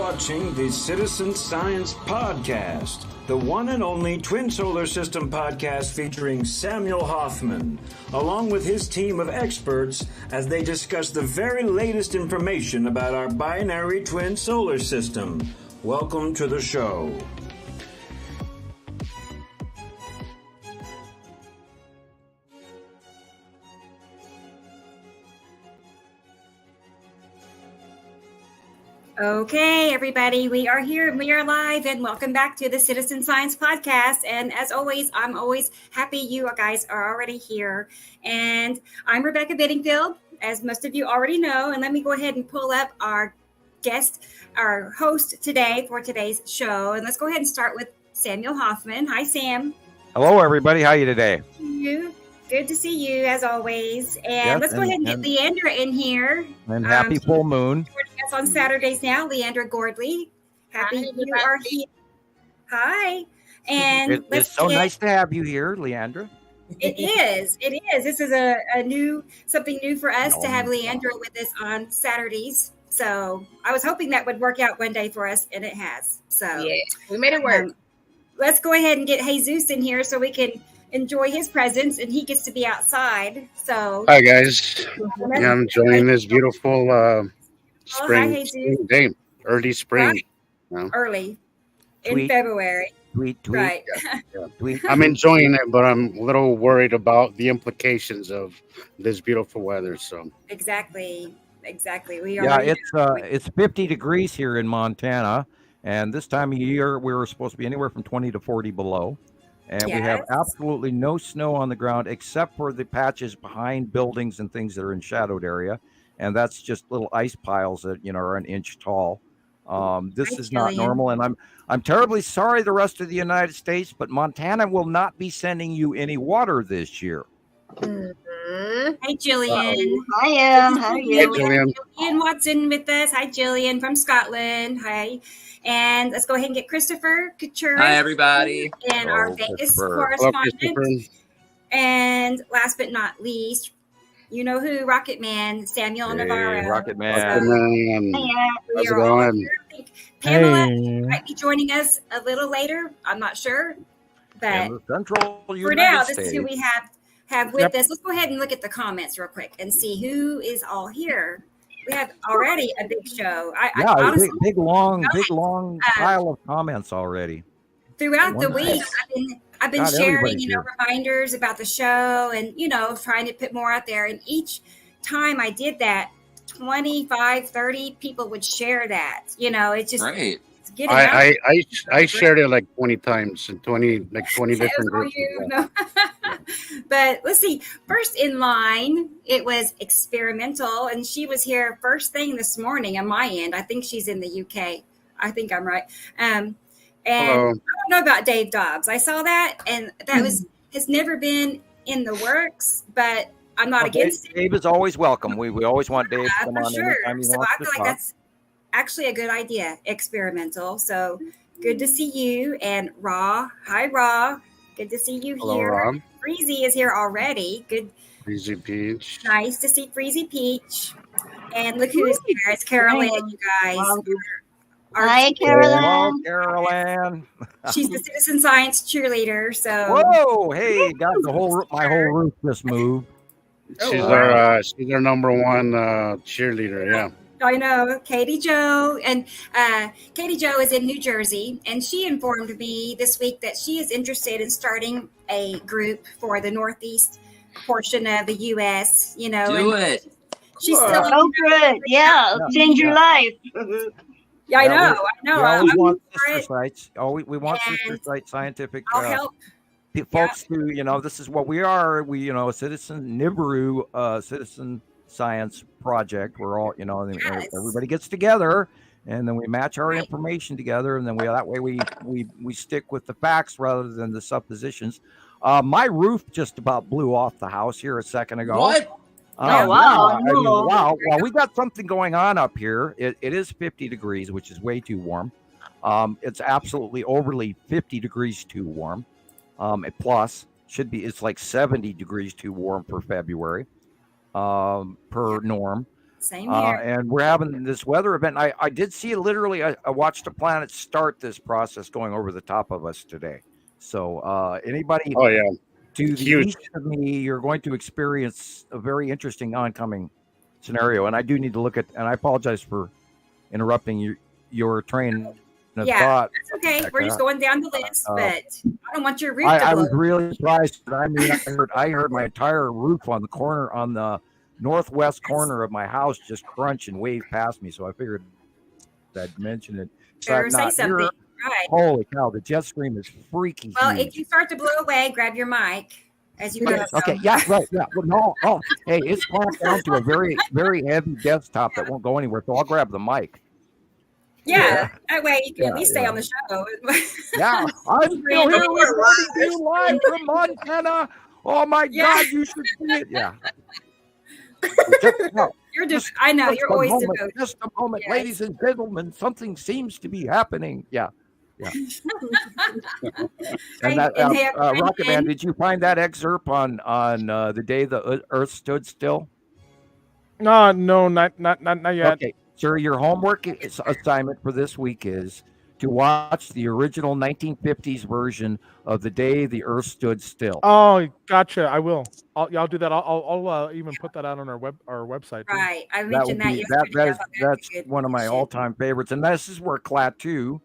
watching the Citizen Science Podcast, the one and only twin solar system podcast featuring Samuel Hofman, along with his team of experts as they discuss the very latest information about our binary twin solar system. Welcome to the show. Okay, everybody, we are here and we are live, and welcome back to the Citizen Science Podcast. And as always, I'm always happy you guys are already here. And I'm Rebecca Benningfield, as most of you already know. And let me go ahead and pull up our guest, our host today for today's show. And let's go ahead and start with Samuel Hofman. Hi, Sam. Hello, everybody. How are you today? Good to see you, as always. And let's go ahead and get Leighandra in here. And happy full moon. Joining us on Saturdays now, Leighandra Gordley. Happy you are here. Hi. And it's so nice to have you here, Leighandra. It is. It is. This is a something new for us to have Leighandra with us on Saturdays. So I was hoping that would work out one day for us, and it has. So yeah, we made it work. Let's go ahead and get Jesus in here so we can enjoy his presence, and he gets to be outside. So hi guys, I'm enjoying this beautiful spring day, early spring. Right. Early in February. Tweet. Right. Yeah. I'm enjoying it, but I'm a little worried about the implications of this beautiful weather. So exactly. We are. Yeah, it's 50 degrees here in Montana, and this time of year we were supposed to be anywhere from 20 to 40 below. And we have absolutely no snow on the ground except for the patches behind buildings and things that are in shadowed area. And that's just little ice piles that, are an inch tall. This is not normal. And I'm terribly sorry, the rest of the United States, but Montana will not be sending you any water this year. Mm-hmm. Hi, Gillian. Hi, Em. How are you? Gillian Watson with us. Hi, Gillian from Scotland. Hi. And let's go ahead and get Christoper Kuchuris. Hi, everybody. And our Vegas correspondent. And last but not least, you know who, Rocket Man, Samuel Navarro. Rocket Man. How's it going? Pamela might be joining us a little later. I'm not sure. But for now, this is who we have with us. Let's go ahead and look at the comments real quick and see who is all here. We have already a big show. Honestly, big long pile of comments already. Throughout the week, I've been sharing, reminders about the show and, trying to put more out there. And each time I did that, 25, 30 people would share that. It's just right. It's getting out. I shared it like 20 times in 20 different groups. But let's see. First in line, it was Experimental, and she was here first thing this morning on my end. I think she's in the UK. I think I'm right. And hello. I don't know about Dave Dobbs. I saw that, and that has never been in the works, but I'm not against it. Dave is always welcome. We always want Dave to come on anytime he so wants I feel like that's actually a good idea, Experimental. So good to see you. And Raw. Hi, Raw. Good to see you here. Rob. Freezy is here already. Good. Freezy Peach. Nice to see Freezy Peach. And look who's here. It's Carolyn, you guys. Hi, Carolyn. Hello, Carolyn. She's the Citizen Science cheerleader. So. Whoa! Hey, got my whole roof just moved. She's our number one cheerleader. Yeah. I know, Katie Jo, and Katie Jo is in New Jersey, and she informed me this week that she is interested in starting a group for the Northeast portion of the U.S. Do it. She's still good. Yeah, change your life. Yeah, I know. We always want sister sites. We want sister site scientific. I'll help. Folks who, this is what we are. We, Citizen Nibiru, Citizen Science Project. We're all, everybody gets together, and then we match our information together, and then we stick with the facts rather than the suppositions. My roof just about blew off the house here a second ago. What? Wow! Wow! Well, we got something going on up here. It is 50 degrees, which is way too warm. It's absolutely overly 50 degrees too warm. It's like 70 degrees too warm for February. Per norm. Same here. And we're having this weather event. I did see literally, I watched a planet start this process going over the top of us today. So anybody Oh yeah, to the huge. east of me, you're going to experience a very interesting oncoming scenario. And I do need to look at, and I apologize for interrupting your train of thought. That's okay. We're just going down the list, but I don't want your roof to I blow. was really surprised. I mean, I heard my entire roof on the northwest corner of my house just crunch and wave past me. So I figured I'd mention it. Better say something. Here. Right. Holy cow, the jet stream is freaky. Well, huge. if you start to blow away, grab your mic as you go. Okay, yeah, right, yeah. Well, no, hey, it's clamped down to a very, very heavy desktop that won't go anywhere. So I'll grab the mic. Yeah, that way you can at least stay on the show. Yeah, I'm still here with you live from Montana. Oh my God, you should see it. Yeah. You're just, I know, you're always devoted. Just a moment, ladies and gentlemen, something seems to be happening. Yeah. And that Rocket Man, did you find that excerpt on the day the Earth stood still? No, not yet. Okay, sir, your homework assignment for this week is to watch the original 1950s version of The Day the Earth Stood Still. Oh, gotcha. I will. I'll do that. I'll even put that out on our website. Too. Right. I mentioned that yesterday. That's one of my all-time favorites. And this is where Klaatu,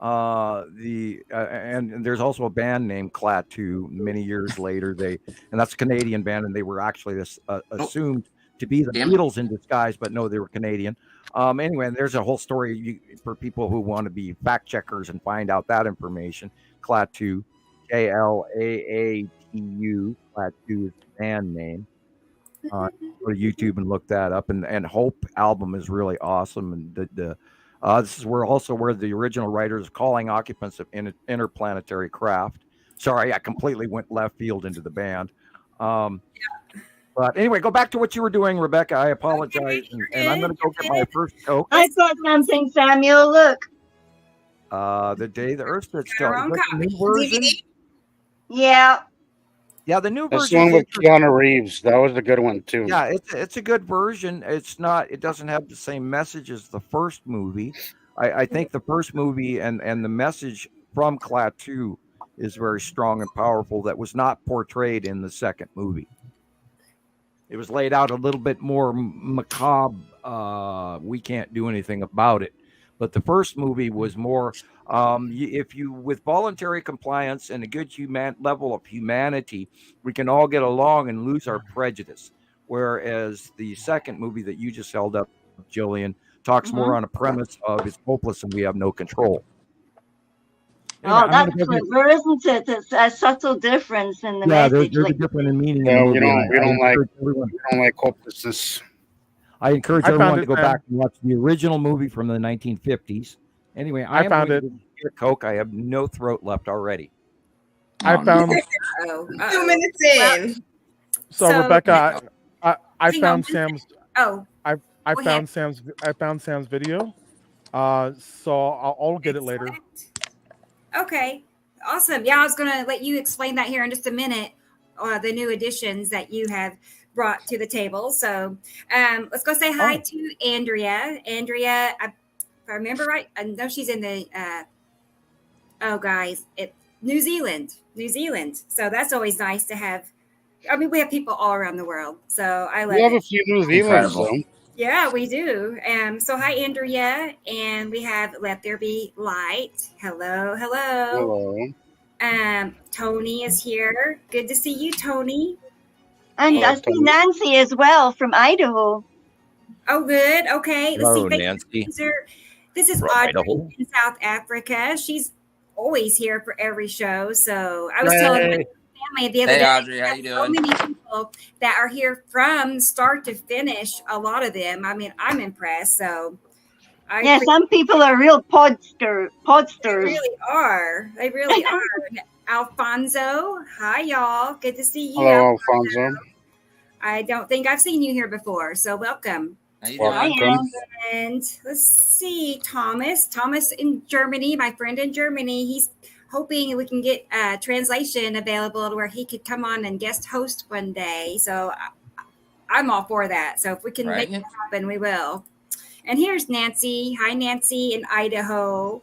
and there's also a band named Klaatu many years later. And that's a Canadian band, and they were actually assumed to be the Beatles in disguise, but no, they were Canadian. Anyway, and there's a whole story for people who want to be fact checkers and find out that information. Klaatu, Klaatu, Klaatu is the band name. Go to YouTube and look that up. And Hope album is really awesome. And this is where the original writers calling occupants of interplanetary craft. Sorry, I completely went left field into the band. But anyway, go back to what you were doing, Rebecca. I apologize. And I'm going to go get my first Coke. I saw something, Samuel. Look. The Day the Earth Stood Still. Is the new version? Yeah. Yeah, the new This version. one with Keanu Reeves. That was a good one, too. Yeah, it's a good version. It doesn't have the same message as the first movie. I think the first movie and the message from Klaatu is very strong and powerful that was not portrayed in the second movie. It was laid out a little bit more macabre. We can't do anything about it. But the first movie was more, with voluntary compliance and a good level of humanity, we can all get along and lose our prejudice. Whereas the second movie that you just held up, Gillian, talks more on a premise of it's hopeless and we have no control. Oh, that's clever, isn't it? It's a subtle difference in the message. There's a difference in meaning. Yeah, we don't like hopelessness. I encourage everyone to go back and watch the original movie from the 1950s. Anyway, I found it. Coke. I have no throat left already. I found 2 minutes in. So Rebecca, I found Sam's. I found Sam's video. So I'll get it later. Okay, awesome. Yeah, I was going to let you explain that here in just a minute, the new additions that you have brought to the table. So let's go say hi to Andrea. Andrea, if I remember right, I know she's in the, New Zealand. So that's always nice to have. I mean, we have people all around the world. So I love it. We have a few New Zealanders, though. Yeah, we do. So hi, Andrea. And we have Let There Be Light. Hello. Tony is here. Good to see you, Tony. And I see Nancy as well from Idaho. Oh, good. Okay. Hello, Nancy. This is Audrey in South Africa. She's always here for every show. So I was telling my family the other day. Audrey, how you doing? So many people that are here from start to finish. A lot of them. I mean, I'm impressed. So some people are real podsters. They really are. Alfonso, hi y'all. Good to see you. Hello, Alfonso. I don't think I've seen you here before, so welcome. How you doing? And let's see, Thomas in Germany, my friend in Germany. He's hoping we can get a translation available to where he could come on and guest host one day. So I'm all for that. So if we can make it happen, we will. And here's Nancy. Hi, Nancy in Idaho.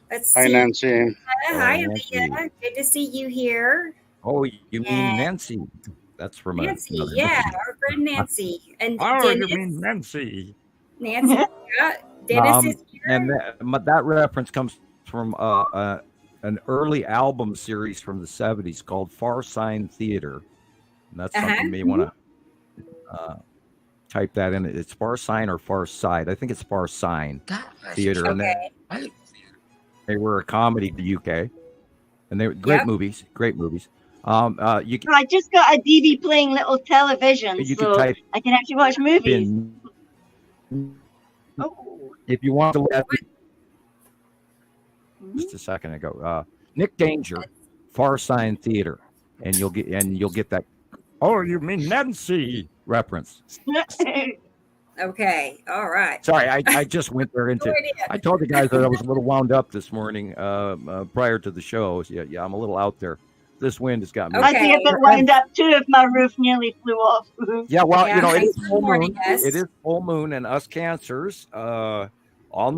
Let's see. Hi, Nancy. Hi, Aaliyah. Good to see you here. Oh, you mean Nancy? That's from Nancy. Yeah, our friend Nancy. And Dennis. You mean Nancy? Nancy. Yeah. Dennis is here. And that reference comes from an early album series from the 70s called Far Sign Theater. And that's something you may want to type that in. It's Far Sign or Far Side. I think it's Far Sign Theater. Okay. And they were a comedy in the UK. And they were great movies. Great movies. I just got a DV playing little television, so I can actually watch movies. If you want to look at just a second ago, Nick Danger, Far Sign Theater, and you'll get that. Oh, you mean Nancy reference? Okay, all right. Sorry, I just went there into. I told the guys that I was a little wound up this morning prior to the show. So yeah, I'm a little out there. This wind has got me. I'd be a bit wound up too if my roof nearly flew off. Yeah, well, it is full moon. It is full moon, and us Cancers on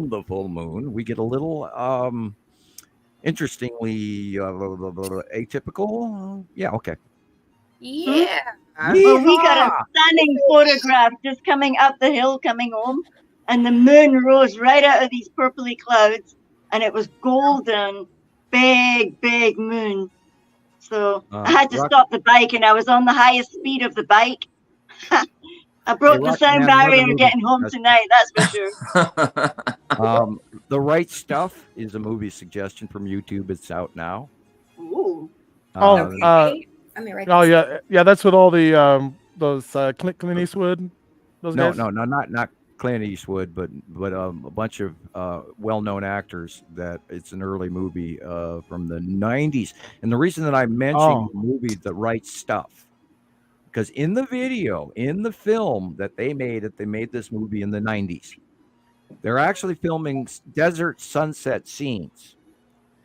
the full moon, we get a little interestingly atypical. Yeah, okay. Yeah. Well, we got a stunning photograph just coming up the hill coming home, and the moon rose right out of these purpley clouds, and it was golden, big moon. So I had to stop the bike, and I was on the highest speed of the bike. I broke the sound barrier getting home tonight, that's for sure. The Right Stuff is a movie suggestion from YouTube. It's out now. Ooh. Let me write this. Yeah, that's with all the those Clint Eastwood. Those guys? No, not Clint Eastwood, but a bunch of well-known actors. That it's an early movie from the 90s. And the reason that I mentioned the movie The Right Stuff, because in the film that they made this movie in the 90s, they're actually filming desert sunset scenes.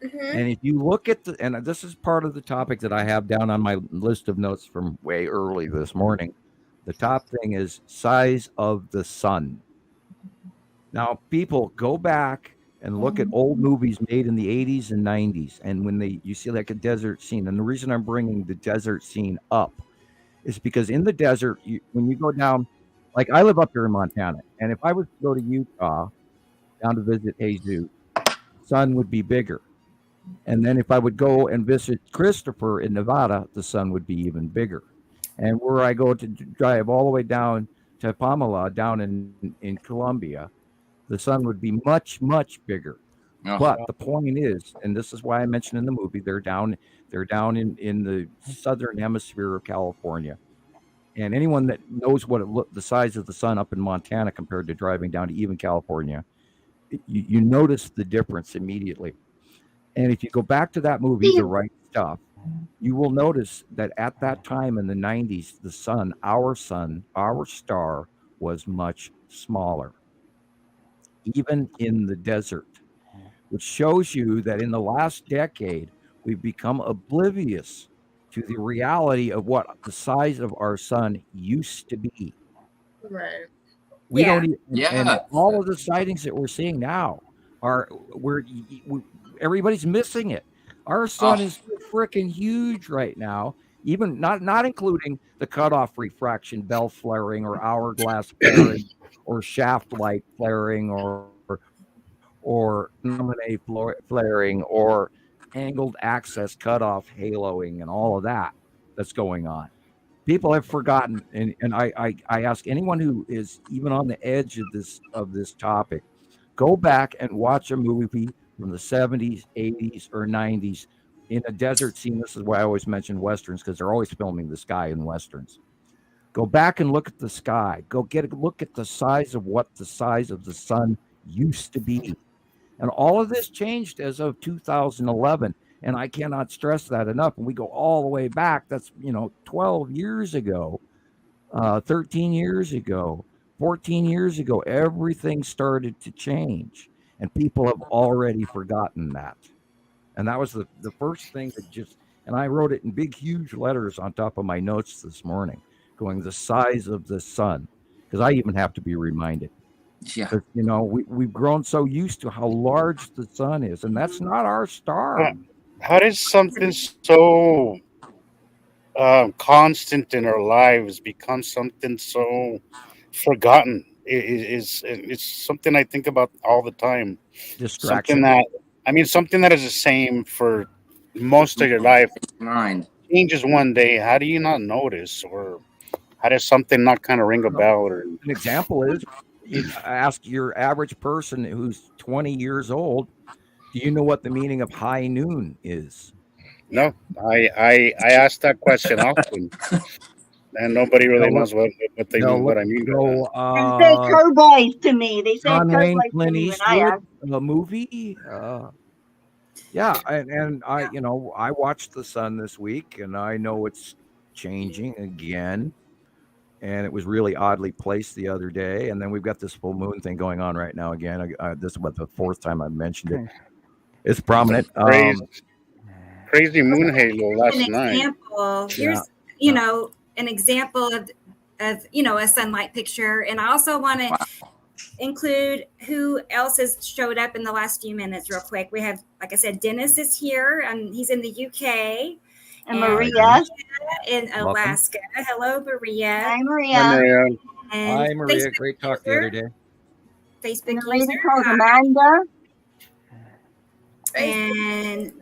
Mm-hmm. And if you look at and this is part of the topic that I have down on my list of notes from way early this morning. The top thing is size of the sun. Now, people go back and look at old movies made in the 80s and 90s, and when you see like a desert scene, and the reason I'm bringing the desert scene up is because in the desert, when you go down, like I live up here in Montana, and if I was to go to Utah down to visit Jesus, sun would be bigger. And then if I would go and visit Christoper in Nevada, the sun would be even bigger. And where I go to drive all the way down to Pamela, down in Colombia, the sun would be much bigger. Oh, but the point is, and this is why I mentioned in the movie, they're down in the southern hemisphere of California. And anyone that knows what the size of the sun up in Montana compared to driving down to even California, you notice the difference immediately. And if you go back to that movie, The Right Stuff, you will notice that at that time in the 90s, the sun, our star, was much smaller, even in the desert, which shows you that in the last decade, we've become oblivious to the reality of what the size of our sun used to be. Right. We don't even, and all of the sightings that we're seeing now everybody's missing it. Our sun is freaking huge right now, even not including the cutoff refraction, bell flaring, or hourglass flaring, or shaft light flaring, or nominate flaring, or angled axis cutoff haloing, and all of that's going on. People have forgotten, and I ask anyone who is even on the edge of this topic, go back and watch a movie from the 70s, 80s, or 90s in a desert scene. This is why I always mention Westerns, because they're always filming the sky in Westerns. Go back and look at the sky. Go look at the size of what the size of the sun used to be. And all of this changed as of 2011. And I cannot stress that enough. And we go all the way back. That's, 12 years ago, 13 years ago, 14 years ago, everything started to change. And people have already forgotten that. And that was the first thing that and I wrote it in big, huge letters on top of my notes this morning. going the size of the sun, because I even have to be reminded. Yeah. You know, we've grown so used to how large the sun is, and that's not our star. How did something so constant in our lives become something so forgotten? It's something I think about all the time. Distraction. Something that is the same for most of your life. Mind changes one day. How do you not notice, or how does something not kind of ring a bell? Or an example is, you ask your average person who's 20 years old, do you know what the meaning of high noon is? No, I asked that question often, and nobody really knows what they mean. What I mean. They say cowboys to me. They say John Wayne, cowboys Clint to me when I Eastwood, ask. a movie. Yeah, and I, you know, I watched the sun this week, and I know it's changing again. And it was really oddly placed the other day. And then we've got this full moon thing going on right now again. This is about the fourth time I've mentioned it. It's prominent. Crazy moon halo last night. Here's, you know, an example of, you know, a sunlight picture. And I also want to include who else has showed up in the last few minutes real quick. We have, like I said, Dennis is here, and he's in the UK. And Maria in Alaska. Hello, Maria. Hi, Maria. Hi, Maria. And hi, Maria. Facebook Great talk the other day. Facebook lady user. called Amanda. And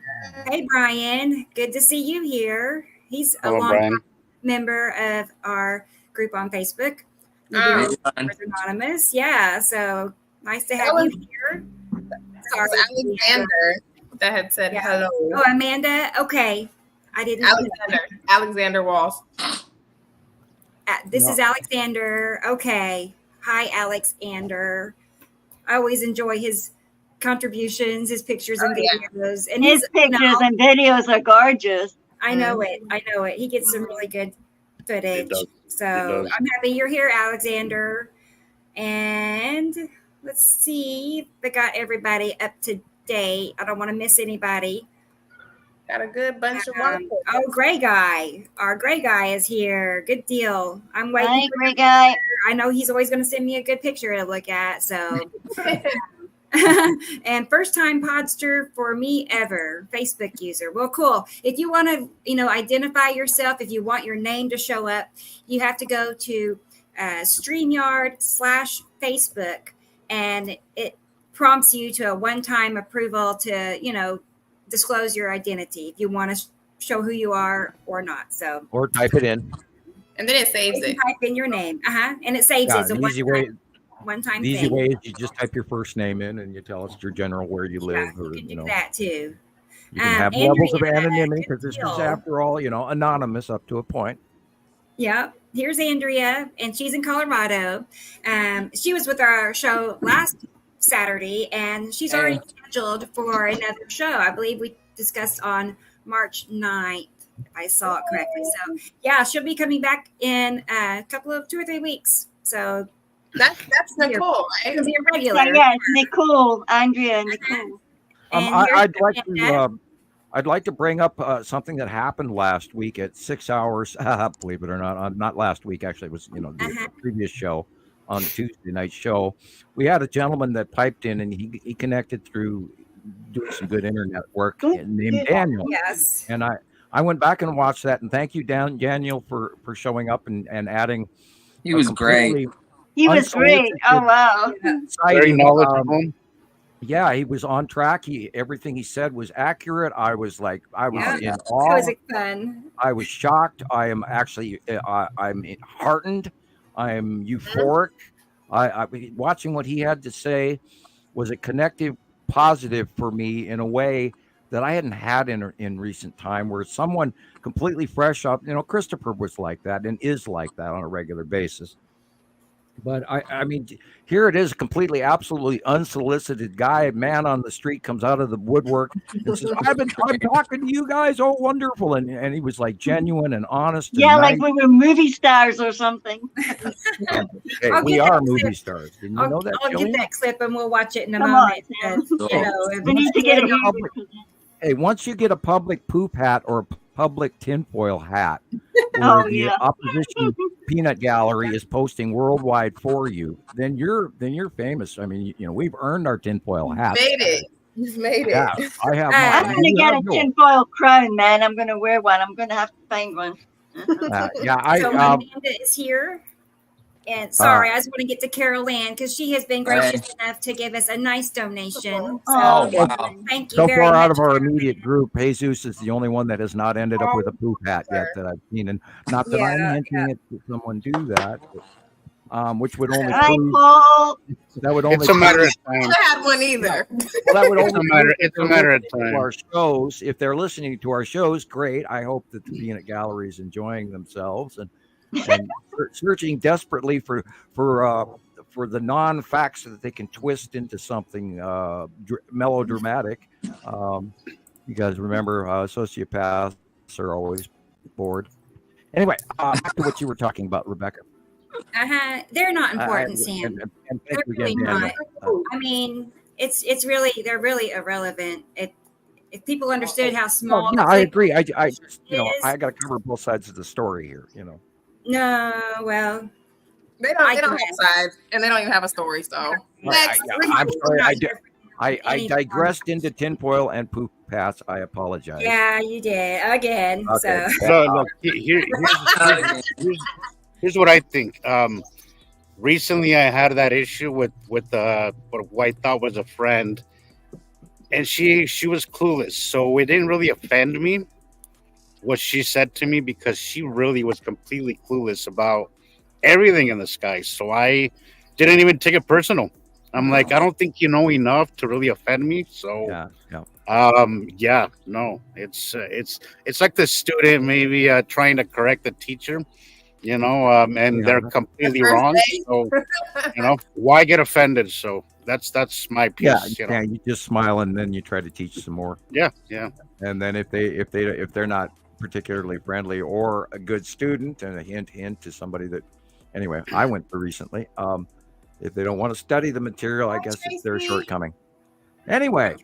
hey, Brian. Good to see you here. He's a long member of our group on Facebook. Anonymous. Yeah. So nice to have you here. That was Alexander that had said hello. Oh, Amanda. Okay. I didn't. Alexander Walls. This is Alexander. Okay. Hi, Alexander. I always enjoy his contributions, his pictures and videos. And his pictures and videos are gorgeous. I know it. I know it. He gets some really good footage. So I'm happy you're here, Alexander. And let's see if I got everybody up to date. I don't want to miss anybody. Got a good bunch of wonderful. Oh, Gray Guy. Our Gray Guy is here. Good deal. I'm waiting. Hi, Gray Guy. I know he's always going to send me a good picture to look at. So, and first time podster for me ever, Facebook user. Well, cool. If you want to, you know, identify yourself, if you want your name to show up, you have to go to StreamYard/Facebook, and it prompts you to a one-time approval to, you know, disclose your identity if you want to show who you are or not. So, or type it in, and then it saves it. Type in your name, and it saves it. It's an easy way. One-time the easy thing. way is you just type your first name in and you tell us your general where you live, or you can do that too. You can have levels of anonymity because this is, after all, you know, anonymous up to a point. Yeah. Here's Andrea, and she's in Colorado. She was with our show last Saturday, and she's already scheduled for another show. I believe we discussed on March 9th, if I saw it correctly. So, yeah, she'll be coming back in a couple of 2 or 3 weeks. So that's Nicole, right? She'll be a regular. Yeah, Nicole, Andrea, Nicole. I'd like to bring up something that happened last week at 6 hours. Believe it or not, not last week. Actually, it was the previous show on Tuesday night show. We had a gentleman that piped in, and he connected through doing some good internet work named Daniel. Yes. And I went back and watched that, and thank you, Daniel, for showing up and adding. He was great. He was great. Oh wow. Very knowledgeable. Yeah, he was on track. Everything he said was accurate. I was in awe. It was fun. I was shocked. I am actually, I'm heartened. I'm euphoric. I watching what he had to say was a connective positive for me in a way that I hadn't had in recent time, where someone completely fresh up, Christoper was like that and is like that on a regular basis. But I mean, here it is, completely, absolutely unsolicited guy, man on the street comes out of the woodwork and says, I'm talking to you guys. Oh, wonderful. And he was like genuine and honest. Yeah, and like we were movie stars or something. Hey, we are movie stars. Didn't you know that? I'll get that clip and we'll watch it in a moment. We need to get it. Hey, once you get a public poop hat or a public tinfoil hat, where the opposition peanut gallery is posting worldwide for you, then you're famous. I mean, we've earned our tinfoil hats. Made it. You've made it. Yeah, I have. I'm going to get a tinfoil crown, man. I'm going to wear one. I'm going to have to find one. So Amanda is here. And sorry, I just want to get to Carol Ann because she has been gracious enough to give us a nice donation. So wow. Thank you so very far much. out of our immediate group, Jesus is the only one that has not ended up with a poop hat yet that I've seen. And not that I'm hinting at someone do that, but, which would only that would only it's a matter of time. I had one either. Well, that would only it's a matter of time. Our shows, if they're listening to our shows, great. I hope that the peanut gallery is enjoying themselves and searching desperately for the non-facts that they can twist into something melodramatic. You guys remember sociopaths are always bored. Anyway, back to what you were talking about, Rebecca. They're not important, Sam. And they're really not. I mean, they're really irrelevant. If people understood how small. Yeah, I agree. I just, I got to cover both sides of the story here. No, well, they don't have sides, and they don't even have a story. So next, I'm sorry. I digressed into tinfoil and poop hats. I apologize. Yeah, you did again. Okay. So Look, here's what I think. Recently, I had that issue with what I thought was a friend, and she was clueless, so it didn't really offend me what she said to me because she really was completely clueless about everything in the sky. So I didn't even take it personal. I'm like, I don't think you know enough to really offend me. So no, it's like the student maybe trying to correct the teacher, and they're completely wrong. So why get offended? So that's my piece. Yeah, you just smile and then you try to teach some more. Yeah. And then if they're not particularly friendly or a good student, and a hint to somebody that, anyway, I went through recently. If they don't want to study the material, I guess it's their shortcoming. Anyway.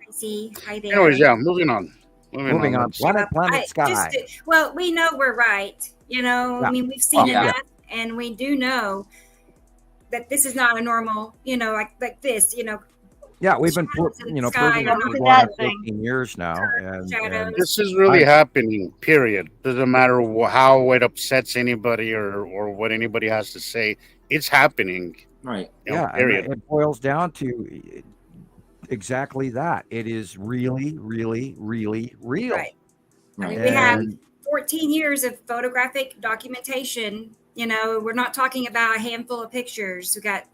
Hi there. Anyways, moving on. Planet Sky. Well, we know we're right. I mean, we've seen enough, and we do know that this is not a normal, like this, Yeah, we've been proving for 15 years now, and this is really happening. Period. Doesn't matter how it upsets anybody or what anybody has to say. It's happening. Right. Period. And it boils down to exactly that. It is really, really, really real. Right. I mean, we have 14 years of photographic documentation. We're not talking about a handful of pictures. We got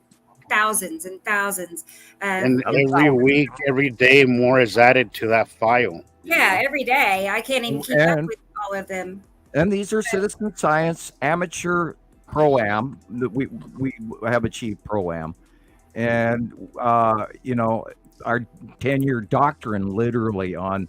thousands and thousands. And every week, every day, more is added to that file. Yeah, every day. I can't even keep up with all of them. And these are citizen science amateur pro-am that we have achieved pro-am. And, our 10-year doctrine literally on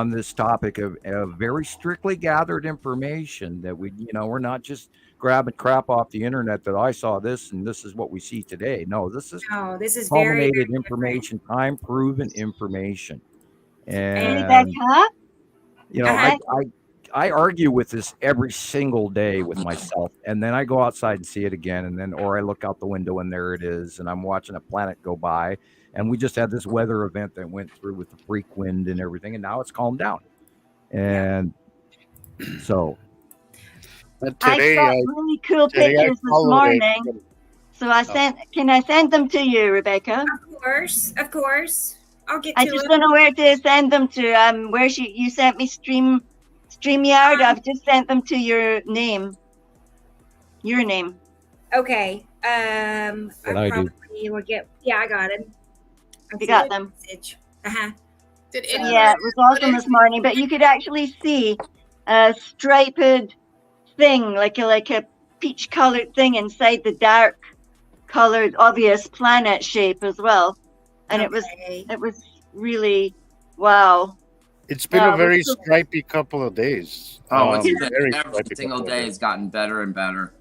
this topic of very strictly gathered information that we're not just grabbing crap off the internet that I saw this and this is what we see today. No, this is culminated very information, time proven information. And I argue with this every single day with myself, and then I go outside and see it again, or I look out the window and there it is, and I'm watching a planet go by. And we just had this weather event that went through with the freak wind and everything, and now it's calmed down. And so I saw really cool pictures this morning. So can I send them to you, Rebecca? Of course. I'll get to I just don't know where to send them to. Where you sent me StreamYard. I've just sent them to your name. Your name. Okay. I will get. Yeah, I got it. You got them. It was awesome this morning. But you could actually see a striped thing, like a peach-colored thing inside the dark-colored, obvious planet shape as well. And it was really wow. It's been a very stripy couple of days. It's been every single day has gotten better and better.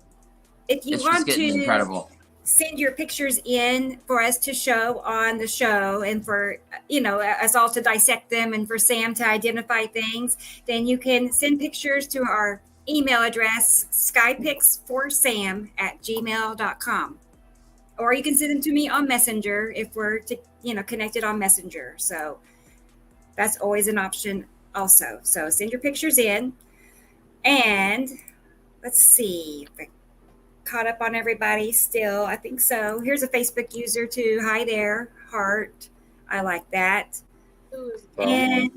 If you want to incredible. Send your pictures in for us to show on the show and for us all to dissect them and for Sam to identify things, then you can send pictures to our email address, skypics4sam@gmail.com. Or you can send them to me on Messenger if we're connected on Messenger. So that's always an option also. So send your pictures in. And let's see if I caught up on everybody still. I think so. Here's a Facebook user too. Hi there, heart. I like that. And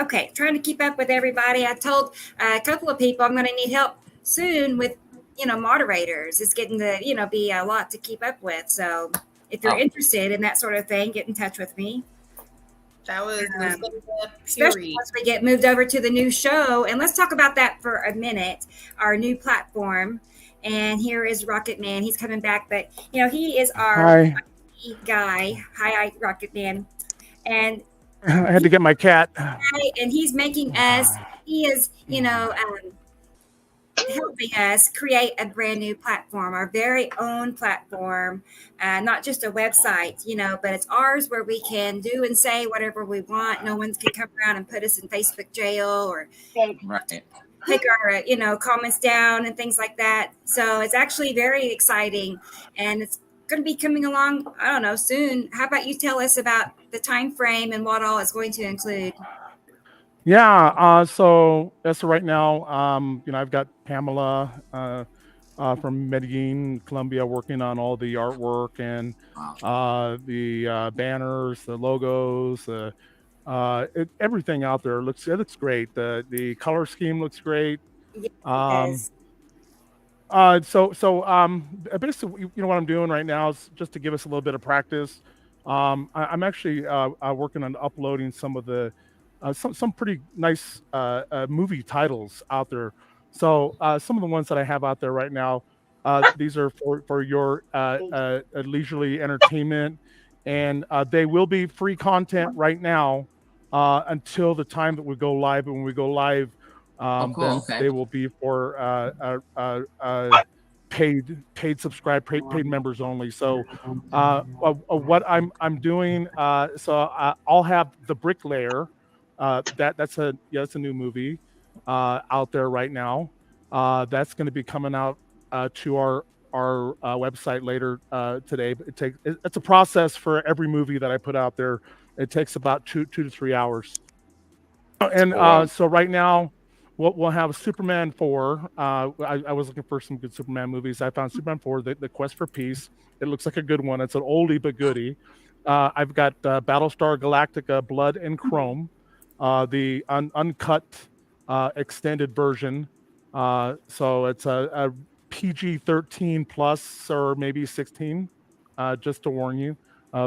okay, trying to keep up with everybody. I told a couple of people I'm going to need help soon with moderators. It's getting to be a lot to keep up with. So if you're interested in that sort of thing, get in touch with me. That was especially once we get moved over to the new show. And let's talk about that for a minute, our new platform. And here is Rocket Man. He's coming back, but he is our guy. Hi, Rocket Man. And I had to get my cat. And he's making us, he is, helping us create a brand new platform, our very own platform, not just a website, but it's ours where we can do and say whatever we want. No one's can come around and put us in Facebook jail or take our, comments down and things like that. So it's actually very exciting, and it's going to be coming along, I don't know, soon. How about you tell us about the time frame and what all it's going to include? Yeah, so as of right now, I've got Pamela from Medellin, Colombia, working on all the artwork and the banners, the logos, everything out there. It looks great. The color scheme looks great. Yes. Basically, what I'm doing right now is just to give us a little bit of practice. I'm actually working on uploading some of the some pretty nice movie titles out there. So some of the ones that I have out there right now, these are for your leisurely entertainment, and they will be free content right now until the time that we go live. And when we go live, they will be for paid paid members only. So what I'm doing, I'll have The Bricklayer. That's a new movie out there right now. That's going to be coming out to our website later today. But it's a process for every movie that I put out there. It takes about 2 to 3 hours. And so right now we'll have Superman 4. I was looking for some good Superman movies. I found Superman 4, the Quest for Peace. It looks like a good one. It's an oldie but goodie. I've got Battlestar Galactica Blood and Chrome. The uncut extended version. So it's a PG-13 plus or maybe 16, just to warn you.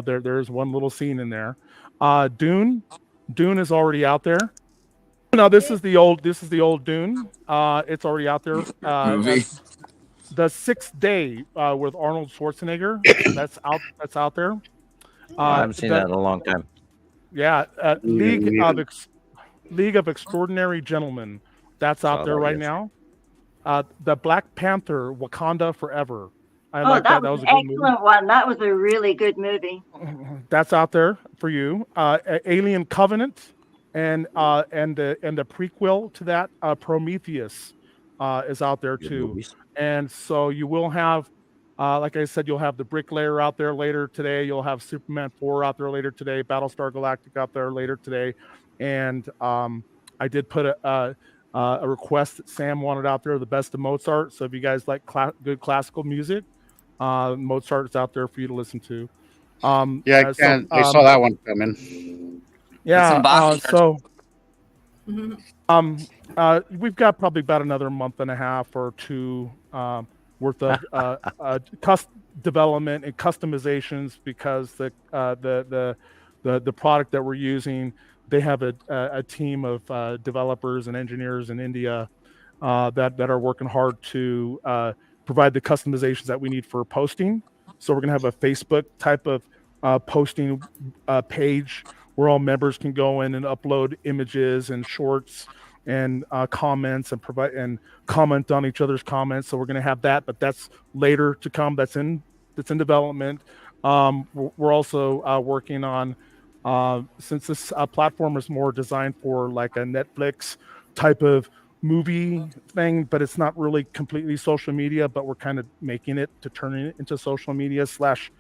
There's one little scene in there. Dune is already out there. Now this is the old Dune. It's already out there. The Sixth Day with Arnold Schwarzenegger. That's out there. I haven't seen that in a long time. Yeah, League of Extraordinary Gentlemen. That's out there right now. The Black Panther, Wakanda Forever. That was an excellent one. That was a really good movie. That's out there for you. Alien Covenant, and the prequel to that, Prometheus, is out there too. And so you will have, like I said, you'll have The Bricklayer out there later today. You'll have Superman 4 out there later today. Battlestar Galactica out there later today. And I did put a request that Sam wanted out there, the best of Mozart. So if you guys like good classical music, Mozart's out there for you to listen to. I saw that one coming. Yeah. We've got probably about another month and a half or two worth of development and customizations, because the product that we're using, they have a team of developers and engineers in India that are working hard to provide the customizations that we need for posting. So we're going to have a Facebook type of posting page where all members can go in and upload images and shorts and comments and provide and comment on each other's comments. So we're going to have that, but that's later to come. That's in development. We're also working on, since this platform is more designed for like a Netflix type of movie thing, but it's not really completely social media, but we're kind of making it to turn it into social media slash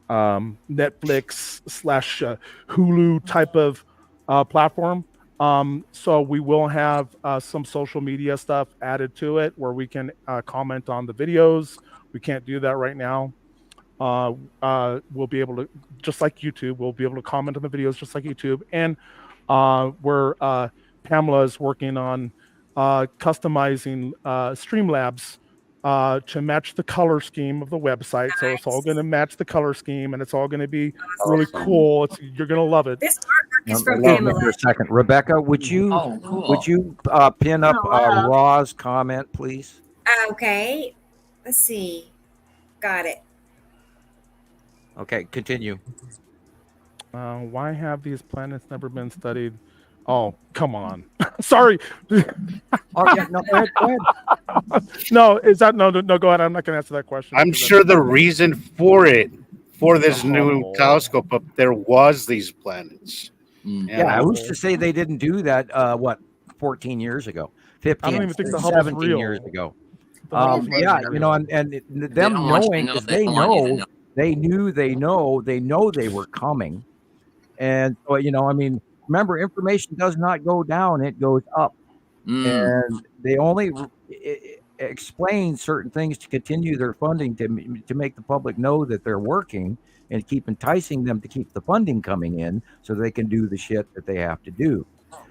Netflix slash Hulu type of platform. So we will have some social media stuff added to it where we can comment on the videos. We can't do that right now. We'll be able to, just like YouTube, we'll be able to comment on the videos just like YouTube. And where Pamela is working on customizing Streamlabs to match the color scheme of the website. Nice. So it's all going to match the color scheme, and it's all going to be really cool. You're going to love it. This artwork is from Pamela. For a second, Rebecca, would you pin up Raw's comment, please? Okay, let's see. Got it. Okay, continue. Why have these planets never been studied? Oh, come on. Sorry. Oh, yeah, no, go ahead. No, is that no? Go ahead. I'm not going to answer that question. I'm sure the reason for this new telescope up there was these planets. Yeah, who's to say they didn't do that? 14 years ago, 15, I don't even think the Hubble's 17 real. years ago. Yeah, and them knowing, because they know, they knew, they know they were coming, and so remember, information does not go down; it goes up, and they only explain certain things to continue their funding to make the public know that they're working and keep enticing them to keep the funding coming in so they can do the shit that they have to do.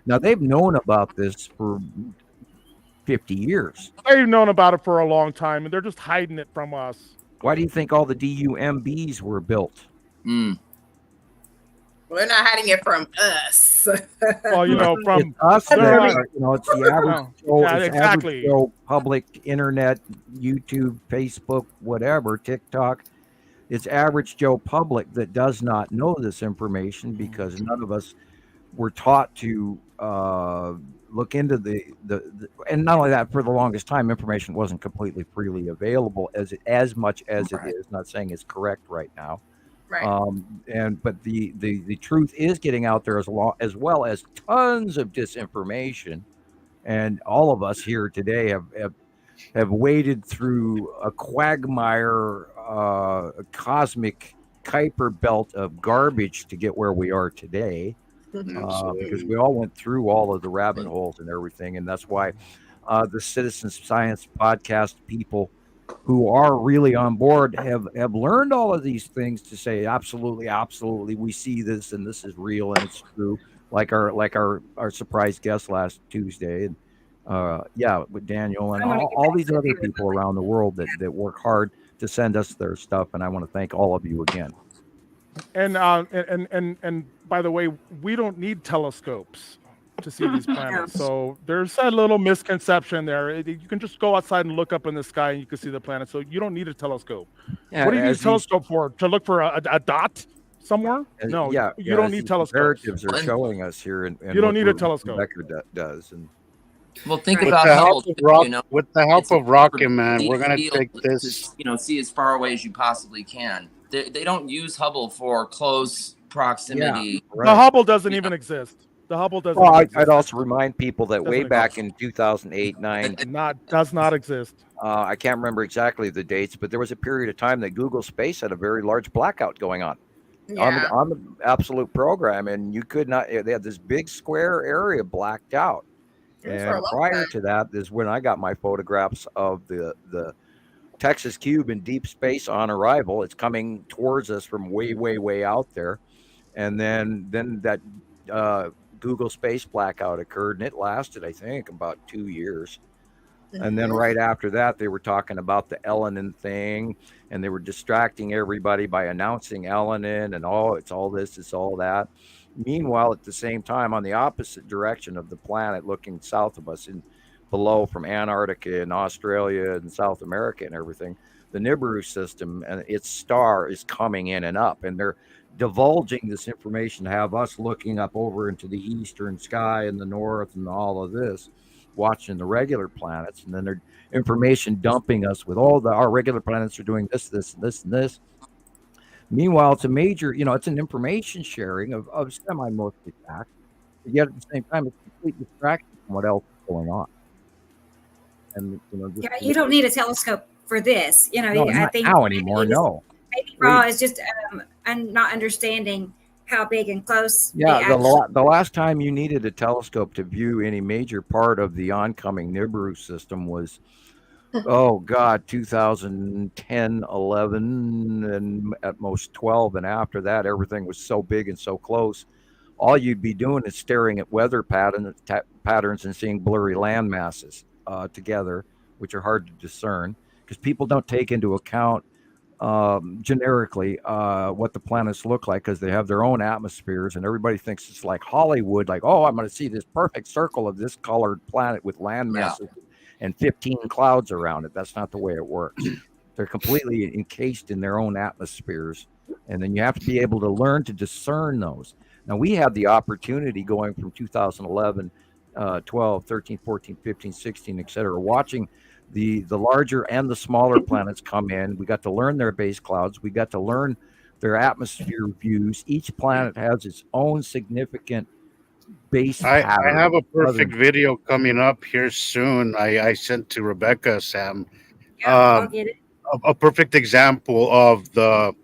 Now, they've known about this for 50 years. They've known about it for a long time, and they're just hiding it from us. Why do you think all the DUMBs were built? Well, they're not hiding it from us. Well, from us. It's the average exactly. Joe, public internet, YouTube, Facebook, whatever, TikTok. It's average Joe public that does not know this information because none of us were taught to look into the and not only that, for the longest time, information wasn't completely freely available as much as it is. Not saying it's correct right now. Right. But the truth is getting out there as well as tons of disinformation, and all of us here today have waded through a quagmire, a cosmic Kuiper belt of garbage to get where we are today, because we all went through all of the rabbit holes and everything, and that's why the Citizen Science podcast people who are really on board have learned all of these things to say absolutely we see this and this is real and it's true, like our surprise guest last Tuesday, and with Daniel and all these other people around the world that work hard to send us their stuff, and I want to thank all of you again. And by the way, we don't need telescopes to see these planets. So there's a little misconception there. You can just go outside and look up in the sky and you can see the planet. So you don't need a telescope. Yeah, what do you need a telescope for? To look for a dot somewhere? No, you don't need telescopes. Narratives are showing us here, and you don't need a telescope. Rebecca does. And well, think about Hubble. With the help of Rocket Man, we're going to take this. See as far away as you possibly can. They don't use Hubble for close proximity. Yeah, right. The Hubble doesn't even exist. The Hubble doesn't. Well, I'd also remind people that way back in 2008, 9, does not exist. I can't remember exactly the dates, but there was a period of time that Google Space had a very large blackout going on the absolute program, and you could not. They had this big square area blacked out. And prior to that is when I got my photographs of the Texas Cube in deep space on arrival. It's coming towards us from way, way, way out there, and then that Google Space blackout occurred, and it lasted, I think, about 2 years. Mm-hmm. And then right after that, they were talking about the Elenin thing, and they were distracting everybody by announcing Elenin and it's all this, it's all that. Meanwhile, at the same time, on the opposite direction of the planet, looking south of us and below from Antarctica and Australia and South America and everything, the Nibiru system and its star is coming in and up, and they're divulging this information to have us looking up over into the eastern sky and the north and all of this, watching the regular planets, and then they're information dumping us with our regular planets are doing this, this, and this, and this. Meanwhile, it's a major, it's an information sharing of semi-mostly fact, but yet at the same time, it's complete distraction from what else is going on. And you don't need a telescope for this. no, I not think now anymore. No. maybe Raw is just and not understanding how big and close. Yeah, the last time you needed a telescope to view any major part of the oncoming Nibiru system was, oh God, 2010, 11, and at most 12. And after that, everything was so big and so close. All you'd be doing is staring at weather patterns and seeing blurry land masses together, which are hard to discern because people don't take into account generically what the planets look like because they have their own atmospheres, and everybody thinks it's like Hollywood, like, oh, I'm going to see this perfect circle of this colored planet with land masses and 15 clouds around it. That's not the way it works. They're completely encased in their own atmospheres, and then you have to be able to learn to discern those. Now, we had the opportunity going from 2011, 12, 13, 14, 15, 16, et cetera, watching the larger and the smaller planets come in. We got to learn their base clouds. We got to learn their atmosphere views. Each planet has its own significant base pattern. I have a perfect video coming up here soon. I sent to Rebecca, Sam. I'll get it. A perfect example of the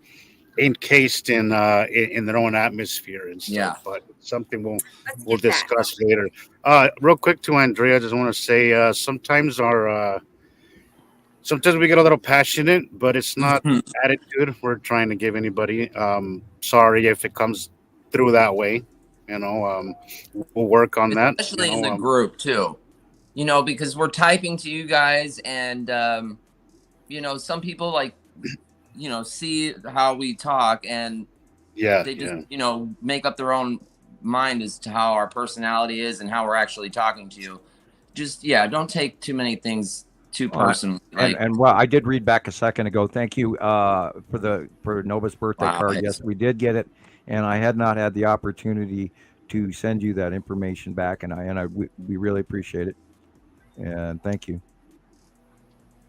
encased in their own atmosphere and stuff. But something we'll discuss later. Real quick to Andrea, I just want to say sometimes we get a little passionate, but it's not attitude we're trying to give anybody. Sorry if it comes through that way. We'll work on that. Especially in the group too. Because we're typing to you guys, and some people see how we talk, and they just make up their own mind as to how our personality is and how we're actually talking to you. Just don't take too many things too personally. And well, I did read back a second ago. Thank you for Nova's birthday card. Yes, we did get it, and I had not had the opportunity to send you that information back, and we really appreciate it, and thank you.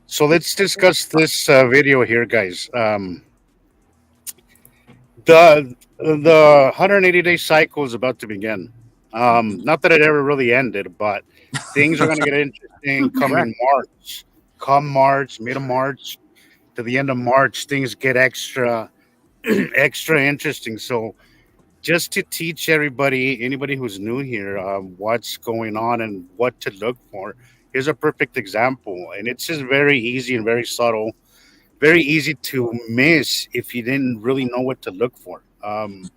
So let's discuss this video here, guys. The 180-day cycle is about to begin. Not that it ever really ended, but things are going to get interesting come March, mid of March to the end of March. Things get extra interesting. So just to teach anybody who's new here, what's going on and what to look for. Here's a perfect example, and it's just very easy and very subtle, very easy to miss if you didn't really know what to look for. And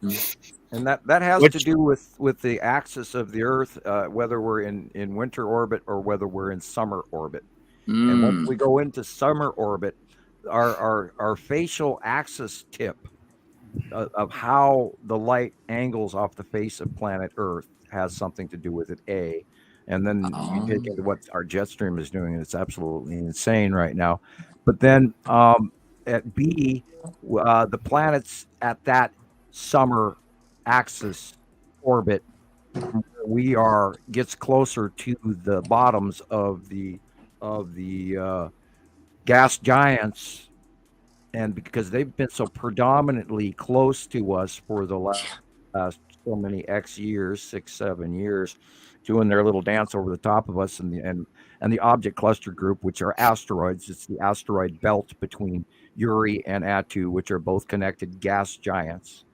that has to do with the axis of the Earth, whether we're in winter orbit or whether we're in summer orbit. And once we go into summer orbit, our facial axis tip of how the light angles off the face of planet Earth has something to do with it, and then you take into what our jet stream is doing, and it's absolutely insane right now. But then at B, the planets at that summer axis orbit, we gets closer to the bottoms of the gas giants, and because they've been so predominantly close to us for the last so many X years, 6-7 years, doing their little dance over the top of us, and the object cluster group, which are asteroids. It's the asteroid belt between Uri and Atu, which are both connected gas giants.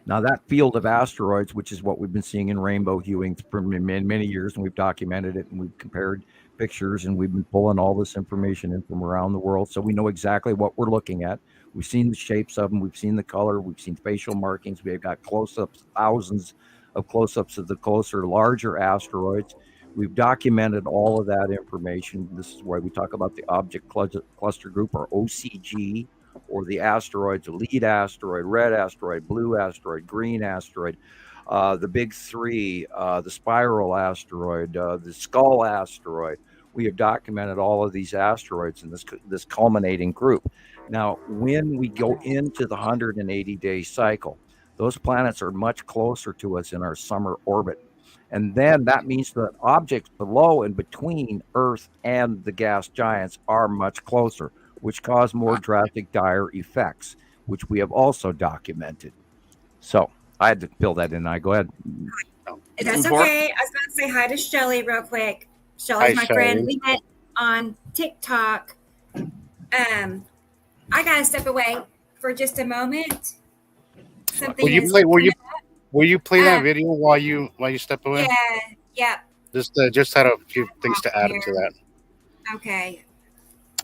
Now, that field of asteroids, which is what we've been seeing in rainbow hewing for many years, and we've documented it, and we've compared pictures, and we've been pulling all this information in from around the world, so we know exactly what we're looking at. We've seen the shapes of them, we've seen the color, we've seen facial markings, we've got close-ups, thousands of close-ups of the closer, larger asteroids. We've documented all of that information. This is why we talk about the object cluster group, or OCG, or the asteroids: lead asteroid, red asteroid, blue asteroid, green asteroid, the big three, the spiral asteroid, the skull asteroid. We have documented all of these asteroids in this culminating group. Now, when we go into the 180-day cycle, those planets are much closer to us in our summer orbit. And then that means that objects below and between Earth and the gas giants are much closer, which cause more drastic, dire effects, which we have also documented. So I had to fill that in. Go ahead. That's okay. I was going to say hi to Shelly real quick. Shelley's my friend. We met on TikTok. I gotta step away for just a moment. Will you play that video while you step away? Yeah. Just had a few things to add to that. Okay.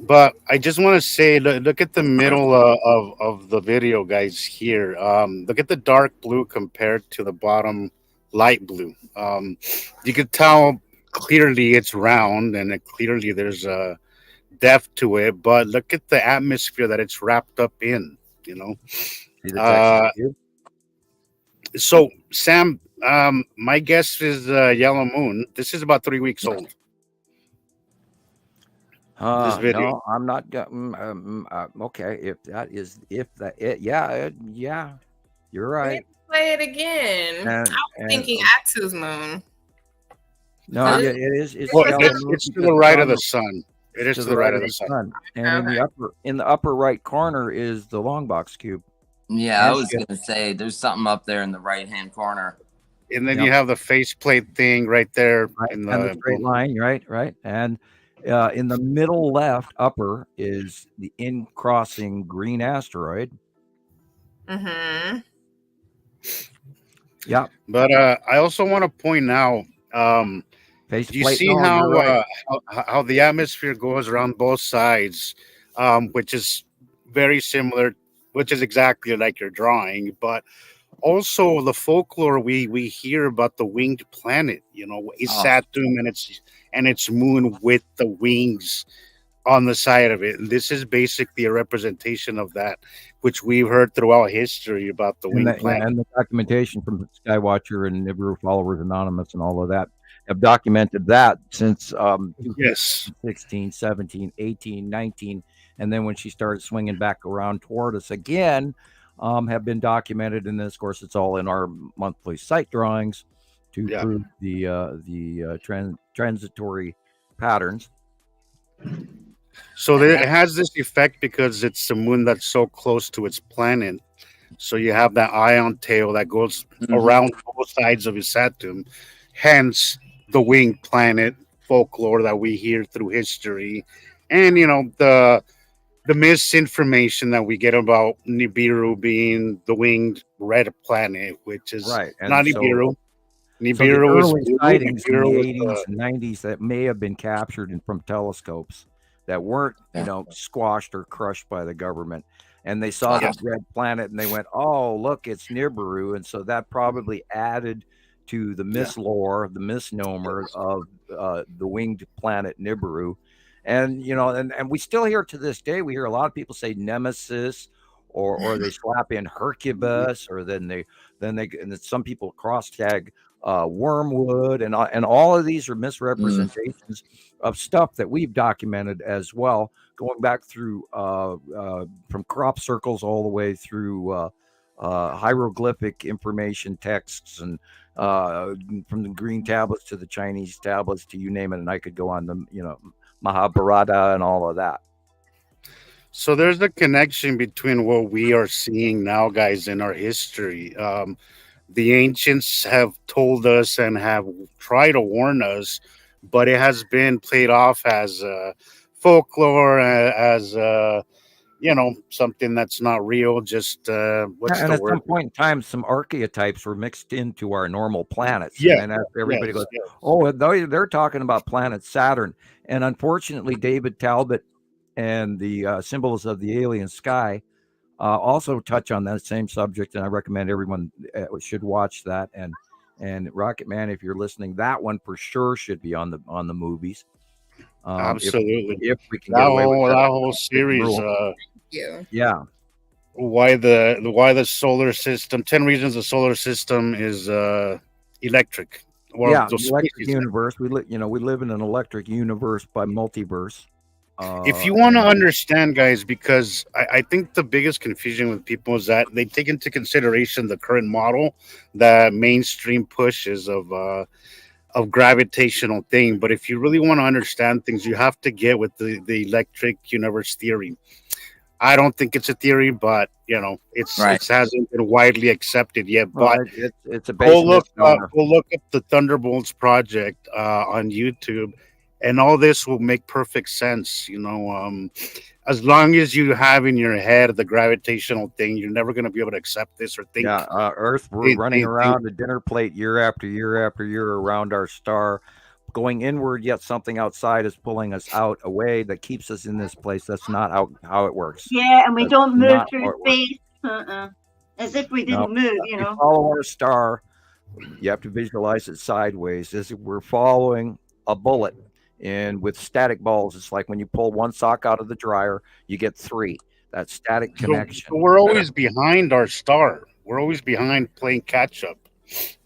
But I just want to say, look at the middle of the video, guys. Here, look at the dark blue compared to the bottom light blue. You could tell clearly it's round, and clearly there's a depth to it. But look at the atmosphere that it's wrapped up in. You know. So Sam, my guess is Yellow Moon. This is about 3 weeks old. This video. No, I'm not. Okay, yeah, you're right. Play it again. I was thinking Atsu's moon. No, it is. It's to the right of the sun. It is to the right of the sun. And in the upper right corner is the long box cube. Yeah, I was gonna say there's something up there in the right hand corner. And then you have the faceplate thing right there in the straight line, right, and. In the middle left upper is the in-crossing green asteroid. Mm-hmm. Yeah. But I also want to point out, you see how the atmosphere goes around both sides, which is very similar, which is exactly like your drawing, but also the folklore we hear about the winged planet, Saturn and its moon with the wings on the side of it. And this is basically a representation of that, which we've heard throughout history about the winged planet. And the documentation from Skywatcher and Nibiru Followers Anonymous and all of that have documented that since 16, 17, 18, 19. And then when she started swinging back around toward us again, have been documented. And then, of course, it's all in our monthly site drawings to prove the transitory patterns. So it has this effect because it's the moon that's so close to its planet. So you have that ion tail that goes around both sides of its Saturn. Hence the winged planet folklore that we hear through history. And, the misinformation that we get about Nibiru being the winged red planet, which is not Nibiru. Nibiru is sightings in the 80s and 90s that may have been captured from telescopes that weren't, squashed or crushed by the government. And they saw the red planet and they went, oh, look, it's Nibiru. And so that probably added to the mislore, the misnomer of the winged planet Nibiru. And, and we still hear to this day, we hear a lot of people say Nemesis or they slap in Hercubus, or then some people cross tag Wormwood, and all of these are misrepresentations of stuff that we've documented as well, going back through from crop circles all the way through hieroglyphic information texts, and from the green tablets to the Chinese tablets to you name it, and I could go on the Mahabharata and all of that. So there's a connection between what we are seeing now, guys, in our history. The ancients have told us and have tried to warn us, but it has been played off as folklore, as something that's not real. Just At some point in time, some archetypes were mixed into our normal planets. Yeah, and everybody goes, "Oh, they're talking about planet Saturn." And unfortunately, David Talbot and the Symbols of the Alien Sky also touch on that same subject, and I recommend everyone should watch that. And Rocket Man, if you're listening, that one for sure should be on the movies. Absolutely, if we can that get away with that whole series. Yeah. Why the solar system? 10 reasons the solar system is electric. Well, electric universe. We live in an electric universe by multiverse. If you want to understand, guys, because I think the biggest confusion with people is that they take into consideration the current model that mainstream pushes of gravitational thing. But if you really want to understand things, you have to get with the electric universe theory. I don't think it's a theory, but it hasn't been widely accepted yet. But it's a go look up the Thunderbolts project on YouTube, And all this will make perfect sense, as long as you have in your head the gravitational thing, you're never going to be able to accept this or think. Yeah, Earth, we're running around the dinner plate year after year after year around our star, going inward, yet something outside is pulling us out, away, that keeps us in this place. That's not how it works. Yeah, and we don't move through space. As if we didn't move, We follow our star. You have to visualize it sideways, as if we're following a bullet. And with static balls, it's like when you pull one sock out of the dryer, you get three. That static connection. So we're always behind our star. We're always behind playing catch up.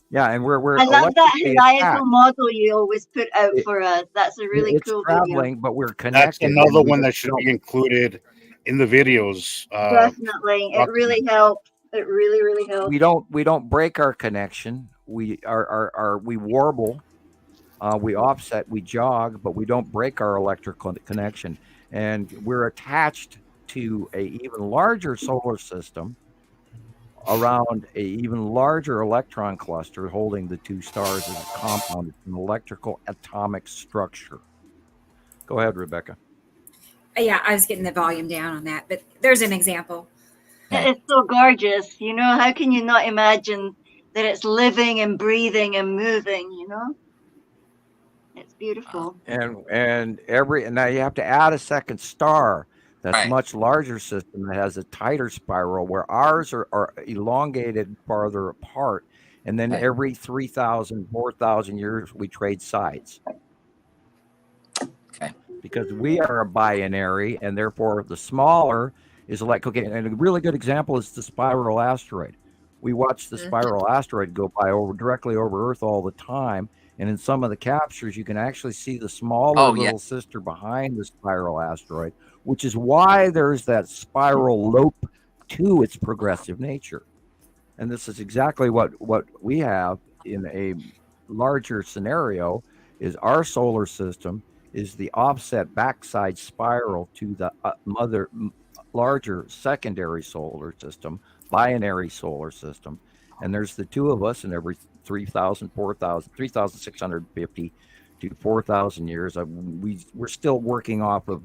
Yeah, and we're I love that horizontal model you always put out for us. That's a really cool traveling, video. But we're connected. That's another one that should be included in the videos. Definitely, it really helps. It really, really helps. We don't break our connection. We warble. We offset, we jog, but we don't break our electrical connection. And we're attached to a even larger solar system around a even larger electron cluster holding the two stars as a compound. It's an electrical atomic structure. Go ahead, Rebecca. Yeah, I was getting the volume down on that, but there's an example. It's so gorgeous. How can you not imagine that it's living and breathing and moving, It's beautiful. And now you have to add a second star that's much larger system that has a tighter spiral, where ours are elongated farther apart. And then every 3,000, 4,000 years, we trade sides. Okay. Because we are a binary, and therefore the smaller is like, okay, and a really good example is the spiral asteroid. We watch the spiral asteroid go by directly over Earth all the time. And in some of the captures, you can actually see the smaller little sister behind the spiral asteroid, which is why there's that spiral lope to its progressive nature. And this is exactly what we have in a larger scenario. Is our solar system is the offset backside spiral to the larger secondary solar system, binary solar system. And there's the two of us in every 3,000, 4,000, 3,650 to 4,000 years. We're still working off of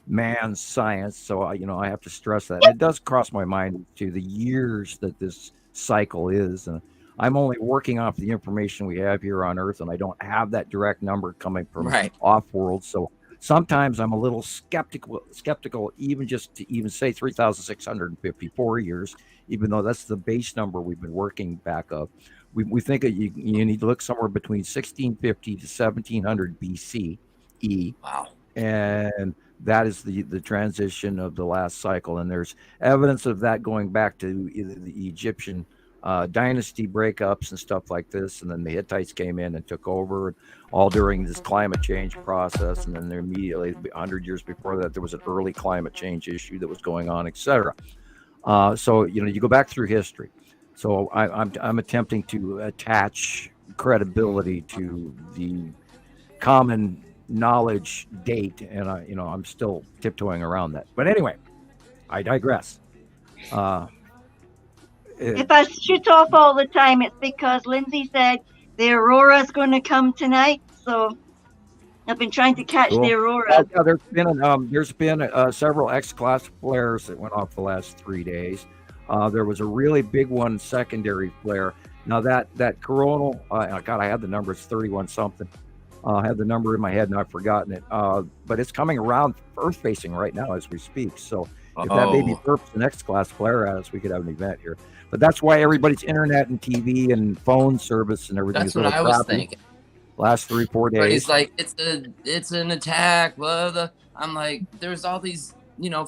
man's science. So, I have to stress that. And it does cross my mind to the years that this cycle is. And I'm only working off the information we have here on Earth, and I don't have that direct number coming from off-world. So sometimes I'm a little skeptical, even just to say 3,654 years, even though that's the base number we've been working back up. We think that you need to look somewhere between 1650 to 1700 BCE. Wow. And that is the transition of the last cycle. And there's evidence of that going back to the Egyptian dynasty breakups and stuff like this. And then the Hittites came in and took over, all during this climate change process. And then immediately 100 years before that, there was an early climate change issue that was going on, etc. So, you go back through history. So I'm attempting to attach credibility to the common knowledge date, and I'm still tiptoeing around that. But anyway, I digress. If I shoot off all the time, it's because Lindsay said the aurora's going to come tonight. So I've been trying to catch the aurora. Yeah, there's been several X-class flares that went off the last 3 days. There was a really big one, secondary flare. Now that coronal, God, I had the number. It's 31 something. I had the number in my head and I've forgotten it. But it's coming around Earth facing right now as we speak. So if that baby burps the next class flare at us, we could have an event here. But that's why everybody's internet and TV and phone service and everything. That's what I was thinking. Last 3-4 days. But he's like, it's an attack. Blah, blah. I'm like, there's all these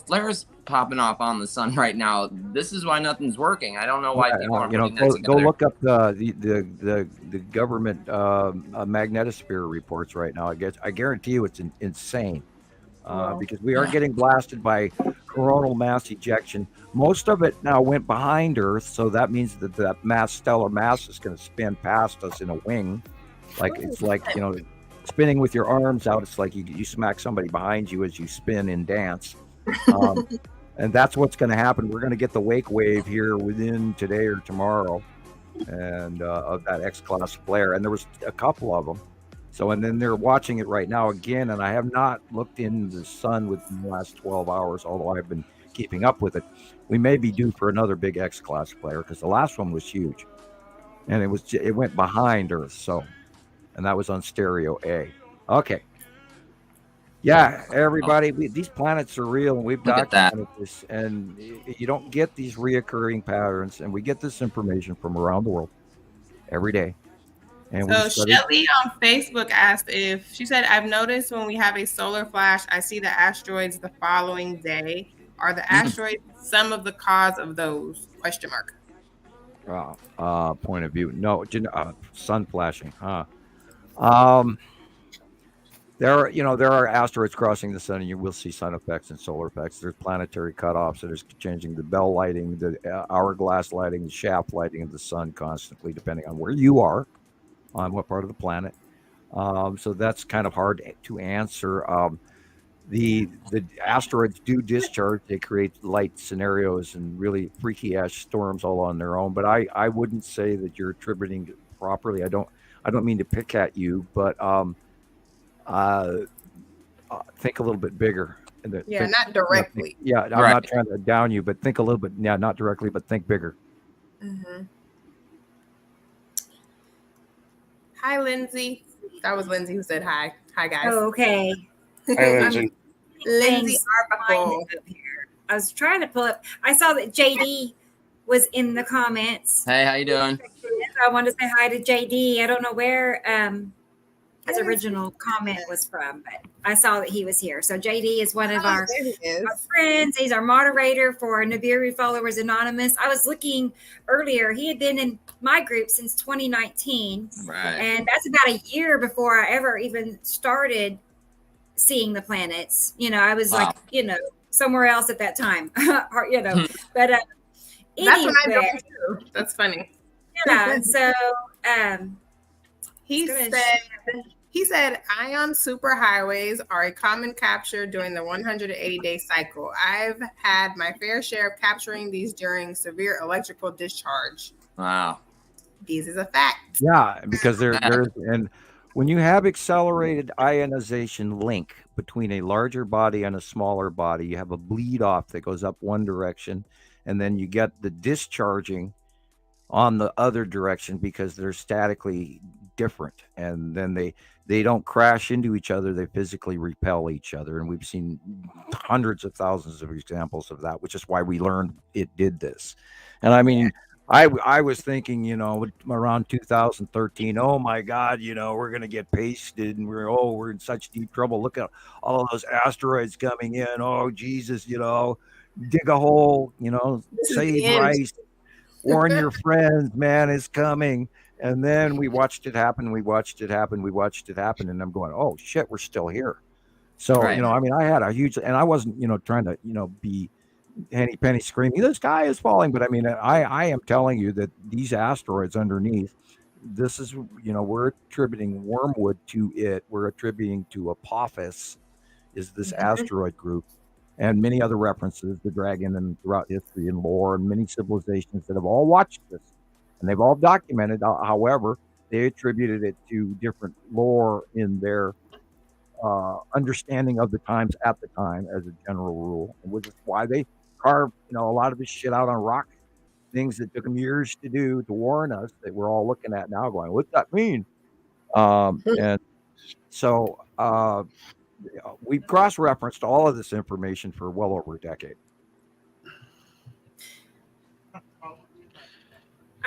flares popping off on the sun right now. This is why nothing's working. I don't know why people aren't putting that together. Go look up the government magnetosphere reports right now. I guarantee you it's insane because we are getting blasted by coronal mass ejection. Most of it now went behind Earth, so that means that stellar mass is going to spin past us in a wing. It's like spinning with your arms out. It's like you smack somebody behind you as you spin in dance. And that's what's going to happen. We're going to get the wake wave here within today or tomorrow, and of that X-class flare. And there was a couple of them. So, and then they're watching it right now again, and I have not looked in the sun within the last 12 hours, although I've been keeping up with it. We may be due for another big X-class flare because the last one was huge, and it went behind Earth, so, and that was on stereo A. Okay. Yeah, everybody, these planets are real, and we've documented this, and you don't get these reoccurring patterns, and we get this information from around the world every day. And so Shelly on Facebook asked she said, I've noticed when we have a solar flash, I see the asteroids the following day. Are the asteroids some of the cause of those? ? Point of view. No, sun flashing. There are asteroids crossing the sun, and you will see sun effects and solar effects. There's planetary cutoffs, so there's changing the bell lighting, the hourglass lighting, the shaft lighting of the sun constantly, depending on where you are, on what part of the planet. So that's kind of hard to answer. The asteroids do discharge. They create light scenarios and really freaky ass storms all on their own. But I wouldn't say that you're attributing it properly. I don't mean to pick at you, but think a little bit bigger. Not directly. I'm not trying to down you, but think a little bit. Yeah, not directly, but think bigger. Mm-hmm. Hi, Lindsay. That was Lindsay who said hi. Hi, guys. Oh, okay. Hi, Lindsay. Lindsay Arbuckle. I was trying to pull up. I saw that JD was in the comments. Hey, how you doing? I wanted to say hi to JD. I don't know where his original comment was from, but I saw that he was here. So JD is one of our friends. He's our moderator for Nibiru Followers Anonymous. I was looking earlier. He had been in my group since 2019. Right. And that's about a year before I ever even started seeing the planets. I was somewhere else at that time, but that's when I know too. That's funny. Yeah. So he said ion superhighways are a common capture during the 180-day cycle. I've had my fair share of capturing these during severe electrical discharge. Wow. This is a fact. Yeah, because there's and when you have accelerated ionization link between a larger body and a smaller body, you have a bleed off that goes up one direction, and then you get the discharging on the other direction because they're statically different, and then they don't crash into each other, they physically repel each other, and we've seen hundreds of thousands of examples of that, which is why we learned it did this. And I mean, I was thinking, around 2013, oh my God, we're going to get pasted, and we're in such deep trouble. Look at all of those asteroids coming in. Oh, Jesus, dig a hole, save rice, warn your friends, man, it's coming. And then we watched it happen, and I'm going, oh shit, we're still here. So, right. I had a huge, and I wasn't, trying to, be henny penny screaming, the sky is falling. But I am telling you that these asteroids underneath, this is, we're attributing wormwood to it. We're attributing to Apophis is this asteroid group, and many other references, the dragon, and throughout history and lore, and many civilizations that have all watched this. And they've all documented. However, they attributed it to different lore in their understanding of the times at the time, as a general rule, which is why they carved, a lot of this shit out on rock, things that took them years to do to warn us that we're all looking at now, going, "What's that mean?" And so we've cross-referenced all of this information for well over a decade.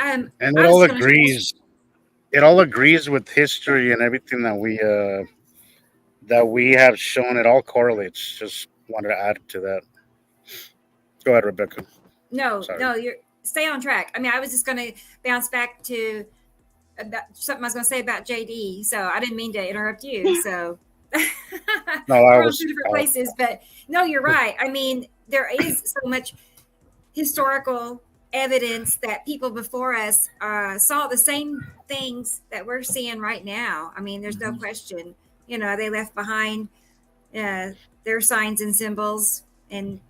And it all agrees. It all agrees with history and everything that we have shown. It all correlates. Just wanted to add to that. Go ahead, Rebecca. No, you're stay on track. I was just going to bounce back to something I was going to say about JD. So I didn't mean to interrupt you. So we're on two different places, but no, you're right. There is so much historical evidence that people before us saw the same things that we're seeing right now. There's no question. They left behind their signs and symbols and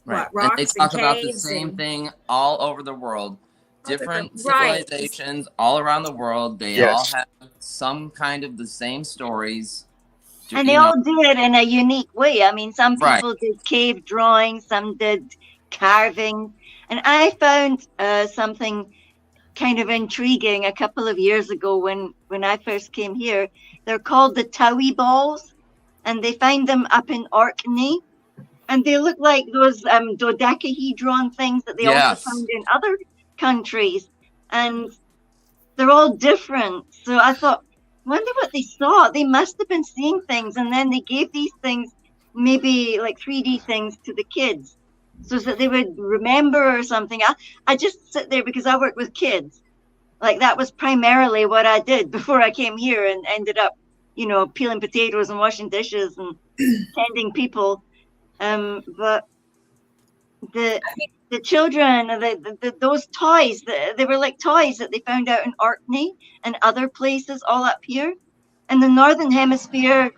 right. Rocks and they talk and about the same thing all over the world. different civilizations all around the world. They all have some kind of the same stories. And they all do it in a unique way. I mean, some people did cave drawings, some did carving. And I found something kind of intriguing a couple of years ago when I first came here. They're called the Towie balls, and they find them up in Orkney. And they look like those dodecahedron things that they also found in other countries. And they're all different. So I thought, wonder what they saw. They must have been seeing things. And then they gave these things, maybe like 3D things, to the kids so that they would remember or something. I just sit there because I work with kids. Like that was primarily what I did before I came here and ended up, peeling potatoes and washing dishes and tending people. But the children, those toys, they were like toys that they found out in Orkney and other places all up here. In the Northern Hemisphere,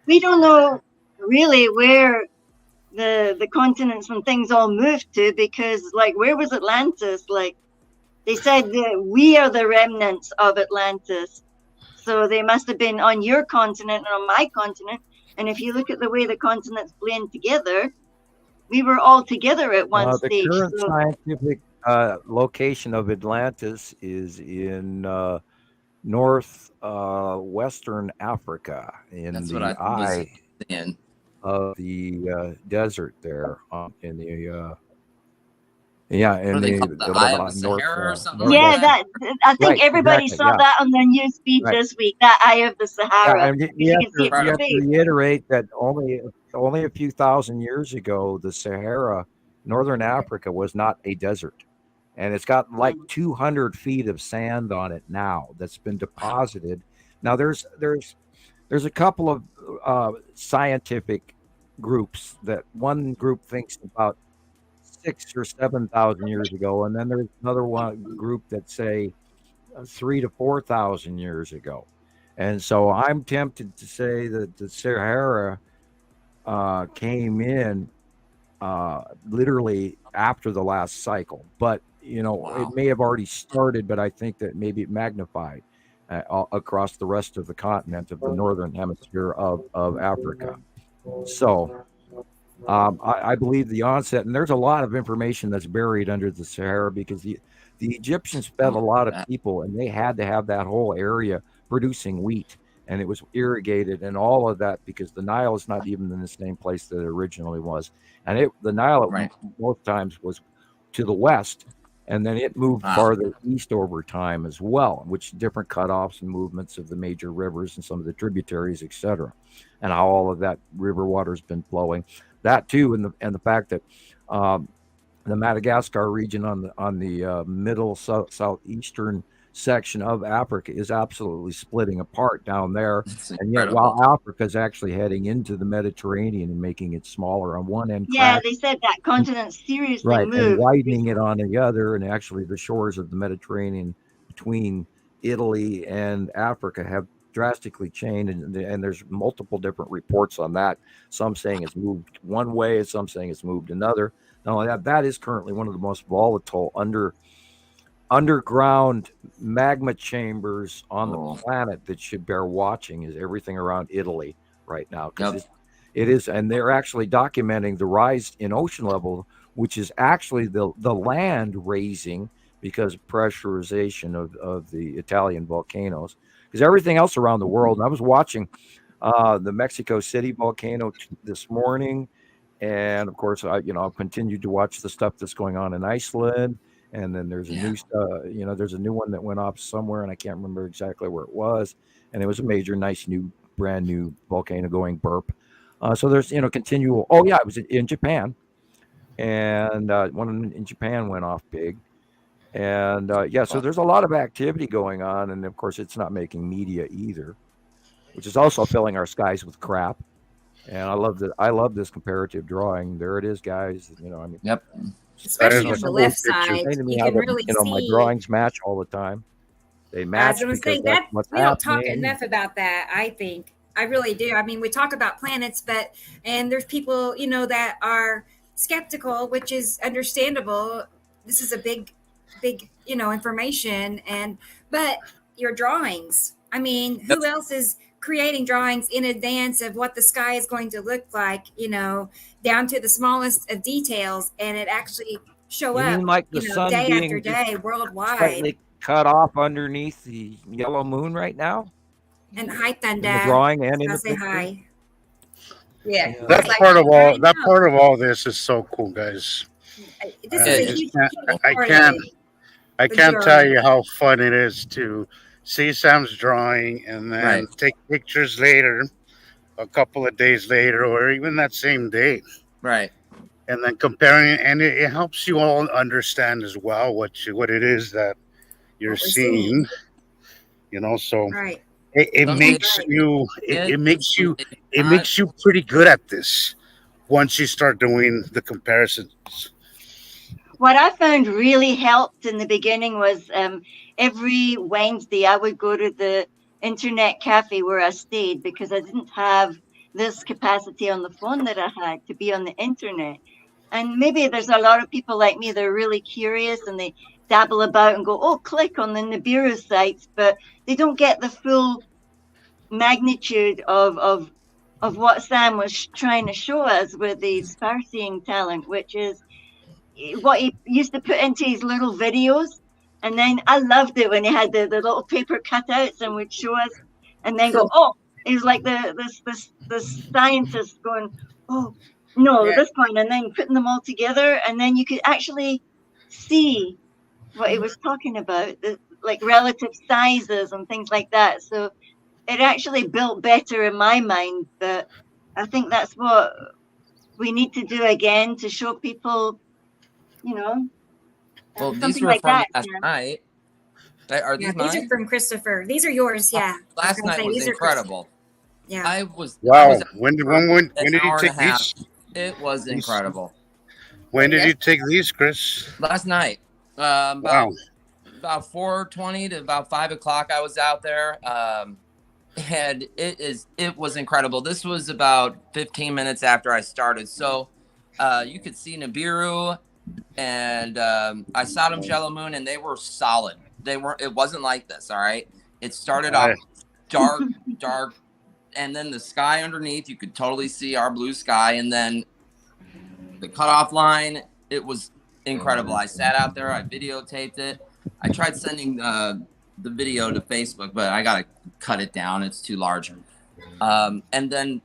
we don't know really where the continents and things all moved to, because like, where was Atlantis? Like they said that we are the remnants of Atlantis. So they must have been on your continent and on my continent. And if you look at the way the continents blend together, we were all together at one stage. The current scientific location of Atlantis is in northwestern Africa, in the eye of the desert there, in the in the eye of the Sahara or something. I think everybody saw that on the news feed this week. That eye of the Sahara. You have to reiterate that only a few thousand years ago, the Sahara, northern Africa, was not a desert, and it's got like 200 feet of sand on it now that's been deposited. Now there's a couple of scientific groups. That one group thinks about 6,000 or 7,000 years ago, and then there's another one group that say 3,000 to 4,000 years ago. And so I'm tempted to say that the Sahara came in literally after the last cycle, but it may have already started, but I think that maybe it magnified across the rest of the continent of the northern hemisphere of Africa. So I believe the onset, and there's a lot of information that's buried under the Sahara, because the Egyptians fed a lot of people, and they had to have that whole area producing wheat, and it was irrigated and all of that, because the Nile is not even in the same place that it originally was. And the Nile most times was to the west, and then it moved farther east over time as well, which different cutoffs and movements of the major rivers and some of the tributaries, etc., and how all of that river water has been flowing. That too, and the fact that the Madagascar region on the middle southeastern section of Africa is absolutely splitting apart down there, and yet while Africa is actually heading into the Mediterranean and making it smaller on one end. They said that continent seriously moved, and widening it on the other, and actually the shores of the Mediterranean between Italy and Africa have drastically changed, and there's multiple different reports on that. Some saying it's moved one way, and some saying it's moved another. Now that is currently one of the most volatile underground magma chambers on the planet that should bear watching, is everything around Italy right now, because it is, and they're actually documenting the rise in ocean level, which is actually the land raising because of pressurization of the Italian volcanoes. Because everything else around the world, and I was watching the Mexico City volcano this morning, and of course, I've continued to watch the stuff that's going on in Iceland, and then there's a new, there's a new one that went off somewhere, and I can't remember exactly where it was, and it was a major, nice, brand new volcano going burp. So there's continual. Oh yeah, it was in Japan, and one in Japan went off big. And so there's a lot of activity going on, and of course it's not making media either, which is also filling our skies with crap. And I love this comparative drawing. There it is, guys. Especially on the left side, you can really see. My drawings match all the time. They match. I was going to say that we don't talk enough about that. I think I really do. I mean, we talk about planets, and there's people that are skeptical, which is understandable. This is a big big, information. But your drawings, I mean, who else is creating drawings in advance of what the sky is going to look like, down to the smallest of details, and it actually show You up, mean like the sun day being after day worldwide, slightly cut off underneath the yellow moon right now? and hi In the Thunder, drawing and in I'll the say picture? hi. Yeah. That Like, part of all this is so cool, guys. This I is a just huge, can't- huge I part can't- of it. I The can't journey. tell you how fun it is to see Sam's drawing and then Right. take pictures later, a couple of days later, or even that same day, Right. and then comparing. And it helps you all understand as well what it is that you're What we're seeing. So Right. it Some makes people- you it makes you it not- makes you pretty good at this once you start doing the comparisons. What I found really helped in the beginning was every Wednesday I would go to the internet cafe where I stayed, because I didn't have this capacity on the phone that I had to be on the internet. And maybe there's a lot of people like me that are really curious and they dabble about and go, oh, click on the Nibiru sites, but they don't get the full magnitude of what Sam was trying to show us with the star-seeing talent, which is what he used to put into his little videos. And then I loved it when he had the little paper cutouts and would show us and then go, oh, it was like the scientist going, oh, no, Yeah. this point, and then putting them all together. And then you could actually see what he was talking about, like relative sizes and things like that. So it actually built better in my mind. But I think that's what we need to do again to show people, Well, these something were like from that. last Yeah. night. Are Yeah, these these are mine? from Christopher. These are yours. Yeah. I was Last gonna night say, was these are incredible. Yeah. I was Wow. When an did you hour and take a half. these? It was incredible. When did you take these, Chris? Last night, Wow. about 4:20 to about 5 o'clock, I was out there, and it was incredible. This was about 15 minutes after I started, so you could see Nibiru, and I saw them Jello Moon, and they were solid. It wasn't like this. All right, it started off dark, and then the sky underneath, you could totally see our blue sky, and then the cutoff line, it was incredible. I sat out there, I videotaped it. I tried sending the video to Facebook, but I gotta cut it down. It's too large. And then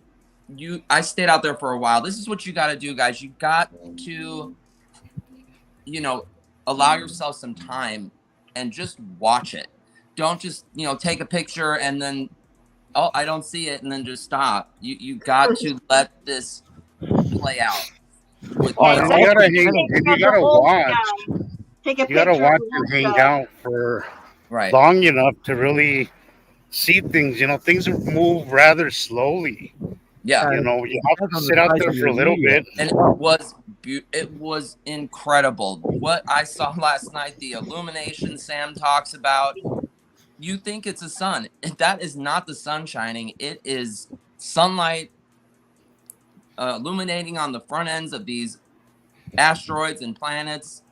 I stayed out there for a while. This is what you got to do, guys. You got to, allow yourself some time and just watch it. Don't just, take a picture and then, oh, I don't see it, and then just stop. You got to let this play out. You gotta watch. Take a You gotta picture watch of and the hang sky. out for Right. long enough to really see things. Things move rather slowly. Yeah. You have to sit out there for a little bit. And it was incredible. What I saw last night, the illumination Sam talks about, you think it's a sun. That is not the sun shining. It is sunlight illuminating on the front ends of these asteroids and planets.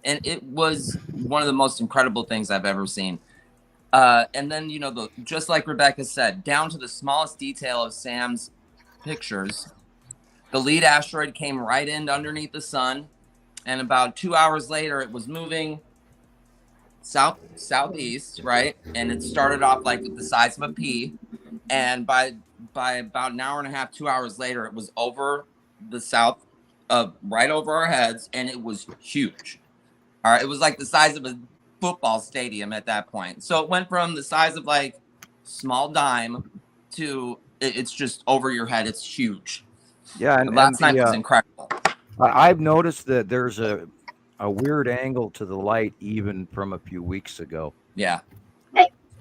And it was one of the most incredible things I've ever seen. And then, just like Rebecca said, down to the smallest detail of Sam's pictures, the lead asteroid came right in underneath the sun, and about 2 hours later, it was moving southeast, right? And it started off like the size of a pea, and by about an hour and a half, 2 hours later, it was over the south, right over our heads, and it was huge. All right, it was like the size of a football stadium at that point. So it went from the size of like small dime to it's just over your head. It's huge. Yeah, and last night was incredible. I've noticed that there's a weird angle to the light even from a few weeks ago. Yeah.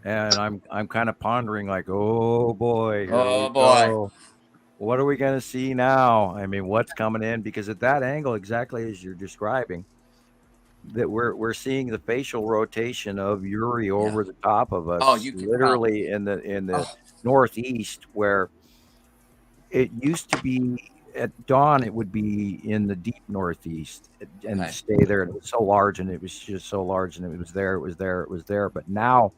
And I'm kind of pondering like, oh boy. Oh boy. What are we going to see now? I mean, what's coming in? Because at that angle, exactly as you're describing, that we're seeing the facial rotation of Uri over the top of us. Oh, you can literally in the northeast, where it used to be at dawn it would be in the deep northeast and stay there. It was so large, and it was just so large, and it was there. But now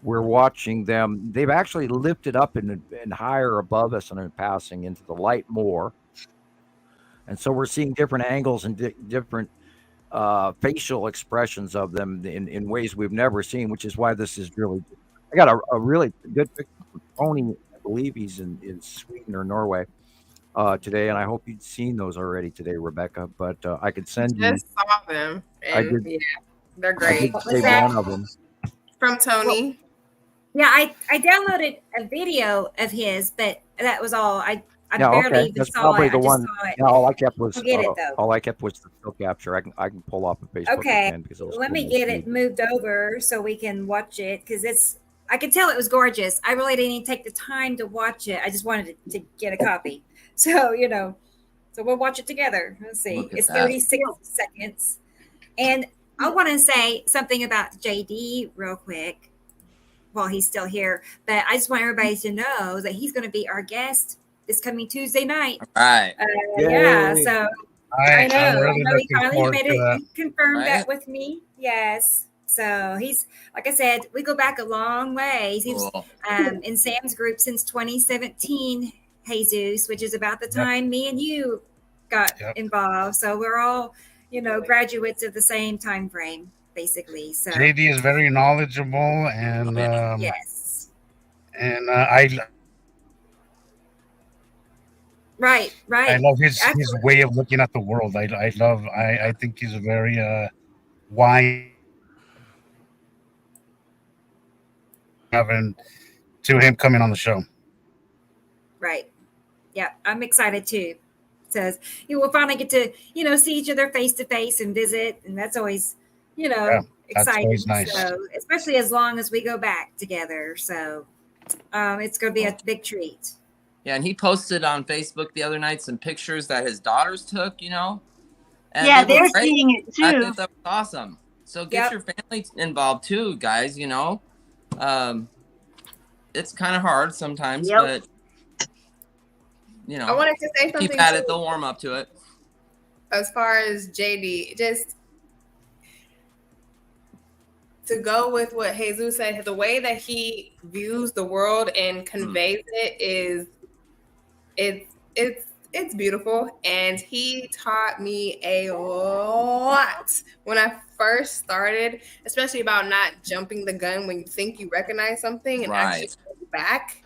we're watching them. They've actually lifted up and higher above us and are passing into the light more. And so we're seeing different angles and different facial expressions of them in ways we've never seen, which is why this is really. I got a really good picture of Tony. I believe he's in Sweden or Norway today, and I hope you'd seen those already today, Rebecca. But I could send you. Just saw them. And yeah, they're great. One of them from Tony. Yeah, I downloaded a video of his, but that was all. I barely even That's saw probably it. the I just one. saw it. Yeah, all I kept was the still capture. I can pull off a Facebook. Okay, because it was let me get it moved over so we can watch it, because I could tell it was gorgeous. I really didn't even take the time to watch it. I just wanted to get a copy. So so we'll watch it together. Let's see. It's 36 seconds, and I want to say something about JD real quick while he's still here. But I just want everybody to know that he's going to be our guest this coming Tuesday night. All right. Yeah. So I know. Really He finally made it. He confirmed Right. that with me. Yes. So he's, like I said, we go back a long ways. He was in Sam's group since 2017, Jesus, which is about the time me and you got involved. So we're all, graduates of the same time frame, basically. So JD is very knowledgeable, and yes, and right. I love his way of looking at the world. I think he's a very wise. Having to him coming on the show. Right. Yeah, I'm excited too. Says we'll finally get to see each other face to face and visit, and that's always exciting. Always nice. So especially as long as we go back together. So it's going to be a big treat. Yeah, and he posted on Facebook the other night some pictures that his daughters took. And they're seeing it too. I think that was awesome. So get your family involved too, guys. It's kind of hard sometimes, but I wanted to say something. Keep at it; they'll warm up to it. As far as JD, just to go with what Jesus said, the way that he views the world and conveys it's beautiful, and he taught me a lot when I first started, especially about not jumping the gun when you think you recognize something and actually go back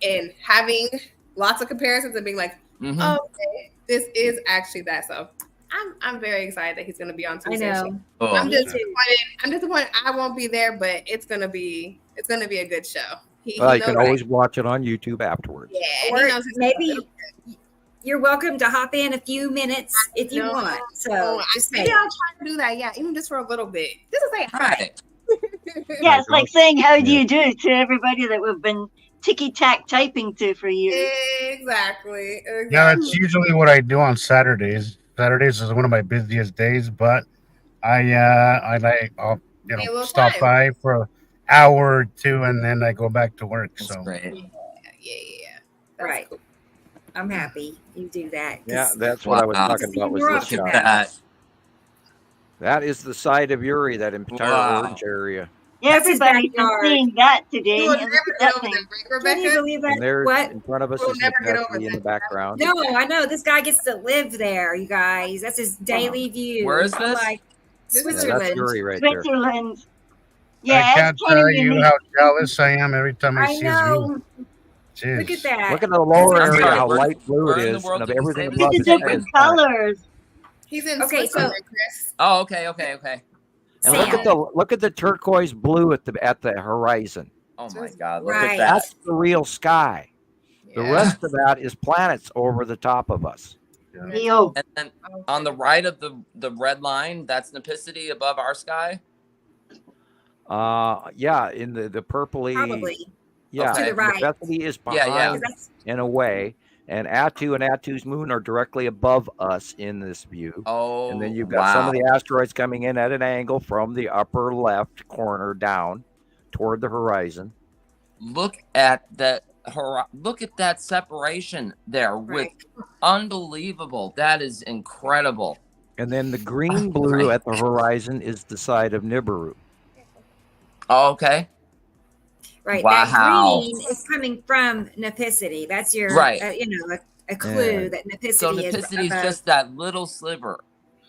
and having lots of comparisons and being like, okay, this is actually that. So I'm very excited that he's going to be on Tuesday. I know. I'm disappointed. I won't be there, but it's going to be a good show. You can always watch it on YouTube afterwards. Yeah, or maybe you're welcome to hop in a few minutes if you want. So maybe I'll try to do that. Yeah, even just for a little bit. Just to say hi. Yeah, it's like saying how do you do to everybody that we've been ticky-tack typing to for years. Exactly. Yeah, that's usually what I do on Saturdays. Saturdays is one of my busiest days, but I'll stop by for an hour or two, and then I go back to work. That's so great. Yeah. Right. Cool. I'm happy you do that. Yeah, that's what I was talking about. Was this shot. That is the side of Uri, that entire orange area. Yeah, everybody's been seeing that today. You will never get over that, Rebecca. Can you believe that? And there, what? in front of us, We'll is never get over in the that. background. No, I know. This guy gets to live there, you guys. That's his daily view. Where is this? Like Switzerland. Switzerland. That's Uri right there. Switzerland. Yeah, I can't tell you how jealous I am every time I see know. his view. Look at that. Look at the lower I'm area, sorry, how where- light blue where it in the is, world and did you everything say above Look at the is different black. colors. He's in Okay, Switzerland, so- Chris. Oh, okay. And look at the turquoise blue at the horizon. Oh my God! Look Right. at that. That's the real sky. The Yeah. rest of that is planets over the top of us. Yo, And then on the right of the red line, that's Nepicity above our sky. Yeah, in the purpley. Probably. Yeah, To the right. Nepicity is Yeah, behind That's in a way, and Attu and Attu's moon are directly above us in this view. Oh, And then you've got some of the asteroids coming in at an angle from the upper left corner down toward the horizon. Look at that look at that separation there Right. with unbelievable. That is incredible. And then the green blue at the horizon is the side of Nibiru. Oh, okay. Right. Wow. That green is coming from Nipicity. That's your, Right. A clue that Nipicity So is. Nipicity is just that little sliver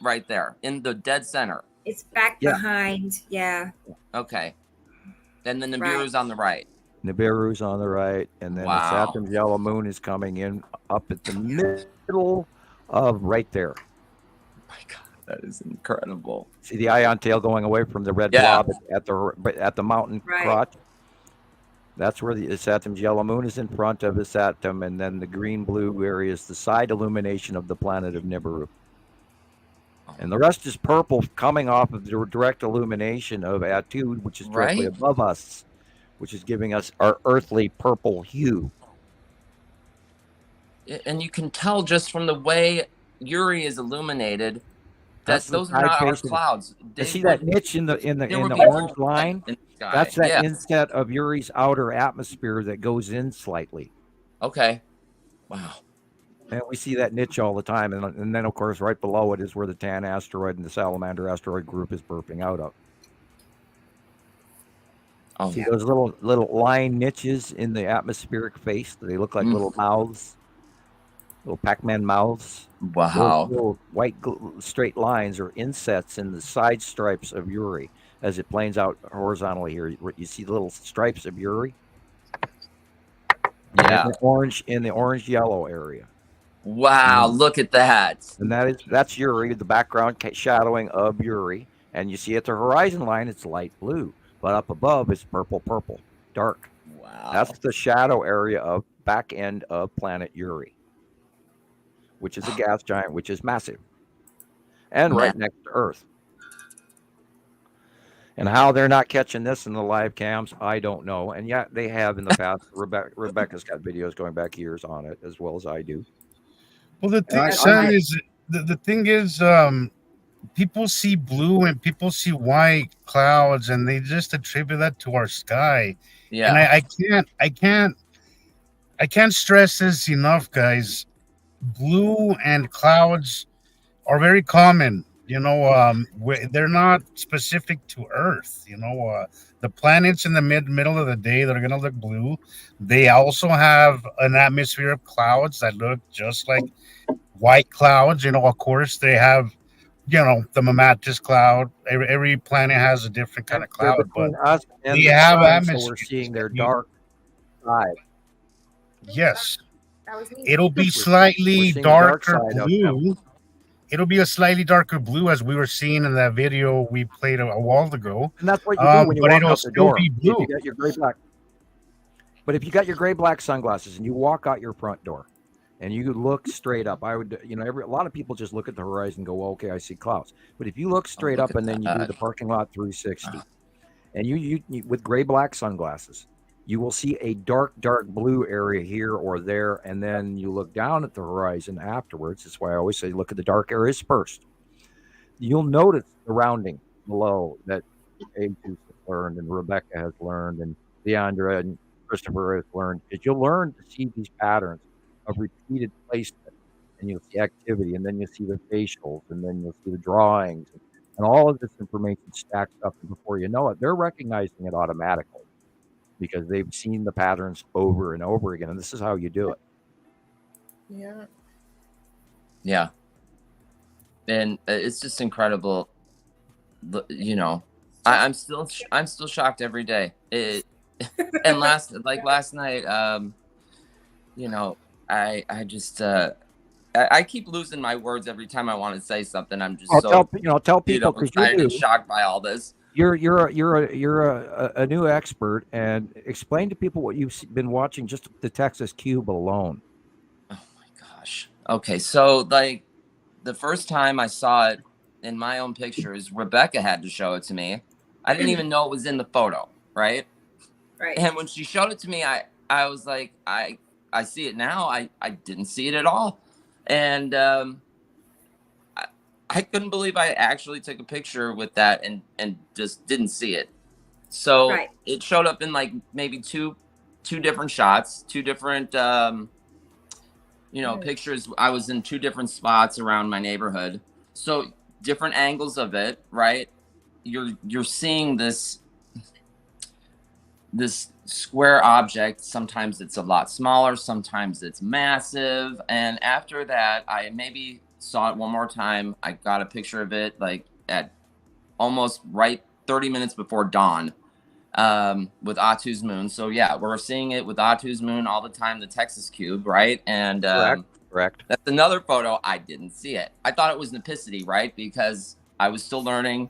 right there in the dead center. It's back behind. Yeah. Okay. Then the Nibiru's on the right. Nibiru's on the right, and then the Saturn's yellow moon is coming in up at the middle of right there. Oh my God, that is incredible. See the ion tail going away from the red blob at the mountain crotch. That's where the Saturn's yellow moon is in front of the Saturn, and then the green-blue area is the side illumination of the planet of Nibiru. And the rest is purple coming off of the direct illumination of Atu, which is directly above us, which is giving us our earthly purple hue. And you can tell just from the way Uri is illuminated that those are not our clouds. You see that niche in the orange line? That's that inset of Uri's outer atmosphere that goes in slightly. Okay. Wow. And we see that niche all the time. And then, of course, right below it is where the Tan asteroid and the Salamander asteroid group is burping out of. Oh, see those little line niches in the atmospheric face? They look like little mouths, little Pac-Man mouths. Wow. Those little white straight lines are insets in the side stripes of Uri as it planes out horizontally here. You see little stripes of Uri? Yeah. In the orange yellow area. Wow, look at that. And that's Uri, the background shadowing of Uri. And you see at the horizon line, it's light blue. But up above, it's purple, dark. Wow. That's the shadow area of back end of planet Uri, which is a gas giant, which is massive. And right next to Earth. And how they're not catching this in the live cams, I don't know. And yet they have in the past. Rebecca's got videos going back years on it, as well as I do. Well, the thing, the thing is, people see blue and people see white clouds, and they just attribute that to our sky. Yeah, and I can't stress this enough, guys. Blue and clouds are very common. They're not specific to Earth. The planets in the middle of the day that are going to look blue, they also have an atmosphere of clouds that look just like white clouds. Of course, they have, the Mammatus cloud. Every planet has a different kind of cloud, but us and they have atmosphere. So we're seeing their dark side. Yes, it'll be slightly darker blue. It'll be a slightly darker blue, as we were seeing in that video we played a while ago. And that's what you do when you walk out the door. Be blue. If you got your gray-black. But if you got your gray-black sunglasses and you walk out your front door and you look straight up, I would, a lot of people just look at the horizon and go, well, okay, I see clouds. But if you look straight up and then you do the parking lot 360, and you with gray-black sunglasses, you will see a dark blue area here or there, and then you look down at the horizon afterwards. That's why I always say look at the dark areas first. You'll notice the rounding below that Ages has learned, and Rebecca has learned, and Leighandra and Christoper has learned. Is you'll learn to see these patterns of repeated placement, and you'll see activity, and then you'll see the facials, and then you'll see the drawings, and all of this information stacks up, and before you know it, they're recognizing it automatically, because they've seen the patterns over and over again. And this is how you do it. Yeah. Yeah. And it's just incredible. I'm still shocked every day. And last night, I keep losing my words every time I want to say something. I'm just tell people, because I'm shocked by all this. You're a new expert, and explain to people what you've been watching just the Texas Cube alone. Oh my gosh. Okay, so the first time I saw it in my own pictures, Rebecca had to show it to me. I didn't even know it was in the photo, right? Right. And when she showed it to me, I was like, I see it now. I didn't see it at all, and I couldn't believe I actually took a picture with that and just didn't see it. So it showed up in maybe two two different shots, two different, pictures. I was in two different spots around my neighborhood. So different angles of it, right? You're seeing this square object. Sometimes it's a lot smaller, sometimes it's massive. And after that, I maybe saw it one more time. I got a picture of it like at almost right 30 minutes before dawn with Atu's moon. So yeah, we're seeing it with Atu's moon all the time, the Texas cube, right? And correct. That's another photo. I didn't see it. I thought it was Nipicity, right? Because I was still learning,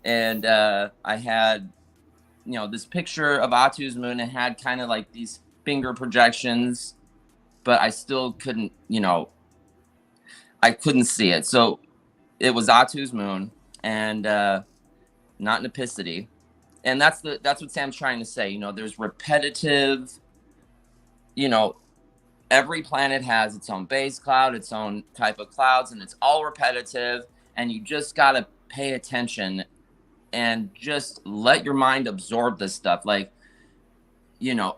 and I had this picture of Atu's moon. It had kind of like these finger projections, but I still couldn't, I couldn't see it. So it was Atu's moon and not Nipicity. And that's what Sam's trying to say. There's repetitive, every planet has its own base cloud, its own type of clouds, and it's all repetitive. And you just got to pay attention and just let your mind absorb this stuff. Like, you're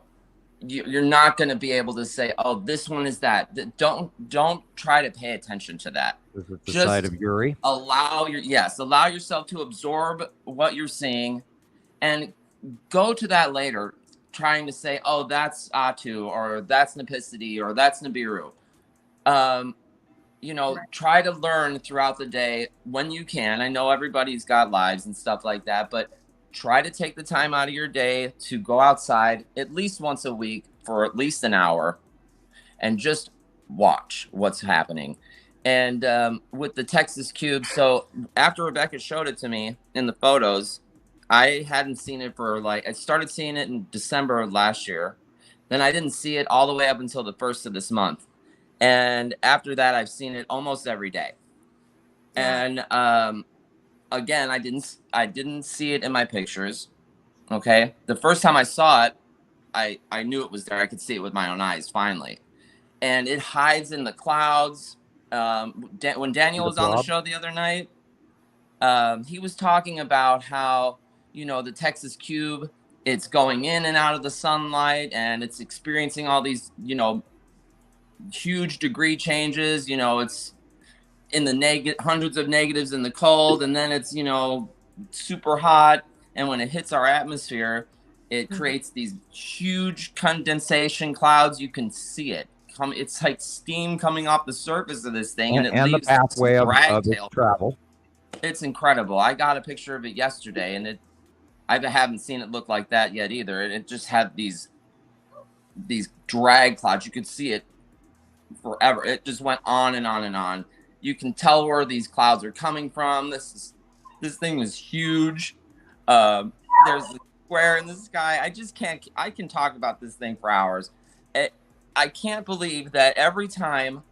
not going to be able to say, oh, this one is that. Don't try to pay attention to that. Is it the side of Uri? Allow yourself to absorb what you're seeing and go to that later, trying to say, oh, that's Atu, or that's Nipicity, or that's Nibiru. Try to learn throughout the day when you can. I know everybody's got lives and stuff like that, but try to take the time out of your day to go outside at least once a week for at least an hour and just watch what's happening. And with the Texas cube, so after Rebecca showed it to me in the photos, I hadn't seen it I started seeing it in December of last year. Then I didn't see it all the way up until the 1st of this month. And after that, I've seen it almost every day. And again, I didn't see it in my pictures. Okay. The first time I saw it, I knew it was there. I could see it with my own eyes finally. And it hides in the clouds. When Daniel was on the show the other night, he was talking about how, the Texas cube, it's going in and out of the sunlight and it's experiencing all these, huge degree changes. It's in the hundreds of negatives in the cold, and then it's, super hot. And when it hits our atmosphere, it creates these huge condensation clouds. You can see it. It's like steam coming off the surface of this thing, and it leaves the pathway of its tail. travel. It's incredible. I got a picture of it yesterday, and I haven't seen it look like that yet either. It just had these drag clouds. You could see it forever. It just went on and on and on. You can tell where these clouds are coming from. This thing is huge. There's a square in the sky. I can talk about this thing for hours. I can't believe that every time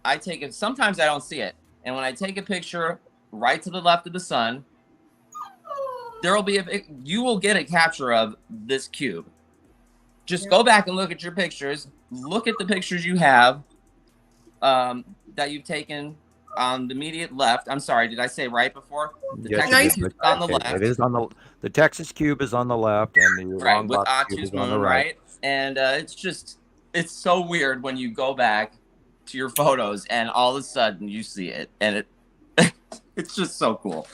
I take it, sometimes I don't see it. And when I take a picture right to the left of the sun, you will get a capture of this cube. Just go back and look at your pictures. Look at the pictures you have that you've taken on the immediate left. I'm sorry, did I say right before? The Texas cube is on the left. It is the Texas cube is on the left, and the right with Atu's moon on the right. And it's so weird when you go back to your photos and all of a sudden you see it, and it's just so cool.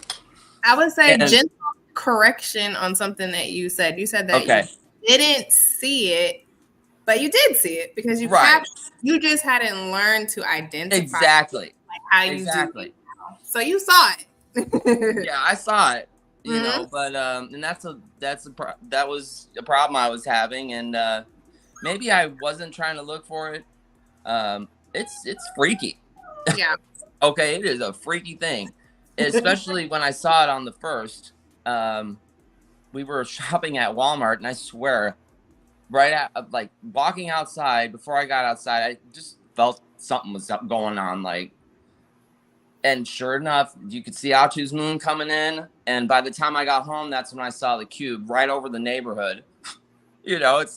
I would say gentle correction on something that you said. You said that you didn't see it, but you did see it because you just hadn't learned to identify how you do it. So you saw it. Yeah, I saw it. You know, but and that was a problem I was having, and maybe I wasn't trying to look for it. It's freaky. Yeah. Okay, it is a freaky thing, especially when I saw it on the first. We were shopping at Walmart, and I swear, walking outside, before I got outside, I just felt something was going on, and sure enough, you could see Atu's moon coming in, and by the time I got home, that's when I saw the cube right over the neighborhood. It's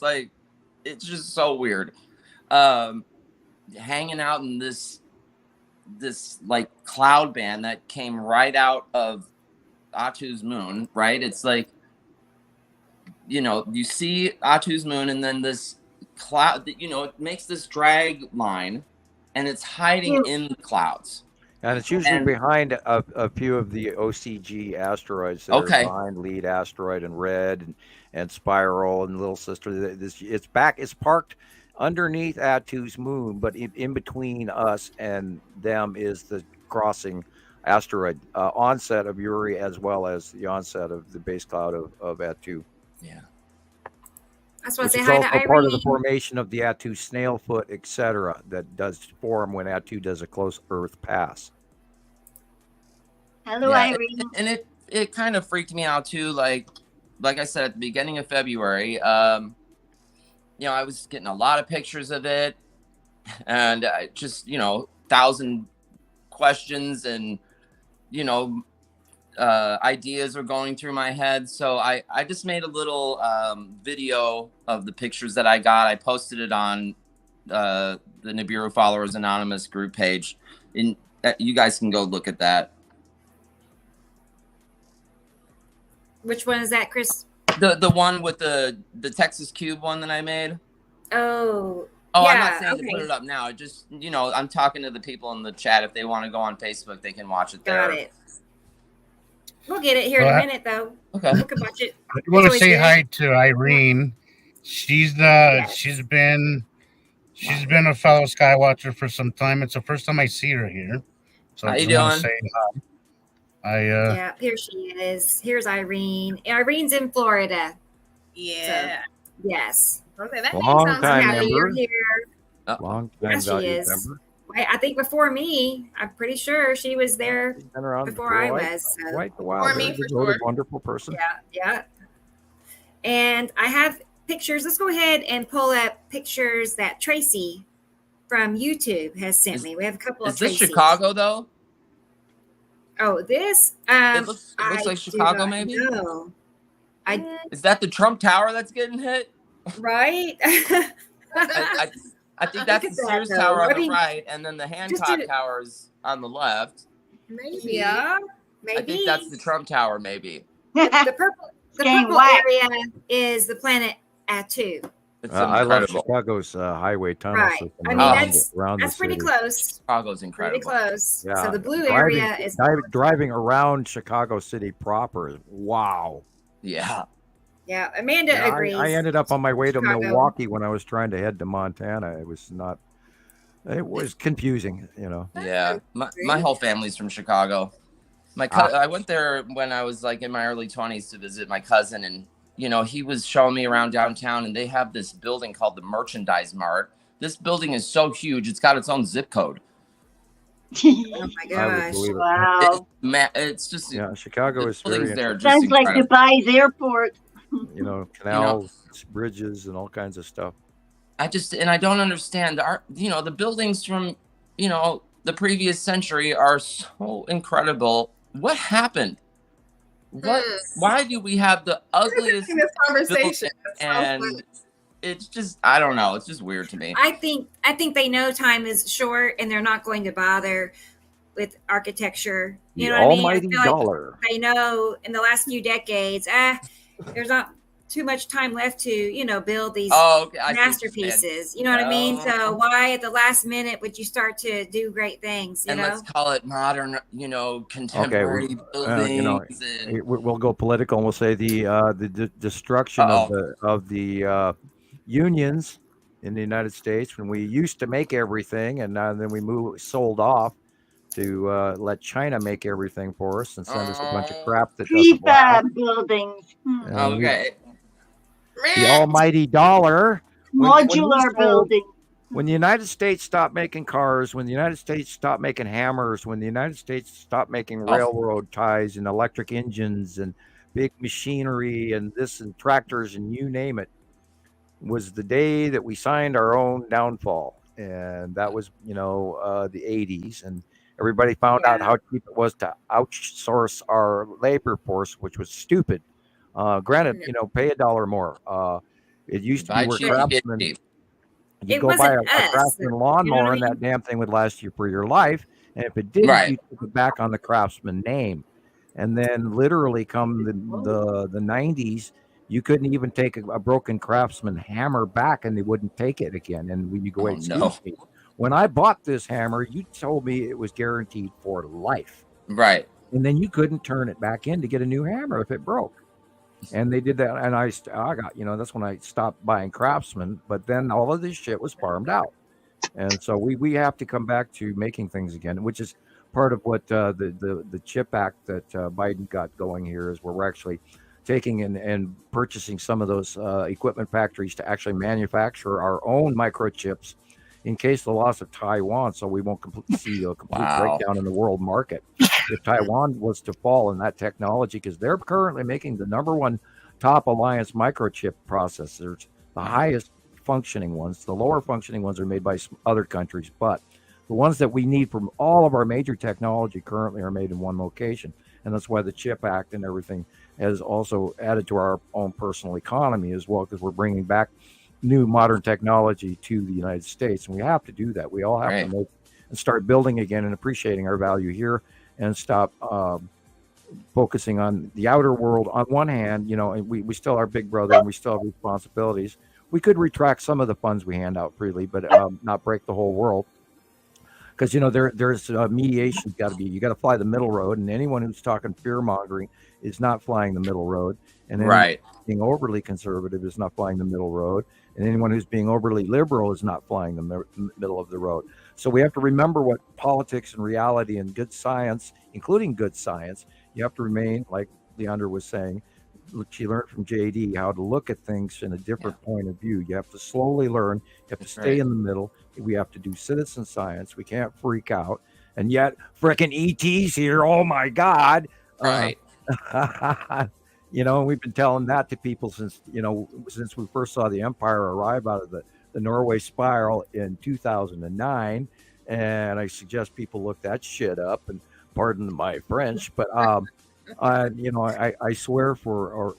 just so weird. Hanging out in this cloud band that came right out of Atu's moon, right? It's you see Atu's moon, and then this cloud, it makes this drag line, and it's hiding in the clouds. And it's usually behind a few of the OCG asteroids. That are behind Lead Asteroid and Red and Spiral and Little Sister. It's parked underneath Attu's moon, but in between us and them is the crossing asteroid onset of Uri, as well as the onset of the base cloud of Attu. Yeah. That's why I Which say is hi also to Irene. part of the formation of the Attu snailfoot, etc., that does form when Attu does a close Earth pass. Hello, Irene. And it kind of freaked me out too. Like I said at the beginning of February, I was getting a lot of pictures of it, and just 1,000 questions and ideas are going through my head. So I just made a little video of the pictures that I got. I posted it on the Nibiru Followers Anonymous group page, and you guys can go look at that. Which one is that, Chris? The one with the Texas Cube one that I made. Oh, yeah, I'm not saying to put it up now. Just I'm talking to the people in the chat. If they want to go on Facebook, they can watch it there. Got it. We'll get it here in a minute, though. Okay. We can watch it. I want to say hi to Irene. She's been a fellow Skywatcher for some time. It's the first time I see her here. So how you doing? Say hi. Yeah, here she is. Here's Irene. Irene's in Florida. Yeah. So, yes. Okay, that Long sounds time happy. member. You're here. Long time Yes, she is. member. I think before me. I'm pretty sure she was there She's been around before I was. So. Quite a while. For me, Very for devoted, sure. wonderful person. Yeah. And I have pictures. Let's go ahead and pull up pictures that Tracy from YouTube has sent me. We have a couple of Is this Tracy's. Chicago though? Oh, this? It looks like Chicago, maybe. No. Is that the Trump Tower that's getting hit? Right? I think that's Look the at that, Sears though. Tower on I the mean, right, and then the Hancock Tower is on the left. Maybe. Yeah, maybe. I think that's the Trump Tower, maybe. The purple area is the planet Attu. I love Chicago's highway tunnel Right. system. I mean, that's pretty close. Chicago's incredible. Pretty close. Yeah. So the blue area is driving around Chicago City proper is wow. Yeah. Yeah, Amanda agrees. I ended up on my way to Chicago. Milwaukee when I was trying to head to Montana. It was confusing, Yeah, my whole family's from Chicago. I went there when I was like in my early 20s to visit my cousin, and he was showing me around downtown, and they have this building called the Merchandise Mart. This building is so huge; it's got its own zip code. Oh my gosh! Wow! It's just Chicago is very there. Sounds like Dubai's airport. Canals, bridges, and all kinds of stuff. I don't understand. The buildings from, the previous century are so incredible. What happened? Why do we have the ugliest this conversation? And it's just, I don't know. It's just weird to me. I think they know time is short, and they're not going to bother with architecture. You know what I mean? Almighty dollar. They know in the last few decades, there's not too much time left to, build these masterpieces. You know what I mean? So why at the last minute would you start to do great things? Let's call it modern, contemporary buildings. We'll go political and we'll say the destruction of the unions in the United States, when we used to make everything, and then we sold off to let China make everything for us and send us a bunch of crap that doesn't prefab buildings. Okay. The almighty dollar. Modular building. When the United States stopped making cars, when the United States stopped making hammers, when the United States stopped making railroad ties and electric engines and big machinery and this and tractors and you name it, was the day that we signed our own downfall. And that was, the 80s. And everybody found out how cheap it was to outsource our labor force, which was stupid. Granted, pay $1 more. It used to be where craftsmen, you go buy a craftsman lawnmower and that damn thing would last you for your life. And if it didn't, you took it back on the craftsman name. And then literally come the 90s, You couldn't even take a broken craftsman hammer back, and they wouldn't take it again. And when you go, excuse me, when I bought this hammer, you told me it was guaranteed for life. Right. And then you couldn't turn it back in to get a new hammer if it broke. And they did that. And I got, that's when I stopped buying craftsman. But then all of this shit was farmed out. And so we have to come back to making things again, which is part of what the CHIP Act that Biden got going here is where we're actually taking and purchasing some of those equipment factories to actually manufacture our own microchips in case the loss of Taiwan, so we won't see a complete breakdown in the world market. If Taiwan was to fall in that technology, because they're currently making the #1 top alliance microchip processors, the highest functioning ones. The lower functioning ones are made by other countries, but the ones that we need from all of our major technology currently are made in one location. And that's why the CHIP Act and everything has also added to our own personal economy as well, because we're bringing back new modern technology to the United States. And we have to do that. We all have to make and start building again and appreciating our value here and stop focusing on the outer world. On one hand, and we still are big brother and we still have responsibilities. We could retract some of the funds we hand out freely, but not break the whole world. Because, there's mediation got to be, you got to fly the middle road. And anyone who's talking fear mongering is not flying the middle road. And anyone being overly conservative is not flying the middle road. And anyone who's being overly liberal is not flying the middle of the road. So we have to remember what politics and reality and good science, including good science, you have to remain, like Leighandra was saying, she learned from JD how to look at things in a different point of view. You have to slowly learn. You have to stay in the middle. We have to do citizen science. We can't freak out. And yet, frickin' ET's here. Oh my God. Right. We've been telling that to people since we first saw the Empire arrive out of the Norway Spiral in 2009. And I suggest people look that shit up, and pardon my French, but I swear for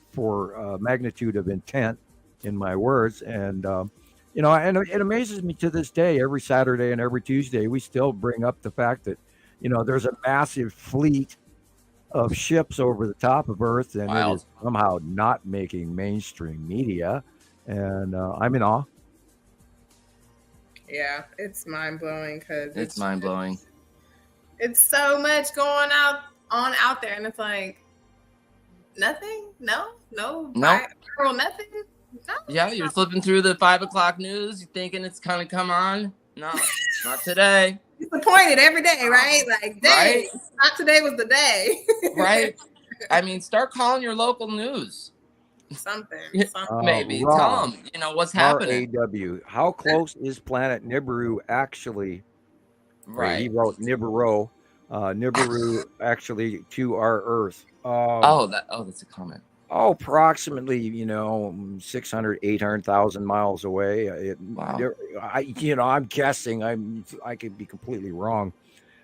magnitude of intent in my words. And, and it amazes me to this day, every Saturday and every Tuesday, we still bring up the fact that, there's a massive fleet of ships over the top of Earth, and it is somehow not making mainstream media. And I'm in awe. Yeah, it's mind blowing because it's mind blowing. It's so much going out there, and it's like nothing. No, viral nothing. No. Yeah, you're flipping through the 5 o'clock news. You're thinking it's kind of come on. No, not today. Disappointed every day, right? Like, dang, not today was the day. Right. I mean, start calling your local news. Something. Maybe. Tell them, what's happening. RAW. How close is planet Nibiru actually? Right. He wrote Nibiru. Nibiru actually to our Earth. That's a comment. Approximately, 600, 800,000 miles away. I'm guessing. I could be completely wrong,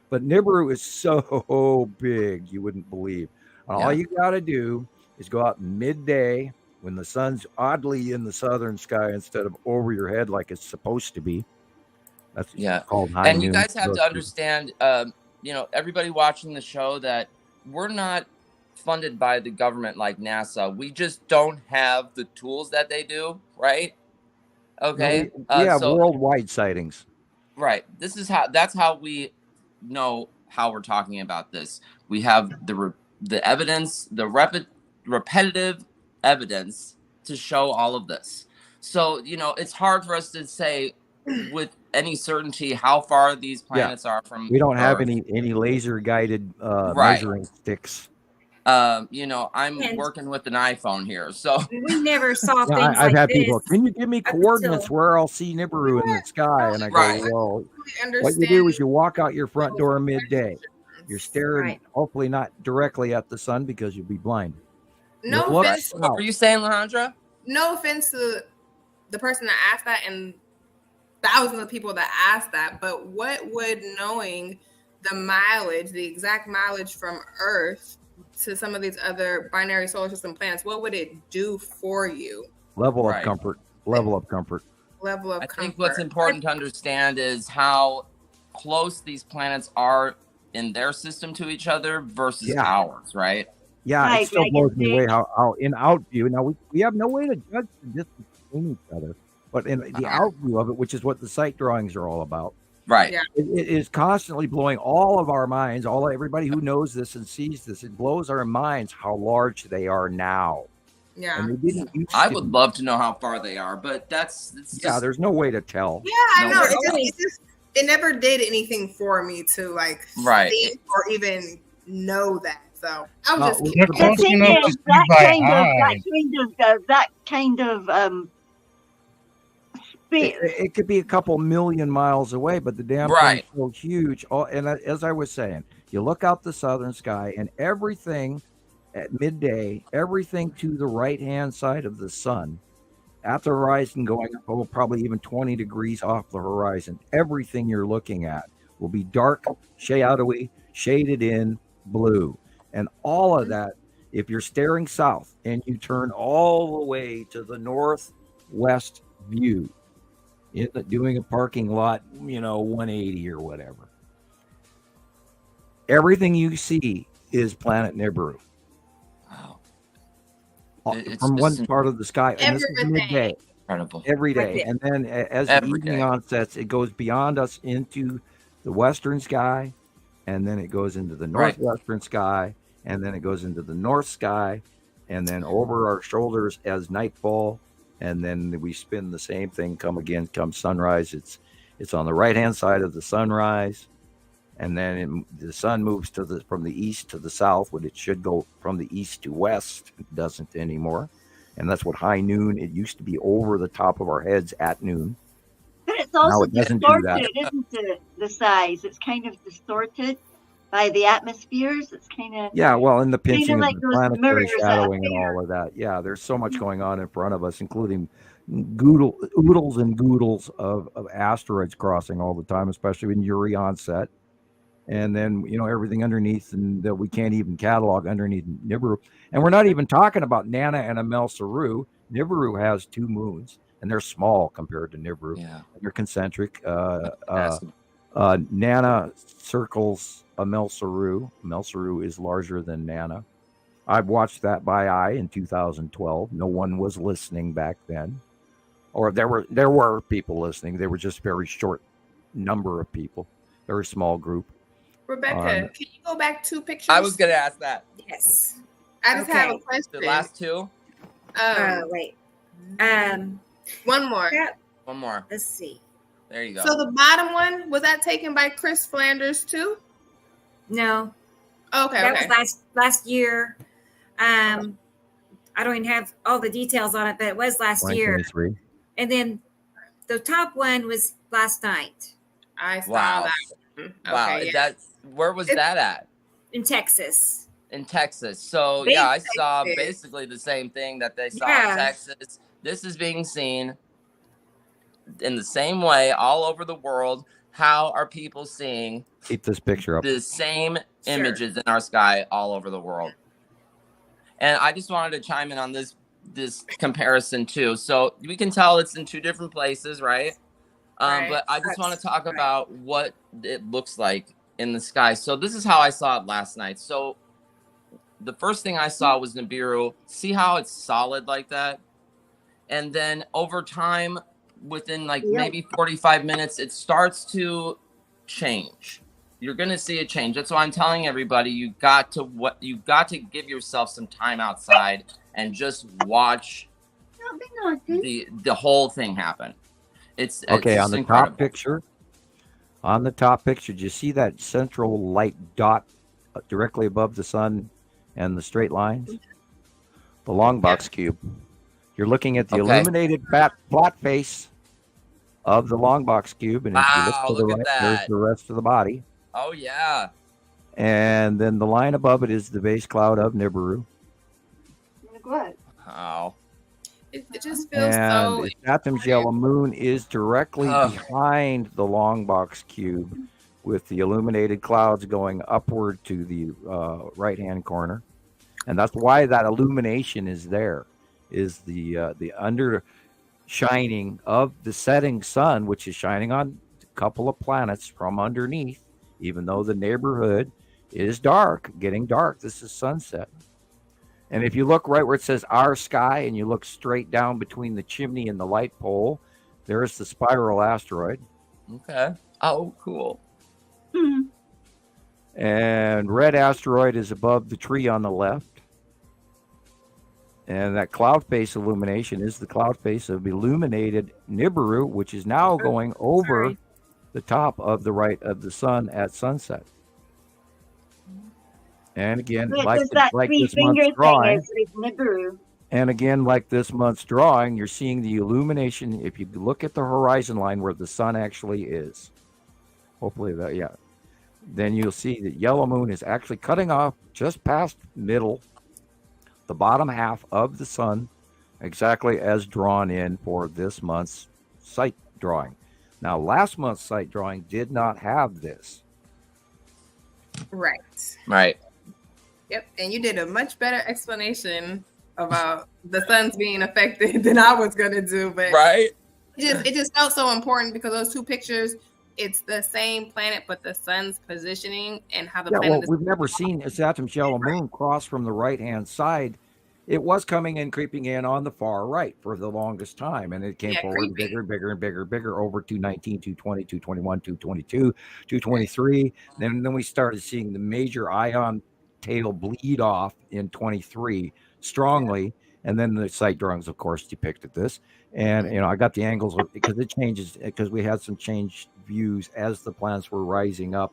but Nibiru is so big you wouldn't believe. All you got to do is go out midday when the sun's oddly in the southern sky instead of over your head like it's supposed to be. That's called high And noon. you guys have to understand, everybody watching the show, that we're not funded by the government like NASA. We just don't have the tools that they do, right? Okay. We have worldwide sightings. Right. That's how we know how we're talking about this. We have the evidence, the repetitive evidence to show all of this. So, it's hard for us to say with any certainty how far these planets are from We don't have Earth. any laser guided measuring sticks. I'm working with an iPhone here, so we never saw things I've like had this. people, can you give me coordinates where I'll see Nibiru in the sky? And I go, well, what you do is you walk out your front door midday. You're staring, hopefully not directly at the sun because you'll be blind. No offense. What were you saying, Leighandra? No offense to the person that asked that and thousands of people that asked that, but what would knowing the exact mileage from Earth to some of these other binary solar system planets, what would it do for you? Level of comfort. I think what's important to understand is how close these planets are in their system to each other versus ours, right? Yeah, it still blows me away how in out view. Now we have no way to judge the distance between each other, but in the out view of it, which is what the site drawings are all about, right? Yeah. It is constantly blowing all of our minds. Everybody who knows this and sees this, it blows our minds how large they are now. Yeah. And they didn't used I to would be. love to know how far they are, but There's no way to tell. Yeah, I know. No. It never did anything for me to like think or even know that. So I was just the thing is, that kind of space. It could be a couple million miles away, but the damn thing's so huge. And as I was saying, you look out the southern sky, and everything at midday, everything to the right-hand side of the sun, at the horizon, going up probably even 20 degrees off the horizon, everything you're looking at will be dark, shadowy, shaded in blue. And all of that, if you're staring south and you turn all the way to the northwest view, doing a parking lot, 180 or whatever, everything you see is planet Nibiru. Wow. From one part of the sky. And this is midday. Incredible. Every day. And then as the evening onsets, it goes beyond us into the western sky, and then it goes into the northwestern sky, and then it goes into the north sky, and then over our shoulders as nightfall, and then we spin the same thing, come sunrise. It's on the right-hand side of the sunrise, and then the sun moves from the east to the south, when it should go from the east to west. It doesn't anymore. And that's what high noon, it used to be over the top of our heads at noon. But it's also distorted, isn't it? The size. It's kind of distorted by the atmospheres. It's kind of... Yeah, well, and the pinching of the planetary shadowing and all of that. Yeah, there's so much going on in front of us, including oodles and goodles of asteroids crossing all the time, especially when Uri onset. And then, everything underneath, and that we can't even catalog underneath Nibiru. And we're not even talking about Nana and Amel Saru. Nibiru has 2 moons, and they're small compared to Nibiru. Yeah. They're concentric. Nana circles Amel Saru. Amel Saru is larger than Nana. I've watched that by eye in 2012. No one was listening back then. Or there were people listening. They were just a very short number of people, very small group. Rebecca, can you go back 2 pictures? I was going to ask that. Yes. I just have a question. The last 2? Wait. One more. Yeah. One more. Let's see. There you go. So the bottom one, was that taken by Chris Flanders too? No. Okay. That was last year. I don't even have all the details on it, but it was last year. And then the top one was last night. I saw that. Wow. Okay, where was that at? In Texas. In Texas. So I saw basically the same thing that they saw in Texas. This is being seen in the same way all over the world. How are people seeing keep this picture up? The same images in our sky all over the world. And I just wanted to chime in on this comparison too. So we can tell it's in 2 different places, right? But I just want to talk about what it looks like in the sky. So this is how I saw it last night. So the first thing I saw was Nibiru. See how it's solid like that? And then over time, within maybe 45 minutes, it starts to change. You're going to see a change. That's why I'm telling everybody, you got to give yourself some time outside and just watch the whole thing happen. It's on the incredible. top picture. On the top picture, do you see that central light dot directly above the sun and the straight lines? The long box cube. You're looking at the illuminated flat face of the long box cube, and if you look to the right, there's the rest of the body. Oh yeah. And then the line above it is the base cloud of Nibiru. What? Wow. It just feels so. Saturn's yellow moon is directly behind the long box cube, with the illuminated clouds going upward to the right-hand corner, and that's why that illumination is there. Is the under shining of the setting sun, which is shining on a couple of planets from underneath, even though the neighborhood is dark, getting dark. This is sunset. And if you look right where it says our sky and you look straight down between the chimney and the light pole, there's the spiral asteroid. Okay. Oh, cool. Hmm. And red asteroid is above the tree on the left. And that cloud face illumination is the cloud face of illuminated Nibiru, which is now going over the top of the right of the sun at sunset. And again, like this month's drawing, Nibiru. and again, like this month's drawing, you're seeing the illumination. If you look at the horizon line where the sun actually is, hopefully that, yeah, then you'll see that yellow moon is actually cutting off just past middle, the bottom half of the sun, exactly as drawn in for this month's sight drawing. Now, last month's sight drawing did not have this. Right. Right. Yep. And you did a much better explanation about the sun's being affected than I was gonna do. But right. It just felt so important because those two pictures, it's the same planet, but the sun's positioning and how the planet. We've never seen Saturn's yellow moon cross from the right-hand side. It was coming in, creeping in on the far right for the longest time, and it came forward bigger and bigger and bigger and bigger over 219, 220, 221, 222, 223. Then we started seeing the major ion tail bleed off in 23 strongly, and then the sight drawings, of course, depicted this. And I got the angles because it changes, because we had some changed views as the planets were rising up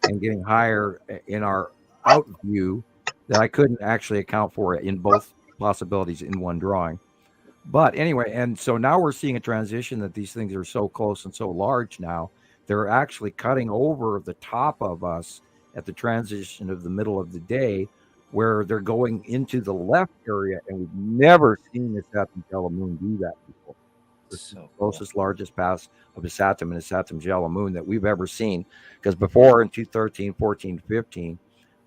and getting higher in our out view that I couldn't actually account for it in both possibilities in one drawing. But anyway, and so now we're seeing a transition that these things are so close and so large now, they're actually cutting over the top of us at the transition of the middle of the day, where they're going into the left area, and we've never seen the Saturn's yellow moon do that before. It's the closest, largest pass of a Saturn and a Saturn's yellow moon that we've ever seen, because before in 2013, 14, 15,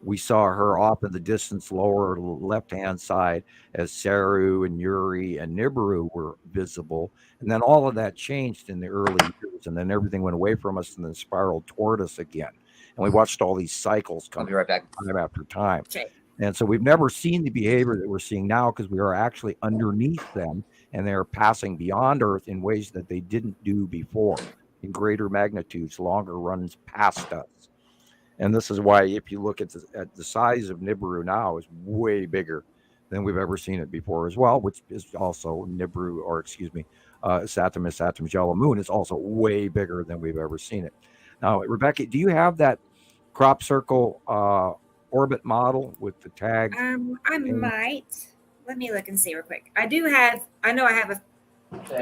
we saw her off in the distance lower left-hand side as Saru and Uri and Nibiru were visible. And then all of that changed in the early years, and then everything went away from us and then spiraled toward us again. And we watched all these cycles come right back time after time. Okay. And so we've never seen the behavior that we're seeing now, because we are actually underneath them, and they're passing beyond Earth in ways that they didn't do before, in greater magnitudes, longer runs past us. And this is why, if you look at the size of Nibiru now, is way bigger than we've ever seen it before as well, which is also Nibiru, or excuse me, Saturn's yellow moon is also way bigger than we've ever seen it. Now, Rebecca, do you have that crop circle orbit model with the tag? I might. Let me look and see real quick. I know I have a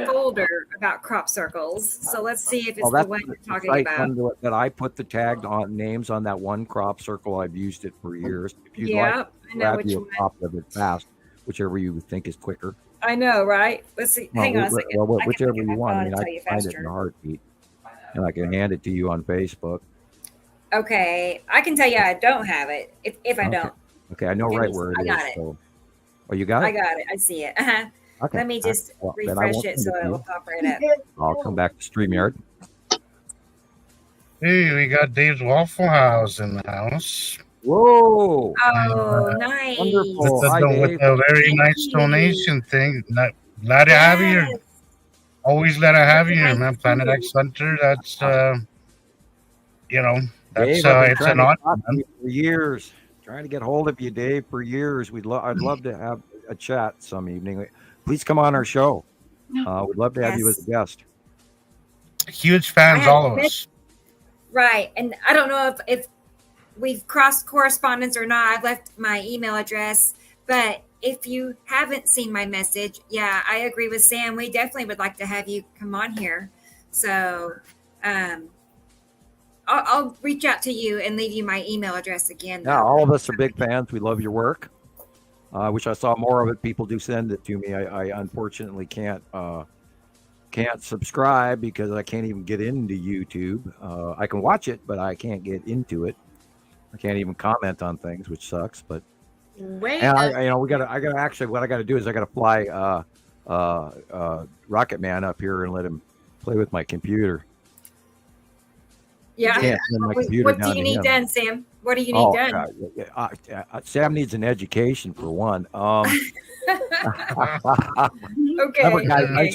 folder about crop circles, so let's see if it's the one you're talking about. That I put the tagged on names on that one crop circle. I've used it for years. If you'd like, I know which one. Copy of it fast, whichever you think is quicker. I know, right? Let's see. Hang on a second. Well, whichever you want. I mean, I can find it in a heartbeat, and I can hand it to you on Facebook. Okay, I can tell you I don't have it if I don't. Okay, I know right where it is. I got it. So. Oh, you got it? I got it. I see it. Uh-huh. Okay. Let me just refresh it so it'll pop right up. I'll come back to StreamYard. Hey, we got Dave's Waffle House in the house. Whoa! Oh, nice. Wonderful. With a very nice donation thing. Glad to have you here. Always glad to have you here, man. Planet X Hunter. That's Dave, it's an honor. For years, trying to get hold of you, Dave, for years. I'd love to have a chat some evening. Please come on our show. We'd love to have you as a guest. Huge fans, all of us. Right. And I don't know if we've crossed correspondence or not. I've left my email address. But if you haven't seen my message, I agree with Sam. We definitely would like to have you come on here. So I'll reach out to you and leave you my email address again. Yeah, all of us are big fans. We love your work. I wish I saw more of it. People do send it to me. I unfortunately can't subscribe because I can't even get into YouTube. I can watch it, but I can't get into it. I can't even comment on things, which sucks. But what I gotta do is I gotta fly Rocket Man up here and let him play with my computer. Yeah. Can't send my computer What do down you to need him. done, Sam? What do you need done? God, Sam needs an education for one. Okay. I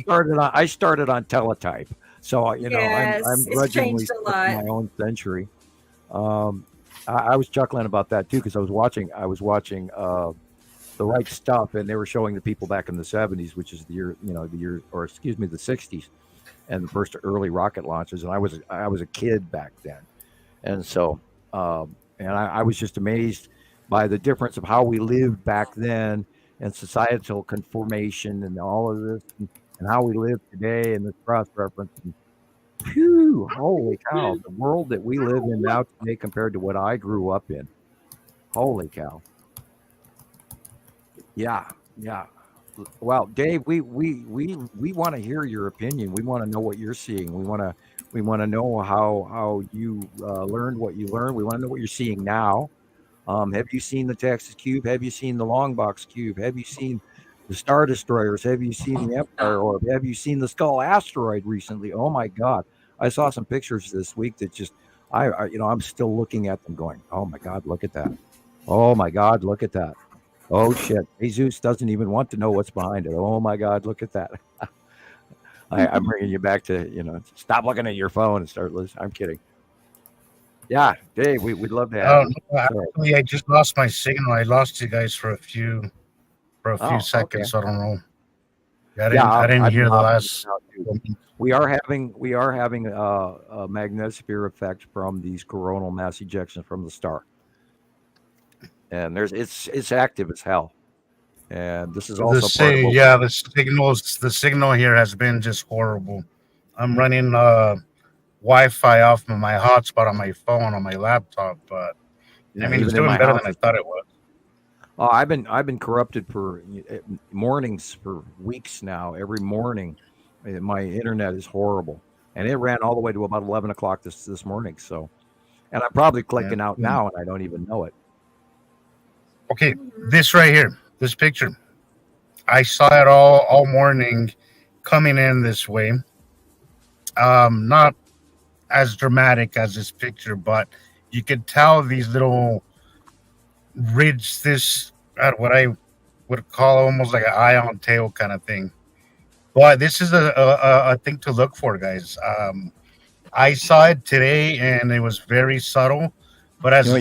started on teletype, so Yes, I'm it's grudgingly changed a stuck in lot. my own century. I was chuckling about that too because I was watching The Right Stuff, and they were showing the people back in the 70s, which is the '60s, and the first early rocket launches. And I was a kid back then, and so and I was just amazed by the difference of how we lived back then and societal conformation and all of this, and how we live today, and this cross reference. Phew, holy cow! The world that we live in now today compared to what I grew up in. Holy cow! Yeah. Well, Dave, we want to hear your opinion. We want to know what you're seeing. We want to know how you learned what you learned. We want to know what you're seeing now. Have you seen the Texas Cube? Have you seen the Long Box Cube? Have you seen the Star Destroyers? Have you seen the Empire Orb? Have you seen the Skull Asteroid recently? Oh my God! I saw some pictures this week that just I'm still looking at them, going, oh my God, look at that! Oh my God, look at that! Oh shit! Jesus doesn't even want to know what's behind it. Oh my God, look at that! I'm bringing you back to stop looking at your phone and start listening. I'm kidding. Yeah, Dave, we'd love to have you. Actually, I just lost my signal. I lost you guys for a few seconds. Okay. So I don't know. I didn't hear the last. We are having a magnetosphere effect from these coronal mass ejections from the star, and it's active as hell. And this is also the signal here has been just horrible. I'm running Wi-Fi off of my hotspot on my phone on my laptop, but it's doing better than I thought it was. Oh, I've been corrupted for mornings for weeks now. Every morning, my internet is horrible, and it ran all the way to about 11 o'clock this morning. So, and I'm probably clicking out now, and I don't even know it. Okay, this right here, this picture, I saw it all morning coming in this way. Not as dramatic as this picture, but you could tell these little ridge, what I would call almost like an eye on tail kind of thing. But this is a thing to look for, guys. I saw it today, and it was very subtle. But as the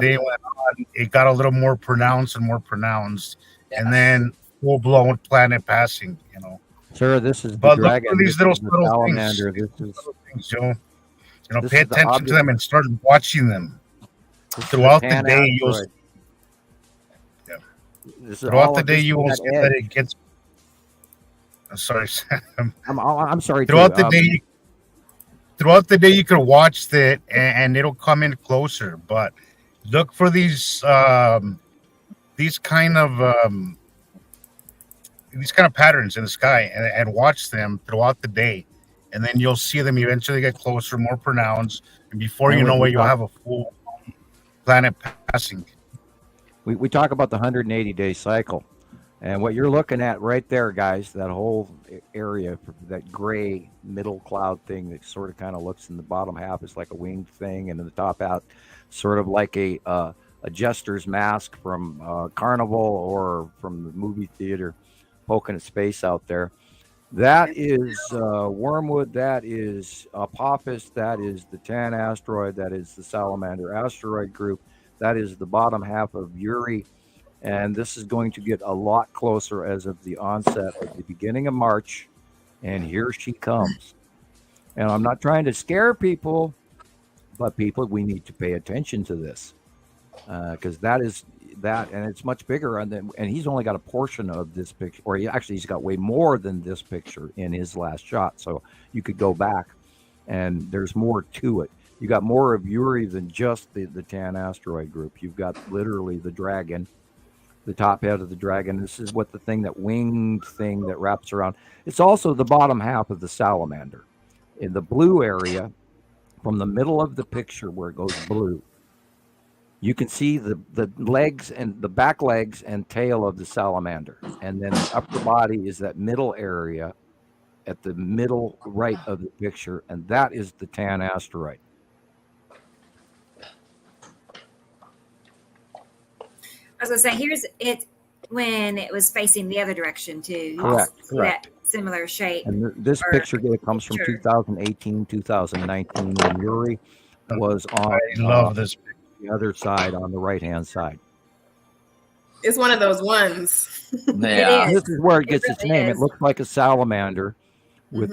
day went on, it got a little more pronounced and more pronounced, and then full blown planet passing. Sir, this is the dragon. Look for these little subtle things. Pay attention to them and start watching them throughout the day. Throughout the day, you will see that it gets. I'm sorry, Sam. I'm sorry. Throughout the day, you can watch that, and it'll come in closer. But look for these kind of patterns in the sky, and watch them throughout the day, and then you'll see them eventually get closer, more pronounced, and before you know it, you'll have a full planet passing. We talk about the 180-day cycle, and what you're looking at right there, guys, that whole area, that gray middle cloud thing that sort of kind of looks in the bottom half is like a winged thing, and in the top half, sort of like a jester's mask from Carnival or from the movie theater, poking at space out there. That is Wormwood. That is Apophis. That is the Tan asteroid. That is the Salamander asteroid group. That is the bottom half of Uri. And this is going to get a lot closer as of the onset of the beginning of March. And here she comes. And I'm not trying to scare people, but people, we need to pay attention to this. Because that is that, and it's much bigger. And he's only got a portion of this picture, or he's got way more than this picture in his last shot. So you could go back, and there's more to it. You got more of Uri than just the Tan asteroid group. You've got literally the dragon, the top head of the dragon. This is what the thing, that winged thing that wraps around. It's also the bottom half of the salamander. In the blue area, from the middle of the picture where it goes blue, you can see the legs and the back legs and tail of the salamander. And then the upper body is that middle area at the middle right of the picture, and that is the Tan asteroid. I was gonna say, here's it when it was facing the other direction too. Correct. That similar shape. And this picture comes from 2018, 2019, when Yuri was on I love this picture. The other side on the right-hand side. It's one of those ones. Yeah. This is where it gets its name. Is. It looks like a salamander with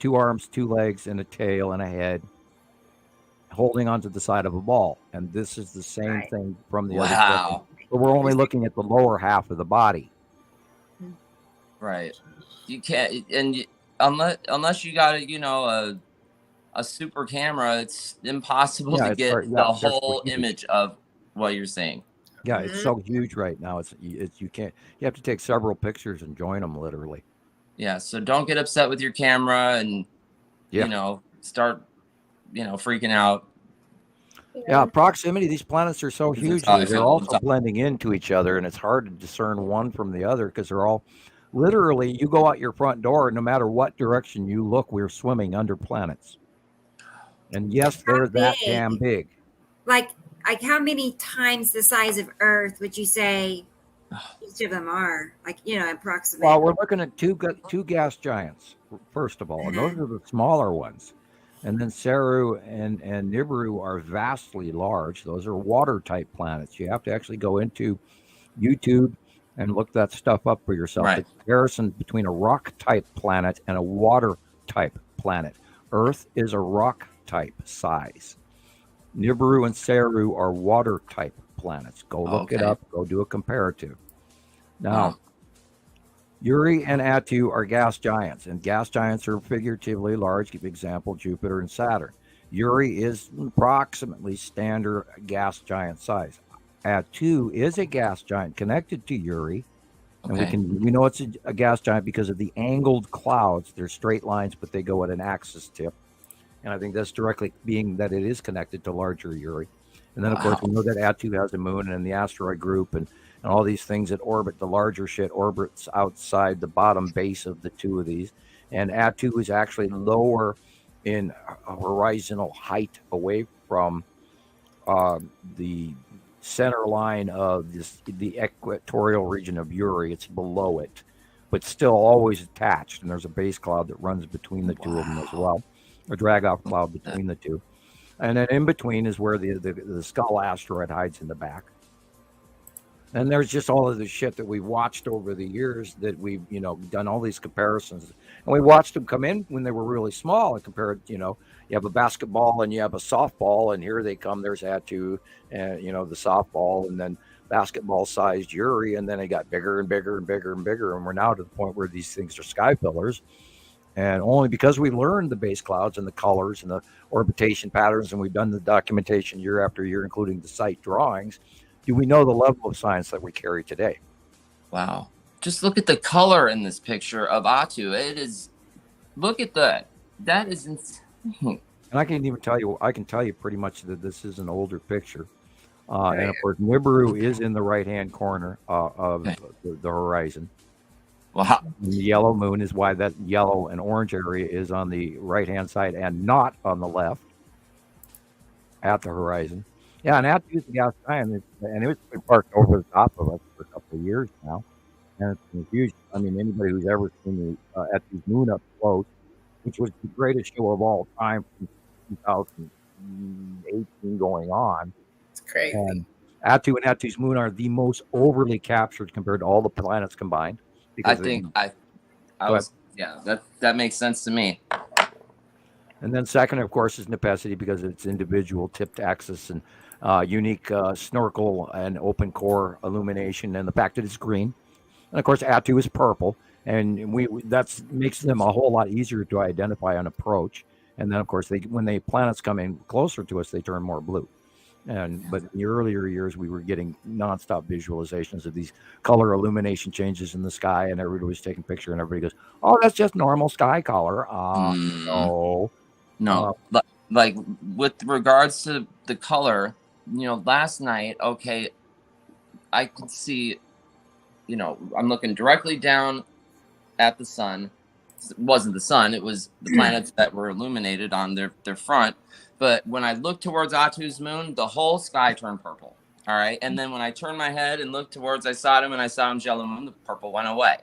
two arms, 2 legs, and a tail and a head, holding onto the side of a ball. And this is the same thing from the other side. But we're only looking at the lower half of the body. Right. You can't, and unless you got a super camera, it's impossible to get the whole image of what you're seeing. Yeah, it's so huge right now. It's you have to take several pictures and join them literally. Yeah, so don't get upset with your camera and start freaking out. Yeah, proximity. These planets are so huge. They're also blending into each other, and it's hard to discern one from the other because they're all literally. You go out your front door, and no matter what direction you look, we're swimming under planets. And yes, they're that damn big. Like how many times the size of Earth would you say each of them are? Approximately. Well, we're looking at two gas giants, first of all, and those are the smaller ones. And then Saru and Nibiru are vastly large. Those are water-type planets. You have to actually go into YouTube and look that stuff up for yourself. Right. The comparison between a rock-type planet and a water-type planet. Earth is a rock-type size. Nibiru and Saru are water-type planets. Go look it up. Go do a comparative. Now, Yuri and Atu are gas giants, and gas giants are figuratively large. Give example, Jupiter and Saturn. Yuri is approximately standard gas giant size. Atu is a gas giant connected to Yuri, and we know it's a gas giant because of the angled clouds. They're straight lines, but they go at an axis tip, and I think that's directly being that it is connected to larger Yuri. And then, of course, we know that Atu has a moon and the asteroid group and all these things that orbit. The larger shit orbits outside the bottom base of the two of these. And Atu is actually lower in horizontal height away from the center line of the equatorial region of Yuri. It's below it, but still always attached. And there's a base cloud that runs between the two of them as well, a drag-off cloud between the two. And then in between is where the skull asteroid hides in the back. And there's just all of the shit that we've watched over the years that we've, done all these comparisons. And we watched them come in when they were really small and compared, you have a basketball and you have a softball, and here they come. There's Atu and, the softball, and then basketball-sized Yuri, and then it got bigger and bigger and bigger and bigger. And we're now to the point where these things are sky pillars. And only because we learned the base clouds and the colors and the orbitation patterns, and we've done the documentation year after year, including the site drawings, do we know the level of science that we carry today. Wow. Just look at the color in this picture of Atu. It is, look at that. That is insane. And I can tell you pretty much that this is an older picture. And of course, Nibiru is in the right-hand corner of the horizon. Wow. And the yellow moon is why that yellow and orange area is on the right-hand side and not on the left at the horizon. Yeah, and Atu is a gas giant, and it was been parked over the top of us for a couple of years now. And it's been huge. I mean, anybody who's ever seen the Atu's moon up close, which was the greatest show of all time from 2018 going on. It's crazy. And Atu and Atu's moon are the most overly captured compared to all the planets combined. I think that makes sense to me. And then second, of course, is Nepacity because of its individual tipped axis and unique snorkel and open core illumination, and the fact that it's green. And of course, Atu is purple, and that makes them a whole lot easier to identify on approach. And then, of course, when the planets come in closer to us, they turn more blue. But in the earlier years, we were getting nonstop visualizations of these color illumination changes in the sky, and everybody was taking a picture, and everybody goes, "Oh, that's just normal sky color." No. Like with regards to the color, last night, I could see, I'm looking directly down at the sun. It wasn't the sun, it was the planets that were illuminated on their front. But when I looked towards Atu's moon, the whole sky turned purple. All right. And then when I turned my head and looked towards, I saw him jello moon, the purple went away.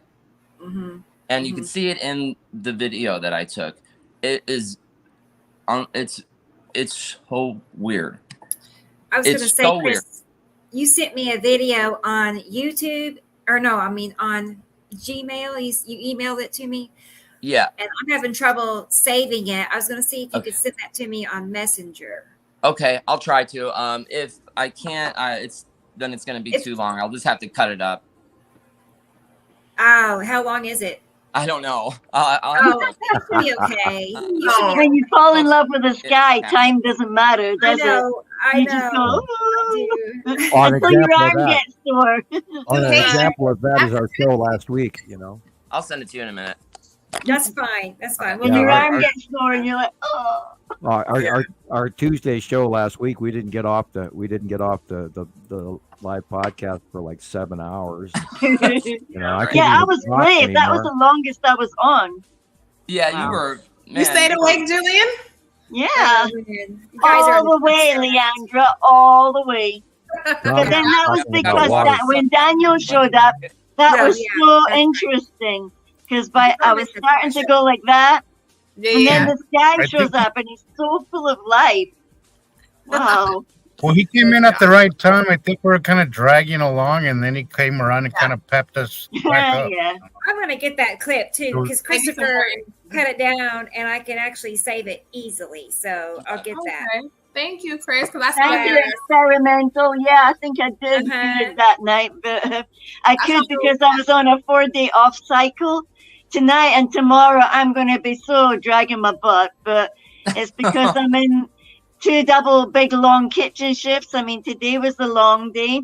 Mm-hmm. And you can see it in the video that I took. It is, it's so weird. I was going to say, so Chris, weird. You sent me a video on YouTube, on Gmail. You emailed it to me. Yeah. And I'm having trouble saving it. I was going to see if you could send that to me on Messenger. Okay, I'll try to. If I can't, it's going to be too long. I'll just have to cut it up. Oh, how long is it? I don't know. That should be okay. When you fall in love with the sky, time doesn't matter, does it? I know. Just go, until your arm gets sore. An example of that is our show last week, I'll send it to you in a minute. That's fine. When your arm gets sore and you're like, oh. Our Tuesday show last week, we didn't get off the live podcast for like 7 hours. I was brave. That was the longest I was on. Yeah, wow. You were. Man, you stayed awake, Gillian? Yeah. All the way, Leighandra, all the way. But then that was because when Daniel showed up, that was so interesting. Because I was starting to go like that. Yeah, and then this guy shows up and he's so full of life. Wow. Well, he came in at the right time. I think we were kind of dragging along, and then he came around and kind of pepped us back up. Yeah. I'm going to get that clip, too, because Christopher cut it down, and I can actually save it easily. So I'll get that. Thank you, Chris. Thank you, experimental. Yeah, I think I did do it that night, but I could because I was on a 4-day off cycle. Tonight and tomorrow, I'm going to be so dragging my butt, but it's because I'm in 2 double big long kitchen shifts. I mean, today was the long day,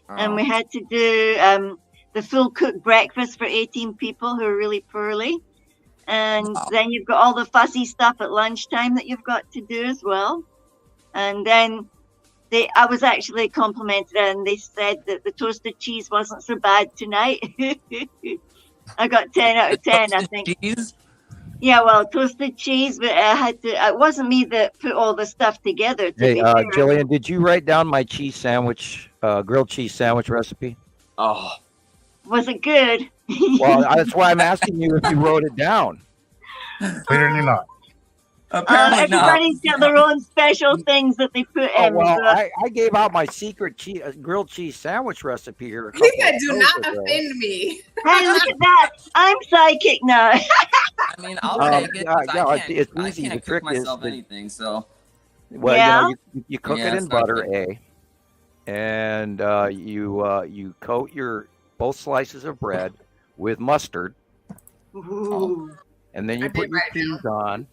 and we had to do the full cooked breakfast for 18 people who are really poorly. And then you've got all the fussy stuff at lunchtime that you've got to do as well. And then I was actually complimented, and they said that the toasted cheese wasn't so bad tonight. I got 10 out of 10, I think. Cheese? Yeah, well, toasted cheese, but it wasn't me that put all the stuff together. Hey, Gillian, did you write down my cheese sandwich, grilled cheese sandwich recipe? Oh. Was it good? Well, that's why I'm asking you if you wrote it down. Clearly not. Everybody's got their own special things that they put in. Well, I gave out my secret grilled cheese sandwich recipe here. He said, "Do not offend me." Hey, look at that! I'm psychic now. I mean, I'll take it. It's easy. I can't cook myself anything, so. Well, you cook it in butter, and you coat both slices of bread with mustard. Ooh. And then you put your cheese on.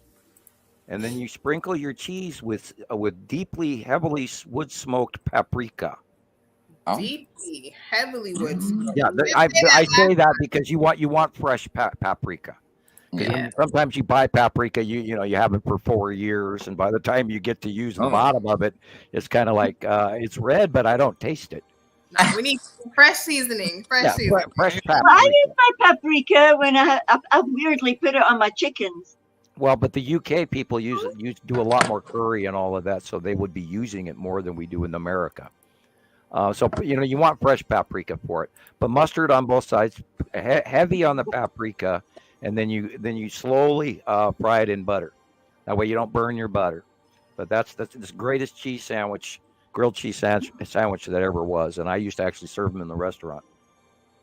And then you sprinkle your cheese with heavily wood smoked paprika. Deeply, heavily wood smoked. Yeah, I say that because you want fresh paprika. Yeah. Sometimes you buy paprika, you have it for 4 years, and by the time you get to use the bottom of it, it's kind of like it's red, but I don't taste it. We need fresh seasoning. Fresh paprika. I use my paprika when I weirdly put it on my chickens. Well, but the UK people do a lot more curry and all of that, so they would be using it more than we do in America. So you want fresh paprika for it, but mustard on both sides, heavy on the paprika, and then you slowly fry it in butter. That way you don't burn your butter. But that's the greatest cheese sandwich, grilled cheese sandwich that ever was, and I used to actually serve them in the restaurant.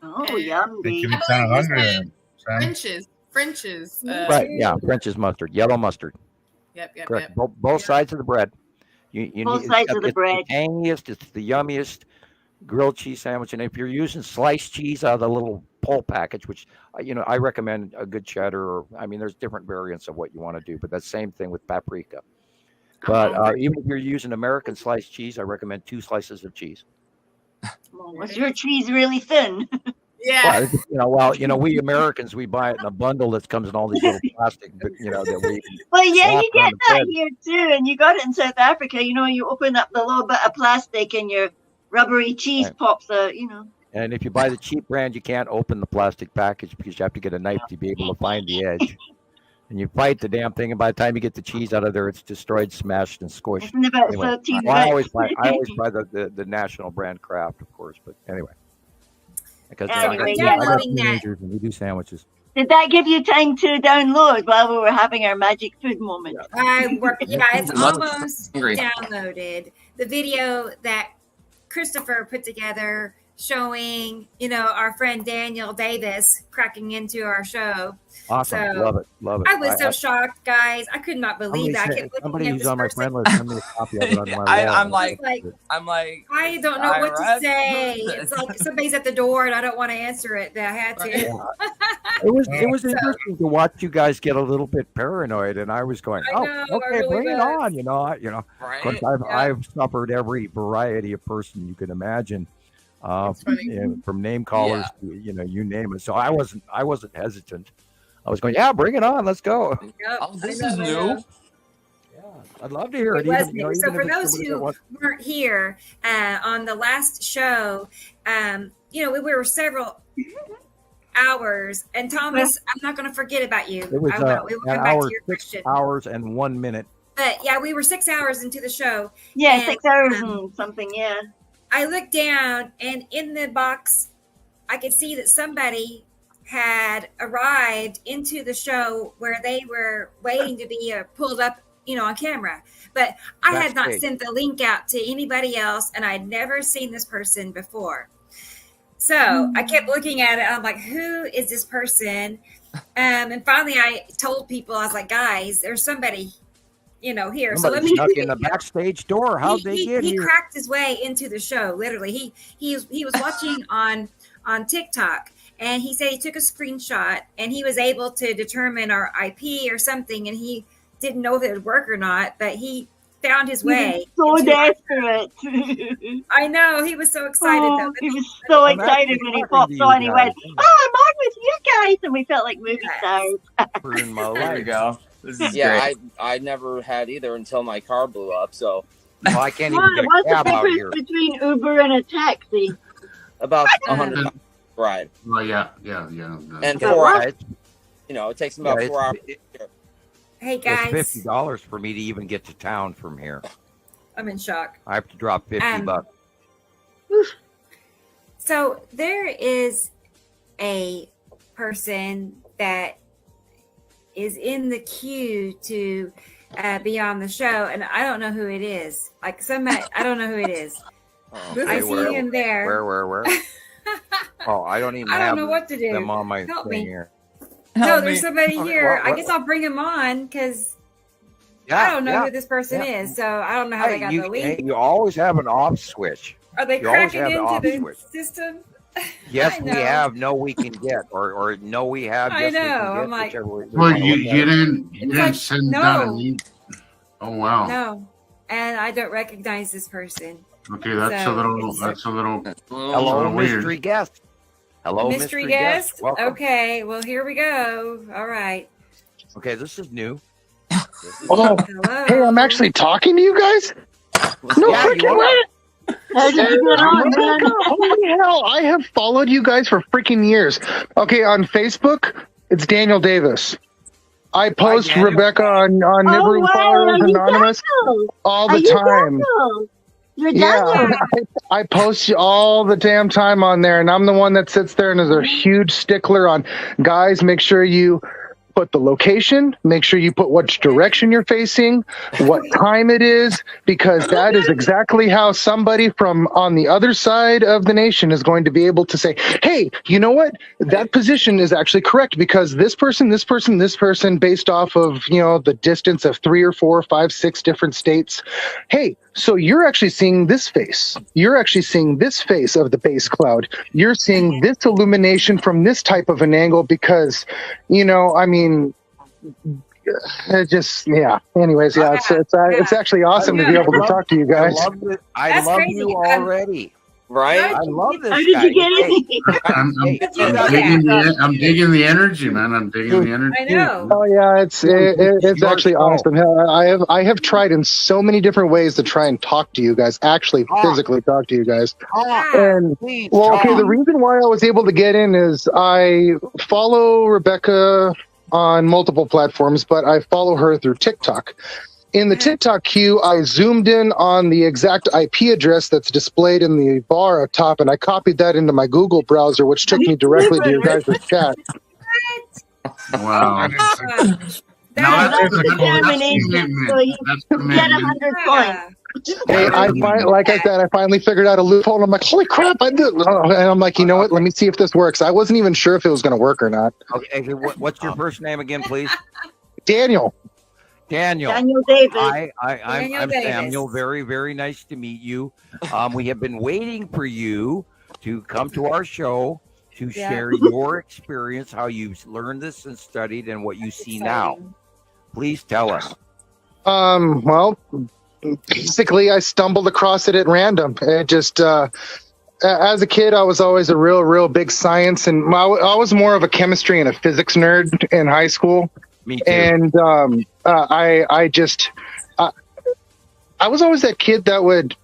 Oh, yummy! French's. Right, yeah, French's mustard, yellow mustard. Yep. Correct. Both sides of the bread. Both sides of the bread. It's the tangiest, it's the yummiest grilled cheese sandwich. And if you're using sliced cheese out of the little pole package, which I recommend a good cheddar, there's different variants of what you want to do, but that's the same thing with paprika. But even if you're using American sliced cheese, I recommend 2 slices of cheese. Was your cheese really thin? Yeah. We Americans, we buy it in a bundle that comes in all these little plastic, that we. Well, yeah, you get that here too, and you got it in South Africa. You open up the little bit of plastic, and your rubbery cheese pops out. And if you buy the cheap brand, you can't open the plastic package because you have to get a knife to be able to find the edge. And you fight the damn thing, and by the time you get the cheese out of there, it's destroyed, smashed, and squished. Isn't about Anyway, 13 well, I bucks. always buy the national brand Kraft, of course. But anyway, because Anyway, I yeah. got teenagers and we do sandwiches. Did that give you time to download while we were having our magic food moment? It's Love almost hungry. downloaded. The video that Christopher put together showing, our friend Daniel Davis cracking into our show. Awesome, So, love it. I was so shocked, guys. I could not believe that. I kept looking Somebody at who's this on my person. friend list send me a copy of it on my wall. I'm like, I don't know what to IRS? say. It's like somebody's at the door and I don't want to answer it, but I had to. Yeah. It was interesting to watch you guys get a little bit paranoid, and I was going, I know, I okay, really bring it was. on. Right? Of course, I've suffered every variety of person you can imagine, from name callers to you name it. So I wasn't hesitant. I was going, yeah, bring it on, let's go. Yep, Oh, this I is know. new. Yeah, I'd love to hear it. It was Even, new. even So if for it's those somebody that who wants- weren't here on the last show, we were several hours. And Thomas, I'm not going to forget about you. it was I will. We will come back to your 6 question. hours and 1 minute. But yeah, we were 6 hours into the show. Yeah, And, 6 hours and something, yeah. I looked down, and in the box, I could see that somebody had arrived into the show where they were waiting to be pulled up, on camera. But I had not Backstage. sent the link out to anybody else, and I'd never seen this person before. So I kept looking at it. I'm like, who is this person? And finally, I told people, I was like, guys, there's somebody, here. So let Somebody me stuck in the backstage door. How'd they get he here? cracked his way into the show. Literally, he was watching on TikTok, and he said he took a screenshot, and he was able to determine our IP or something, and he didn't know if it would work or not, but he found his way. So into our- desperate. I know, he was so excited though. He was so I'm excited actually when he talking popped to you on. He guys. went, "Oh, I'm on with you guys," and we felt like movie Yes. stars. Never in my There we life. go. This is Yeah, great. I never had either until my car blew up. So Well, I can't even What- get a What's the cab out here. difference between Uber and a taxi? about 100 miles ride, Well, yeah. and Yeah, 4 right. hours. It takes them about Yeah, 4 hours. Hey It's guys, $50 for me to even get to town from here. I'm in shock. I have to drop 50 bucks. So there is a person that is in the queue to be on the show, and I don't know who it is. Like somebody, I don't know who it is. Oh, I see him there. Where? Oh, I don't even I have don't know what to do. them on my Help thing me. here. No, there's somebody Okay, here. I what- guess I'll bring him on because Yeah, I don't know yeah. who this person yeah. is, so I don't know how they got the link. You always have an off switch. Are they you always cracking have the into off the switch. system? Yes, I we know. have. No, we can get, or no, we have. I Yes, we know, can get, I'm like- whichever we Well, wanna you look at. didn't It's like, send no. out an email. Oh wow. No, and I don't recognize this person. Okay, that's So, a little. it's- That's a little. Hello, little weird. mystery guest. Hello, Mystery guest? Welcome. Okay, well, here we go. All right. Okay, this is new. Oh, Hello. hey, I'm actually talking to you guys? No Yeah, you freaking are. way! How did you get on, man? Holy hell, I have followed you guys for freaking years. Okay, on Facebook, it's Daniel Davis. I post Daniel. Rebecca on Nibiru wow, Followers are you Anonymous Daniel? all Are the you time. Daniel? You're Yeah, Daniel. I post you all the damn time on there, and I'm the one that sits there and is a huge stickler on, guys, make sure you put the location, make sure you put which direction you're facing, what time it is, because that is exactly how somebody from on the other side of the nation is going to be able to say, hey, you know what? That position is actually correct because this person, based off of, the distance of 3 or 4 or 5, 6 different states. Hey, so you're actually seeing this face. You're actually seeing this face of the base cloud. You're seeing this illumination from this type of an angle because, it just, yeah. Anyways, yeah, it's actually awesome to be able to talk to you guys. I That's love crazy. you already. Right? I love this How did guy. you get it? I'm digging the energy, man. I'm digging the energy. I know. Oh yeah, it's actually awesome. I have tried in so many different ways to try and talk to you guys, actually physically talk to you guys. And well, okay, the reason why I was able to get in is I follow Rebecca on multiple platforms, but I follow her through TikTok. In the TikTok queue, I zoomed in on the exact IP address that's displayed in the bar up top, and I copied that into my Google browser, which took me directly to your guys' chat. Wow. That's determination. So you get 100 points. Hey, like I said, I finally figured out a loophole. And I'm like, holy crap, I did. And I'm like, you know what? Let me see if this works. I wasn't even sure if it was going to work or not. Okay, what's your first name again, please? Daniel. Daniel Davis. I'm Samuel. Very, very nice to meet you. We have been waiting for you to come to our show to share your experience, how you've learned this and studied, and what you see now. Please tell us. Well, basically, I stumbled across it at random. It just, as a kid, I was always a real big science, and I was more of a chemistry and a physics nerd in high school. Me too. And I was always that kid that would.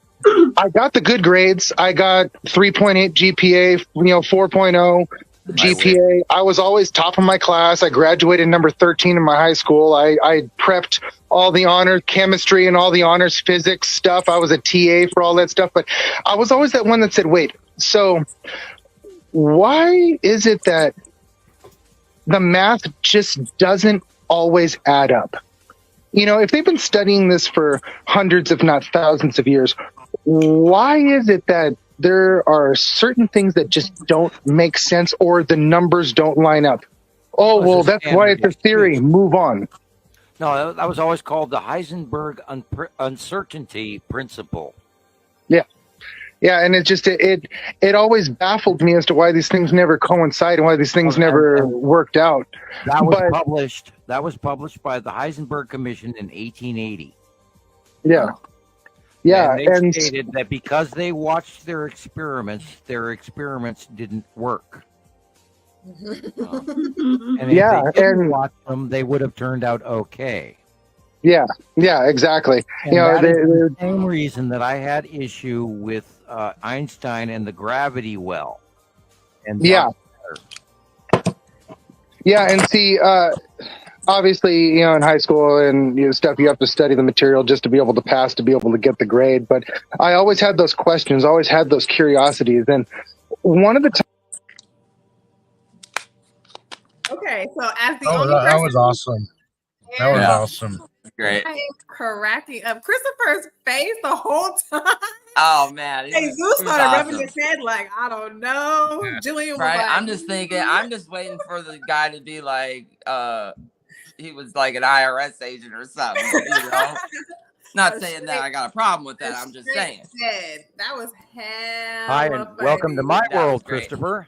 I got the good grades. I got 3.8 GPA, 4.0 GPA. I was always top of my class. I graduated number 13 in my high school. I prepped all the honors chemistry and all the honors physics stuff. I was a TA for all that stuff. But I was always that one that said, wait, so why is it that the math just doesn't always add up? If they've been studying this for hundreds, if not thousands of years, why is it that there are certain things that just don't make sense or the numbers don't line up? Oh, well, that's why it's a theory. Move on. No, that was always called the Heisenberg uncertainty principle. Yeah. Yeah, and it always baffled me as to why these things never coincide and why these things never worked out. That was published by the Heisenberg Commission in 1880. Yeah. Yeah, and they stated that because they watched their experiments didn't work. And if they didn't watch them, they would have turned out okay. Yeah, exactly. And that is the same reason that I had issue with Einstein and the gravity well. And yeah, and see, obviously, in high school and stuff, you have to study the material just to be able to pass, to be able to get the grade. But I always had those questions, always had those curiosities. And one of the times. Okay, so as the only person, that was awesome. That was awesome. Great. I am cracking up. Christopher's face the whole time. Oh man. Hey, Zeus started rubbing his head like, I don't know. Yeah. Jillian was right. like, I'm just thinking, I'm just waiting for the guy to be like, he was like an IRS agent or something, Not saying that I got a problem with that. I'm just saying. That was hell. Hi, and welcome to my world, Christopher.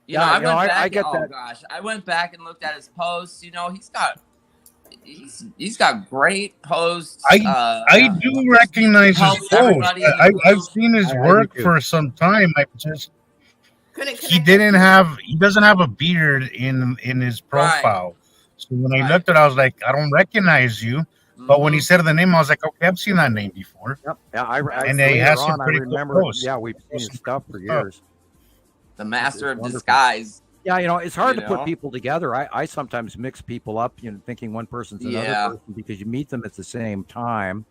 I get that. Gosh, I went back and looked at his posts. He's got great posts. I do recognize his posts. I've seen his work for some time. I just he doesn't have a beard in his profile. Right. So when I looked at it, I was like, I don't recognize you. But when he said the name, I was like, okay, I've seen that name before. Yep. Yeah, and he has some pretty cool posts. Yeah, we've seen his stuff for years. The master of disguise. Yeah, it's hard to put people together. I sometimes mix people up, thinking one person's another person because you meet them at the same time.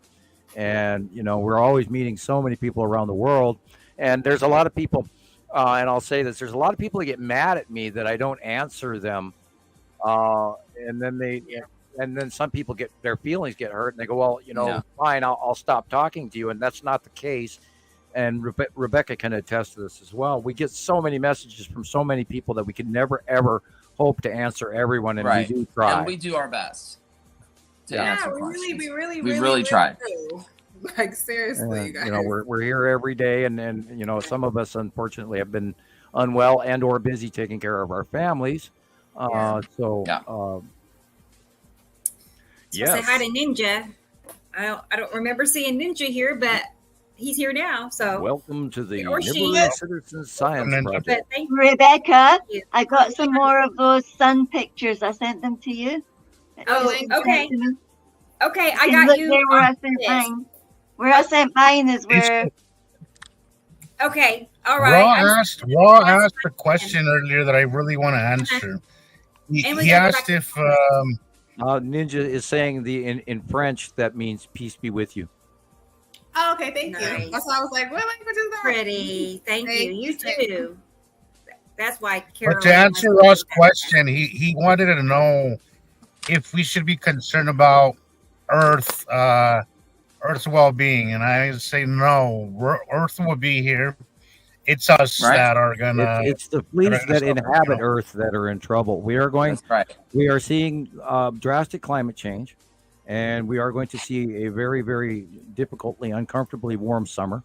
And, we're always meeting so many people around the world. And there's a lot of people, and I'll say this, there's a lot of people that get mad at me that I don't answer them. And then some people their feelings get hurt and they go, well, fine, I'll stop talking to you. And that's not the case. And Rebecca can attest to this as well. We get so many messages from so many people that we can never, ever hope to answer everyone. And we do try. And we do our best to answer questions. We really try. Like, seriously, you guys. We're here every day. And some of us, unfortunately, have been unwell and or busy taking care of our families. Say hi to Ninja. I don't remember seeing Ninja here, but he's here now. So welcome to the Nibiru Citizen Science Project. Rebecca, I got some more of those sun pictures. I sent them to you. Oh, okay. Okay, I got you. Where I sent mine. Where I sent mine is where. Okay, all right. Raw asked a question earlier that I really want to answer. He asked if Ninja is saying in French that means peace be with you. Oh, okay, thank you. That's why I was like, what language is that? Pretty. Thank you. You too. That's why Carol. But to answer Ross' question, he wanted to know if we should be concerned about Earth's well-being, and I say no. Earth will be here. It's us that are gonna. It's the fleas that inhabit Earth that are in trouble. We are going. That's right. We are seeing drastic climate change, and we are going to see a very, very difficultly, uncomfortably warm summer.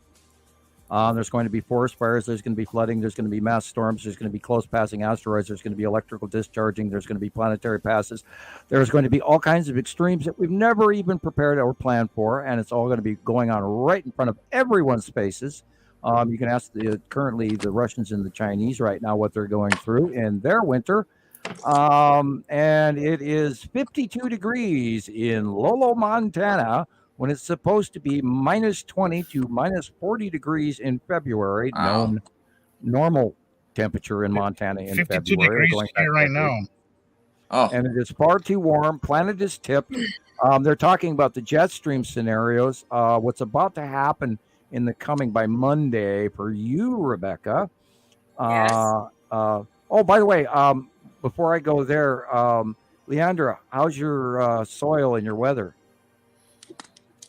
There's going to be forest fires. There's going to be flooding. There's going to be mass storms. There's going to be close passing asteroids. There's going to be electrical discharging. There's going to be planetary passes. There's going to be all kinds of extremes that we've never even prepared or planned for, and it's all going to be going on right in front of everyone's faces. You can ask currently the Russians and the Chinese right now what they're going through in their winter. And it is 52 degrees in Lolo, Montana, when it's supposed to be minus 20 to minus 40 degrees in February. Wow. Normal temperature in Montana in 52 February. degrees here right now. Oh, And it is far too warm. Planet is tipped. They're talking about the jet stream scenarios. What's about to happen in the coming by Monday for you, Rebecca. Yes. Oh, by the way, before I go there, Leighandra, how's your soil and your weather?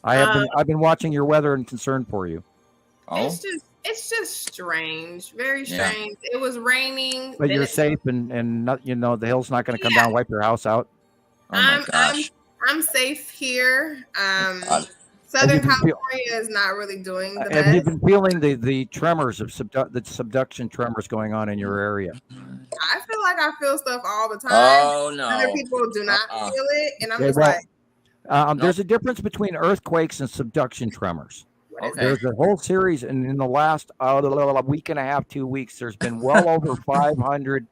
I've been watching your weather and concerned for you. oh, It's just strange, very Yeah. strange. It was raining. But then you're it- safe and not, the hill's not going to come down and wipe your house out. oh my gosh. I'm safe here. God. Southern Have you been California is not really doing the Have you best. been feeling the tremors of the subduction tremors going on in your area? I feel like I feel stuff all the time. Oh no. Other people do not Uh-uh. feel it, and I'm Yeah, just well, like, There's a difference between earthquakes and subduction tremors. Okay. There's a whole series, and in the last week and a half, 2 weeks, there's been well over 500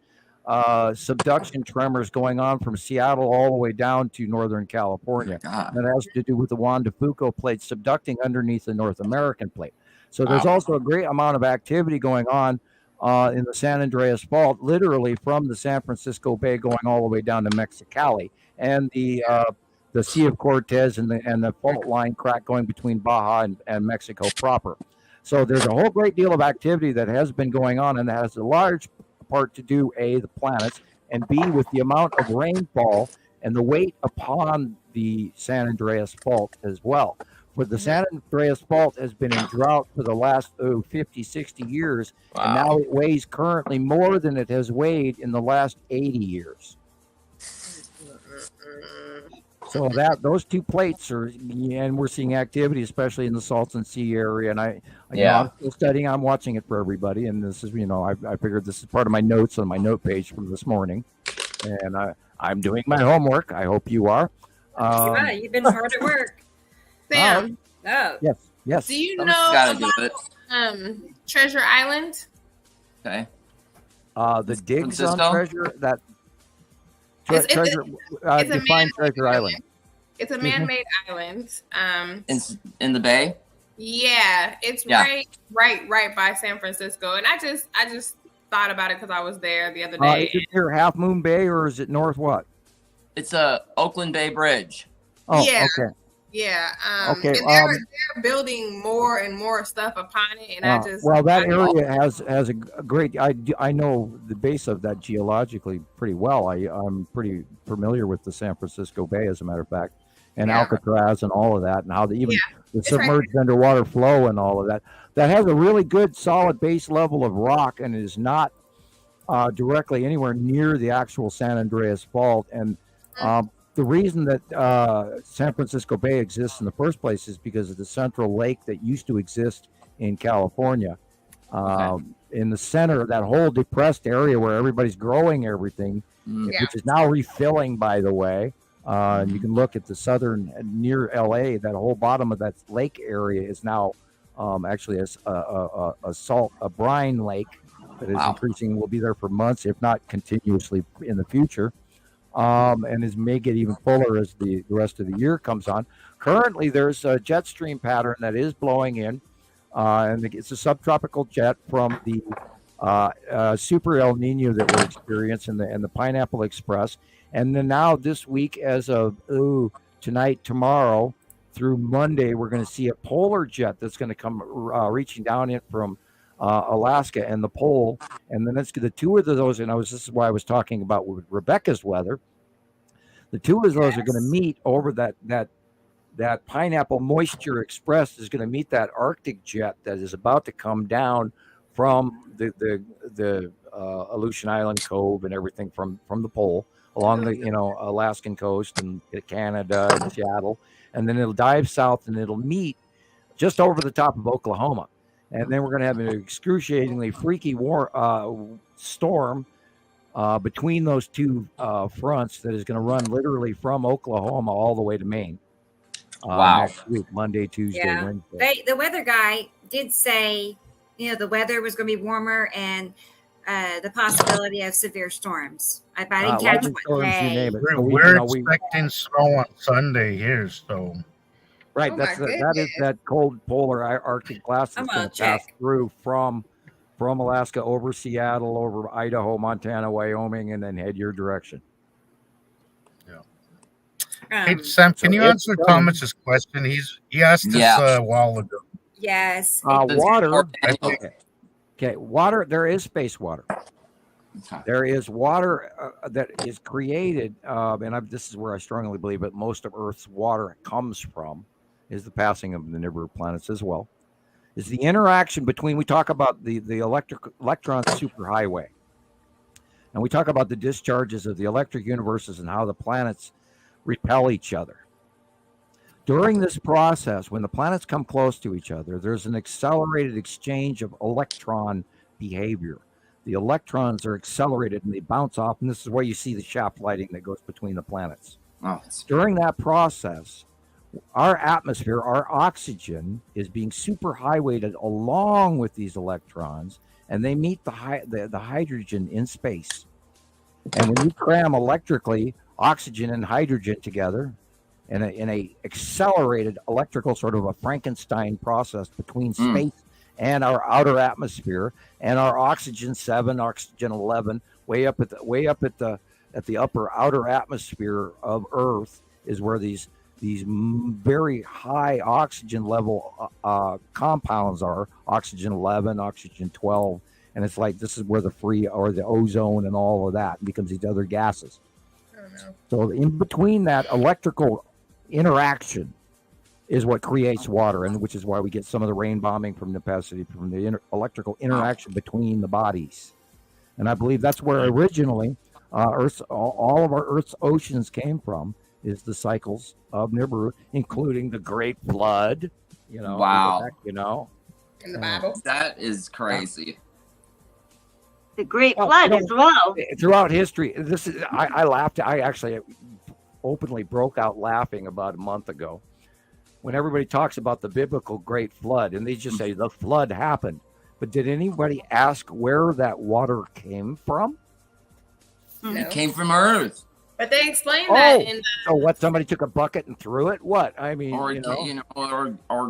subduction tremors going on from Seattle all the way down to Northern California. God. That has to do with the Juan de Fuca plate subducting underneath the North American plate. So there's Wow. also a great amount of activity going on in the San Andreas Fault, literally from the San Francisco Bay going all the way down to Mexicali, and the Sea of Cortez and the fault line crack going between Baja and Mexico proper. So there's a whole great deal of activity that has been going on, and that has a large part to do, A, the planets, and B, with the amount of rainfall and the weight upon the San Andreas Fault as well. But the San Andreas Fault has been in drought for the last 50, 60 years, and Wow. now it weighs currently more than it has weighed in the last 80 years. So those two plates are, and we're seeing activity, especially in the Salton Sea area. And I'm still studying. I'm watching it for everybody. And this is, I figured this is part of my notes on my note page from this morning. And I'm doing my homework. I hope you are. Yeah, you've been hard at work. Sam, Oh, Yes. do you Someone's know gotta do about it. Treasure Island? Okay. The digs on Francisco? treasure that. It's a Treasure, define man-made Treasure Island. It's a Excuse me? man-made island. In the bay. Yeah, it's Yeah. right by San Francisco, and I just thought about it because I was there the other day. Is it near Half Moon Bay or is it north what? It's a Oakland Bay Bridge. Oh, Yeah. okay. Yeah. Okay, And they're building more and more stuff upon it, and I just Well, that area has a great. I know the base of that geologically pretty well. I'm pretty familiar with the San Francisco Bay, as a matter of fact, and Yeah. Alcatraz and all of that, and how the it's right submerged underwater flow and all of that. That has a really good, solid base level of rock, and is not directly anywhere near the actual San Andreas Fault. And the reason that San Francisco Bay exists in the first place is because of the central lake that used to exist in California. In the center of that whole depressed area where everybody's growing everything, which is now refilling, by the way. And you can look at the southern, near LA, that whole bottom of that lake area is now actually a brine lake that is increasing, will be there for months, if not continuously in the future. And may get even fuller as the rest of the year comes on. Currently, there's a jet stream pattern that is blowing in, and it's a subtropical jet from the Super El Nino that we're experiencing, and the Pineapple Express. And then now this week, as of tonight, tomorrow, through Monday, we're going to see a polar jet that's going to come reaching down in from Alaska and the pole. And then it's the two of those, and this is why I was talking about with Rebecca's weather. The two of those are going to meet over that Pineapple Moisture Express is going to meet that Arctic jet that is about to come down from the Aleutian Island Cove and everything from the pole along the Alaskan coast and Canada and Seattle, and then it'll dive south and it'll meet just over the top of Oklahoma, and then we're going to have an excruciatingly freaky storm between those two fronts that is going to run literally from Oklahoma all the way to Maine. Next week, Monday, Tuesday, Wednesday. The weather guy did say, the weather was going to be warmer and the possibility of severe storms. I didn't catch what day. We're expecting snow on Sunday here, so. Right, that is that cold polar Arctic blast that's going to pass through from Alaska over Seattle, over Idaho, Montana, Wyoming, and then head your direction. Hey, Sam, can you answer Thomas's question? He asked this a while ago. Yes. Water. Okay, water. There is space water. Okay. There is water that is created, and this is where I strongly believe that most of Earth's water comes from, is the passing of the Nibiru planets as well. Is the interaction between, we talk about the electron superhighway, and we talk about the discharges of the electric universes and how the planets repel each other. During this process, when the planets come close to each other, there's an accelerated exchange of electron behavior. The electrons are accelerated and they bounce off, and this is where you see the shaft lighting that goes between the planets. During that process, our atmosphere, our oxygen, is being superhighwayed along with these electrons, and they meet the hydrogen in space. And when you cram electrically oxygen and hydrogen together in a accelerated electrical sort of a Frankenstein process between space and our outer atmosphere, and our oxygen 7, oxygen 11, way up at the upper outer atmosphere of Earth is where these very high oxygen level compounds are, oxygen 11, oxygen 12, and it's like this is where the free or the ozone and all of that becomes these other gases. So in between that electrical interaction is what creates water, and which is why we get some of the rain bombing from the electrical interaction between the bodies. And I believe that's where originally all of our Earth's oceans came from, is the cycles of Nibiru, including the Great Flood. Wow. In the Bible. That is crazy. The Great Flood as well. Throughout history, I laughed. I actually openly broke out laughing about a month ago when everybody talks about the biblical Great Flood, and they just say the flood happened. But did anybody ask where that water came from? No. It came from Earth. But they explained that in the... So what? Somebody took a bucket and threw it? What? I mean, or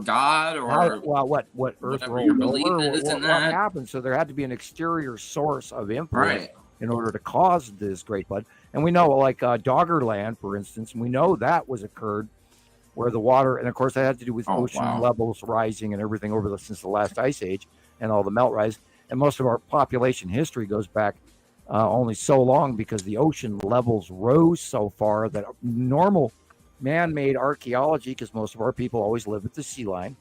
God, or what Earth rolled over? What happened? So there had to be an exterior source of influence in order to cause this Great Flood. And we know, like Doggerland, for instance, we know that was occurred where the water, and of course that had to do with ocean levels rising and everything since the last ice age and all the melt rise. And most of our population history goes back only so long because the ocean levels rose so far that normal man-made archaeology, because most of our people always live at the sea line,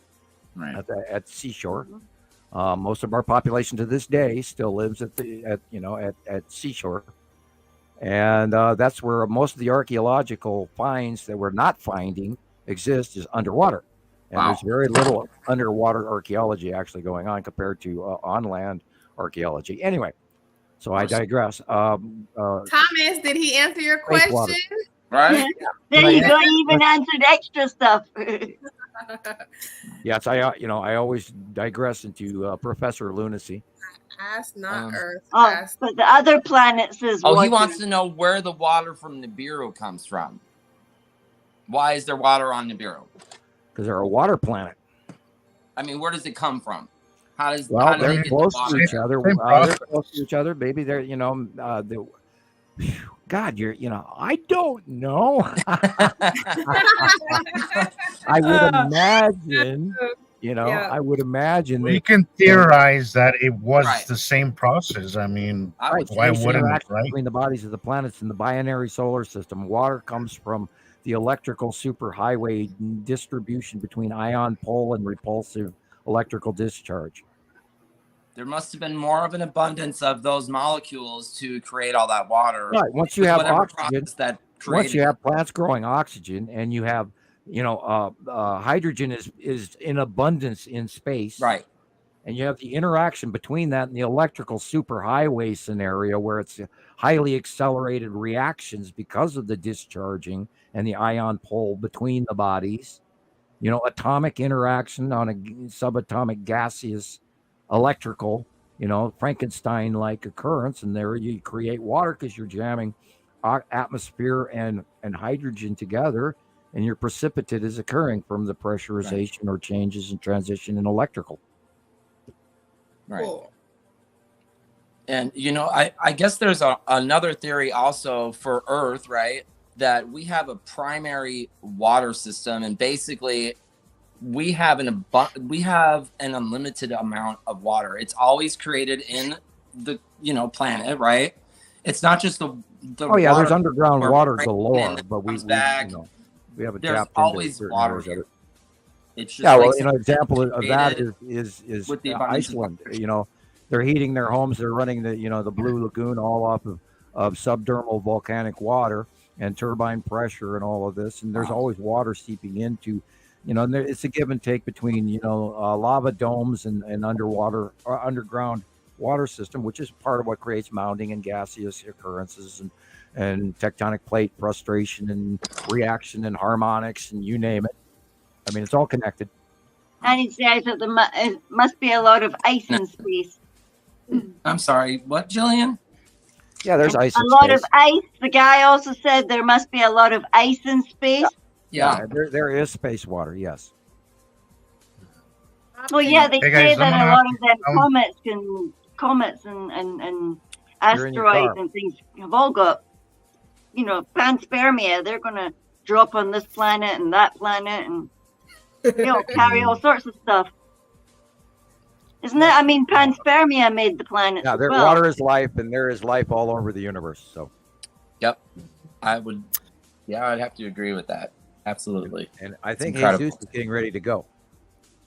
at the seashore. Most of our population to this day still lives at seashore, and that's where most of the archaeological finds that we're not finding exist is underwater. And there's very little underwater archaeology actually going on compared to on-land archaeology. Anyway, so I digress. Thomas, did he answer your question? Right? There you go. You even answered extra stuff. Yes, I always digress into Professor Lunacy. Ask not Earth. But the other planets is water. He wants to know where the water from Nibiru comes from. Why is there water on Nibiru? Because they're a water planet. I mean, where does it come from? How do Well, they they're get the close to water each there? other. Same They're process. close to each other. Maybe they're, God, I don't know. I would imagine, Yeah. I would imagine We they, can theorize that it was Right. the same process. I mean, I right, would why space wouldn't it, interaction right? between the bodies of the planets in the binary solar system. Water comes from the electrical superhighway distribution between ion pole and repulsive electrical discharge. There must have been more of an abundance of those molecules to create all that water. Right. Once you with have whatever oxygen, process that once you created have plants growing oxygen, and you have, hydrogen is in abundance in space, it. Right. and you have the interaction between that and the electrical superhighway scenario where it's highly accelerated reactions because of the discharging and the ion pole between the bodies, atomic interaction on a subatomic gaseous electrical, Frankenstein-like occurrence, and there you create water because you're jamming atmosphere and hydrogen together, and your precipitate is occurring from the pressurization or changes in transition in electrical. Right. Cool. And I guess there's another theory also for Earth, right? That we have a primary water system, and basically we have an unlimited amount of water. It's always created in the planet, right? It's not just the Oh yeah, water there's underground we're water bringing galore, in that but we comes back. we haven't There's tapped into always certain water areas of here. it. It's just Yeah, well, like example of that created is with the abundance of Iceland. They're heating their homes. They're running the Blue Lagoon all off of subdermal volcanic water and turbine pressure and all of this. And there's always water seeping into, and it's a give and take between lava domes and underground water system, which is part of what creates mounding and gaseous occurrences and tectonic plate frustration and reaction and harmonics and you name it. I mean, it's all connected. And it says that there must be a lot of ice in space. I'm sorry, what, Gillian? Yeah, there's ice. A lot of ice. The guy also said there must be a lot of ice in space. Yeah. There is space water. Yes. Well, yeah, they Hey, say guys, that I'm a gonna lot have of them to- comets and You're in your car. asteroids and things have all got, panspermia. They're going to drop on this planet and that planet and carry all sorts of stuff. Isn't it? I mean, panspermia made the planets. Yeah, as there well. water is life, and there is life all over the universe. So. Yep. I'd have to agree with that. Absolutely. And I think incredible. Jesus is getting ready to go.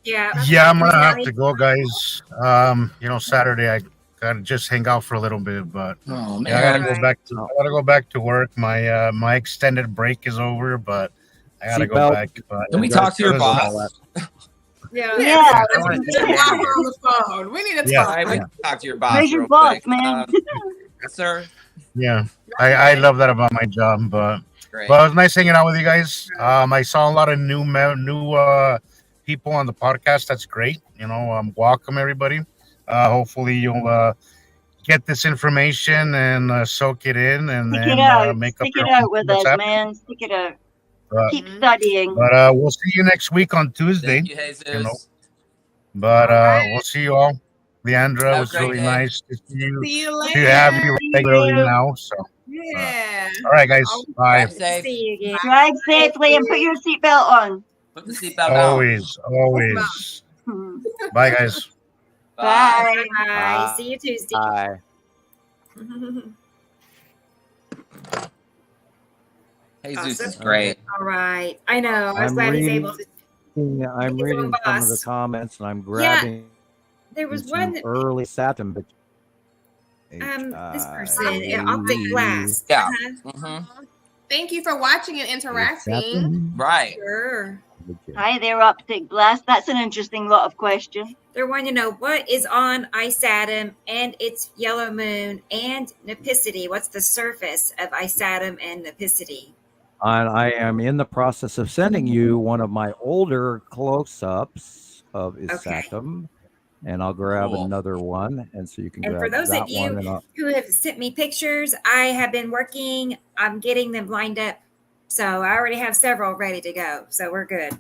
Yeah. Yeah, I'm gonna have to go, guys. Saturday I gotta just hang out for a little bit, but Oh man. yeah, I gotta go back to work. My extended break is over, but I gotta go Seatbelt. back. But Can we talk to your boss? Yeah. Yeah. Let's get Walker on the phone. We need to Yeah. talk. I would talk to your boss. Where's your real boss, quick. man? Sir. Yeah, I love that about my job. But Great. it was nice hanging out with you guys. I saw a lot of new people on the podcast. That's great. Welcome everybody. Hopefully you'll get this information and soak it in, and Stick then it out. make Stick up it your out own with what's us, happening. man. Stick it out. But, Keep studying. we'll see you next week on Tuesday. Thank you, Jesus. But we'll see you all. Leighandra, Have it a was great really day. nice to see you. See you To later. have you regularly now. So, Yeah. all right, guys. Bye. Drive safe. See you again. Drive safely and put your seatbelt on. Put the seatbelt on. Always. Bye, guys. Bye. Bye. See you Tuesday. Bye. Jesus is great. All right. I know. I was I'm glad he's reading- able to. I'm He's reading our some of the boss. comments, and I'm grabbing There was some one. early Saturn. But This person, optic glass. Yeah. Uh-huh. Mm-hmm. Thank you for watching and interacting. Right. Sure. Hi there, optic blast. That's an interesting lot of questions. They're wanting to know what is on Isatum and its yellow moon and Nipicity. What's the surface of Isatum and Nipicity? And I am in the process of sending you one of my older close-ups of Isatum, and I'll grab Cool. another one, and so you can And grab for those that of you one. And who have sent me pictures, I have been working. I'm getting them lined up. So I already have several ready to go. So we're good.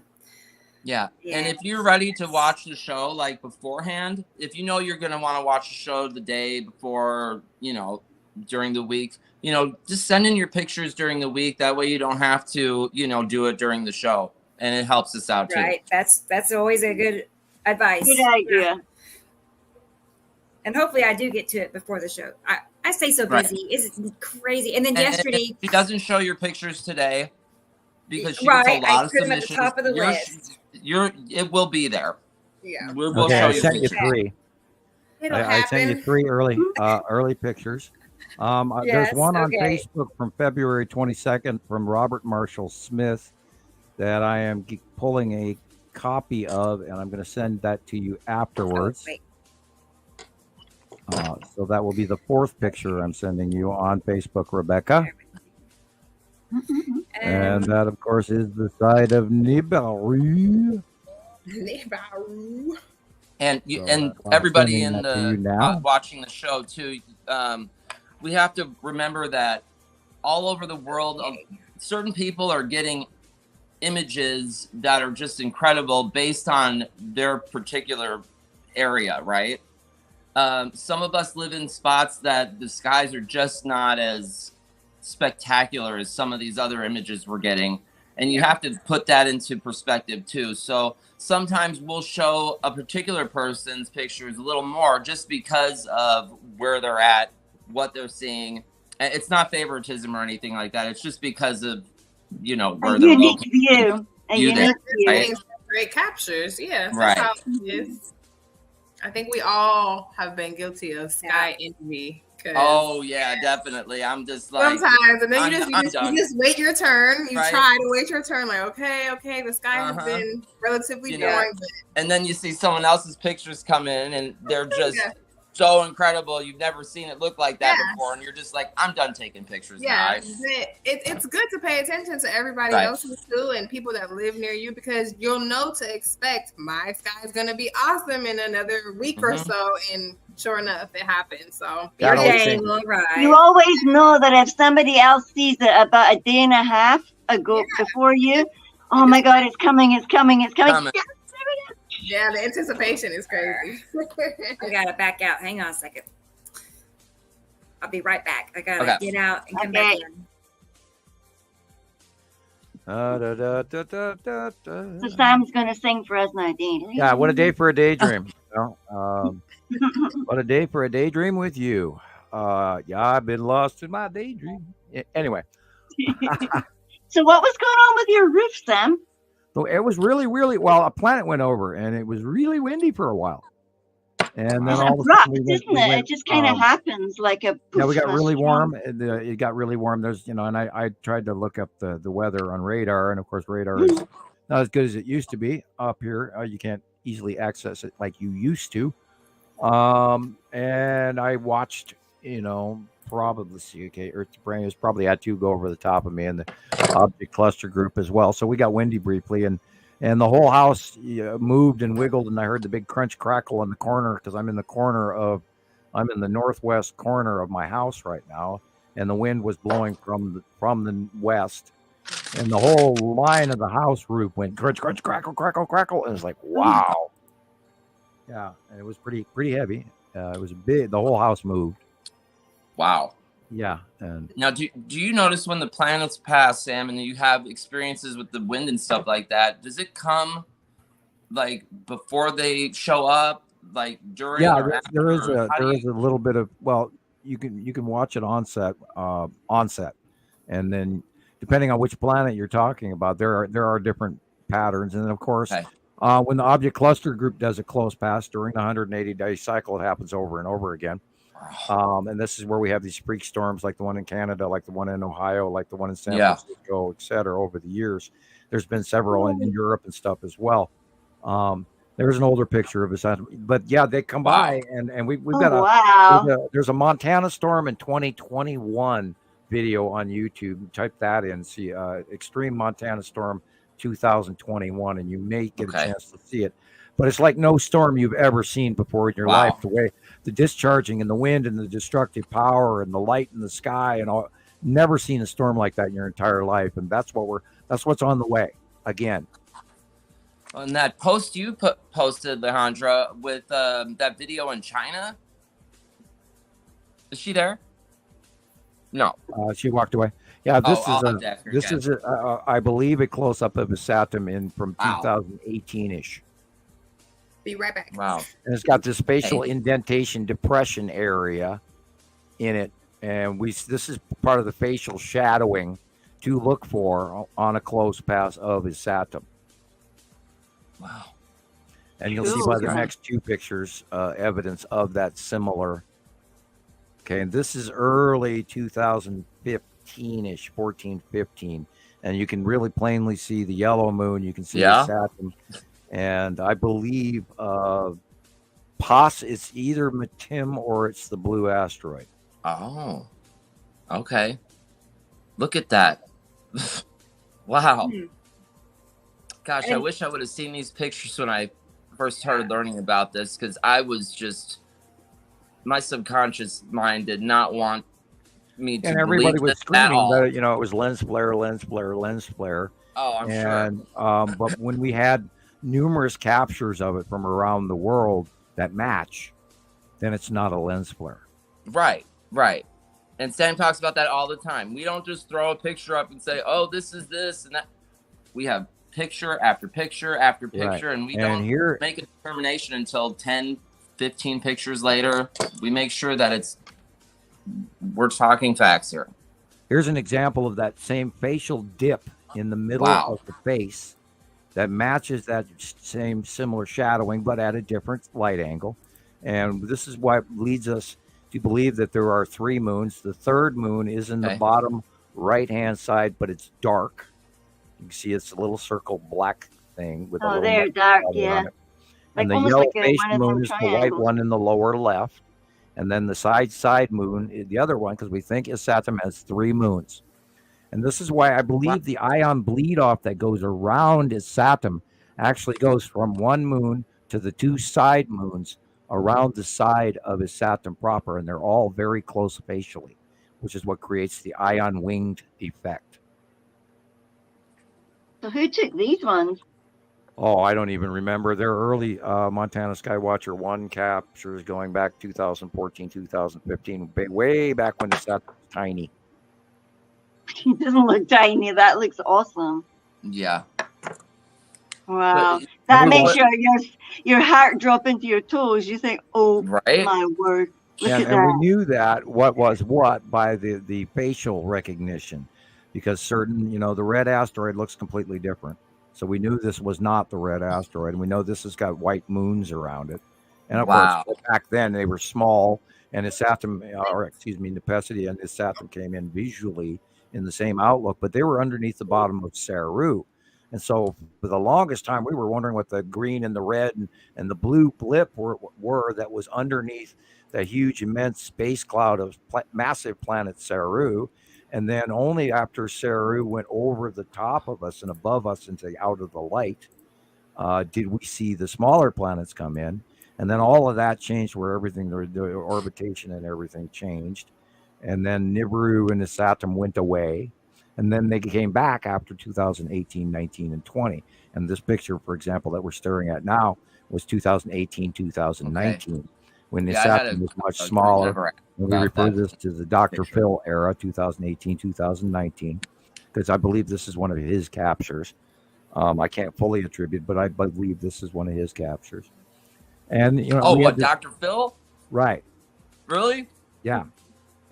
Yeah. Yes. And if you're ready to watch the show like beforehand, if you know you're going to want to watch the show the day before, during the week, just send in your pictures during the week. That way you don't have to, do it during the show. And it helps us out too. Right. That's always a good advice. Good idea. Yeah. And hopefully I do get to it before the show. I stay so busy. Right. It's crazy. And then yesterday. And she doesn't show your pictures today because she right, gets a lot of put submissions. them at the top of the list. It will be there. Yeah. We'll okay, show I you sent pictures. you 3. I sent you 3 early pictures. There's one on Facebook from February 22nd from Robert Marshall Smith that I am pulling a copy of, and I'm going to send that to you afterwards. So that will be the 4th picture I'm sending you on Facebook, Rebecca. And that, of course, is the side of Nibiru. And everybody in the watching the show too, we have to remember that all over the world, certain people are getting images that are just incredible based on their particular area, right? Some of us live in spots that the skies are just not as spectacular as some of these other images we're getting. And you have to put that into perspective too. So sometimes we'll show a particular person's pictures a little more just because of where they're at, what they're seeing. It's not favoritism or anything like that. It's just because of, where they're located. View. A unique view. Right? Great captures. Yeah. Right. That's how it is. I think we all have been guilty of sky envy. Oh yeah, definitely. I'm just like sometimes, and then you just wait your turn. You try to wait your turn. Like okay, the sky has been relatively boring. And then you see someone else's pictures come in, and they're just so incredible. You've never seen it look like that before, and you're just like, I'm done taking pictures now. It's good to pay attention to everybody else's too, and people that live near you, because you'll know to expect my sky is going to be awesome in another week or so, and sure enough, it happens. So you always know that if somebody else sees it about a day and a half ago before you, oh my God, it's coming. Yeah, the anticipation is crazy. I gotta back out. Hang on a second. I'll be right back. I gotta get out and come back in. So Sam's gonna sing for us now, Dean. Yeah, what a day for a daydream. What a day for a daydream with you. I've been lost in my daydream. Anyway. So what was going on with your roof, Sam? So it was really, well, a planet went over and it was really windy for a while. And then all of a sudden it just kind of happens like a we got really warm. It got really warm. There's, and I tried to look up the weather on radar, and of course radar is not as good as it used to be up here. You can't easily access it like you used to. And I watched, probably Earth's brain is probably had to go over the top of me and the object cluster group as well. So we got windy briefly, and the whole house moved and wiggled, and I heard the big crunch crackle in the corner because I'm in the northwest corner of my house right now, and the wind was blowing from the west, and the whole line of the house roof went crunch, crunch, crackle, crackle, crackle, and it's like, wow. Yeah, and it was pretty heavy. It was big. The whole house moved. Wow. Yeah. And now, do you notice when the planets pass, Sam, and you have experiences with the wind and stuff like that? Does it come like before they show up, like during? Yeah, there is a little bit of. Well, you can watch it onset, and then depending on which planet you're talking about, there are different patterns, and then of course. Okay. When the object cluster group does a close pass during the 180-day cycle, it happens over and over again. And this is where we have these freak storms like the one in Canada, like the one in Ohio, like the one in San Francisco, et cetera, over the years. There's been several in Europe and stuff as well. There's an older picture of us, but yeah, they come by and we've got there's a Montana storm in 2021 video on YouTube. Type that in, see extreme Montana storm 2021, and you may get a chance to see it. But it's like no storm you've ever seen before in your life. The way the discharging and the wind and the destructive power and the light in the sky and all. Never seen a storm like that in your entire life, and that's what's on the way again. On that post you posted, Leighandra, with that video in China. Is she there? No. She walked away. Yeah, this this is I believe a close up of a Saturn from 2018-ish. Be right back. Wow. And it's got this facial indentation depression area in it, and this is part of the facial shadowing to look for on a close pass of his Saturn. Wow. And you'll see by the next two pictures evidence of that similar. Okay, and this is early 2015-ish, 14, 15. And you can really plainly see the yellow moon. You can see the Saturn. And I believe it's either Matim or it's the blue asteroid. Oh, okay. Look at that. Wow. Gosh, I wish I would have seen these pictures when I first started learning about this, because I was just, my subconscious mind did not want me to and everybody was at screaming all. that it was lens flare, lens flare, lens flare. Oh, I'm sure. But when we had numerous captures of it from around the world that match, then it's not a lens flare. Right. And Sam talks about that all the time. We don't just throw a picture up and say, oh, this is this and that. We have picture after picture after picture, and we don't make a determination until 10, 15 pictures later. We make sure that we're talking facts here. Here's an example of that same facial dip in the middle of the face that matches that same similar shadowing, but at a different light angle. And this is what leads us to believe that there are three moons. The third moon is in the bottom right-hand side, but it's dark. You can see it's a little circle black thing with a little they're dark, yeah. And the yellow face moon is the white one in the lower left. And then the side moon, the other one, because we think Saturn has three moons. And this is why I believe the ion bleed off that goes around Saturn actually goes from one moon to the two side moons around the side of his Saturn proper. And they're all very close facially, which is what creates the ion winged effect. So who took these ones? Oh, I don't even remember. They're early Montana Skywatcher 1 captures going back 2014, 2015, way back when the Saturn was tiny. He doesn't look tiny. That looks awesome. Yeah. Wow. That makes your heart drop into your toes. You think, oh, my word. Look at that. And we knew that what was what by the facial recognition, because certain, the red asteroid looks completely different. So we knew this was not the red asteroid. And we know this has got white moons around it. And of course, back then they were small, and Nepacity and his Saturn came in visually in the same outlook, but they were underneath the bottom of Saru. And so for the longest time, we were wondering what the green and the red and the blue blip were that was underneath the huge, immense space cloud of massive planet Saru. And then only after Saru went over the top of us and above us into out of the light, did we see the smaller planets come in. And then all of that changed where everything, the orbitation and everything changed. And then Nibiru and the Saturn went away. And then they came back after 2018, 19, and 20. And this picture, for example, that we're staring at now was 2018, 2019, when the Saturn was much smaller. And we refer this to the Dr. Phil era, 2018, 2019, because I believe this is one of his captures. I can't fully attribute, but I believe this is one of his captures. And Dr. Phil? Right. Really? Yeah.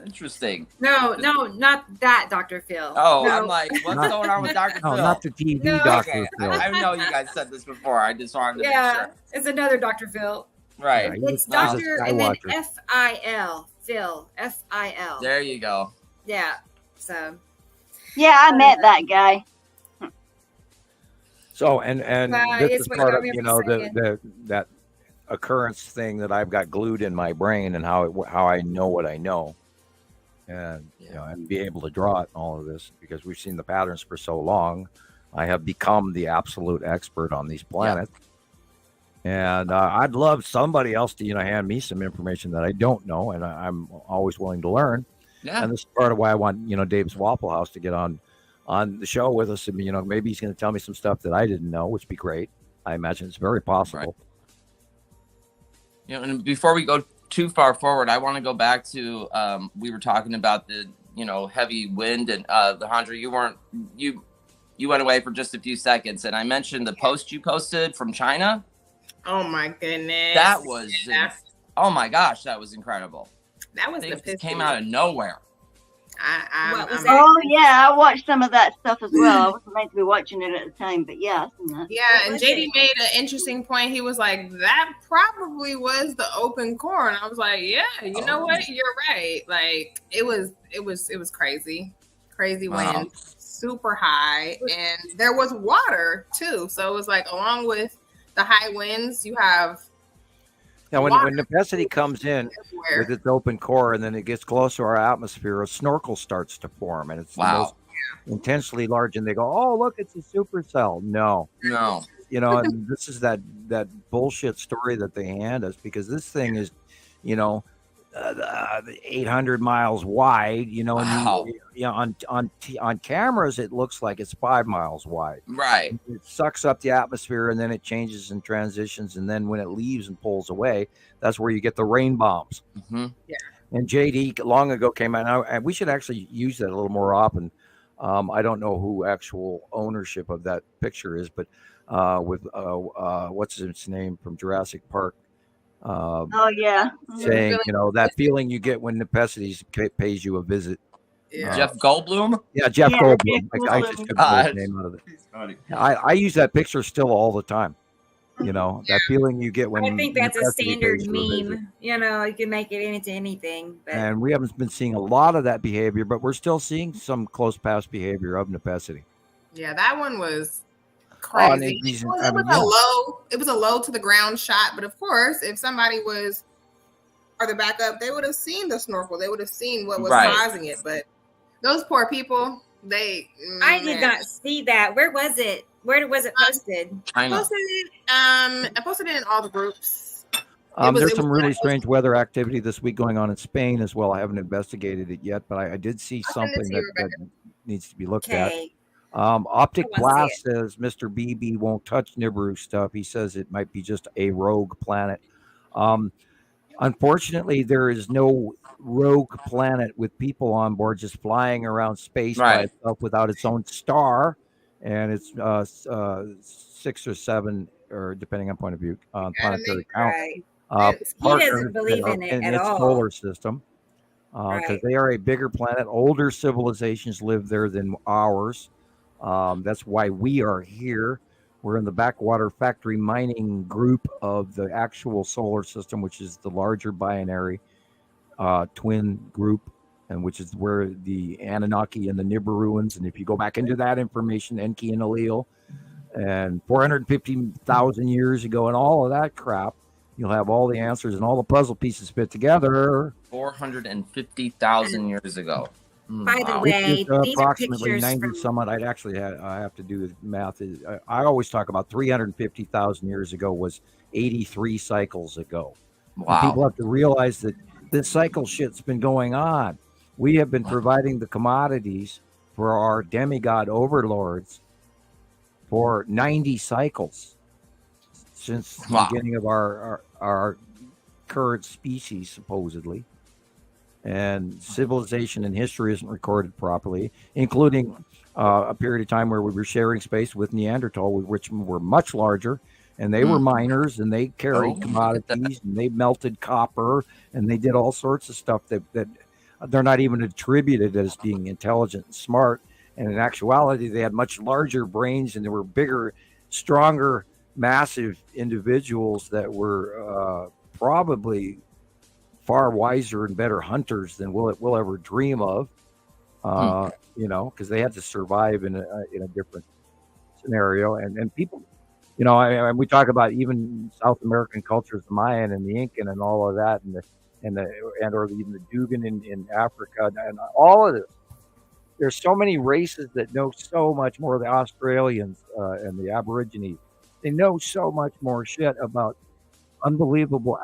Interesting. No, not that Dr. Phil. Oh, no. I'm like, what's going on with Dr. Phil? No, not the TV Dr. Phil. I know you guys said this before. I just wanted to make sure. It's another Dr. Phil. Right. Yeah, It's Dr. and then F-I-L. Phil. F-I-L. There you go. Yeah. So. Yeah, I met that guy. So and this is part of that occurrence thing that I've got glued in my brain, and how I know what I know, and and be able to draw it and all of this, because we've seen the patterns for so long. I have become the absolute expert on these planets. And I'd love somebody else to, hand me some information that I don't know, and I'm always willing to learn. Yeah. And this is part of why I want, Dave's Waffle House to get on the show with us. And, maybe he's going to tell me some stuff that I didn't know, which would be great. I imagine it's very possible. Right. And before we go too far forward, I want to go back to we were talking about the heavy wind, and Leighandra, you went away for just a few seconds, and I mentioned the post you posted from China. Oh my goodness, that was oh my gosh, that was incredible. That was it came out of nowhere. Oh yeah, I watched some of that stuff as well. I wasn't meant to be watching it at the time, but yeah. And JD made an interesting point. He was like, "That probably was the open core," and I was like, "Yeah, you know what? You're right. Like it was crazy wind, super high, and there was water too. So it was like along with the high winds, you have." Now, when Nepenthe comes in with its open core and then it gets close to our atmosphere, a snorkel starts to form, and it's the most intensely large. And they go, "Oh, look, it's a supercell." No. And this is that bullshit story that they hand us, because this thing is, 800 miles wide. And on cameras it looks like it's 5 miles wide. Right. It sucks up the atmosphere, and then it changes and transitions, and then when it leaves and pulls away, that's where you get the rain bombs. Mm-hmm. Yeah. And JD long ago came out, and we should actually use that a little more often. I don't know who actual ownership of that picture is, but with what's his name from Jurassic Park. Saying, that feeling you get when Nepenthe pays you a visit. Jeff Goldblum? Yeah, Jeff Goldblum. I just couldn't pull his name out of it. I use that picture still all the time. That feeling you get when I think that's a Nepenthe standard pays you a visit. meme. You can make it into anything. But. And we haven't been seeing a lot of that behavior, but we're still seeing some close past behavior of Nepenthe. Yeah, that one was crazy. It was a low to the ground shot, but of course, if somebody was farther back up, they would have seen the snorkel. They would have seen what was causing it. But those poor people, I did not see that. Where was it? Where was it posted? I posted it in all the groups. There's some really strange weather activity this week going on in Spain as well. I haven't investigated it yet, but I did see something that needs to be looked at. Optic Glass says Mr. BB won't touch Nibiru stuff. He says it might be just a rogue planet. Unfortunately, there is no rogue planet with people on board just flying around space by itself without its own star. And it's 6 or 7, or depending on point of view, planetary count. He doesn't believe in it at its all. solar system. Because they are a bigger planet. Older civilizations live there than ours. That's why we are here. We're in the backwater factory mining group of the actual solar system, which is the larger binary twin group, and which is where the Anunnaki and the Nibiruans, and if you go back into that information, Enki and Alil, and 450,000 years ago, and all of that crap, you'll have all the answers and all the puzzle pieces fit together. 450,000 years ago. By the way, these approximately are 90 from... some odd. I have to do the math. I always talk about 350,000 years ago was 83 cycles ago. Wow. And people have to realize that this cycle shit's been going on. We have been providing the commodities for our demigod overlords for 90 cycles since the beginning of our current species, supposedly. And civilization and history isn't recorded properly, including a period of time where we were sharing space with Neanderthal, which were much larger, and they were miners, and they carried commodities, and they melted copper, and they did all sorts of stuff that they're not even attributed as being intelligent and smart. And in actuality, they had much larger brains, and they were bigger, stronger, massive individuals that were probably far wiser and better hunters than we'll ever dream of, because they had to survive in a different scenario. And people, we talk about even South American cultures, the Mayan and the Incan and all of that, or even the Dugan in Africa, and all of this. There's so many races that know so much more. The Australians and the Aborigines, they know so much more shit about unbelievable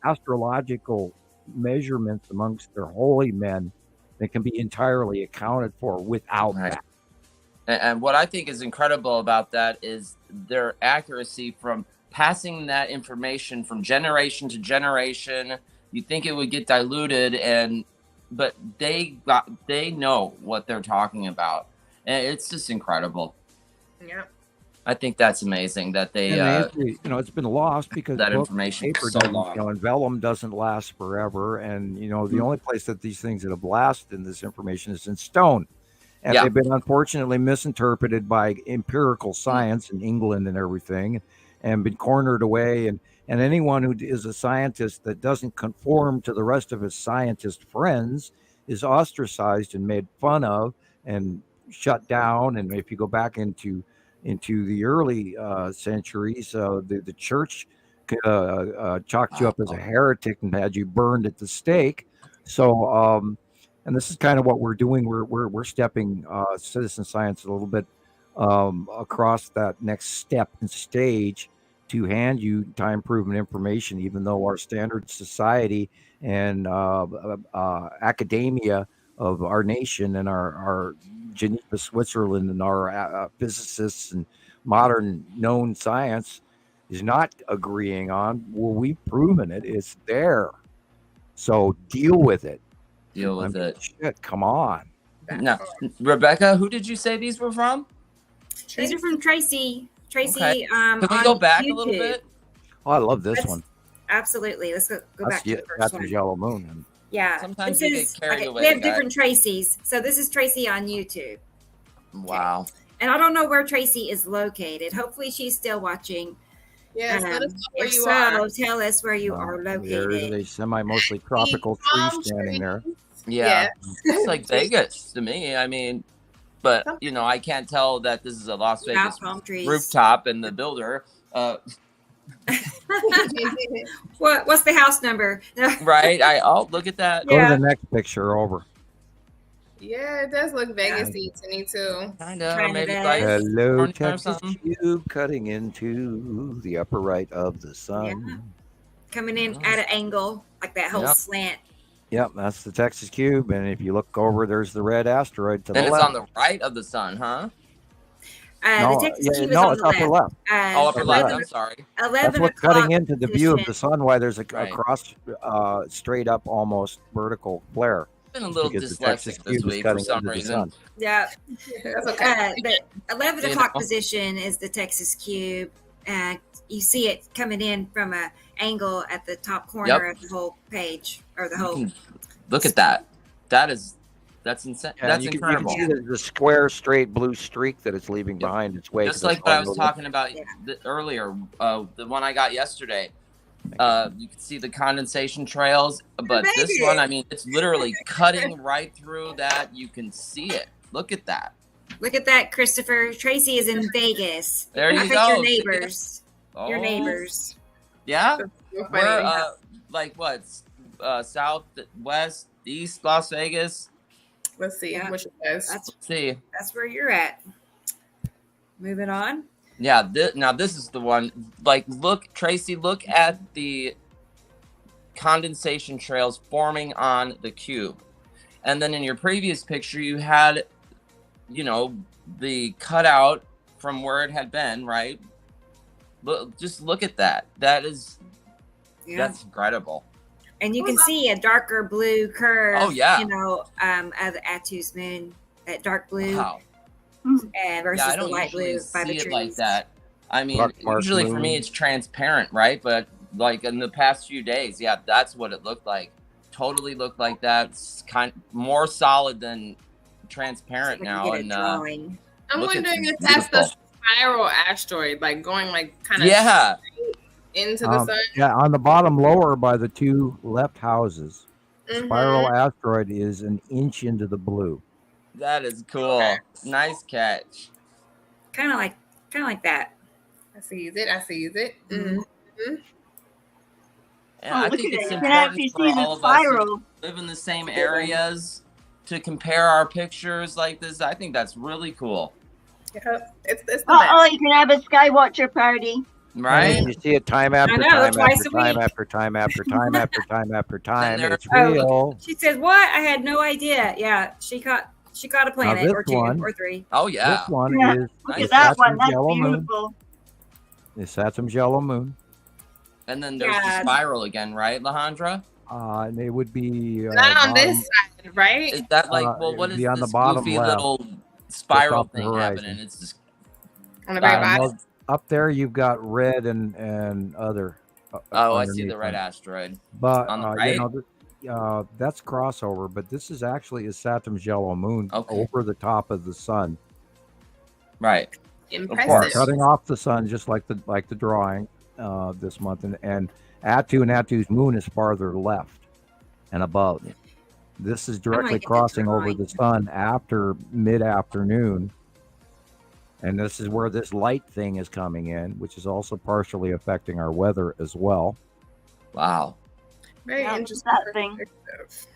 astrological measurements amongst their holy men that can be entirely accounted for without that. And what I think is incredible about that is their accuracy from passing that information from generation to generation. You think it would get diluted, but they know what they're talking about, and it's just incredible. Yeah, I think that's amazing that they. It's been lost because that information paper so doesn't, long. and vellum doesn't last forever, and the only place that these things that have lasted in this information is in stone. And they've been unfortunately misinterpreted by empirical science in England and everything, and been cornered away. And anyone who is a scientist that doesn't conform to the rest of his scientist friends is ostracized and made fun of and shut down. And if you go back into the early centuries, the church chalked you up as a heretic and had you burned at the stake. So. And this is kind of what we're doing. We're stepping citizen science a little bit across that next step and stage to hand you time-proven information, even though our standard society and academia of our nation and our Geneva, Switzerland, and our physicists and modern known science is not agreeing on. Well, we've proven it. It's there. So deal with it. Deal with it. Shit, come on. Now, Rebecca, who did you say these were from? These are from Tracy. Okay. Can we go back a little bit? Oh, I love this one. Absolutely. Let's go back to the first one. That's Yellow Moon. Yeah. Sometimes you get carried away. We have different Tracy's. So this is Tracy on YouTube. Wow. And I don't know where Tracy is located. Hopefully she's still watching. Yes, let us know where you are. are. Tell us where you are located. There's a semi-mostly tropical tree standing there. Yeah, it's like Vegas to me. I mean, but I can't tell that this is a Las Vegas rooftop and the builder. What's the house number? Right. I'll look at that. Go to the next picture over. Yeah, it does look Vegas-y to me too. Kind of. Maybe like hello, Texas cube cutting into the upper right of the sun. Yeah. Coming in at an angle like that whole slant. Yep, that's the Texas cube, and if you look over, there's the red asteroid to the left. And it's on the right of the sun, huh? The Texas cube is on the upper left. Upper left. I'm sorry. 11 That's what's cutting into the view of the position. sun. Why there's a cross, straight up, almost vertical flare. Been a little Because the dyslexic Texas this cube is week for cutting some into the reason. sun. Yeah. That's okay. The 11 o'clock position is the Texas cube. You see it coming in from an angle at the top corner of the whole page or the whole. Look at that. That's insane. Yeah, That's you incredible. can see the square, straight blue streak that it's leaving behind its way. Just like what I was talking about earlier, the one I got yesterday. You can see the condensation trails, but this one, I mean, it's literally cutting right through that. You can see it. Look at that. Look at that, Christopher. Tracy is in Vegas. There you I go. think your neighbors. Oh. Your neighbors. Yeah? So We're like what? South, west, east Las Vegas? Let's see what it says. That's where you're at. Moving on. Yeah, now this is the one. Like, look, Tracy, look at the condensation trails forming on the cube. And then in your previous picture, you had, the cutout from where it had been, right? Just look at that. That's incredible. And you can see a darker blue curve. Oh, yeah. Of the Atu's moon, that dark blue. Wow. Versus the light blue by the see trees. it like that. I mean, Mark usually for moon. me it's transparent, right? But like in the past few days, that's what it looked like. Totally looked like that. It's kind of more solid than transparent now. And drawing. I'm look, wondering if it's that's the beautiful. spiral asteroid, like going like kind of into the sun. Yeah, on the bottom lower by the two left houses, Mhm. spiral asteroid is an inch into the blue. That is cool. Okay. Nice catch. Kind of like that. I sees it. Mhm. Mm-hmm. And Oh, I look think at it's it. You can actually important for see all the of us spiral. to live in the same areas to compare our pictures like this. I think that's really cool. Yeah, it's the Oh, you can have a Skywatcher party. Right? And you see it time after I know, time twice after a time week. after time after time after time after time. there- It's real. She says, "What? I had no idea." Yeah, she caught She got a Now planet this or two one, or three. Oh yeah. this one Yeah. is Look is at that one. Saturn's That's yellow moon. beautiful. Is Saturn's yellow moon. And then there's Yeah. the spiral again, right, Leighandra? And it would be Not on this bottom, side, right? Is that like, it well, would what is be on the this bottom goofy left, little just spiral off the thing horizon. happening? It's just On the very got it. bottom. Up there, you've got red and other. Oh, I see underneath the red them. asteroid. But On the right? that's crossover. But this is actually a Saturn's yellow moon Okay. over the top of the sun. Right. Impressive. Cutting off the sun, just like the drawing this month, and Atu's moon is farther left and above. This is directly get the crossing over drawing. the sun after mid-afternoon, and this is where this light thing is coming in, which is also partially affecting our weather as well. Wow. Very Yeah, interesting. that thing. perspective.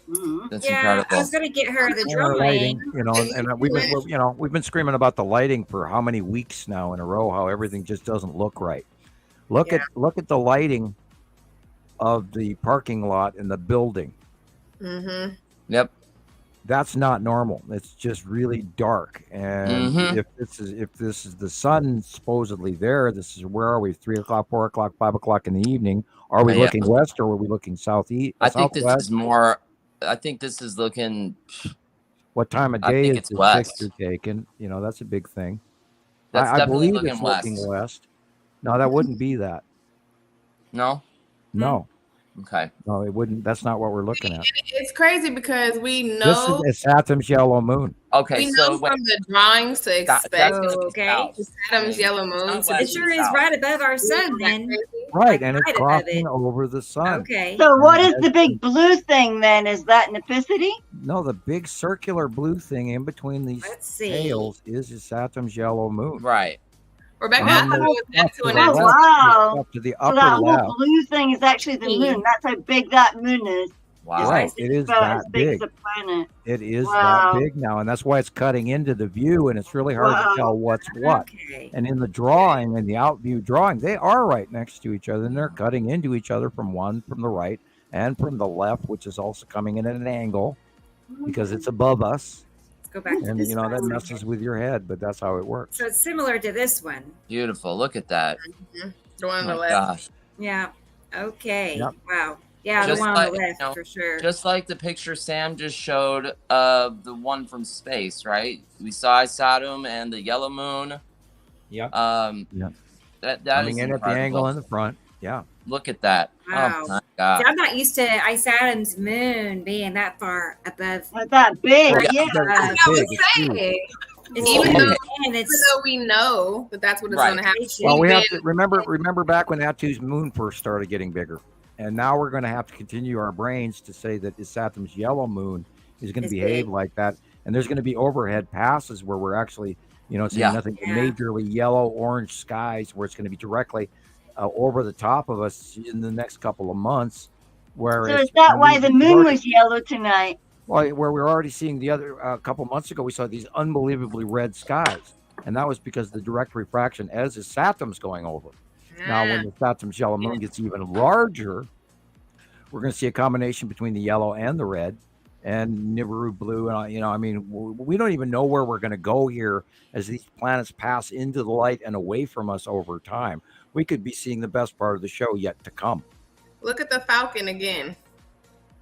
Mhm. That's Yeah, incredible. I was gonna get her the And our drawing. lighting, and we've been screaming about the lighting for how many weeks now in a row, how everything just doesn't look right. Look at the lighting of the parking lot and the building. Mm-hmm. Yep. That's not normal. It's just really dark. And Mhm. if this is the sun supposedly there, this is, where are we? 3 o'clock, 4 o'clock, 5 o'clock in the evening. Are we Yeah. looking west or are we looking southeast? I think this southwest? is more. I think this is looking. What time of I day think is it's this west. picture taken? That's a big thing. That's I definitely believe looking it's west. looking west. No, that wouldn't be that. No. No, Okay. no, it wouldn't. That's not what we're looking at. It's crazy because we This know is Saturn's yellow moon. Okay. we So know wait, from the drawings to that's expect gonna be Okay. south. Adam's yellow moon not to It west. be sure is South. right above our sun then. Right, and it's right above crossing it. over the sun. Okay. So what is the big blue thing then? Is that Nipicity? No, the big circular blue thing in between these Let's see. tails is Saturn's yellow moon. Right. Rebecca, And I then thought it was up Neptune to and the Oh, Neptune. left, wow. up to the So upper that whole left. blue thing is actually the moon. That's how big that moon is. Wow. Right, it is About that as big as big. a planet. It is Wow. that big now, and that's why it's cutting into the view, and it's really hard Wow. to tell what's what. Okay. And in the drawing, in the out view drawing, they are right next to each other, and they're cutting into each other from the right and from the left, which is also coming in at an angle because it's above us. Let's go back to And this that one. messes with your head, but that's how it works. So it's similar to this one. Beautiful. Look at that. The one on Oh the my left. gosh. Yeah. Okay. Yep. Wow. Yeah, Just the one like, on the left you know, for sure. Just like the picture Sam just showed of the one from space, right? We saw Saturn and the yellow moon. Yep. That is Coming in at the angle incredible. in the front. Yeah. Look at that. Wow. Oh my See, god. I'm not used to Isatum's moon being that far above. Not that big, Yeah. yeah. It's I was big, it's huge. saying, It's even huge, though, and even it's though we know that that's what it's Right. going to happen. Well, we have been- to remember back when Atu's moon first started getting bigger, and now we're going to have to continue our brains to say that Saturn's yellow moon is going to It's behave big. like that, and there's going to be overhead passes where we're actually, seeing Yeah. nothing but Yeah. majorly yellow orange skies, where it's going to be directly over the top of us in the next couple of months. Where So it's is that gonna why be- the moon was yellow tonight? Well, where we're already seeing the other a couple months ago, we saw these unbelievably red skies, and that was because the direct refraction as the Saturn's going over. Now, when the Saturn's yellow moon gets even larger, we're going to see a combination between the yellow and the red, and Nibiru blue, and we don't even know where we're going to go here as these planets pass into the light and away from us over time. We could be seeing the best part of the show yet to come. Look at the Falcon again.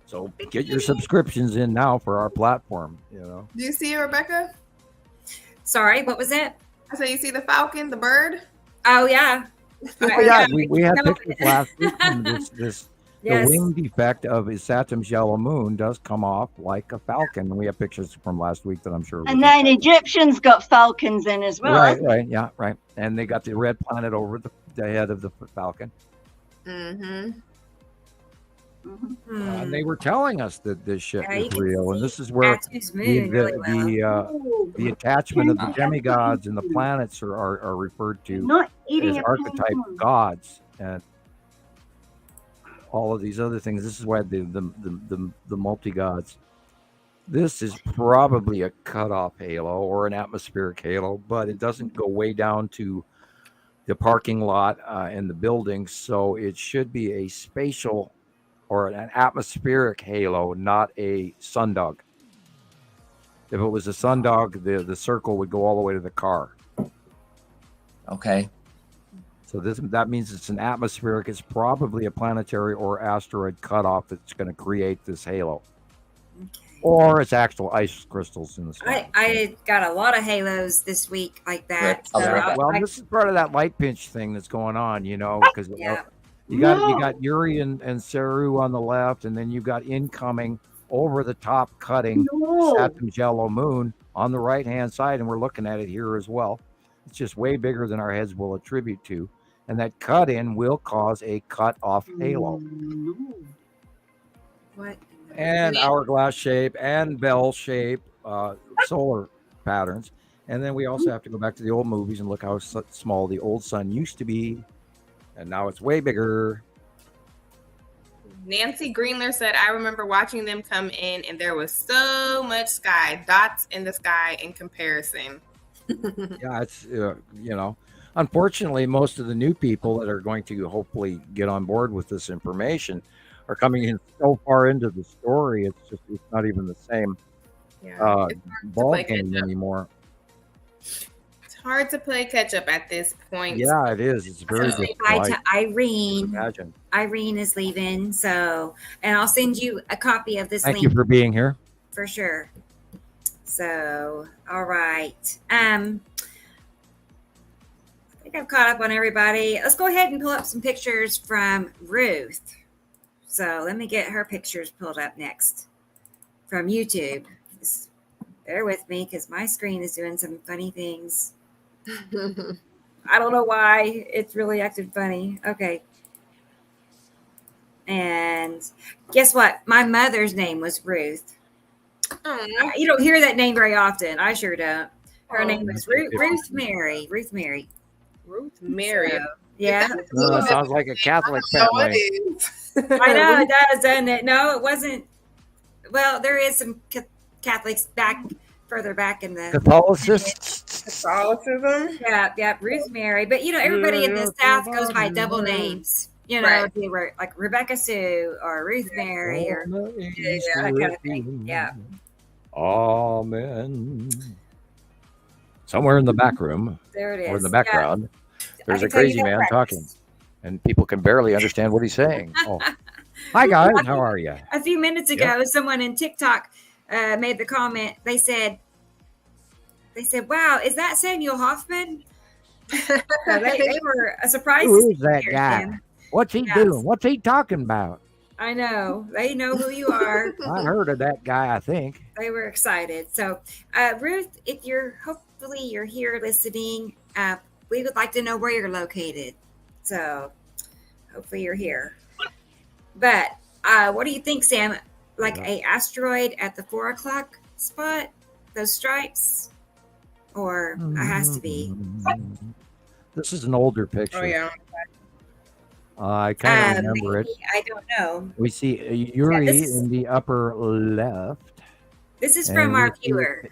So get your subscriptions in now for our platform. Do you see it, Rebecca? sorry. What was it? I said, you see the Falcon, the bird? Oh yeah. Oh, yeah, we had pictures last week. And this Yes. The wing defect of Saturn's yellow moon does come off like a falcon. We have pictures from last week that I'm sure. And then Egyptians got falcons in as well. Right. And they got the red planet over the head of the falcon. Mm-hmm. And they were telling us that this shit Yeah, you was can real, and this is where Atu's moon really well. the attachment of the demigods and the planets are referred to Not eating as a archetype penguin. gods and all of these other things. This is why the multi gods. This is probably a cutoff halo or an atmospheric halo, but it doesn't go way down to the parking lot and the buildings, so it should be a spatial or an atmospheric halo, not a sundog. If it was a sundog, the circle would go all the way to the car. Okay. So that means it's an atmospheric. It's probably a planetary or asteroid cutoff that's going to create this halo. Okay. Or it's actual ice crystals in the sky. I got a lot of halos this week like that. Right. So Well, this is part of that light pinch thing that's going on, because you got Uri and Saru on the left, and then you've got incoming over the top cutting Saturn's yellow moon on the right hand side, and we're looking at it here as well. It's just way bigger than our heads will attribute to, and that cut in will cause a cut off halo. What? And hourglass shape and bell shape, solar patterns. And then we also have to go back to the old movies and look how small the old sun used to be. And now it's way bigger. Nancy Greenler said, I remember watching them come in and there was so much sky, dots in the sky in comparison. Yeah, it's, unfortunately, most of the new people that are going to hopefully get on board with this information are coming in so far into the story. It's not even the same ball game anymore. It's hard to play catch up at this point. Yeah, it is. It's very Say bye to Irene. Imagine. Irene is leaving, and I'll send you a copy of this Thank link. you for being here. For sure. So, all right. I think I've caught up on everybody. Let's go ahead and pull up some pictures from Ruth. So let me get her pictures pulled up next from YouTube. Just bear with me because my screen is doing some funny things. I don't know why. It's really acting funny. Okay. And guess what? My mother's name was Ruth. You don't hear that name very often. I sure don't. Her name was Ruth Mary. Ruth Mary. Ruth Mary. So, yeah. Sounds like a Catholic family. I know it does, doesn't it? No, it wasn't. Well, there is some Catholics further back in the Catholicism. Yeah, Ruth Mary. But everybody in the South goes by double names. Right. They were like Rebecca Sue or Ruth Mary or that kind of thing. Yeah. Amen. Somewhere in the back room, there it is, or in the background, there's a crazy man talking. And people can barely understand what he's saying. Oh. Hi, guys. How are you? A few minutes ago, someone in TikTok made the comment. They said, wow, is that Samuel Hofman? They were surprised. Who is that guy? Him. What's he doing? What's he talking about? I know. They know who you are. I heard of that guy, I think. They were excited. So, Ruth, if hopefully you're here listening, we would like to know where you're located. So hopefully you're here. But what do you think, Sam? Like a asteroid at the 4 o'clock spot? Those stripes? Or it has to be? This is an older picture. Oh, yeah. I kind of remember maybe, it. I don't know. We see Uri in the upper left. This is from our viewer.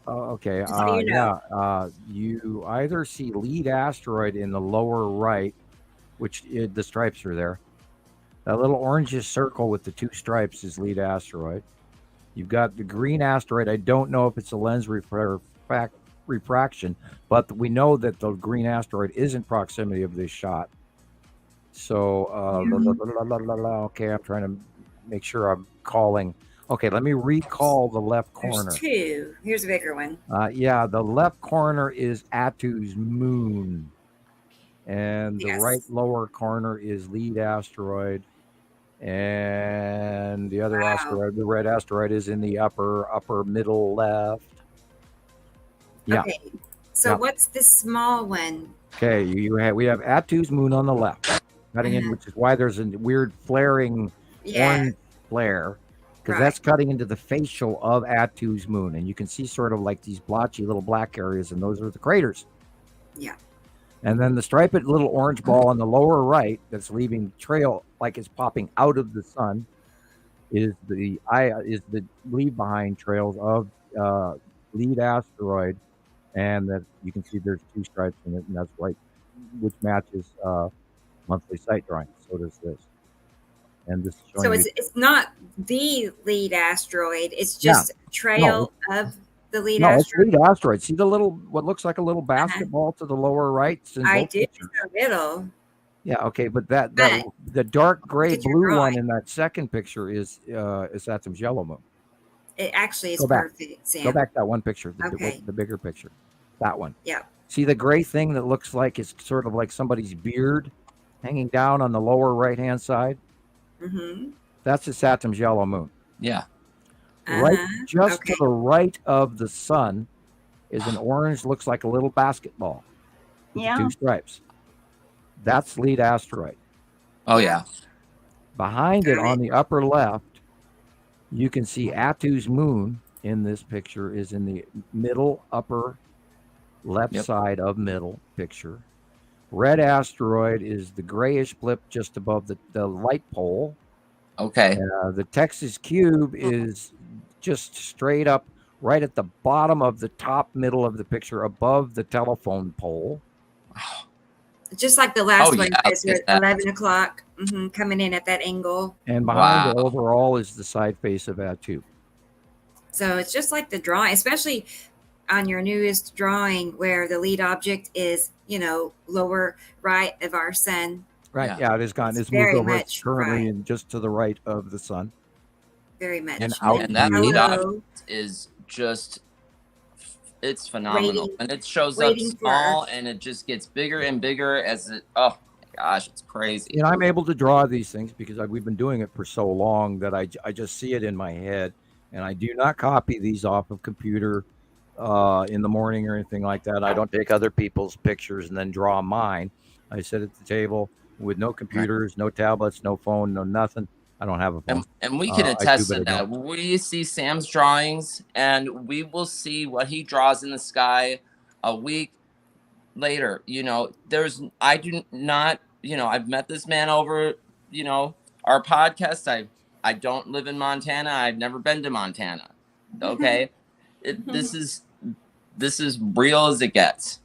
Okay. So You either see lead asteroid in the lower right, which the stripes are there. That little orangish circle with the 2 stripes is lead asteroid. You've got the green asteroid. I don't know if it's a lens refraction, but we know that the green asteroid is in proximity of this shot. So, okay, I'm trying to make sure I'm calling. Okay, let me recall the left corner. There's 2. Here's a bigger one. The left corner is Atu's moon. And the right lower corner is lead asteroid. And the other asteroid, the red asteroid, is in the upper middle left. Yeah. Okay. So what's this small one? Okay, we have Atu's moon on the left, cutting in, which is why there's a weird flaring orange flare, because that's cutting into the facial of Atu's moon, and you can see sort of like these blotchy little black areas, and those are the craters. Yeah. And then the striped little orange ball on the lower right that's leaving trail like it's popping out of the sun is the leave behind trails of lead asteroid, and that you can see there's 2 stripes in it, and that's which matches monthly sight drawing. So does this. And this is So showing you. it's not the lead asteroid. It's just a trail of the lead No, it's asteroid. lead asteroid. See the little, what looks like a little basketball to the lower right? In I both do pictures. the middle. Yeah, okay, but the dark gray blue one in that second picture is Saturn's yellow moon. It actually is Go back. perfect, Sam. Go back that one picture, Okay. the bigger picture. That one. Yeah. See the gray thing that looks like it's sort of like somebody's beard hanging down on the lower right-hand side? Mm-hmm. That's the Saturn's yellow moon. Yeah. Right, just to the right of the sun is an orange, looks like a little basketball. With Yeah. 2 stripes. That's lead asteroid. Oh, yeah. Behind it on the upper left, you can see Attu's moon in this picture is in the middle upper left side of middle picture. Red asteroid is the grayish blip just above the light pole. Okay. The Texas cube is just straight up right at the bottom of the top middle of the picture above the telephone pole. Just like the last one, yeah, it's at 11 o'clock, coming in at that angle. And behind it overall is the side face of Attu. So it's just like the drawing, especially on your newest drawing where the lead object is, lower right of our sun. Right. Yeah, it is gone. It's moved over. It's currently in just to the right of the sun. Very much. And out And that lead object is just, it's phenomenal. And it shows up small and it just gets bigger and bigger as it, oh my gosh, it's crazy. And I'm able to draw these things because we've been doing it for so long that I just see it in my head. And I do not copy these off of computer in the morning or anything like that. I don't take other people's pictures and then draw mine. I sit at the table with no computers, no tablets, no phone, no nothing. I don't have a phone. And we can attest to that. We see Sam's drawings and we will see what he draws in the sky a week later. I do not, I've met this man over, our podcast. I don't live in Montana. I've never been to Montana. Okay. This is real as it gets.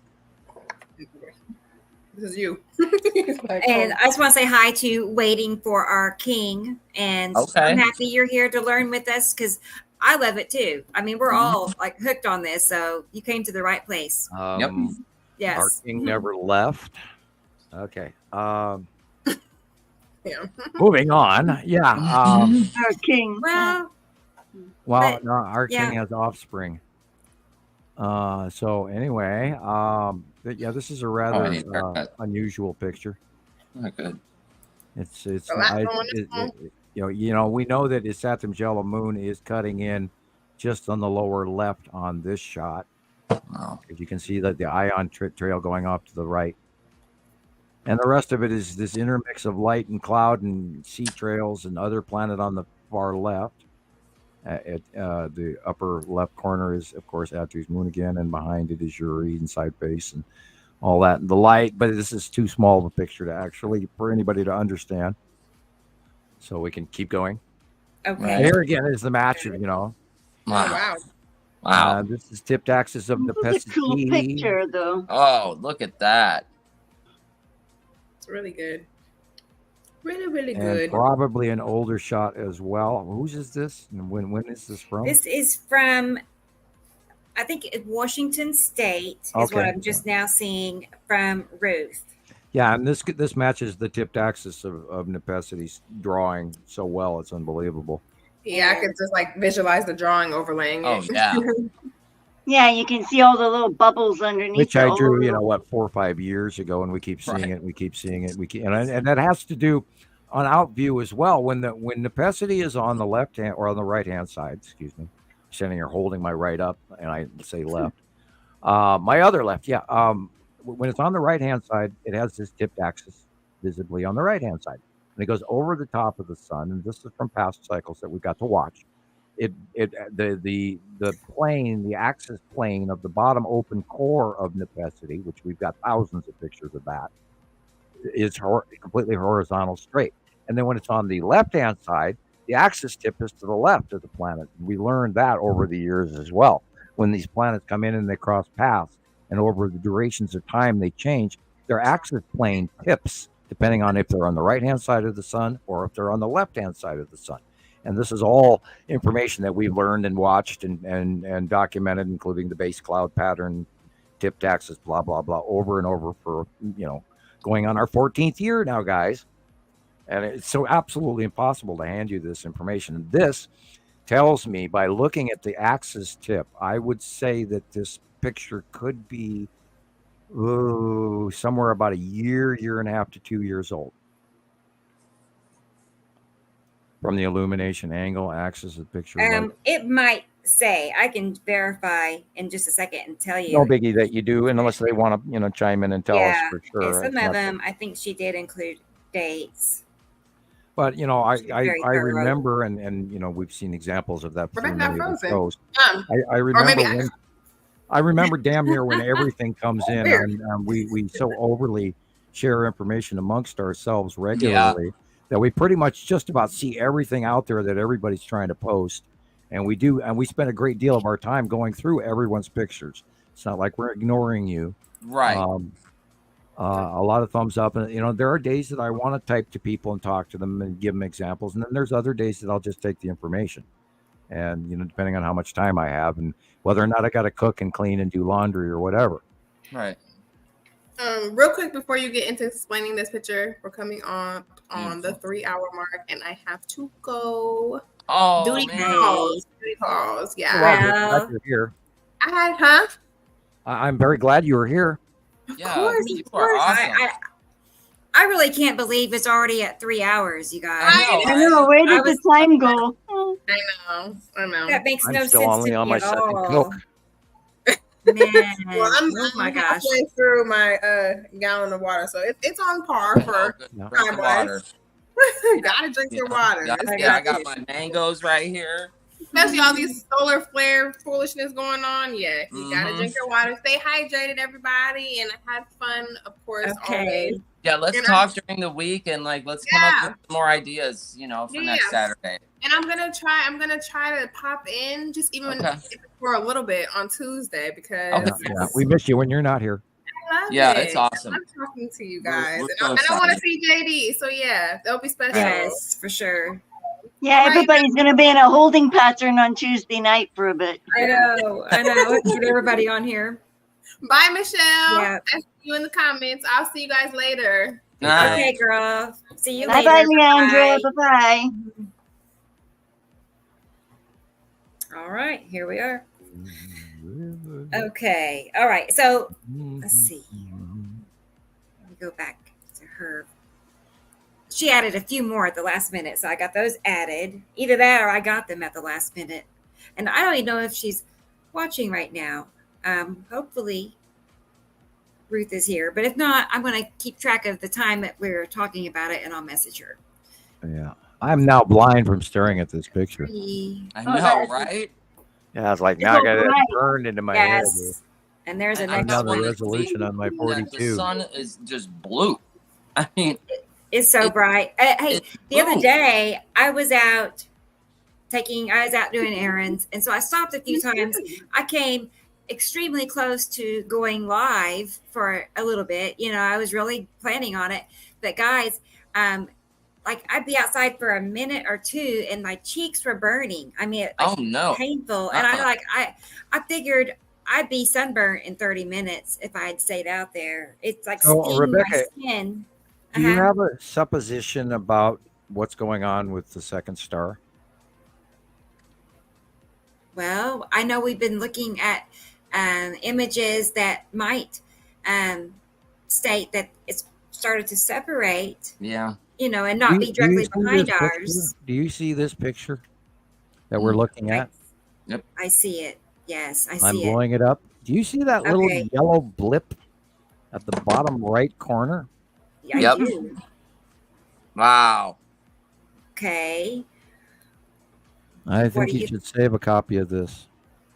This is you. And I just want to say hi to Waiting for Our King. And I'm happy you're here to learn with us because I love it too. I mean, we're all like hooked on this. So you came to the right place. Yep. Yes. Our king never left. Okay. Yeah. Moving on. Yeah. Our king. Well, no, our king has offspring. So anyway, this is a rather unusual picture. Not good. It's we know that his Saturn's yellow moon is cutting in just on the lower left on this shot. Wow. You can see that the ion trail going off to the right. And the rest of it is this intermix of light and cloud and sea trails and other planet on the far left. At the upper left corner is, of course, Attu's moon again, and behind it is your inside face and all that. And the light, but this is too small of a picture to actually for anybody to understand. So we can keep going. Okay. Here again is the match of, Wow. This is tipped axis of the It's a cool picture, though. Oh, look at that. It's really good. Really, really and good. Probably an older shot as well. Whose is this? And when is this from? This is from, I think, Washington State is what I'm just now seeing from Ruth. Yeah, and this matches the tipped axis of Nepesity's drawing so well. It's unbelievable. Yeah, I could just visualize the drawing overlaying it. Oh, yeah. Yeah, you can see all the little bubbles underneath. Which I drew, 4 or 5 years ago, and we keep seeing it. We keep seeing it. And that has to do on out view as well. When Nepesity is on the left hand or on the right hand side, excuse me, I'm standing here holding my right up, and I say left. My other left, when it's on the right hand side, it has this tipped axis visibly on the right hand side, and it goes over the top of the sun. And this is from past cycles that we got to watch. The plane, the axis plane of the bottom open core of Nepesity, which we've got thousands of pictures of that, is completely horizontal straight. And then when it's on the left-hand side, the axis tip is to the left of the planet. We learned that over the years as well. When these planets come in and they cross paths, and over the durations of time they change, their axis plane tips depending on if they're on the right-hand side of the sun or if they're on the left-hand side of the sun. And this is all information that we've learned and watched and documented, including the base cloud pattern, tipped axis, blah, blah, blah, over and over for, going on our 14th year now, guys. And it's so absolutely impossible to hand you this information. This tells me, by looking at the axis tip, I would say that this picture could be somewhere about a year and a half to 2 years old. From the illumination angle, axis of picture. It might say, I can verify in just a second and tell you. No biggie that you do, unless they want to, chime in and tell us for sure. Some of them, I think she did include dates. But I remember, and we've seen examples of that. I remember damn near when everything comes in, and we so overly share information amongst ourselves regularly that we pretty much just about see everything out there that everybody's trying to post, and we spend a great deal of our time going through everyone's pictures. It's not like we're ignoring you, right? A lot of thumbs up, and there are days that I want to type to people and talk to them and give them examples, and then there's other days that I'll just take the information, and depending on how much time I have and whether or not I got to cook and clean and do laundry or whatever. Right. Real quick before you get into explaining this picture, we're coming on the 3-hour mark, and I have to go. Oh, duty calls. Yeah. Well, you're here. I'm very glad you were here. Of course. Awesome. I really can't believe it's already at 3 hours, you guys. I know. Where did the time go? I know. That makes no sense only to on me my at second all. Coke. Man, oh my gosh! Halfway through my gallon of water, so it's on par for time wise. Gotta drink your water. I got my mangoes right here. Especially all these solar flare foolishness going on. Yeah, you gotta drink your water. Stay hydrated, everybody, and have fun, of course. Always. Yeah, let's talk during the week and let's come up with more ideas, for next Saturday. And I'm gonna try to pop in just even for a little bit on Tuesday because we miss you when you're not here. I love it. It's awesome. I'm talking to you guys, and I want to see JD. So that'll be special. Yes, for sure. Yeah, everybody's going to be in a holding pattern on Tuesday night for a bit. I know. Let's get everybody on here. Bye, Michelle. Yeah. I see you in the comments. I'll see you guys later. Nice. Okay, girl. See you later. Bye, Leighandra. Bye-bye. All right, here we are. Okay. All right. So let's see. Let me go back to her. She added a few more at the last minute, so I got those added. Either that or I got them at the last minute. And I don't even know if she's watching right now. Hopefully Ruth is here, but if not, I'm going to keep track of the time that we're talking about it, and I'll message her. Yeah, I'm now blind from staring at this picture. I know, right? Yeah, it's like now I got it burned into my head. And there's another resolution on my 42. The sun is just blue. I mean, it's so bright. Hey, the other day I was out doing errands, and so I stopped a few times. I came extremely close to going live for a little bit. I was really planning on it, but guys, I'd be outside for a minute or two and my cheeks were burning. I mean, painful. And I figured I'd be sunburned in 30 minutes if I had stayed out there. It's like stinging my skin. Do you have a supposition about what's going on with the second star? Well, I know we've been looking at images that might state that it's started to separate. Yeah. And not be directly behind ours. Do you see this picture that we're looking at? Yep. I see it. Yes, I see it. I'm blowing it up. Do you see that little yellow blip at the bottom right corner? Yeah, I do. Wow. Okay. I think you should save a copy of this.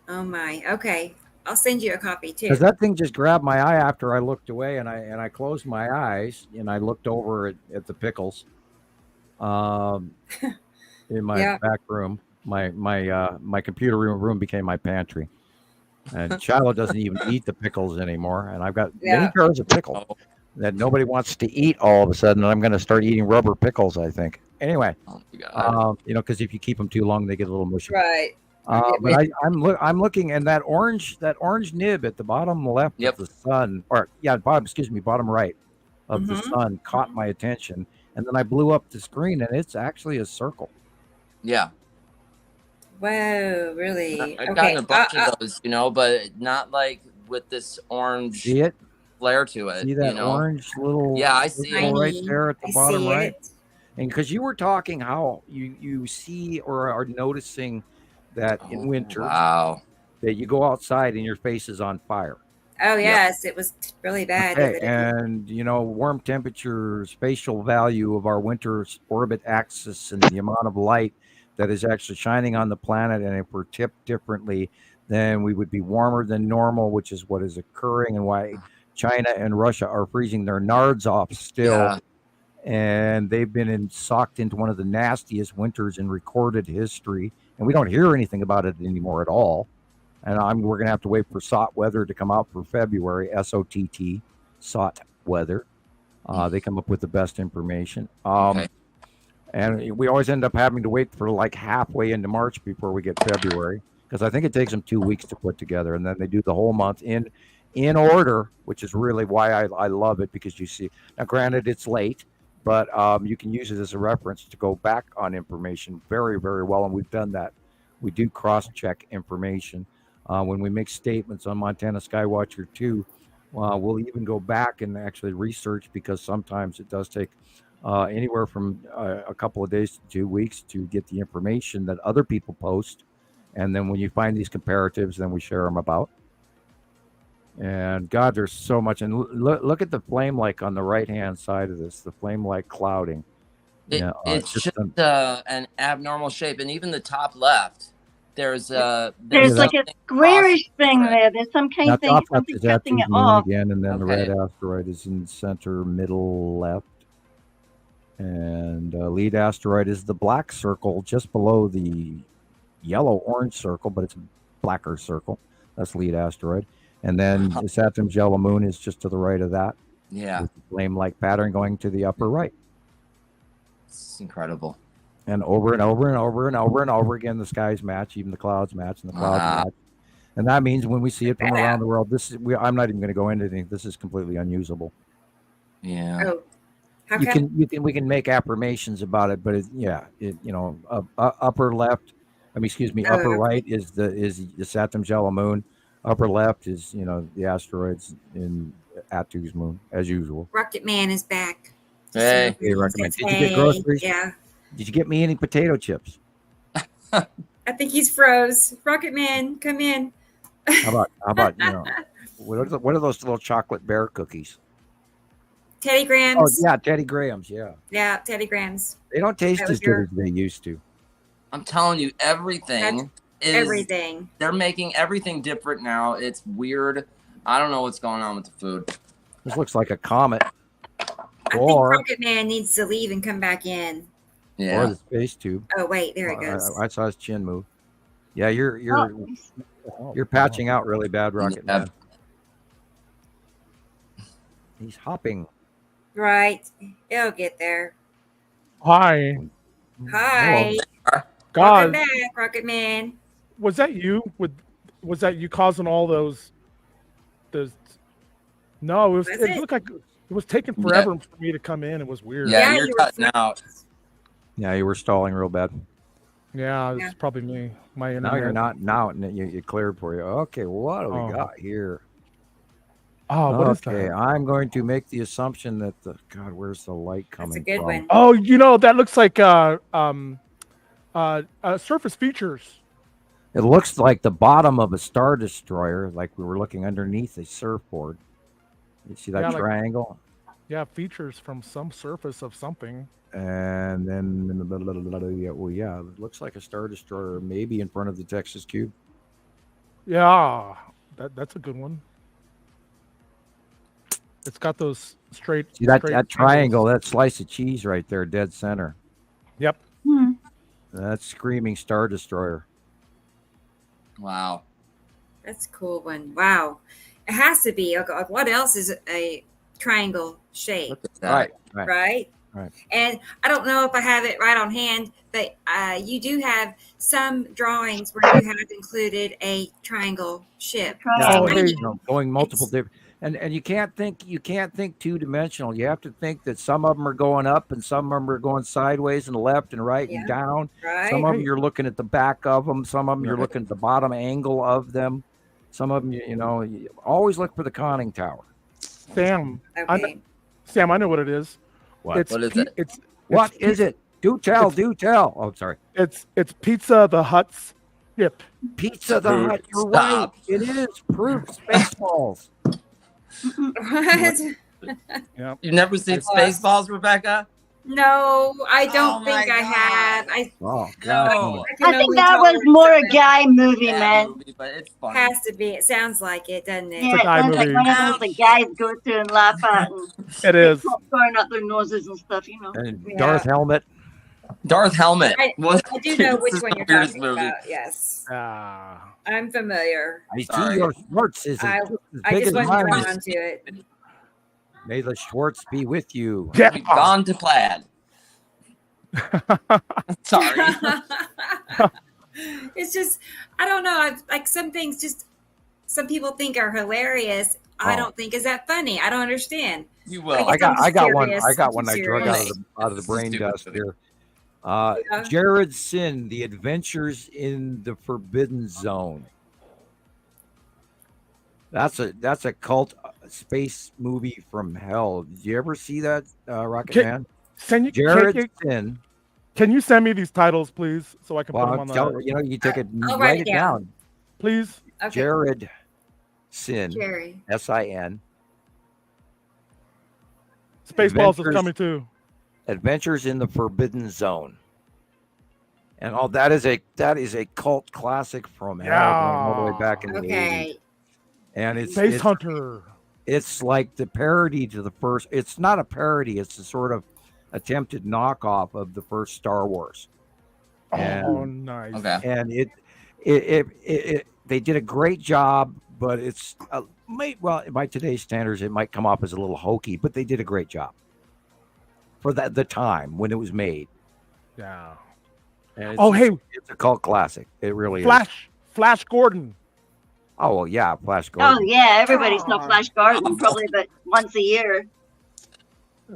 Oh my. Okay. I'll send you a copy too. Because that thing just grabbed my eye after I looked away, and I closed my eyes and I looked over at the pickles, in my back room. My computer room became my pantry, and Shiloh doesn't even eat the pickles anymore. And I've got many jars of pickles. that nobody wants to eat all of a sudden. I'm going to start eating rubber pickles, I think. Anyway, because if you keep them too long, they get a little mushy. Right. But I'm looking, and that orange nib at the bottom left of the sun, bottom right of the sun caught my attention, and then I blew up the screen, and it's actually a circle. Yeah. Whoa, really? I've gotten a bunch of those, but not like with this orange flare to it. See that orange little? Yeah, I see it right there at the bottom right. And because you were talking how you see or are noticing that in winter, that you go outside and your face is on fire. Oh yes, it was really bad. Okay. And warm temperature, spatial value of our winter's orbit axis, and the amount of light that is actually shining on the planet, and if we're tipped differently, then we would be warmer than normal, which is what is occurring, and why China and Russia are freezing their nards off still. Yeah. And they've been socked into one of the nastiest winters in recorded history, and we don't hear anything about it anymore at all. And we're going to have to wait for SOT weather to come out for February, SOTT, SOT weather. They come up with the best information. And we always end up having to wait for like halfway into March before we get February, because I think it takes them 2 weeks to put together, and then they do the whole month in order, which is really why I love it, because you see, now granted it's late, but you can use it as a reference to go back on information very, very well, and we've done that. We do cross-check information. When we make statements on Montana Skywatcher 2, we'll even go back and actually research, because sometimes it does take anywhere from a couple of days to 2 weeks to get the information that other people post. And then when you find these comparatives, then we share them about. And God, there's so much. And look at the flame like on the right-hand side of this, the flame like clouding. It's just an abnormal shape. And even the top left, there's like a squarish thing there. There's some kind of thing, something cutting it off. Again, and then the red asteroid is in center middle left. And lead asteroid is the black circle just below the yellow-orange circle, but it's a blacker circle. That's lead asteroid. And then the Saturn's yellow moon is just to the right of that. Yeah. With the flame-like pattern going to the upper right. It's incredible. And over and over and over and over and over again, the skies match, even the clouds match, and the clouds match. And that means when we see it from around the world, I'm not even going to go into anything. This is completely unusable. Yeah. We can make affirmations about it, but upper left, upper right is the Saturn's yellow moon. Upper left is the asteroids in Atu's moon, as usual. Rocket Man is back. Hey, recommend. Did you get groceries? Yeah. Did you get me any potato chips? I think he's froze. Rocket Man, come in. How about what are those little chocolate bear cookies? Teddy Grahams. Oh yeah, Teddy Grahams. Yeah. Yeah, Teddy Grahams. They don't taste as good as they used to. I'm telling you, everything. They're making everything different now. It's weird. I don't know what's going on with the food. This looks like a comet. I think Rocket Man needs to leave and come back in. Yeah. Or the space tube. Oh wait, there it goes. I saw his chin move. Yeah, you're patching out really bad, Rocket Man. He's hopping. Right. It'll get there. Hi. Hi. God. Welcome back, Rocket Man. Was that you? Was that you causing all those? No, it looked like it was taking forever for me to come in. It was weird. Yeah, you're cutting out. Yeah, you were stalling real bad. Yeah, it's probably me. My internet. Now you're not. Now you cleared for you. Okay, what do we got here? Oh, what is that? Okay, I'm going to make the assumption that where's the light coming from? That's a good one. Oh, that looks like surface features. It looks like the bottom of a Star Destroyer, like we were looking underneath a surfboard. You see that triangle? Features from some surface of something. And then it looks like a Star Destroyer, maybe in front of the Texas Cube. Yeah, that's a good one. It's got those straight. See that triangle, that slice of cheese right there, dead center. Yep. That's screaming Star Destroyer. Wow. That's a cool one. Wow. It has to be. What else is triangle shape. Right. Right. And I don't know if I have it right on hand, but you do have some drawings where you have included a triangle ship. Going multiple different. And you can't think two-dimensional. You have to think that some of them are going up and some of them are going sideways and left and right and down. Right. Some of them you're looking at the back of them. Some of them you're looking at the bottom angle of them. Some of them, you always look for the conning tower. Sam, Okay. I know what it is. What? What is it? What is it? Do tell. Oh, sorry. It's Pizza the Hut's ship. Pizza the Hut. You're right. It is proof. Spaceballs. What? Yeah. You've never seen Spaceballs, Rebecca? No, I don't think I have. No. I think that was more a guy movie, man. Movie, but it's funny. Has to be. It sounds like it, doesn't it? Yeah, it sounds like one of those the guys go to and laugh at. And It is. popcorn up their noses and stuff, And Darth Helmet. Darth Helmet. I do know which one you're Weirdest talking movie. about. Yes, Ah. I'm familiar. I see your Schwartz is I as just big as wasn't mine. drawn to it. May the Schwartz be with you. Yeah. We've gone to plaid. Sorry. It's just, I don't know. Like some things, just some people think are hilarious. I don't think is that funny. I don't understand. You will. I got one. serious. I got one. I'm I drug serious. out of the brain Stupid dust movie. here. Jared Sin, The Adventures in the Forbidden Zone. That's a cult space movie from hell. Did you ever see that, Rocket Man? Jared Sin. Can you send me these titles, please, so I can put them on the... You take it, I'll write it down. Please. Okay. Jared Sin, Jerry. S-I-N. Spaceballs is coming too. Adventures in the Forbidden Zone. And that is a cult classic from hell, going all the way back in the 80s. And it's Space Hunter. It's like the parody to the first. It's not a parody. It's a sort of attempted knockoff of the first Star Wars. And, nice. Okay. And it they did a great job, but it's by today's standards, it might come off as a little hokey, but they did a great job for the time when it was made. Yeah. And it's a cult classic. It really is. Flash Gordon. Oh well, yeah, Flash Gordon. Oh yeah, everybody's no Flash Gordon probably, but once a year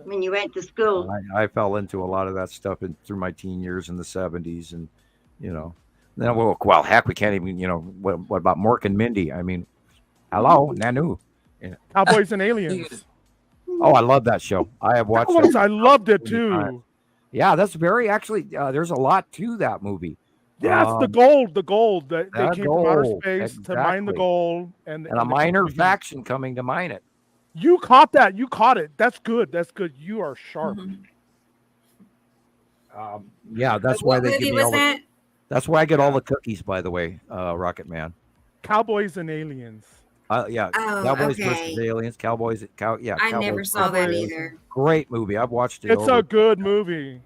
when you went to school. I fell into a lot of that stuff through my teen years in the 70s, and then well, heck, we can't even what about Mork and Mindy? I mean, hello, Nanu. Yeah. Cowboys and Aliens. Oh, I love that show. I have watched it. I loved it too. Yeah, that's very there's a lot to that movie. Yes, the gold that they came from outer space to mine the exactly. gold, and a minor faction coming to mine it. You caught that. You caught it. That's good. You are sharp. Yeah, that's why they give me all that? That's why I get all the cookies, by the way, Rocket Man. Cowboys and Aliens. Yeah, Oh, Cowboys okay. versus Aliens. Cowboys. I never saw that either. Great movie. I've watched it. It's a good movie.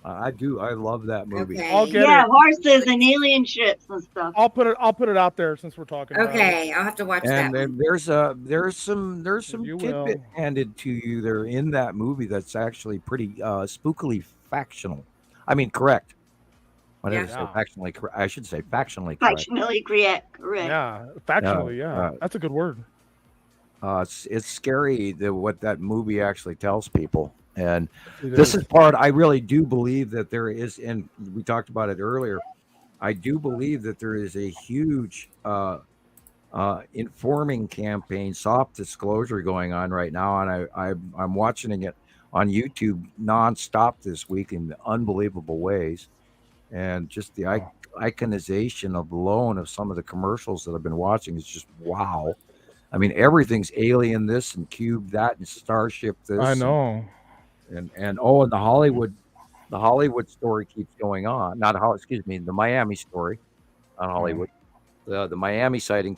I do. I love that movie. Okay. I'll get Yeah, it. horses and alien ships and stuff. I'll put it out there since we're talking. Okay, I'll have to watch that. And one. there's some tidbit handed to you there in that movie that's actually pretty spookily factional. I mean, correct. Whatever. Yeah. Factionally correct. I should say factionally correct. Factionally correct. Yeah, factually. Yeah, that's a good word. It's scary what that movie actually tells people. And this is part, I really do believe that there is, and we talked about it earlier, I do believe that there is a huge informing campaign, soft disclosure going on right now. And I'm watching it on YouTube nonstop this week in unbelievable ways. And just the iconization alone of some of the commercials that I've been watching is just wow. I mean, everything's alien this and cube that and starship this. I know. And the Hollywood story keeps going on. The Miami story on Hollywood. The Miami sighting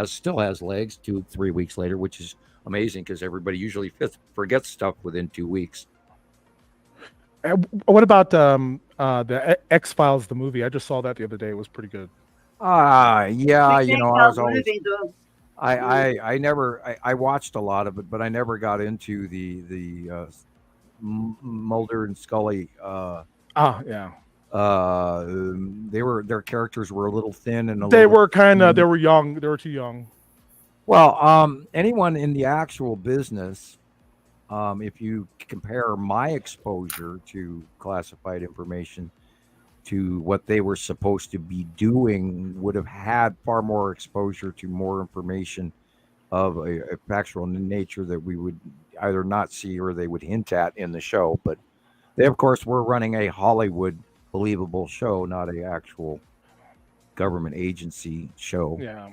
still has legs 2-3 weeks later, which is amazing because everybody usually forgets stuff within 2 weeks. What about the X-Files, the movie? I just saw that the other day. It was pretty good. Yeah, I was always. I watched a lot of it, but I never got into the Mulder and Scully. Yeah. Their characters were a little thin and they were young. They were too young. Well, anyone in the actual business, if you compare my exposure to classified information to what they were supposed to be doing, would have had far more exposure to more information of a factual nature that we would either not see or they would hint at in the show. But they, of course, were running a Hollywood believable show, not an actual government agency show. Yeah.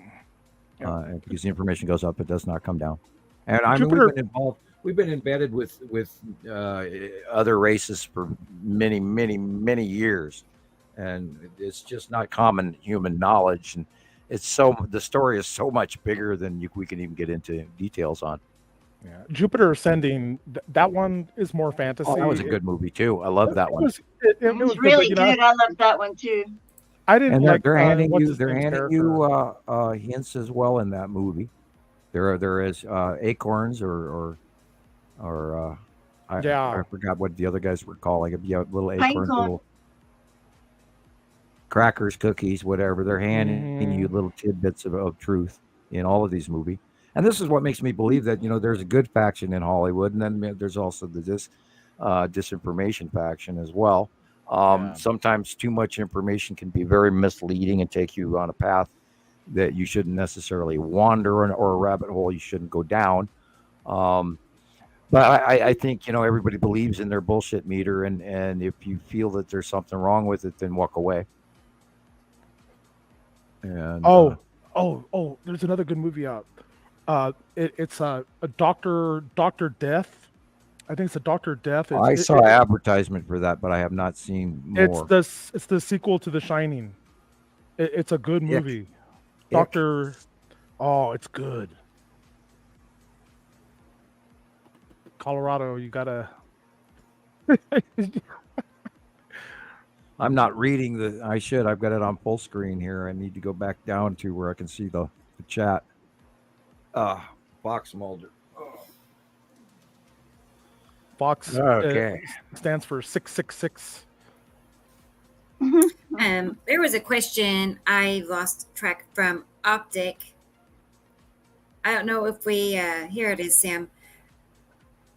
Because the information goes up, it does not come down. And I mean, we've been embedded with other races for many, many, many years, and it's just not common human knowledge. And the story is so much bigger than we can even get into details on. Yeah, Jupiter Ascending, that one is more fantasy. Oh, that was a good movie too. I love that one. It was really good. I loved that one too. I didn't. And they're handing you hints as well in that movie. There is acorns or I forgot what the other guys were calling it. Yeah, little acorns, little crackers, cookies, whatever. They're handing you little tidbits of truth in all of these movies. And this is what makes me believe that, there's a good faction in Hollywood, and then there's also the disinformation faction as well. Sometimes too much information can be very misleading and take you on a path that you shouldn't necessarily wander in, or a rabbit hole you shouldn't go down. But I think, everybody believes in their bullshit meter, and if you feel that there's something wrong with it, then walk away. And there's another good movie out. It's a Dr. Death. I think it's a Dr. Death. I saw an advertisement for that, but I have not seen more. It's the sequel to The Shining. It's a good movie. It's good. Colorado, you gotta. I'm not reading I should. I've got it on full screen here. I need to go back down to where I can see the chat. Fox Mulder. Fox stands for 666. There was a question I lost track from Optic. I don't know if we here it is, Sam.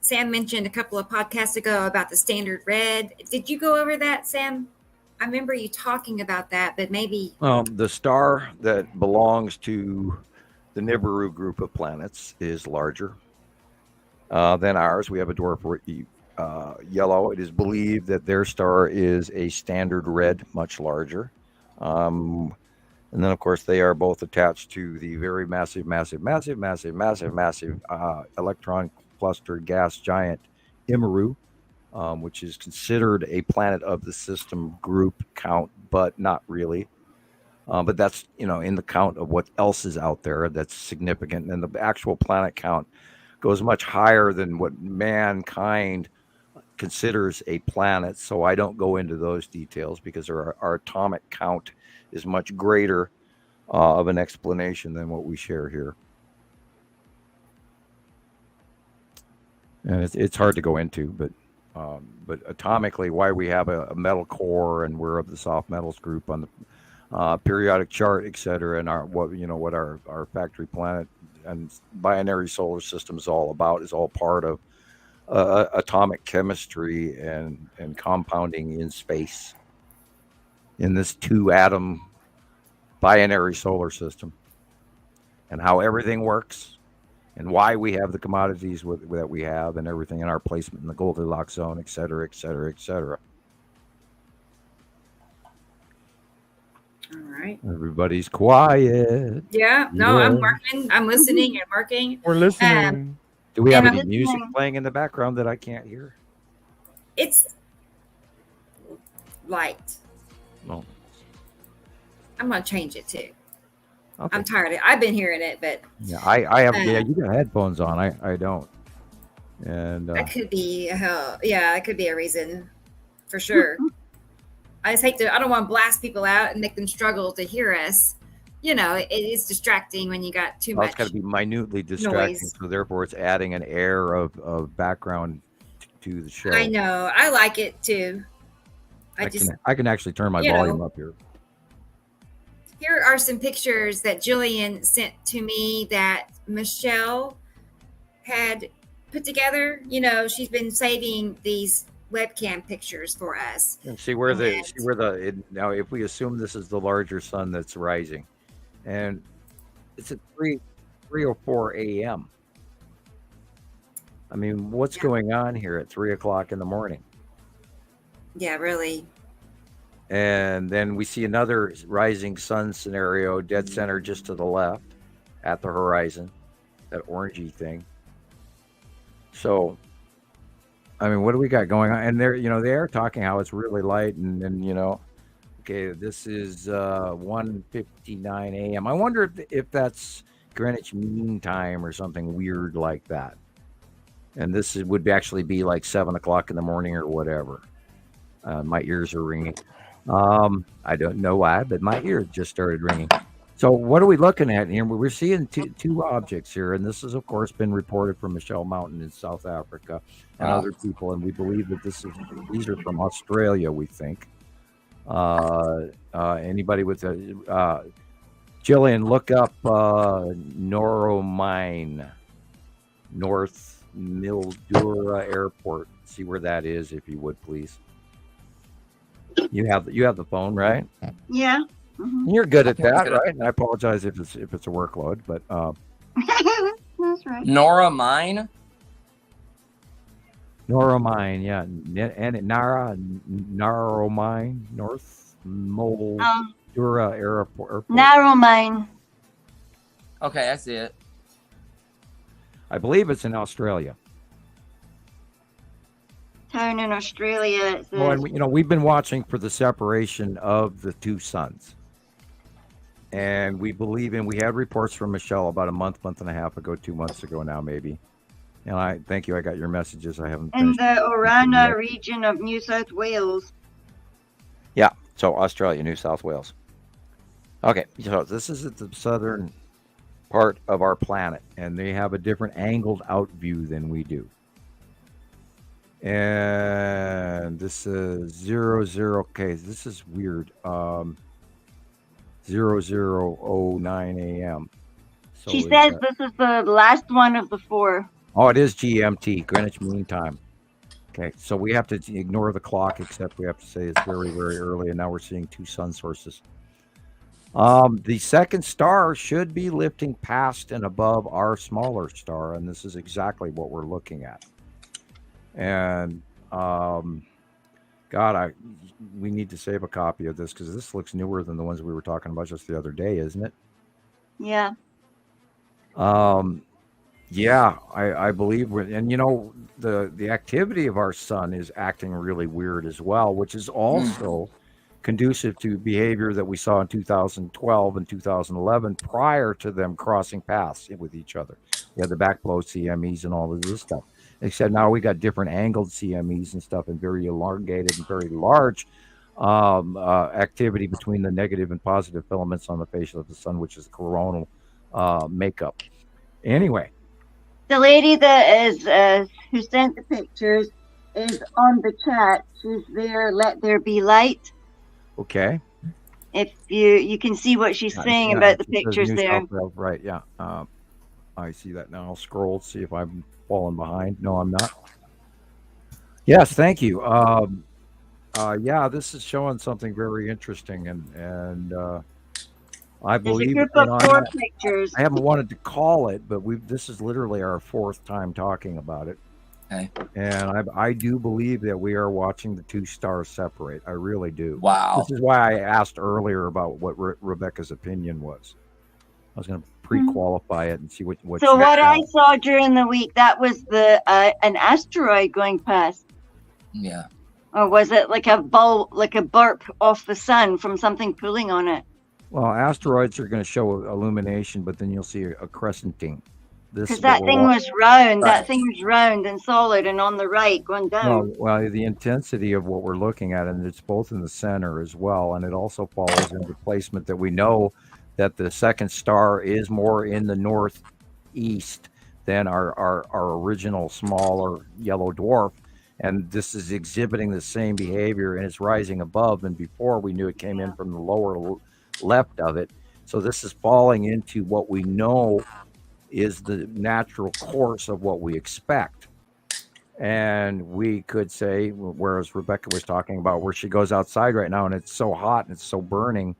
Sam mentioned a couple of podcasts ago about the standard red. Did you go over that, Sam? I remember you talking about that, but maybe the star that belongs to the Nibiru group of planets is larger than ours. We have a dwarf yellow. It is believed that their star is a standard red, much larger. And then, of course, they are both attached to the very massive electron cluster gas giant Nibiru, which is considered a planet of the system group count, but not really. But that's, in the count of what else is out there that's significant. And the actual planet count goes much higher than what mankind considers a planet. So I don't go into those details because our atomic count is much greater of an explanation than what we share here. And it's hard to go into, but atomically, why we have a metal core and we're of the soft metals group on the periodic chart, et cetera, and what our factory planet and binary solar system is all about is all part of atomic chemistry and compounding in space in this 2-atom binary solar system, and how everything works and why we have the commodities that we have and everything in our placement in the Goldilocks zone, et cetera, et cetera, et cetera. All right. Everybody's quiet. Yeah. No, I'm working. I'm listening and working. We're listening. Do we have any music playing in the background that I can't hear? It's light. No. I'm going to change it too. Okay. I'm tired of it. I've been hearing it, but yeah, I have. You got headphones on. I don't. And that could be that could be a reason for sure. I just hate to. I don't want to blast people out and make them struggle to hear us. it is distracting when you got too much. It's got to be minutely distracting, noise. so therefore it's adding an air of background to the show. I know. I like it too. I can actually turn my volume up here. Here are some pictures that Gillian sent to me that Michelle had put together. She's been saving these webcam pictures for us. And now if we assume this is the larger sun that's rising, and it's at 3:04 a.m. I mean, what's going on here at 3 o'clock in the morning? Yeah, really. And then we see another rising sun scenario, dead center just to the left at the horizon, that orangey thing. So, I mean, what do we got going on? And they are talking how it's really light, and okay, this is 1:59 a.m. I wonder if that's Greenwich Mean Time or something weird like that. And this would actually be like 7 o'clock in the morning or whatever. My ears are ringing. I don't know why, but my ears just started ringing. So what are we looking at here? We're seeing two objects here, and this has, of course, been reported from Michelle Mountain in South Africa and other people, and we believe that these are from Australia, we think. Anybody with Gillian, look up Noromine, North Mildura Airport. See where that is, if you would, please. You have the phone, right? Yeah. Mm-hmm. You're good at that, right? And I apologize if it's a workload, but that's right. Noromine, yeah, and Narromine, North Mildura Airport. Narromine. Okay, I see it. I believe it's in Australia. Town in Australia. Well, and we've been watching for the separation of the two suns, and we had reports from Michelle about a month and a half ago, 2 months ago now, maybe. And I thank you. I got your messages. I haven't. In the Orana region of New South Wales. Yeah, so Australia, New South Wales. Okay, so this is at the southern part of our planet, and they have a different angled out view than we do. And this is 00. Okay, this is weird. 0009 a.m. So she says this is the last one of the 4. Oh, it is GMT, Greenwich Mean Time. Okay, so we have to ignore the clock, except we have to say it's very, very early, and now we're seeing 2 sun sources. The second star should be lifting past and above our smaller star, and this is exactly what we're looking at. And we need to save a copy of this because this looks newer than the ones we were talking about just the other day, isn't it? Yeah. Yeah, I believe the activity of our sun is acting really weird as well, which is also conducive to behavior that we saw in 2012 and 2011 prior to them crossing paths with each other. We had the backflow CMEs and all of this stuff. Except now we got different angled CMEs and stuff, and very elongated and very large activity between the negative and positive filaments on the face of the sun, which is coronal makeup. Anyway, the lady that is who sent the pictures is on the chat. She's there. Let there be light. Okay. If you can see what she's saying about the pictures there. Right. Yeah. I see that now. I'll scroll, see if I'm falling behind. No, I'm not. Yes, thank you. Yeah, this is showing something very interesting, and I believe there's a group of 4 pictures. I haven't wanted to call it, but this is literally our 4th time talking about it. Okay. And I do believe that we are watching the 2 stars separate. I really do. Wow. This is why I asked earlier about what Rebecca's opinion was. I was going to pre-qualify it and see what. So what I saw during the week, that was an asteroid going past. Yeah. Or was it like a burp off the sun from something pulling on it? Well, asteroids are going to show illumination, but then you'll see a crescenting. Because that thing was round. That thing was round and solid, and on the right, going down. Well, the intensity of what we're looking at, and it's both in the center as well, and it also follows into placement that we know that the second star is more in the northeast than our original smaller yellow dwarf. And this is exhibiting the same behavior, and it's rising above. And before, we knew it came in from the lower left of it. So this is falling into what we know is the natural course of what we expect. And we could say, whereas Rebecca was talking about where she goes outside right now and it's so hot and it's so burning,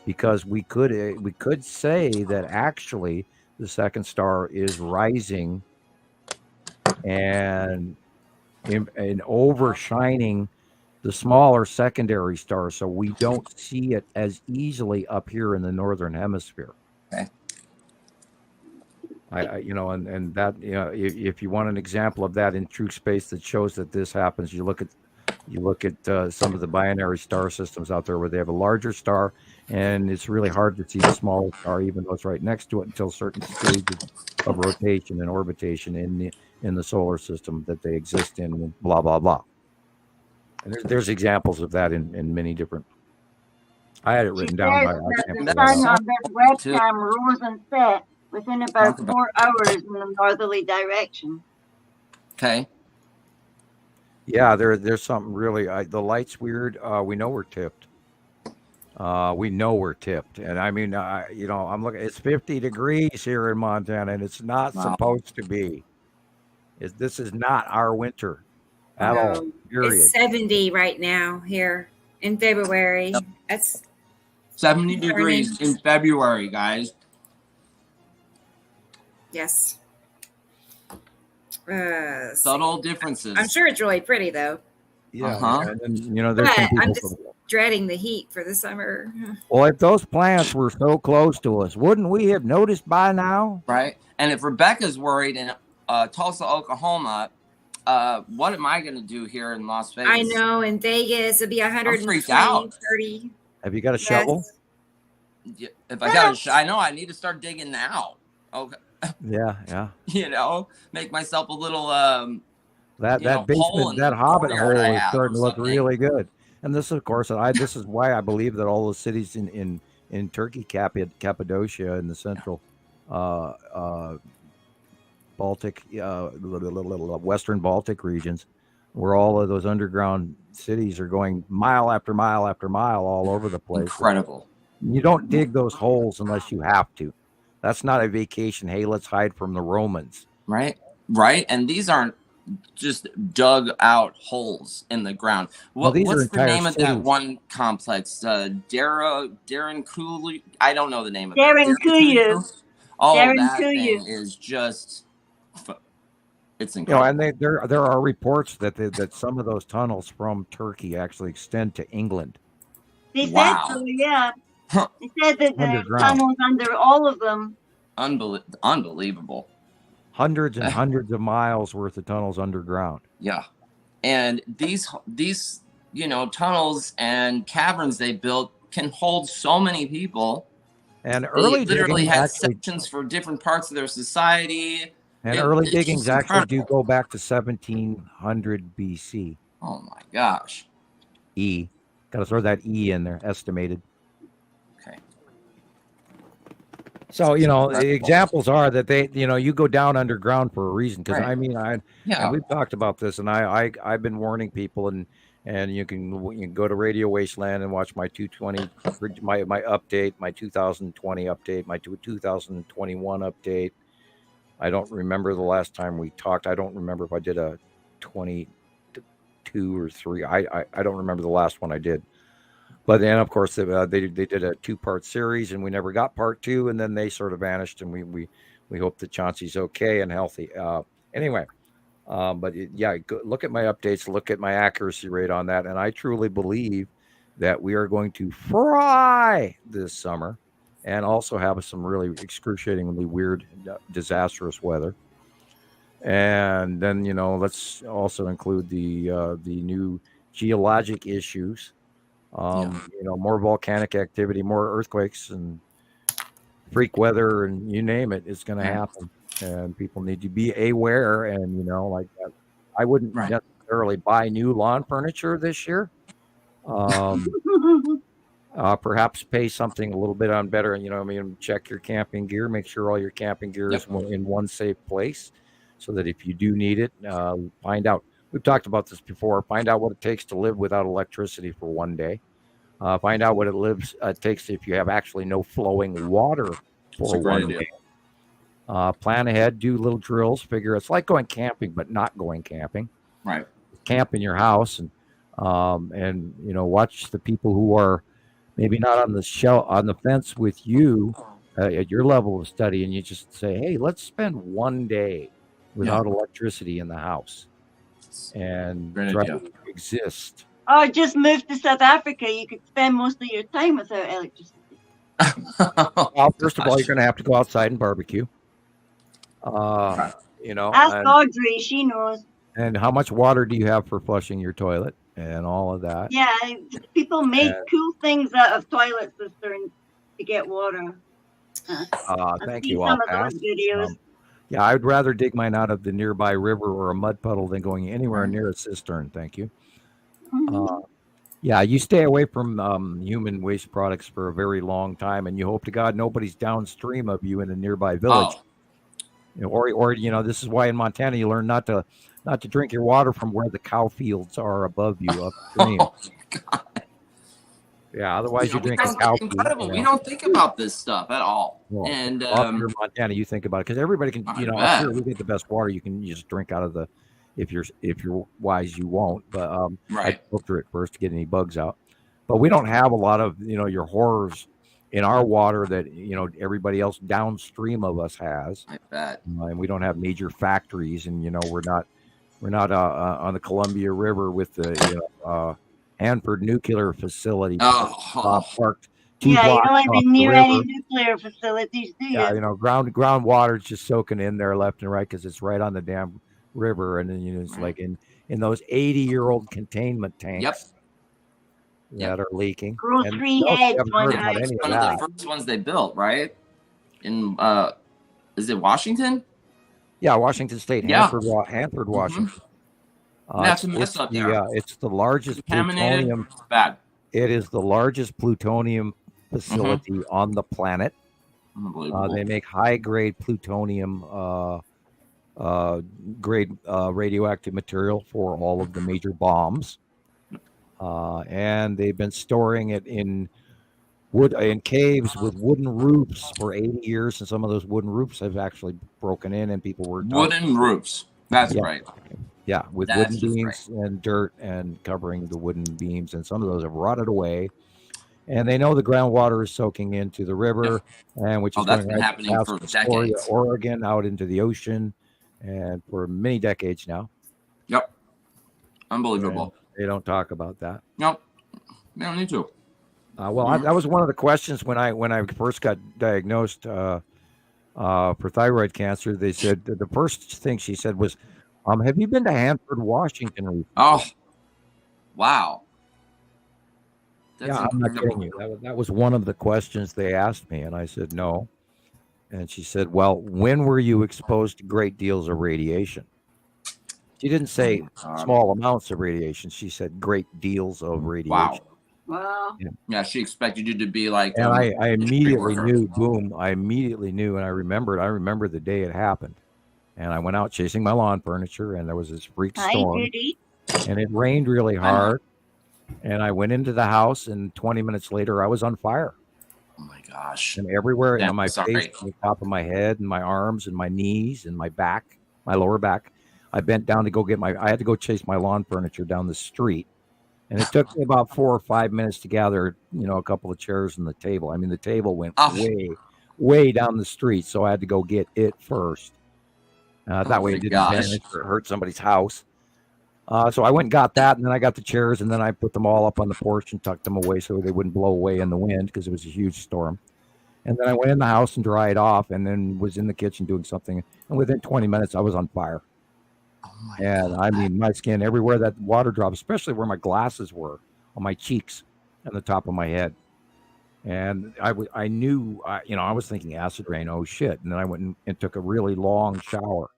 because we could say that actually the second star is rising and overshining the smaller secondary stars, so we don't see it as easily up here in the northern hemisphere. Okay. And that, if you want an example of that in true space that shows that this happens, you look at some of the binary star systems out there where they have a larger star, and it's really hard to see the smaller star, even though it's right next to it, until certain stages of rotation and orbitation in the solar system that they exist in, blah blah blah. And there's examples of that in many different. I had it written down. The sun on this webcam rose and set within about 4 hours in the northerly direction. Okay. Yeah, there's something really. The light's weird. We know we're tipped. And I mean, I'm looking. It's 50 degrees here in Montana, and it's not supposed to be. This is not our winter at all. Period. It's 70 right now here in February. Yep. That's 70 degrees in February, guys. Yes. Subtle differences. I'm sure it's really pretty, though. Yeah. And, there's some people I'm just dreading the heat for the summer. Well, if those plants were so close to us, wouldn't we have noticed by now? Right. And if Rebecca's worried in Tulsa, Oklahoma, what am I going to do here in Las Vegas? I know, in Vegas, it'd be 120, 30. Have you got a shovel? Yeah, if I got I know I need to start digging now. Okay. Yeah. Make myself a little that basement, that hobbit hole is starting to look really good. And this, of course, this is why I believe that all the cities in Turkey, Cappadocia, in the central Baltic, Western Baltic regions, where all of those underground cities are going mile after mile after mile all over the place. Incredible. You don't dig those holes unless you have to. That's not a vacation. Hey, let's hide from the Romans. Right. And these aren't just dug out holes in the ground. What's the name of that one complex? Darren Cooley. I don't know the name of it. Darren Kuyu. Oh, that thing is just. It's incredible. And there are reports that some of those tunnels from Turkey actually extend to England. They said so, yeah. They said that the tunnels under all of them. Unbelievable. Hundreds and hundreds of miles worth of tunnels underground. Yeah. And these tunnels and caverns they built can hold so many people. And early they literally digging had sections for different parts of their society. And early diggings actually do go back to 1700 BC. Oh my gosh. Got to throw that E in there, estimated. Okay. So, the examples are that you go down underground for a reason. Because we've talked about this, and I've been warning people, and you can go to Radio Wasteland and watch my 220, my update, my 2020 update, my 2021 update. I don't remember the last time we talked. I don't remember if I did a 22 or 3. I don't remember the last one I did. But then, of course, they did a 2-part series, and we never got part 2, and then they sort of vanished, and we hope that Chauncey's okay and healthy. Anyway, look at my updates, look at my accuracy rate on that, and I truly believe that we are going to fry this summer and also have some really excruciatingly weird, disastrous weather. And then, let's also include the new geologic issues. More volcanic activity, more earthquakes, and freak weather, and you name it, it's going to happen. And people need to be aware. And I wouldn't necessarily buy new lawn furniture this year. Perhaps pay something a little bit on better. I mean, check your camping gear. Make sure all your camping gear is in one safe place, so that if you do need it, find out. We've talked about this before. Find out what it takes to live without electricity for one day. Find out what it takes if you have actually no flowing water for one day. Plan ahead. Do little drills. Figure it's like going camping, but not going camping. Right. Camp in your house and watch the people who are maybe not on the fence with you at your level of study, and you just say, hey, let's spend one day without electricity in the house and try to exist. Oh, just move to South Africa. You could spend most of your time without electricity. Well, first of all, you're going to have to go outside and barbecue. Ask Audrey, she knows. And how much water do you have for flushing your toilet and all of that? Yeah, people make cool things out of toilet cisterns to get water. Thank you. I'll pass. Yeah, I'd rather dig mine out of the nearby river or a mud puddle than going anywhere near a cistern. Thank you. Yeah, you stay away from human waste products for a very long time, and you hope to God nobody's downstream of you in a nearby village. Or this is why in Montana you learn not to drink your water from where the cow fields are above you upstream. Oh, God. Yeah, otherwise you drink a cow feed. Incredible. We don't think about this stuff at all. Well, and up here in Montana, you think about it because everybody can. Up here we get the best water. You can just drink out of the. If you're wise, you won't. But I filter it first to get any bugs out. But we don't have a lot of your horrors in our water that everybody else downstream of us has. I bet. And we don't have major factories, and we're not on the Columbia River with the Hanford nuclear facility parked. Yeah, you don't want to be near any nuclear facilities, do you? Yeah, groundwater is just soaking in there left and right because it's right on the damn river, and then it's like in those 80-year-old containment tanks that are leaking. Grocery heads, one of the first ones they built, right? In is it Washington? Yeah, Washington State, Hanford, Washington. That's a mess up there. It's the largest plutonium. Bad. It is the largest plutonium facility on the planet. Unbelievable. They make high-grade plutonium, grade radioactive material for all of the major bombs, and they've been storing it in caves with wooden roofs for 80 years, and some of those wooden roofs have actually broken in, and people were wooden roofs. That's right. Yeah, with wooden beams and dirt and covering the wooden beams, and some of those have rotted away. And they know the groundwater is soaking into the river, and which is that's been happening for decades. Oregon, out into the ocean, and for many decades now. Yep, unbelievable. And they don't talk about that. Nope, they don't need to. That was one of the questions when I first got diagnosed for thyroid cancer. They said the first thing she said was, have you been to Hanford, Washington recently? Oh, wow. I'm not kidding you. That was one of the questions they asked me, and I said no. And she said, well, when were you exposed to great deals of radiation? She didn't say small amounts of radiation. She said great deals of radiation. Wow. Yeah, she expected you to be like. And I immediately knew, boom, I immediately knew, and I remember the day it happened. And I went out chasing my lawn furniture, and there was this freak storm, and it rained really hard. And I went into the house, and 20 minutes later, I was on fire. Oh my gosh! And everywhere, my face, the top of my head, and my arms, and my knees, and my back, my lower back. I bent down to go I had to go chase my lawn furniture down the street, and it took me about 4 or 5 minutes to gather, a couple of chairs and the table. I mean, the table went way down the street, so I had to go get it first. That way it didn't damage or hurt somebody's house. So I went and got that, and then I got the chairs, and then I put them all up on the porch and tucked them away so they wouldn't blow away in the wind because it was a huge storm. And then I went in the house and dried off, and then was in the kitchen doing something. And within 20 minutes, I was on fire. And I mean, my skin, everywhere that water dropped, especially where my glasses were, on my cheeks and the top of my head. And I knew, I was thinking acid rain, oh shit. And then I went and took a really long shower.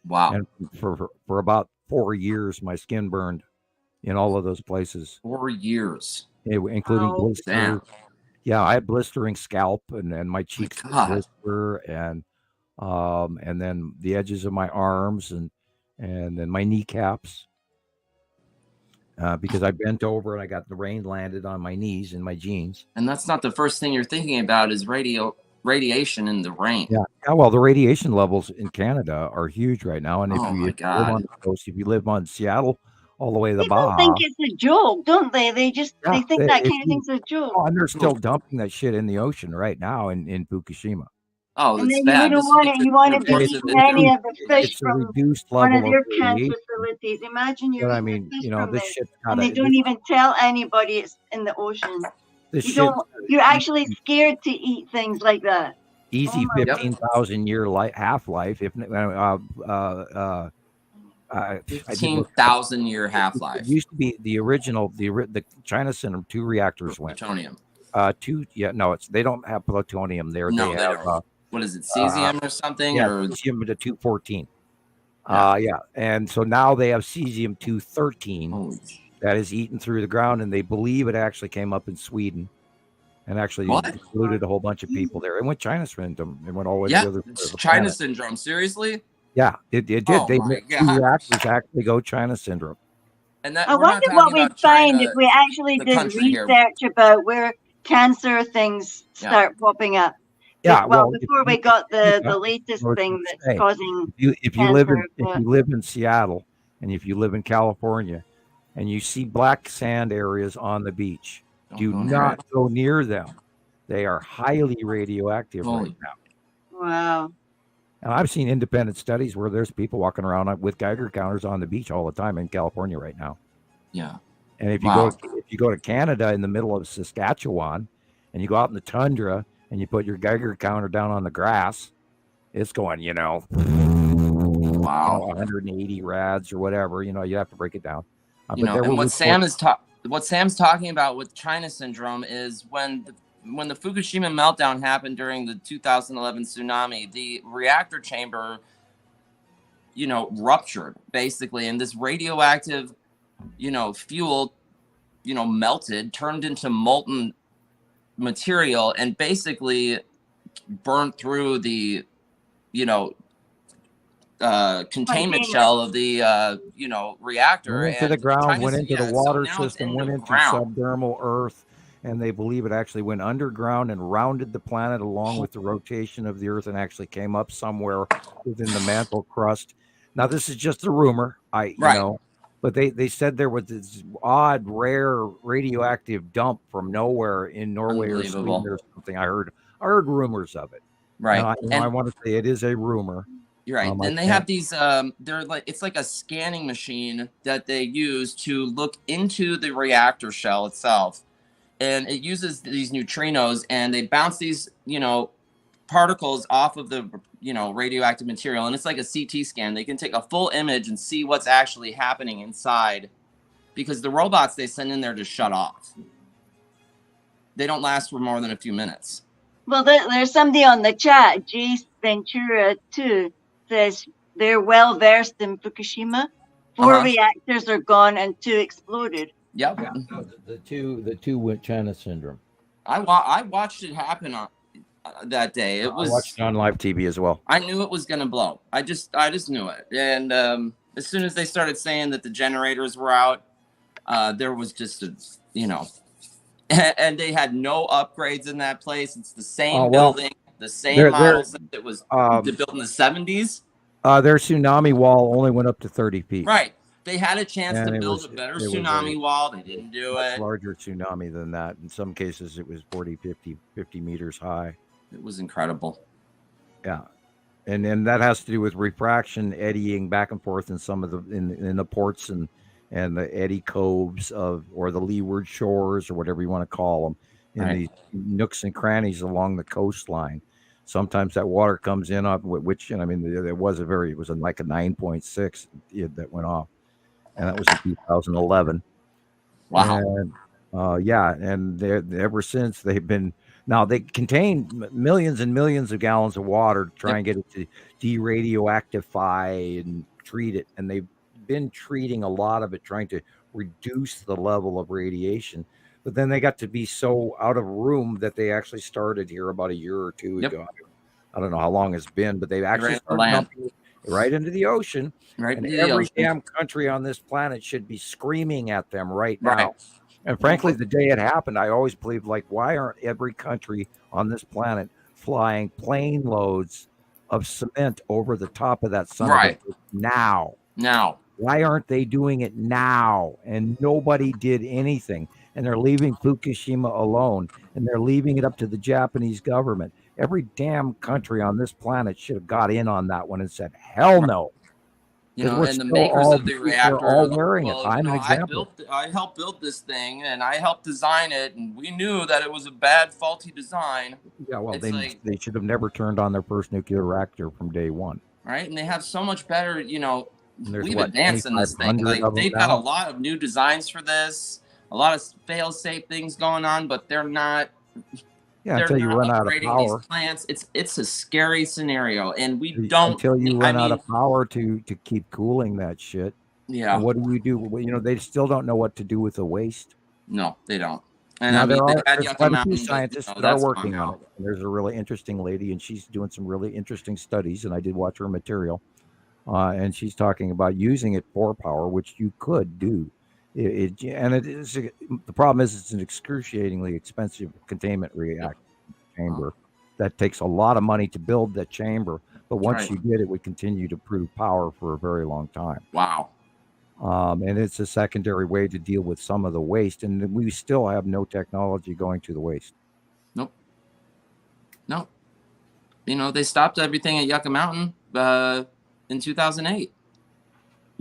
Wow. And for about 4 years, my skin burned in all of those places. 4 years. Including blisters Yeah, I had blistering scalp, and my cheeks would God. blister, and then the edges of my arms, and then my kneecaps, because I bent over and I got the rain landed on my knees in my jeans. And that's not the first thing you're thinking about is radiation in the rain. Yeah. Well, the radiation levels in Canada are huge right now, and if Oh you my live God. on the coast, if you live on Seattle, all the way to the People Baja, think it's a joke, don't they? They think that if kind of thing's a joke. and they're still dumping that shit in the ocean right now in Fukushima. Oh, And it's then bad. you don't want to be eating any of the fish It's a from reduced one level of of their cancer radiation. facilities. Imagine you're But I eating mean, fish from this there, shit's and gotta. they don't even tell anybody it's in the ocean. This You shit's don't. You're actually scared to eat things like that. easy Oh my God. 15,000 year half life. If I did look 15,000 year half-life. It used to be the original, the China Syndrome. 2 reactors went. Plutonium. They don't have plutonium there. No, they they have don't. What is it, cesium or something? Yeah, or cesium to 214. Yeah. And so now they have cesium 213 that is eaten through the ground, and they believe it actually came up in Sweden and actually polluted a whole bunch of people there. It went China Syndrome. It went all the way to the other side of the China planet. Syndrome. Seriously? Yeah, it did. Oh They my made 2 God. reactors actually go China Syndrome. And that I we're not wonder talking what we'd about China, find if we actually the did country here. research about where cancer things start popping up. Yeah, Well, if before we you- got the yeah, latest I was thing gonna that's say, causing if you live cancer. in Seattle, and if you live in California, and you see black sand areas on the beach, do not go near them. They are highly radioactive right now. Wow. And I've seen independent studies where there's people walking around with Geiger counters on the beach all the time in California right now. Yeah. And if you go to Canada in the middle of Saskatchewan, and you go out in the tundra and you put your Geiger counter down on the grass, it's going, 180 rads or whatever. You have to break it down. And what Sam's talking about with China Syndrome is when the Fukushima meltdown happened during the 2011 tsunami, the reactor chamber, ruptured basically, and this radioactive, fuel, melted, turned into molten material, and basically burnt through the, containment shell of the, reactor. Went into the ground, went into the water system, went into subdermal Earth, and they believe it actually went underground and rounded the planet along with the rotation of the Earth, and actually came up somewhere within the mantle crust. Now, this is just a rumor, but they said there was this odd, rare radioactive dump from nowhere in Norway or Sweden or something. I heard rumors of it. Right. I want to say it is a rumor. You're right. And they have these, it's like a scanning machine that they use to look into the reactor shell itself. And it uses these neutrinos, and they bounce these, particles off of the, radioactive material. And it's like a CT scan. They can take a full image and see what's actually happening inside, because the robots they send in there just shut off. They don't last for more than a few minutes. Well, there's somebody on the chat, Jace Ventura, too, says they're well versed in Fukushima. 4 reactors are gone and 2 exploded. Yep. Yeah, the two went China Syndrome. I watched it happen on that day. I watched it on live TV as well. I knew it was gonna blow. I just knew it. And as soon as they started saying that the generators were out, there was just and they had no upgrades in that place. It's the same building, the same models that it was built in the 70s. Their tsunami wall only went up to 30 feet. Right. They had a chance to build a better tsunami wall. They didn't do it. Larger tsunami than that. In some cases, it was 40, 50 meters high. It was incredible. Yeah. And then that has to do with refraction, eddying back and forth in some of in the ports and the eddy coves or the leeward shores, or whatever you want to call them, in these nooks and crannies along the coastline. Sometimes that water comes in off which, and I mean, it was like a 9.6 that went off, and that was in 2011. Wow. And and ever since they've been. Now they contain millions and millions of gallons of water to try and get it to de-radioactify and treat it, and they've been treating a lot of it, trying to reduce the level of radiation. But then they got to be so out of room that they actually started here about a year or two ago. I don't know how long it's been, but they've actually started dumping right into the ocean. Right and into the every ocean. damn country on this planet should be screaming at them right now. And frankly, the day it happened, I always believed, like, why aren't every country on this planet flying plane loads of cement over the top of that son of a bitch now? Why aren't they doing it now? And nobody did anything. And they're leaving Fukushima alone, and they're leaving it up to the Japanese government. Every damn country on this planet should have got in on that one and said, hell no. You know, and the makers of the reactor are all wearing it. I'm an I example. helped build this thing, and I helped design it, and we knew that it was a bad, faulty design. Yeah, well, they should have never turned on their first nuclear reactor from day one. Right, and they have so much better, you know, we've what, advanced in this thing. Like, they've got a lot of new designs for this, a lot of fail-safe things going on, but they're not. Yeah, until you run out of power. These plants. It's a scary scenario, and we don't. Until you run out of power to keep cooling that shit. Yeah. And what do you do? Well, you know, they still don't know what to do with the waste. No, they don't. And now, I mean, there's quite a few scientists that are working on it. And there's a really interesting lady, and she's doing some really interesting studies, and I did watch her material. And she's talking about using it for power, which you could do. The problem is it's an excruciatingly expensive containment reactor chamber that takes a lot of money to build that chamber. But once you did, it would continue to prove power for a very long time. Wow. And it's a secondary way to deal with some of the waste. And we still have no technology going to the waste. Nope. You know, they stopped everything at Yucca Mountain in 2008.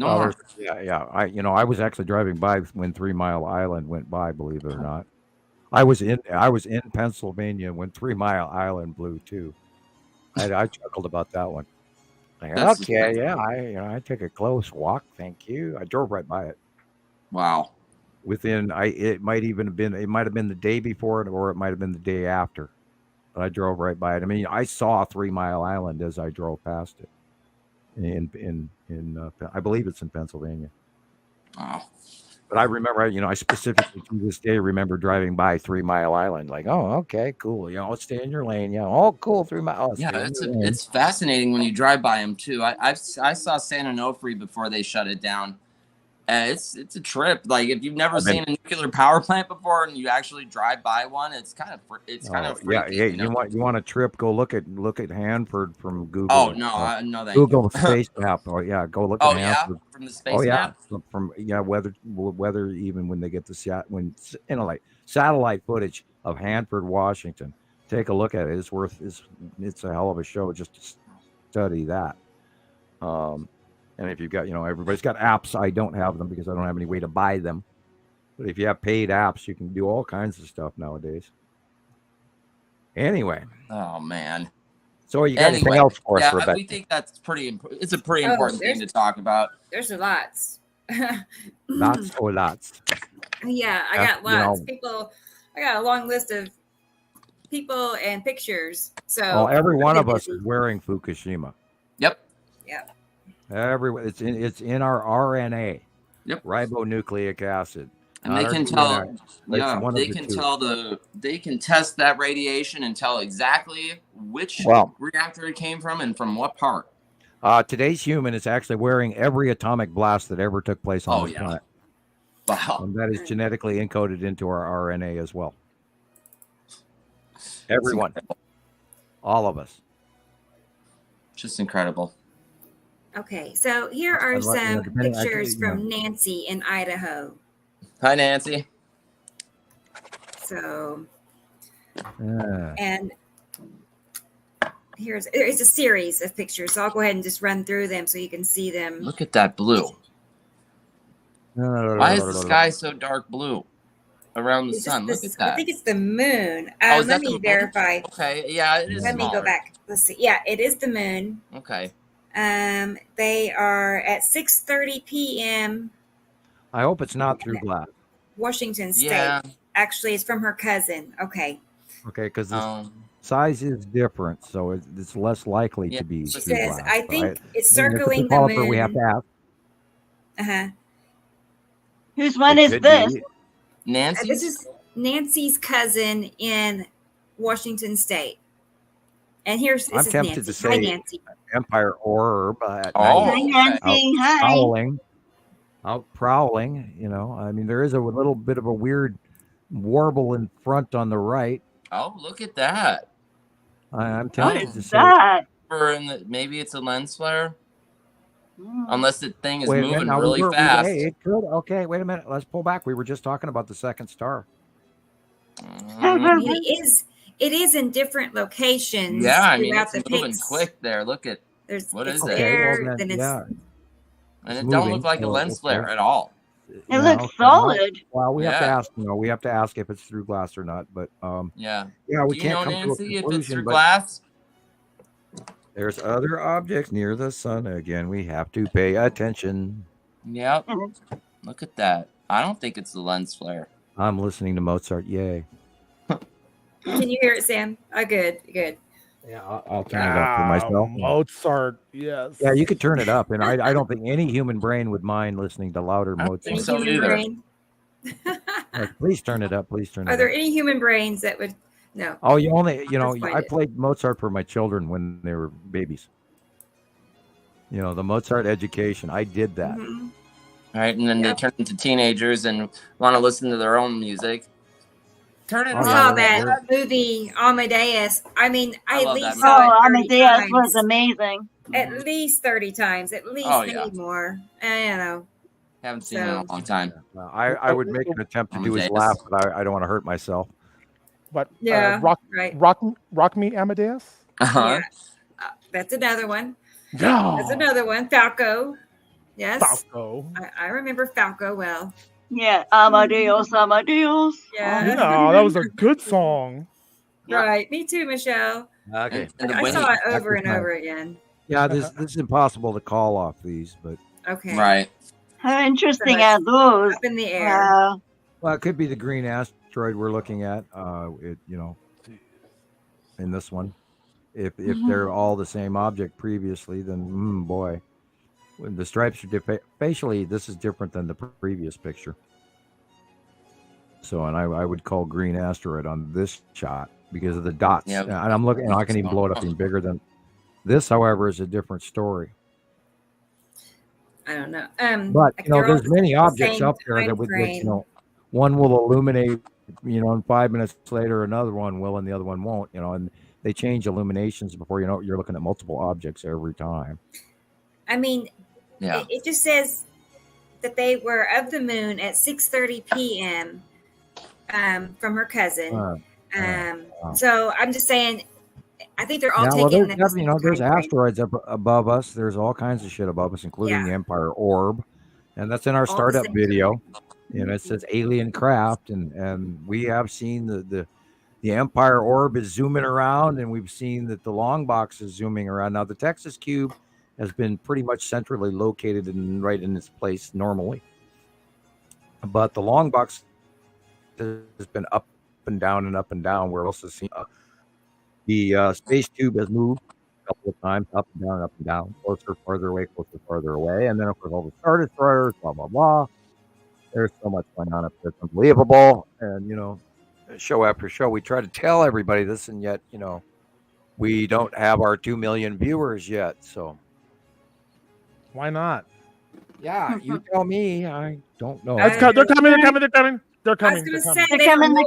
I was actually driving by when 3 Mile Island went by, believe it or not. I was in Pennsylvania when 3 Mile Island blew too. I chuckled about that one. Like, okay, yeah, I took a close walk, thank you. I drove right by it. Wow. It might have been the day before it, or it might have been the day after. But I drove right by it. I mean, I saw 3 Mile Island as I drove past it. I believe it's in Pennsylvania. Wow. But I remember, I specifically to this day remember driving by 3 Mile Island, like, oh, okay, cool. Let's stay in your lane. Oh, cool, 3 Mile. Yeah, it's fascinating when you drive by them too. I saw San Onofre before they shut it down. It's a trip. Like, if you've never seen a nuclear power plant before and you actually drive by one, it's kind of freaky, yeah. You want a trip? Go look at Hanford from Google. Oh no, no, thank Google you. Space map. Oh yeah, go look at Hanford from the space map. From weather even when they get the satellite footage of Hanford, Washington. Take a look at it. It's a hell of a show just to study that. And if you've got, everybody's got apps. I don't have them because I don't have any way to buy them. But if you have paid apps, you can do all kinds of stuff nowadays. Low Oh, man. So you got anything else for us, Rebecca? We think that's it's a pretty important thing to talk about. There's lots. Lots. Yeah, I got lots. People, I got a long list of people and pictures. So every one of us is wearing Fukushima. Yep. It's in our RNA. Yep. Ribonucleic acid. And they can tell. They can test that radiation and tell exactly which reactor it came from and from what part. Today's human is actually wearing every atomic blast that ever took place on this planet. Wow. And that is genetically encoded into our RNA as well. Everyone. All of us. Just incredible. Okay, so here are some pictures from Nancy in Idaho. Hi, Nancy. So, and it's a series of pictures. So I'll go ahead and just run through them so you can see them. Look at that blue. Why is the sky so dark blue around the sun? Look at that. I think it's the moon. Let me verify. Okay, yeah, it is. Let me go back. Let's see. Yeah, it is the moon. Okay. They are at 6:30 p.m. I hope it's not through glass. Washington State. Actually, it's from her cousin. Okay. Okay, because the size is different, so it's less likely to be. She says, glass, I think it's circling the moon. We have to ask. Uh-huh. Whose one is this? Nancy. Nancy's cousin in Washington State. And this I'm is tempted Nancy. to say Hi, Nancy. Empire Orb at Oh, night. Hi, Nancy. Hi. Out prowling. You know, I mean, there is a little bit of a weird warble in front on the right. Oh, look at that. I'm What tempted to is say. that? Maybe it's a lens flare. Unless the thing is Wait a minute, moving now really fast. Hey, it could. Okay, wait a minute. Let's pull back. We were just talking about the second star. It is in different locations. Yeah, I mean, throughout it's the moving pics. quick there. Look at what is it? There, well, then it's, yeah. And it moving, don't look like a so, lens flare okay. at all. It looks solid. Well, we have to Yeah. ask. You know, we have to ask if it's through glass or not. But Yeah. we Do you can't know, come Nancy, to a if conclusion. it's through But glass? there's other objects near the sun. Again, we have to pay attention. Yep. Look at that. I don't think it's the lens flare. I'm listening to Mozart. Yay! Can you hear it, Sam? Oh, good. Yeah, I'll turn it up for myself. Mozart, yes. Yeah, you could turn it up, and I don't think any human brain would mind listening to louder Mozart. think so either. Please turn it up. Please turn it Are up. there any human brains that would no? Oh, I find it. played Mozart for my children when they were babies. You know, the Mozart education. I did that. Mm-hmm. Right, and then they turn into teenagers and want to listen to their own music. Turn it I on. saw that movie Amadeus. I mean, I at love least that saw it 30 Amadeus times. was amazing. At least 30 times. At least Oh, maybe yeah. more. I don't know. Haven't seen it in a long time. I would make an attempt to do his laugh, but I don't want to hurt myself. But Yeah, rock, right. rock me, Amadeus. Uh-huh. Yeah. That's another one. Yeah. That's another one. Falco. Yes. Falco. I remember Falco well. Yeah, Amadeus. Yeah. Yeah, that was a good song. Right. Me too, Michelle. Okay. I saw it over and over again. Yeah, this is impossible to call off these, but Okay. Right. How interesting are those? Up in the air. Wow. well, it could be the green asteroid we're looking at. In this one, if they're all the same object previously, then boy, when the stripes are facially, this is different than the previous picture. So, and I would call green asteroid on this shot because of the dots. Yep. And I'm looking, I can even blow it up even bigger than this. However, is a different story. I don't know. But like you know, they're all there's many the objects same up there that time would, frame. you know, one will illuminate, you know, and 5 minutes later another one will, and the other one won't. You know, and they change illuminations before you know you're looking at multiple objects every time. I mean, Yeah. it just says that they were of the moon at 6:30 p.m. From her cousin. Wow. So I'm just saying, I think they're all Yeah, well, taken. there's, you know, there's asteroids up above us. There's all kinds of shit above us, including the Empire Orb, and that's in our the startup same video. You know, it says alien craft, and we have seen the Empire Orb is zooming around, and we've seen that the long box is zooming around. Now, the Texas Cube has been pretty much centrally located and right in its place normally, but the long box has been up and down and up and down. We're also seeing the space tube has moved a couple of times, up and down, closer, farther away, and then of course all the star destroyers, blah blah blah. There's so much going on up there, it's unbelievable. And you know, show after show, we try to tell everybody this, and yet you know, we don't have our 2 million viewers yet. So why not? Yeah, you tell me. I don't know. They're coming. They're coming. They're coming. They're I was coming. going to They're say, coming. They're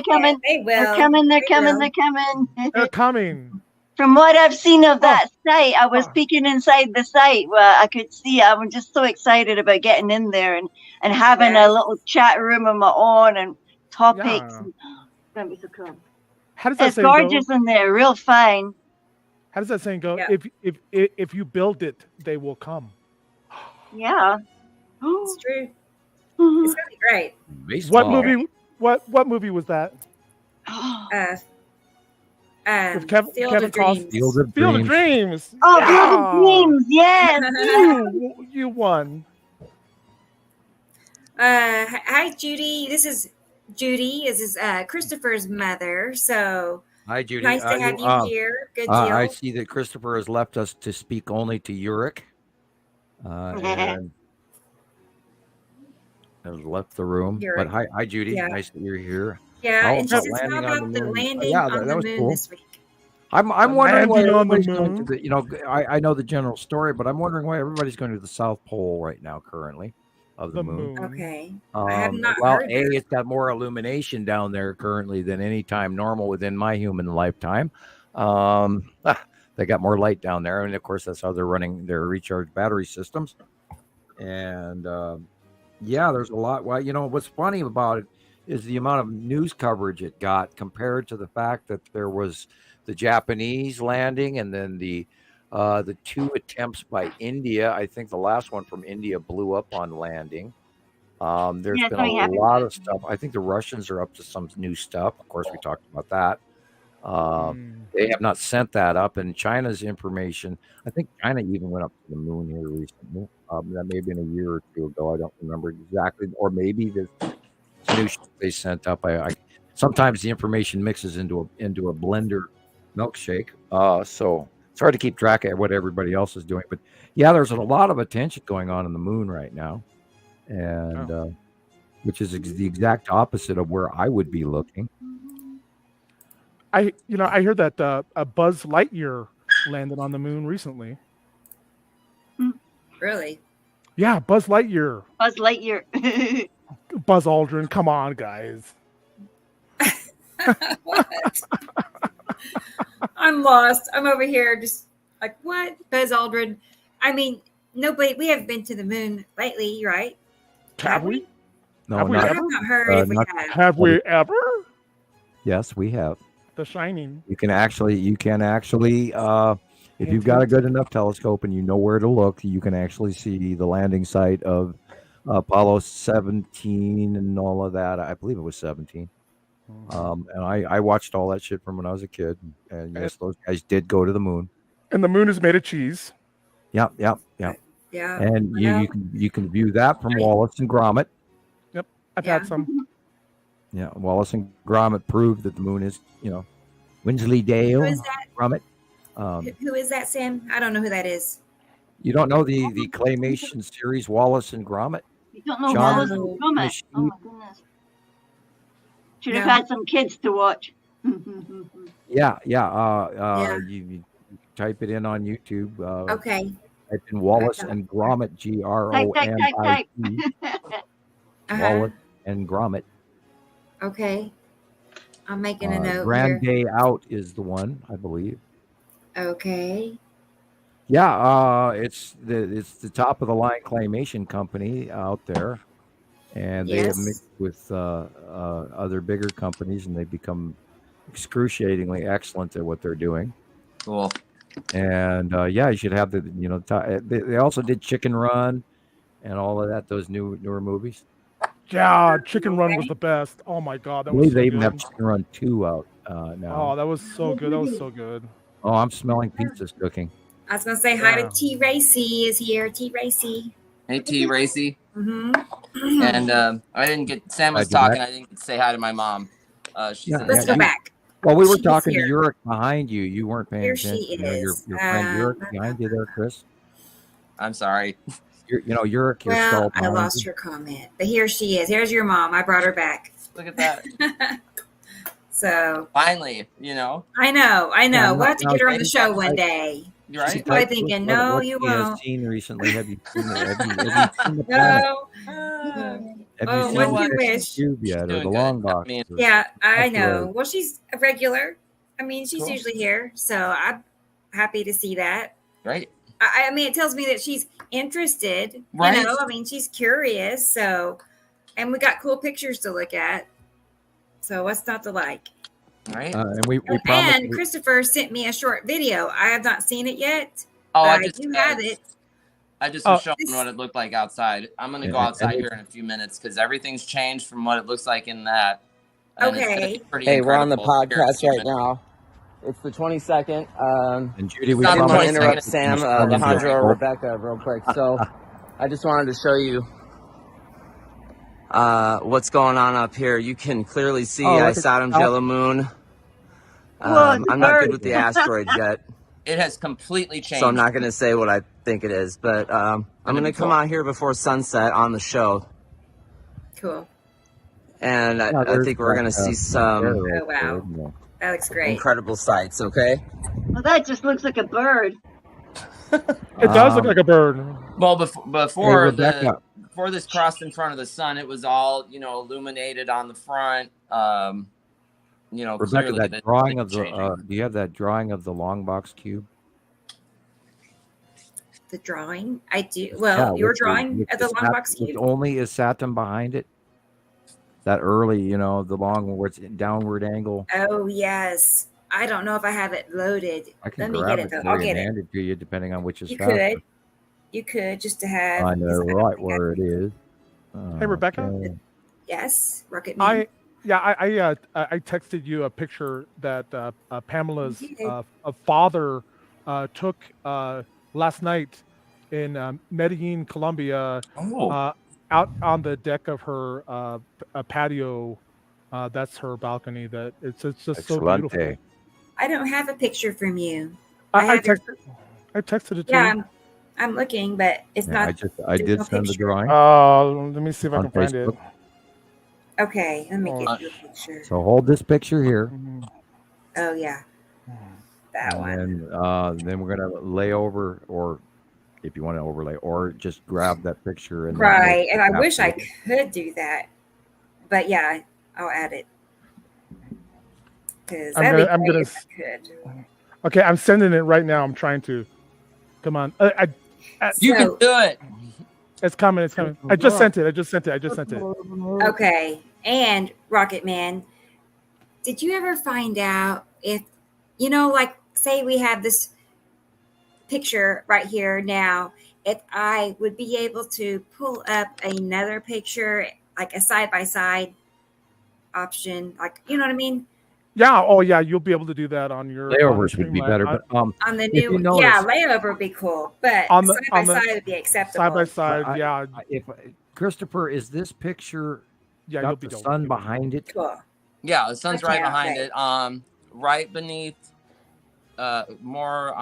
coming. They will. They're coming. They will. They're coming. They're coming. From what I've seen of that site, I was peeking inside the site where I could see. I was just so excited about getting in there and having a little chat room of my own and topics. Yeah. And, gonna be so cool. How does that It's say gorgeous in there, real fine. How does that saying go? Yeah. If you build it, they will come. Yeah. It's true. It's going to be great. What movie? What movie was that? With Kevin Field Costner. of Dreams. Field of Dreams. Oh, Field of Dreams, yes. You won. Hi, Judy. This is Judy. This is Christopher's mother. So Hi, Judy. nice to have you here. Good deal. I see that Christopher has left us to speak only to Uric. And has left the room. Uric. But hi, Judy. Yeah. Nice that you're here. Yeah, Oh, and she about says, how landing on about the the moon. landing Yeah, on that the was moon cool. this week? I'm wondering why Landing on the everybody's going to moon. the, you know, I know the general story, but I'm wondering why everybody's going to the South Pole right now currently of the moon. Okay. I have not Well, heard that. it's got more illumination down there currently than any time normal within my human lifetime. They got more light down there, and of course that's how they're running their recharge battery systems. And yeah, there's a lot. Well, you know what's funny about it is the amount of news coverage it got compared to the fact that there was the Japanese landing and then the 2 attempts by India. I think the last one from India blew up on landing. There's been a lot of stuff. I think the Russians are up to some new stuff. Of course, we talked about that. They have not sent that up, and China's information. I think China even went up to the moon here recently. That may have been a year or two ago. I don't remember exactly, or maybe the new shit they sent up. I sometimes the information mixes into a blender milkshake. So it's hard to keep track of what everybody else is doing. But yeah, there's a lot of attention going on the moon right now, and which is the exact opposite of where I would be looking. I heard that a Buzz Lightyear landed on the moon recently. Really? Yeah, Buzz Lightyear. Buzz Lightyear. Buzz Aldrin, come on, guys. What? I'm lost. I'm over here just like, what? Buzz Aldrin. I mean, nobody, we haven't been to the moon lately, right? Have we? No, Have we not, I ever? have not heard if we not- have. Have we ever? yes, we have. The Shining. You can actually, if you've got a good enough telescope and you know where to look, you can actually see the landing site of Apollo 17 and all of that. I believe it was 17. And I watched all that shit from when I was a kid. And yes, those guys did go to the moon. And the moon is made of cheese. Yep. Yeah. And you can view that from Wallace and Gromit. Yep, I've had some. Yeah, Wallace and Gromit proved that the moon is, Wensleydale. Who is that? Gromit. Who is that, Sam? I don't know who that is. You don't know the claymation series Wallace and Gromit? You don't know John Wallace and Gromit? Machine. Oh my goodness. Should have had some kids to watch. Yeah. You type it in on YouTube. Okay. Type in Wallace and Gromit, Type. Gromit. Wallace and Gromit. Okay. I'm making a note Grand here. Day Out is the one, I believe. Okay. Yeah, it's the top of the line claymation company out there, and they have mixed with other bigger companies, and they've become excruciatingly excellent at what they're doing. Cool. And you should have they also did Chicken Run and all of that. Those newer movies. Yeah, Chicken Run was the best. Oh my God, that I believe was so they even good. have Chicken Run 2 out now. Oh, that was so good. That was so good. Oh, I'm smelling pizzas cooking. I was gonna say hi to T. Racy is here. T. Racy. Hey, T. Racy. Mm-hmm. And I didn't get Sam was talking. I didn't get to say hi to my mom. Let's go back. Well, we were She's talking here. to Yurik behind you. You weren't paying Here attention. she Your is. friend Yurik behind you there, Chris. I'm sorry. Yurik. Well, I lost her comment, but here she is. Here's your mom. I brought her back. Look at that. So finally, I know. Yeah, we'll have to get her on the show right. one day. You're right. She's probably thinking, no, you What won't. seen recently? Have you seen the planet? No. Have Oh, you what seen do you the wish? Cube yet, or doing the good. long box? Yeah, I That's know. right. Well, she's a regular. I mean, she's Cool. usually here, so I'm happy to see that. Right. I mean, it tells me that she's interested. Right. I mean, she's curious. So, and we got cool pictures to look at. So, what's not to like? Right. And we And promised. Christopher sent me a short video. I have not seen it yet. Oh, but I I just do have it. I just was showing This- what it looked like outside. I'm gonna Yeah, go and outside it- here in a few minutes because everything's changed from what it looks like in that. And it's gonna be Okay. pretty Hey, we're on the incredible here in a podcast few right minutes. now. It's the 22nd. And Judy, we Not I didn't want to promised interrupt to Sam, Leighandra, or Rebecca real quick. So I just wanted to show you what's going on up here. You can clearly see I sat on Jello Moon. I'm not good with the asteroids yet, It has completely changed. so I'm not going to say what I think it is. But I'm going to come out here before sunset on the show. Cool. and I think we're going to see some Oh, wow. That looks great. incredible sights, okay? Well, that just looks like a bird. It does look like a bird. Well, before this crossed in front of the sun, it was all, illuminated on the front. Rebecca, Clearly that drawing of the do you have that drawing of the long box cube? The drawing? I do. Well, your drawing of the long box cube. Only is Saturn behind it. That early, the long where it's downward angle. Oh, yes. I don't know if I have it loaded. Let me get it though. I'll get it. Hand it to you, depending on which is faster. You could just to have. I know right where it is. Hey, Rebecca. Yes, Rocket Man. I texted you a picture that Pamela's father took last night in Medellin, Colombia. Out on the deck of her patio. That's her balcony. That it's just so beautiful. I don't have a picture from you. I texted it to you. I'm looking, but it's not. I did send the drawing. Let me see if I can find it. Okay, let me get you a picture. So hold this picture here. Oh yeah, that one. And then we're gonna lay over, or if you want to overlay, or just grab that picture and right. And I wish I could do that, but yeah, I'll add it. I'm gonna. Okay, I'm sending it right now. I'm trying to. Come on, you can do it. It's coming. It's coming. I just sent it. Okay, and Rocket Man, did you ever find out if like say we have this picture right here now, if I would be able to pull up another picture, like a side-by-side option, like, you know what I mean? Yeah. Oh, yeah. You'll be able to do that on your layovers would be better, but on the new, layover would be cool, but side-by-side would be acceptable. Side-by-side, yeah. If Christopher, is this picture got the sun behind it? Cool. Yeah, the sun's right behind it. Right beneath. More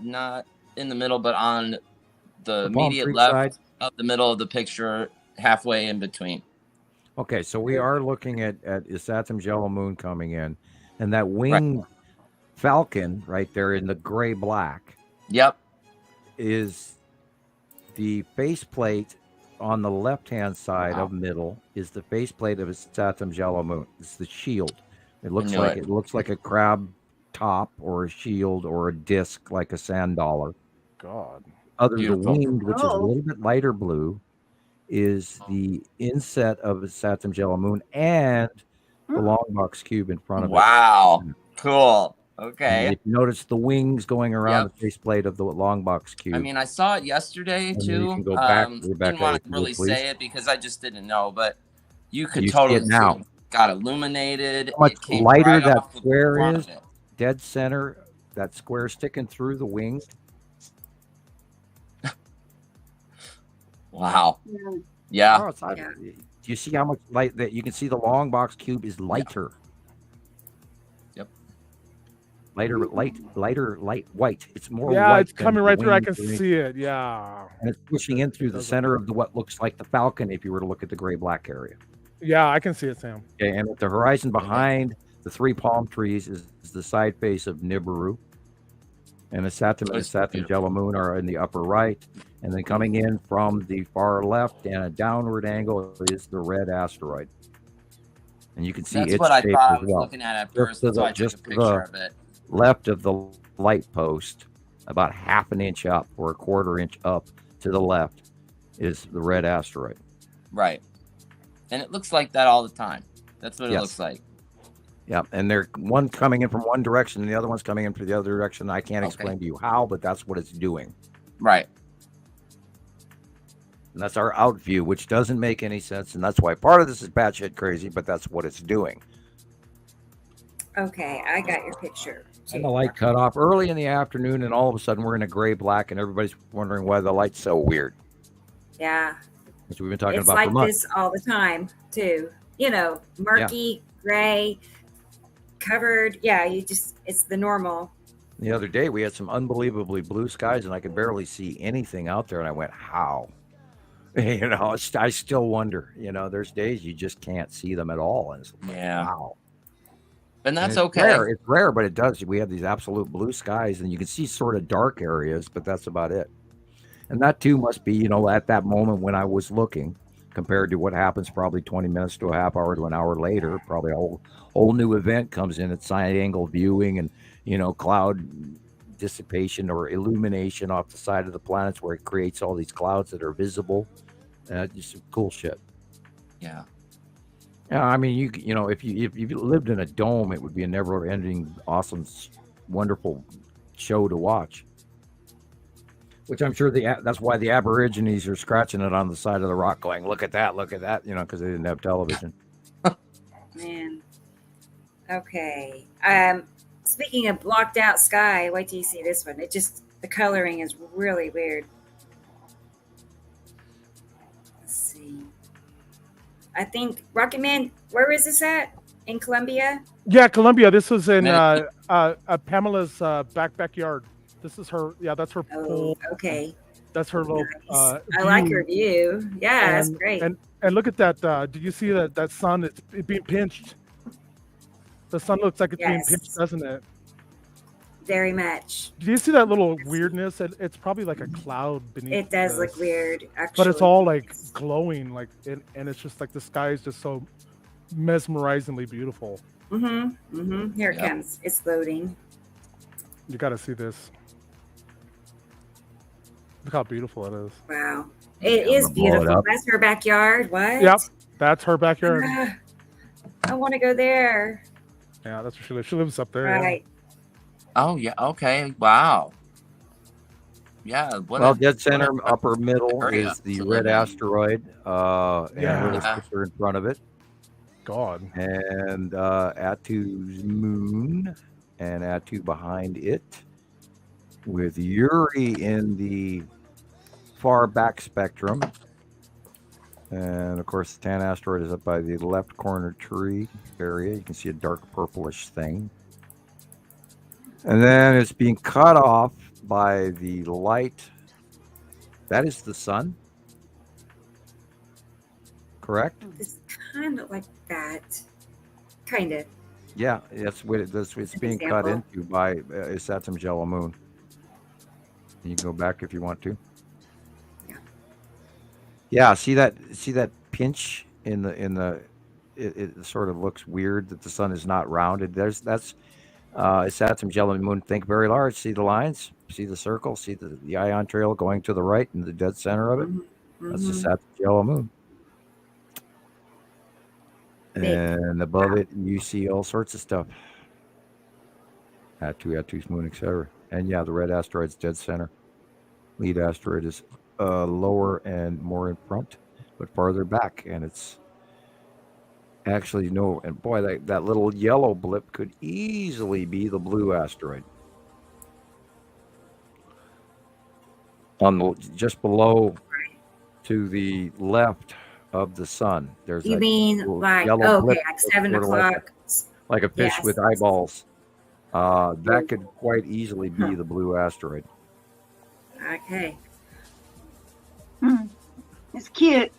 not in the middle, but on the immediate left side of the middle of the picture, halfway in between. Okay, so we are looking at Isatim Jello Moon coming in, and that winged falcon right there in the gray black. Yep, is the faceplate on the left-hand side of middle is the faceplate of Isatim Jello Moon. It's the shield. It looks like a crab top or a shield or a disc like a sand dollar. God. The winged, which is a little bit lighter blue, is the inset of the Saturn Jello Moon and the long box cube in front of it. Wow. Cool. Okay. And if you notice the wings going around the faceplate of the long box cube. I mean, I saw it yesterday too. You can go back, didn't want to really say it because I just didn't know, but you could totally see it got illuminated. How much lighter that square is, dead center, that square sticking through the wing. Wow. Yeah. Do you see how much light that you can see? The long box cube is lighter. Yep. Lighter white. It's more. Yeah, white it's coming right through. I can see it. Yeah. And it's pushing in through the center of what looks like the falcon. If you were to look at the gray black area. Yeah, I can see it, Sam. Okay, and at the horizon behind the three palm trees is the side face of Nibiru. And the Saturn and Saturn Jello Moon are in the upper right. And then coming in from the far left and a downward angle is the red asteroid. And you can see its shape as well. That's what I thought I was looking at first, so I took a picture of it. Left of the light post, about half an inch up or a quarter inch up to the left, is the red asteroid. Right. And it looks like that all the time. That's what it looks like. Yeah, and they're one coming in from one direction and the other one's coming in from the other direction. I can't explain to you how, but that's what it's doing. Right. And that's our out view, which doesn't make any sense. And that's why part of this is batshit crazy, but that's what it's doing. Okay, I got your picture. And the light cut off early in the afternoon, and all of a sudden we're in a gray black, and everybody's wondering why the light's so weird. Yeah. Which we've been talking it's about like for months. This all the time, too. You know, murky, gray, covered. Yeah, it's the normal. The other day we had some unbelievably blue skies, and I could barely see anything out there, and I went, how? I still wonder. There's days you just can't see them at all, and it's like, wow. And that's it's okay. Rare. It's rare, but it does. We have these absolute blue skies, and you can see sort of dark areas, but that's about it. And that too must be, at that moment when I was looking, compared to what happens probably 20 minutes to a half hour to an hour later. Probably a whole new event comes in at side angle viewing and cloud dissipation or illumination off the side of the planets where it creates all these clouds that are visible. Just some cool shit. Yeah. Yeah, I mean, if you lived in a dome, it would be a never-ending, awesome, wonderful show to watch. Which I'm sure that's why the Aborigines are scratching it on the side of the rock, going, "Look at that, because they didn't have television. Man. Okay. Speaking of blocked out sky, wait till you see this one. The coloring is really weird. Let's see. I think Rocket Man, where is this at? In Colombia? Yeah, Colombia. This was in Pamela's backyard. This is her. Yeah, that's her pool. Okay. That's her little. Nice. I like her view. Yeah, that's great. And look at that. Did you see that sun? It's being pinched. The sun looks like it's being pinched, doesn't it? Very much. Do you see that little weirdness? It's probably like a cloud beneath. It does look weird, actually. But it's all like glowing, and it's just like the sky is just so mesmerizingly beautiful. Here it comes. It's loading. You got to see this. Look how beautiful it is. Wow. It is beautiful. That's her backyard. What? Yep. That's her backyard. I want to go there. Yeah, that's where she lives. She lives up there. Right. Oh, yeah. Okay. Wow. Yeah. Dead center, upper middle is the red asteroid. And a little sister in front of it. God. And Attu's moon, and Attu behind it, with Uri in the far back spectrum. And of course, the tan asteroid is up by the left corner tree area. You can see a dark purplish thing. And then it's being cut off by the light. That is the sun. Correct? It's kind of like that. Kind of. Yeah, that's what it's being cut into by a Saturn yellow moon. You can go back if you want to. Yeah, see that pinch in the it sort of looks weird that the sun is not rounded. That's Saturn yellow moon. Think very large. See the lines, see the circle, see the ion trail going to the right in the dead center of it. That's the Saturn yellow moon. And above it, you see all sorts of stuff. Attu's moon, etc. And yeah, the red asteroid's dead center. Lead asteroid is lower and more in front, but farther back. And it's actually and boy, that little yellow blip could easily be the blue asteroid. Just below to the left of the sun. There's you mean like like 7 o'clock, like a fish with eyeballs. That could quite easily be the blue asteroid. Okay. It's cute.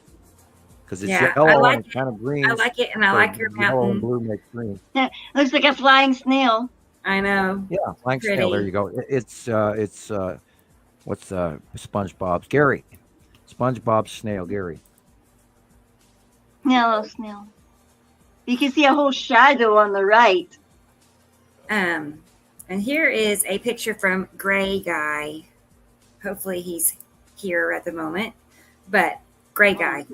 Because it's yellow and kind of green. I like it, and I like your mountain. Yellow and blue makes green. Yeah, looks like a flying snail. I know. Yeah, flying snail. There you go. It's what's SpongeBob's Gary? SpongeBob's snail, Gary. Yellow snail. You can see a whole shadow on the right. And here is a picture from Gray Guy. Hopefully he's here at the moment, but Gray Guy.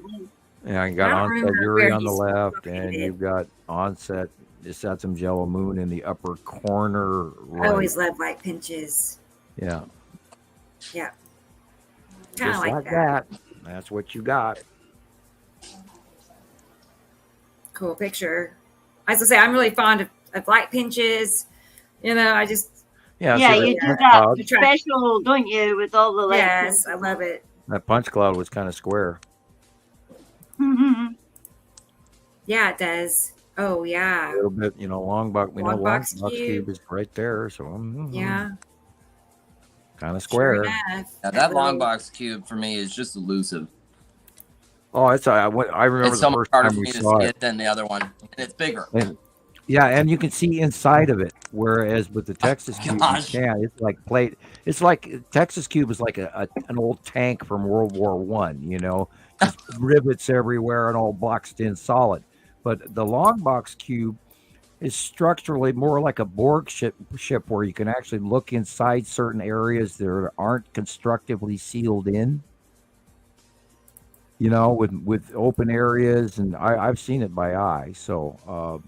Yeah, you got onset Uri on the left, and you've got onset Saturn yellow moon in the upper corner. Right. I always love light pinches. Yeah. Yeah. Kind of like that. That's what you got. Cool picture. As I say, I'm really fond of light pinches. I just you do that special, don't you, with all the light pinches. Yes, I love it. That punch cloud was kind of square. Yeah, it does. Oh yeah. A little bit, long box. We know long box cube is right there, so yeah. Kind of square. Sure that long box cube for me is just elusive. Oh, I remember It's so the much first harder time for we me to saw see it. it than the other one, and it's bigger. Yeah, and you can see inside of it, whereas with the Texas Cube, you Gosh. can't. It's like plate. It's like Texas Cube is like an old tank from World War One. Just rivets everywhere and all boxed in solid. But the long box cube is structurally more like a Borg ship where you can actually look inside certain areas that aren't constructively sealed in. With open areas, and I've seen it by eye. So.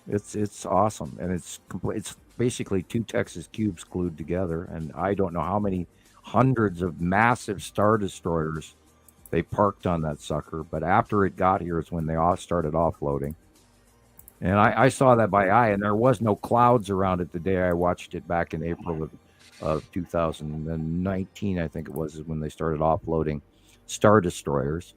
It's awesome, and it's complete. It's basically two Texas cubes glued together, and I don't know how many hundreds of massive Star Destroyers they parked on that sucker. But after it got here is when they all started offloading, and I saw that by eye, and there was no clouds around it the day I watched it back in April of 2019. I think it was when they started offloading Star Destroyers.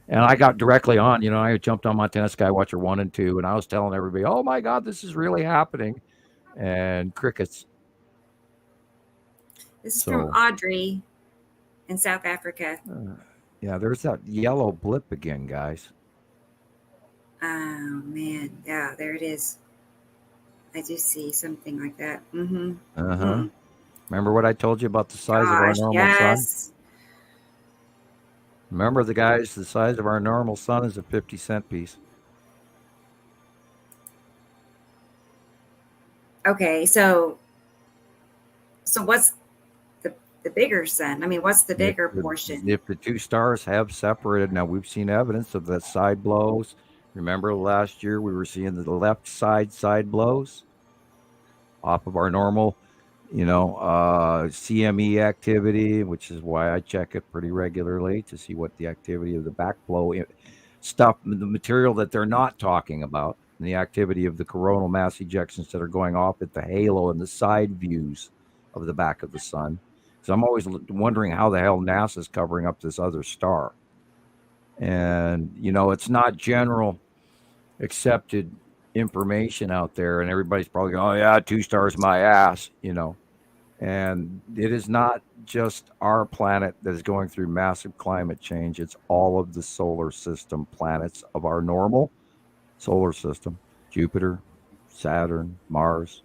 And I got directly on, I jumped on Montana Skywatcher 1 and 2, and I was telling everybody, oh my God, this is really happening. And crickets. This is from Audrey in South Africa. Yeah, there's that yellow blip again, guys. Oh, man. Yeah, there it is. I do see something like that. Mm-hmm. Uh-huh. Mm-hmm. Remember what I told you about the size of our normal sun? Remember, the size of our normal sun is a 50-cent piece. Okay, so what's the bigger sun? I mean, what's the bigger portion? If the two stars have separated, now we've seen evidence of the side blows. Remember last year we were seeing the left side blows off of our normal CME activity, which is why I check it pretty regularly to see what the activity of the backflow stuff, the material that they're not talking about, and the activity of the coronal mass ejections that are going off at the halo and the side views of the back of the sun. So I'm always wondering how the hell NASA's covering up this other star. And, it's not general accepted information out there, and everybody's probably going, oh yeah, two stars my ass, And it is not just our planet that is going through massive climate change. It's all of the solar system planets of our normal solar system. Jupiter, Saturn, Mars,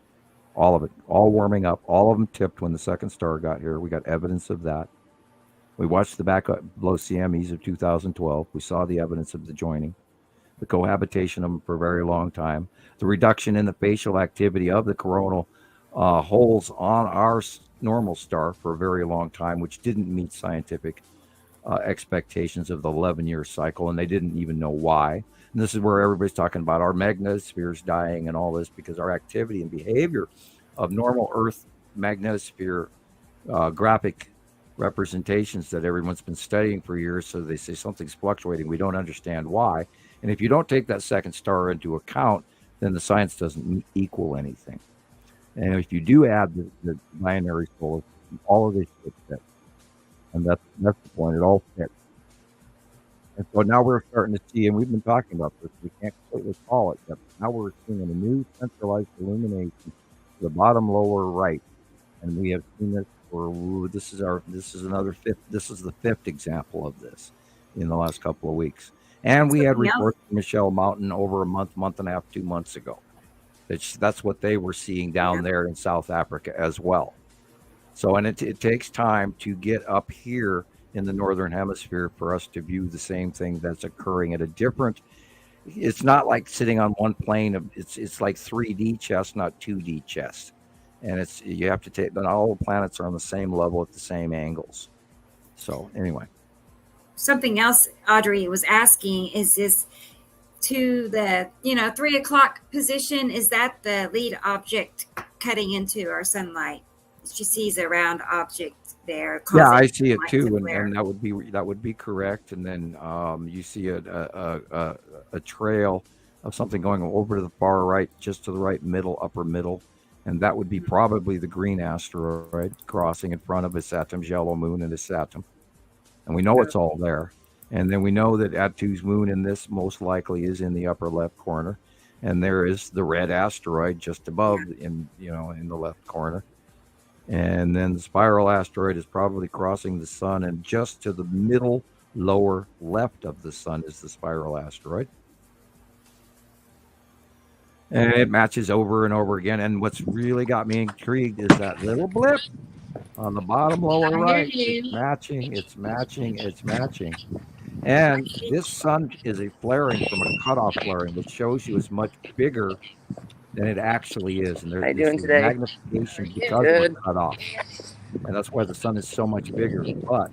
all of it, all warming up. All of them tipped when the second star got here. We got evidence of that. We watched the back below CMEs of 2012. We saw the evidence of the joining, the cohabitation of them for a very long time, the reduction in the facial activity of the coronal holes on our normal star for a very long time, which didn't meet scientific expectations of the 11-year cycle, and they didn't even know why. And this is where everybody's talking about our magnetospheres dying and all this, because our activity and behavior of normal Earth magnetosphere graphic representations that everyone's been studying for years. So they say something's fluctuating. We don't understand why. And if you don't take that second star into account, then the science doesn't equal anything. And if you do add the binary solar, all of this shit fits. And that's the point. It all fits. And so now we're starting to see, and we've been talking about this, we can't completely call it, but now we're seeing a new centralized illumination to the bottom lower right. And we have seen this this is the fifth example of this in the last couple of weeks. And we had reports from Michelle Mountain over a month and a half, 2 months ago. That's what they were seeing down there in South Africa as well. So, and it takes time to get up here in the Northern Hemisphere for us to view the same thing that's occurring at a different, it's not like sitting on one plane. It's like 3D chess, not 2D chess. And you have to take, but all the planets are on the same level at the same angles. So anyway. Something else Audrey was asking is this to the 3 o'clock position, is that the lead object cutting into our sunlight? She sees a round object there. Yeah, I see it too, and that would be correct. And then you see a trail of something going over to the far right, just to the right upper middle, and that would be probably the green asteroid crossing in front of Isatum's yellow moon and Isatum. And we know it's all there. And then we know that Atu's moon in this most likely is in the upper left corner, and there is the red asteroid just above in the left corner. And then the spiral asteroid is probably crossing the sun and just to the middle lower left of the sun is the spiral asteroid. And it matches over and over again. And what's really got me intrigued is that little blip on the bottom lower right. It's matching, it's matching, it's matching. And this sun is a flaring from a cutoff flaring, which shows you it's much bigger than it actually is. And there's this magnification because of the cutoff. And that's why the sun is so much bigger. But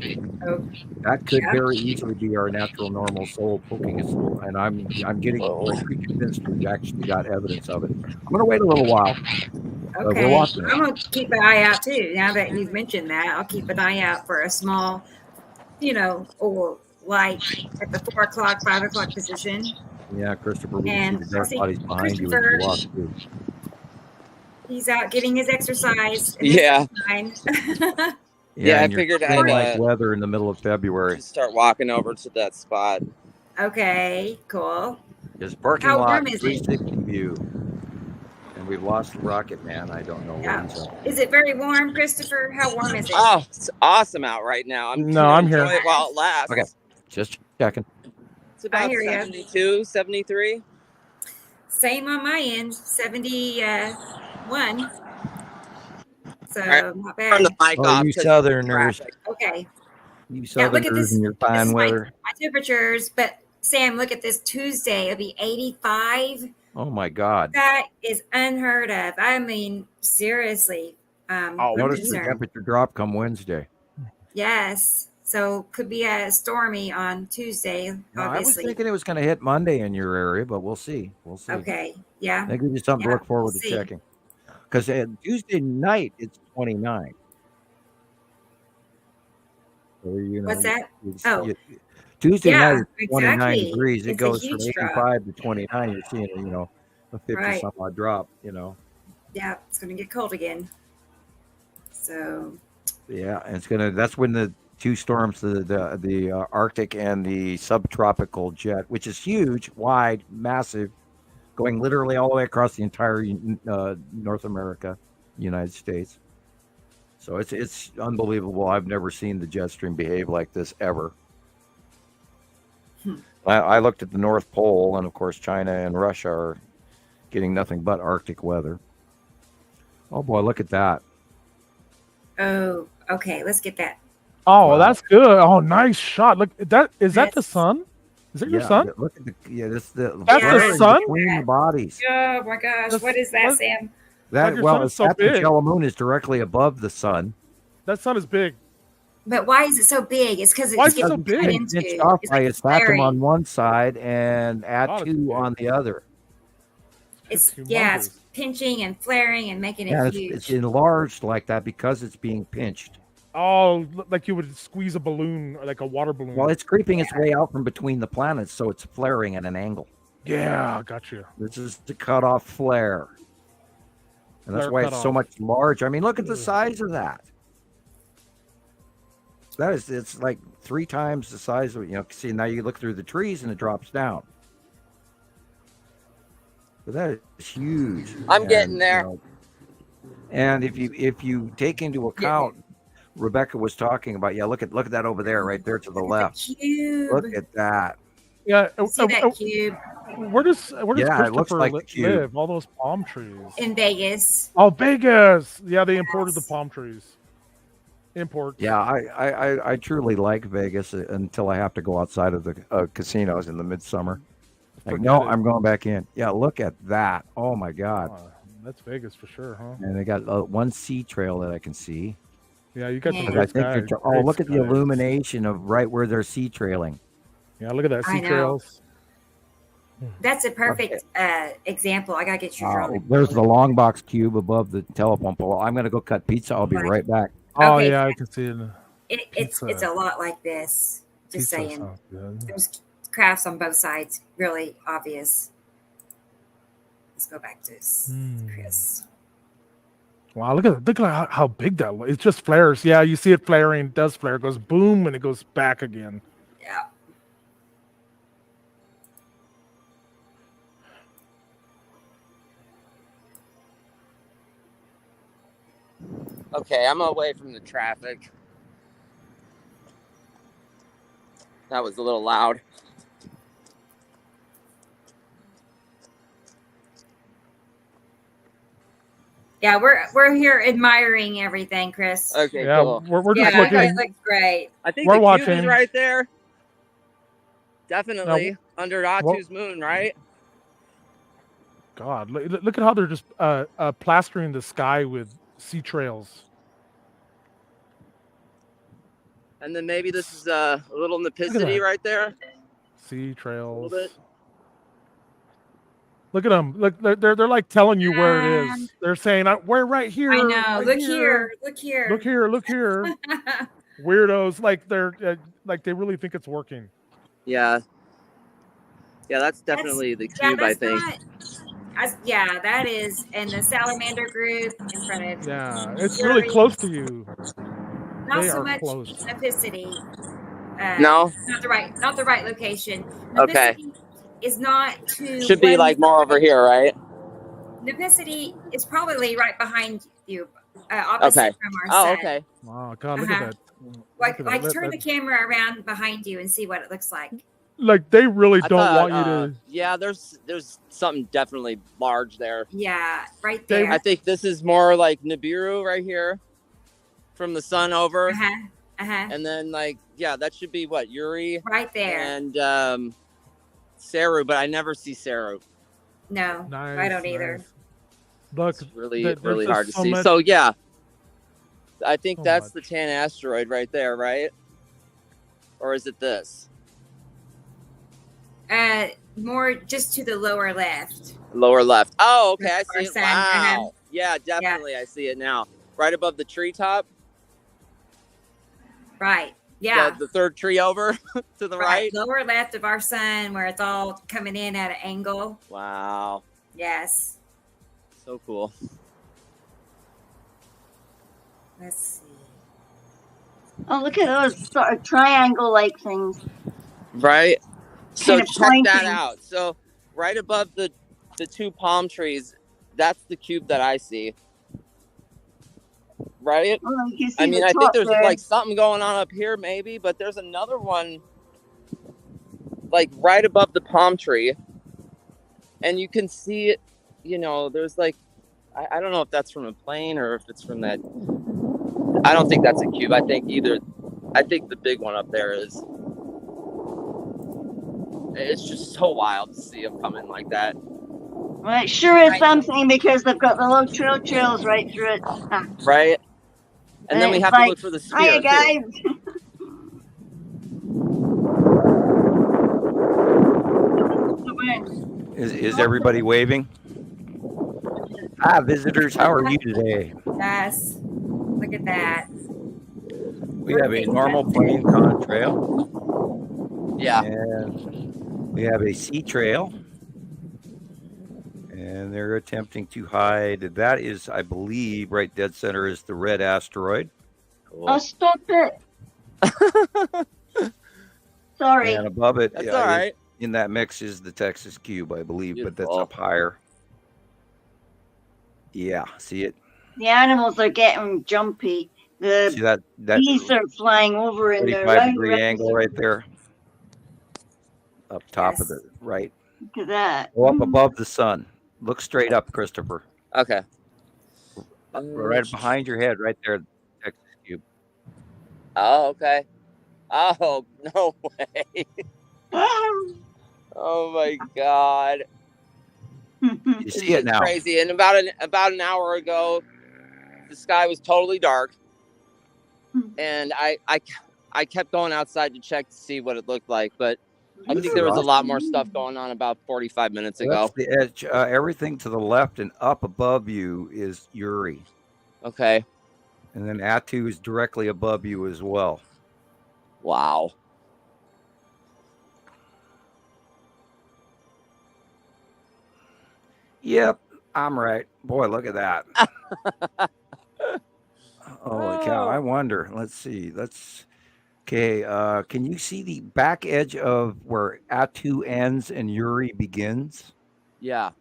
that could very easily be our natural normal soul poking its little. And I'm getting pretty convinced we've actually got evidence of it. I'm going to wait a little while. Okay, I'm going to keep an eye out too. Now that you've mentioned that, I'll keep an eye out for a small, or light at the 4 o'clock, 5 o'clock position. Yeah, Christopher, we and can see the dark bodies behind you as you walk through. He's out getting his exercise. Yeah. Yeah, I figured I'd like weather in the middle of February. Start walking over to that spot. Okay, cool. His parking How lot, warm is 360 view. And we've lost the Rocket Man. I don't know where he's at. Is it very warm, Christopher? How warm is it? Oh, it's awesome out right now. I'm enjoy here. It while it lasts. Okay, just checking. It's about 72, 73. Same on my end, 71. So not bad. Turn the mic off. You Southerners. Okay. You Southerners and your fine weather. My temperatures, but Sam, look at this Tuesday. It'll be 85. Oh my God. That is unheard of. I mean, seriously. Notice the temperature drop come Wednesday. Yes. So could be a stormy on Tuesday, obviously. I was thinking it was going to hit Monday in your area, but we'll see. We'll see. Okay. Yeah. That gives you something to look forward to checking. Because Tuesday night, it's 29. So, what's that? Tuesday night is 29 degrees. It it's goes from 85 to 29. You're seeing, a 50 some odd drop, Yeah, it's going to get cold again. So. Yeah, and that's when the two storms, the Arctic and the subtropical jet, which is huge, wide, massive, going literally all the way across the entire North America, United States. So it's unbelievable. I've never seen the jet stream behave like this ever. I looked at the North Pole, and of course China and Russia are getting nothing but Arctic weather. Oh boy, look at that. Oh, okay. Let's get that. Oh, wow. That's good. Oh, nice shot. Look, is that the sun? Is it your son? Look at that's the sun between the bodies. Oh my gosh, what is that, Sam? That the yellow moon is directly above the sun. That sun is big. But why is it so big? It's because it's getting cut into. It's off by its atom on one side and A2 on the other. It's pinching and flaring and making it huge. It's enlarged like that because it's being pinched. Oh, like you would squeeze a balloon, like a water balloon. Well, it's creeping its way out from between the planets, so it's flaring at an angle. Yeah, got you. This is the cutoff flare. And that's why it's so much larger. I mean, look at the size of that. It's like 3 times the size of, see, now you look through the trees and it drops down. But that is huge. I'm getting there. And if you take into account, Rebecca was talking about, look at that over there, right there to the left. Look at that. Yeah. See that cube? Where does Christopher like live? All those palm trees. In Vegas. Oh, Vegas. Yeah, they imported the palm trees. Imports. Yeah, I truly like Vegas until I have to go outside of the casinos in the midsummer. Like, no, I'm going back in. Yeah, look at that. Oh my God. That's Vegas for sure, huh? And they got one sea trail that I can see. Yeah, you got the I think look at the illumination of right where they're sea trailing. Yeah, look at that sea trails. That's a perfect example. I gotta get you drawing. There's the long box cube above the telephone pole. I'm gonna go cut pizza. I'll be right back. Oh yeah, I can see it. It's a lot like this. Just saying. There's crafts on both sides. Really obvious. Let's go back to Chris. Wow, look at how big that was. It just flares. Yeah, you see it flaring. It does flare. It goes boom and it goes back again. Yeah. Okay, I'm away from the traffic. That was a little loud. Yeah, we're here admiring everything, Chris. Okay, Yeah, cool. we're just looking. It looks great. I think We're the cube watching. is right there. Definitely under Atu's moon, right? God, look at how they're just plastering the sky with sea trails. And then maybe this is a little Nipicity right there. Sea trails. A little bit. Look at them. Look, they're like telling you where it is. They're saying, "We're right here." I know. Right Look here. Look here. Look here. Look here. Weirdos, like they're like they really think it's working. Yeah. Yeah, that's definitely the cube, I think. That is in the salamander group in front of. Yeah, it's really close to you. Not They so are much close. Nipicity. No? Not the right location. Okay. Nipicity is not too. Should be like more over here, right? Nipicity is probably right behind you, opposite from our sun. Okay. Oh God, look at that. Like turn the camera around behind you and see what it looks like. Like they really don't want you to. Yeah, there's something definitely large there. Yeah, right there. I think this is more like Nibiru right here, from the sun over. And then that should be what, Uri? Right there. And Saru, but I never see Saru. No, I don't either. Look, it's really hard to see. So yeah, I think that's the tan asteroid right there, right? Or is it this? More just to the lower left. Lower left. Oh, okay, I see it. Sun. Wow. Yeah, definitely, I see it now. Right above the treetop. Right. Yeah. The third tree over to the right. Lower left of our sun, where it's all coming in at an angle. Wow. Yes. So cool. Let's see. Oh, look at those sort of triangle-like things. Right. So Kind of check that pointing. out. So right above the two palm trees, that's the cube that I see. Right? Oh, you can see I mean, the I think top there's there. like something going on up here maybe, but there's another one like right above the palm tree. And you can see it, there's like, I don't know if that's from a plane or if it's from that. I don't think that's a cube. I think the big one up there is. It's just so wild to see them come in like that. Well, it sure is something because they've got the little trails right through it. Right? And then we have to look for the sphere. Hiya, guys. Is everybody waving? Hi, visitors. How are you today? Yes. Look at that. We have a normal plain contrail. Yeah. And we have a sea trail. And they're attempting to hide. That is, I believe, right dead center is the red asteroid. Cool. Oh, stop it. Sorry. And above it, That's all right. in that mix is the Texas cube, I believe, but that's Beautiful. up higher. Yeah, see it? The animals are getting jumpy. The See that bees are flying over in the 35-degree angle right there? Up top of Yes. the right. Look at that. Go up above the sun. Look straight up, Christopher. Okay. Right behind your head, right there, Texas cube. Oh, okay. Oh, no way. Oh my God. You see it now. Crazy. And about an hour ago, the sky was totally dark. And I kept going outside to check to see what it looked like, but I think there was a lot more stuff going on about 45 minutes ago. That's the edge. Everything to the left and up above you is Uri. Okay. And then Atu is directly above you as well. Wow. Yep, I'm right. Boy, look at that. Holy cow. I wonder. Let's see. Okay, can you see the back edge of where Atu ends and Uri begins? Yeah.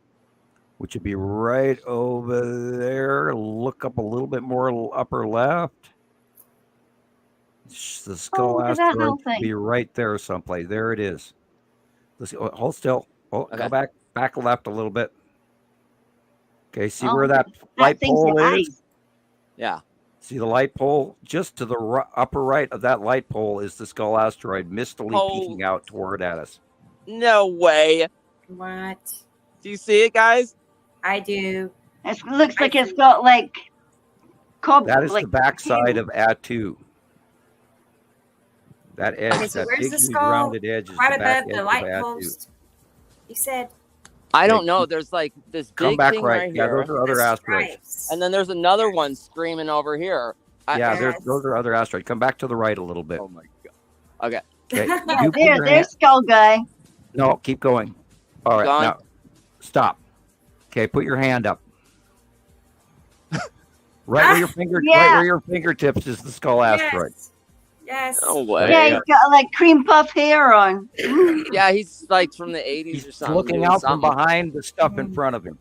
Which would be right over there. Look up a little bit more upper left. The skull asteroid could be right there someplace. There it is. Let's hold still. Okay. Go back left a little bit. Okay, see where that light pole is? Yeah. See the light pole? Just to the upper right of that light pole is the skull asteroid mistily peeking out toward at us. No way. What? Do you see it, guys? I do. It looks like it's got like that is the backside of Atu. That edge, okay, so that where's big the skull? rounded edge is right the back above edge the of light Atu. post. You said. I don't know. There's like this big Come back thing right here. Yeah, those are other asteroids. And then there's another one screaming over here. Those are other asteroids. Come back to the right a little bit. Oh my god. Okay. There's skull guy. No, keep going. All right, now stop. Okay, put your hand up. Right where your fingertips is the skull asteroid. Yes. No way. Yeah, he's got like cream puff hair on. Yeah, he's like from the 80s or something. Looking out from behind the stuff in front of him.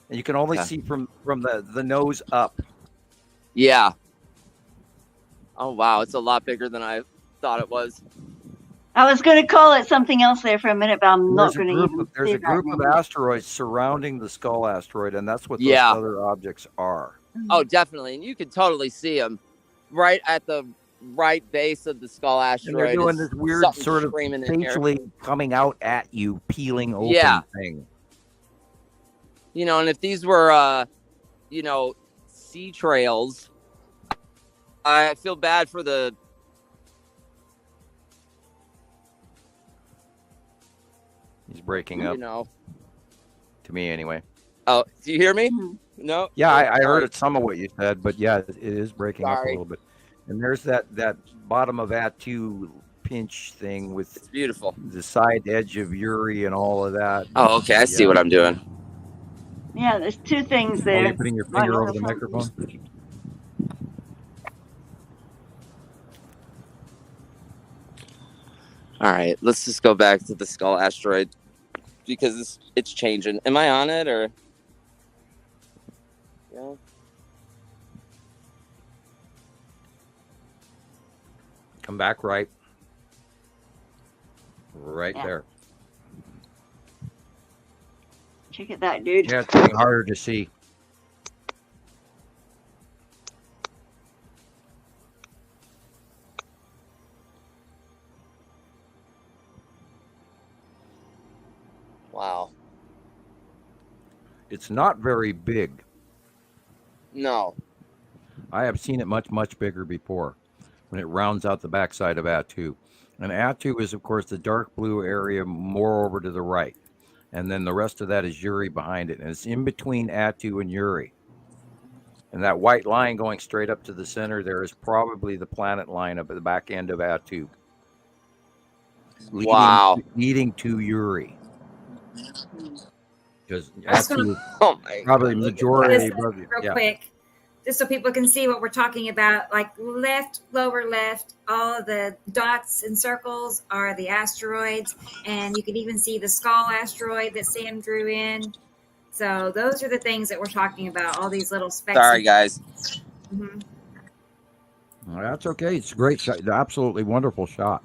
And you can only see from the nose up. Yeah. Oh, wow. It's a lot bigger than I thought it was. I was going to call it something else there for a minute, but I'm not going to even. There's a group of asteroids surrounding the skull asteroid, and that's what those other objects are. Oh, definitely. And you can totally see them right at the right base of the skull asteroid. And they're doing this weird sort of facially coming out at you, peeling open thing. You know, and if these were, sea trails, I feel bad for the... He's breaking up. To me, anyway. Oh, do you hear me? No? Yeah, I heard some of what you said, but yeah, it is breaking up a little bit. And there's that bottom of Atu pinch thing with it's beautiful. The side edge of Uri and all of that. Oh, okay. I see what I'm doing. Yeah, there's two things there. You're putting your finger over the microphone? All right, let's just go back to the skull asteroid because it's changing. Am I on it or? Yeah. Come back right. Right there. Check at that, dude. Yeah, it's getting harder to see. Wow. It's not very big. No. I have seen it much, much bigger before when it rounds out the backside of Atu. And Atu is, of course, the dark blue area more over to the right. And then the rest of that is Uri behind it. And it's in between Atu and Uri. And that white line going straight up to the center there is probably the planet line up at the back end of Atu. Leading to Uri. Because Atu is probably the majority. Real quick. Just so people can see what we're talking about, like left, lower left, all of the dots and circles are the asteroids, and you can even see the skull asteroid that Sam drew in. So those are the things that we're talking about, all these little specks. Sorry, guys. Mm-hmm. Well, that's okay. It's a great shot. Absolutely wonderful shot.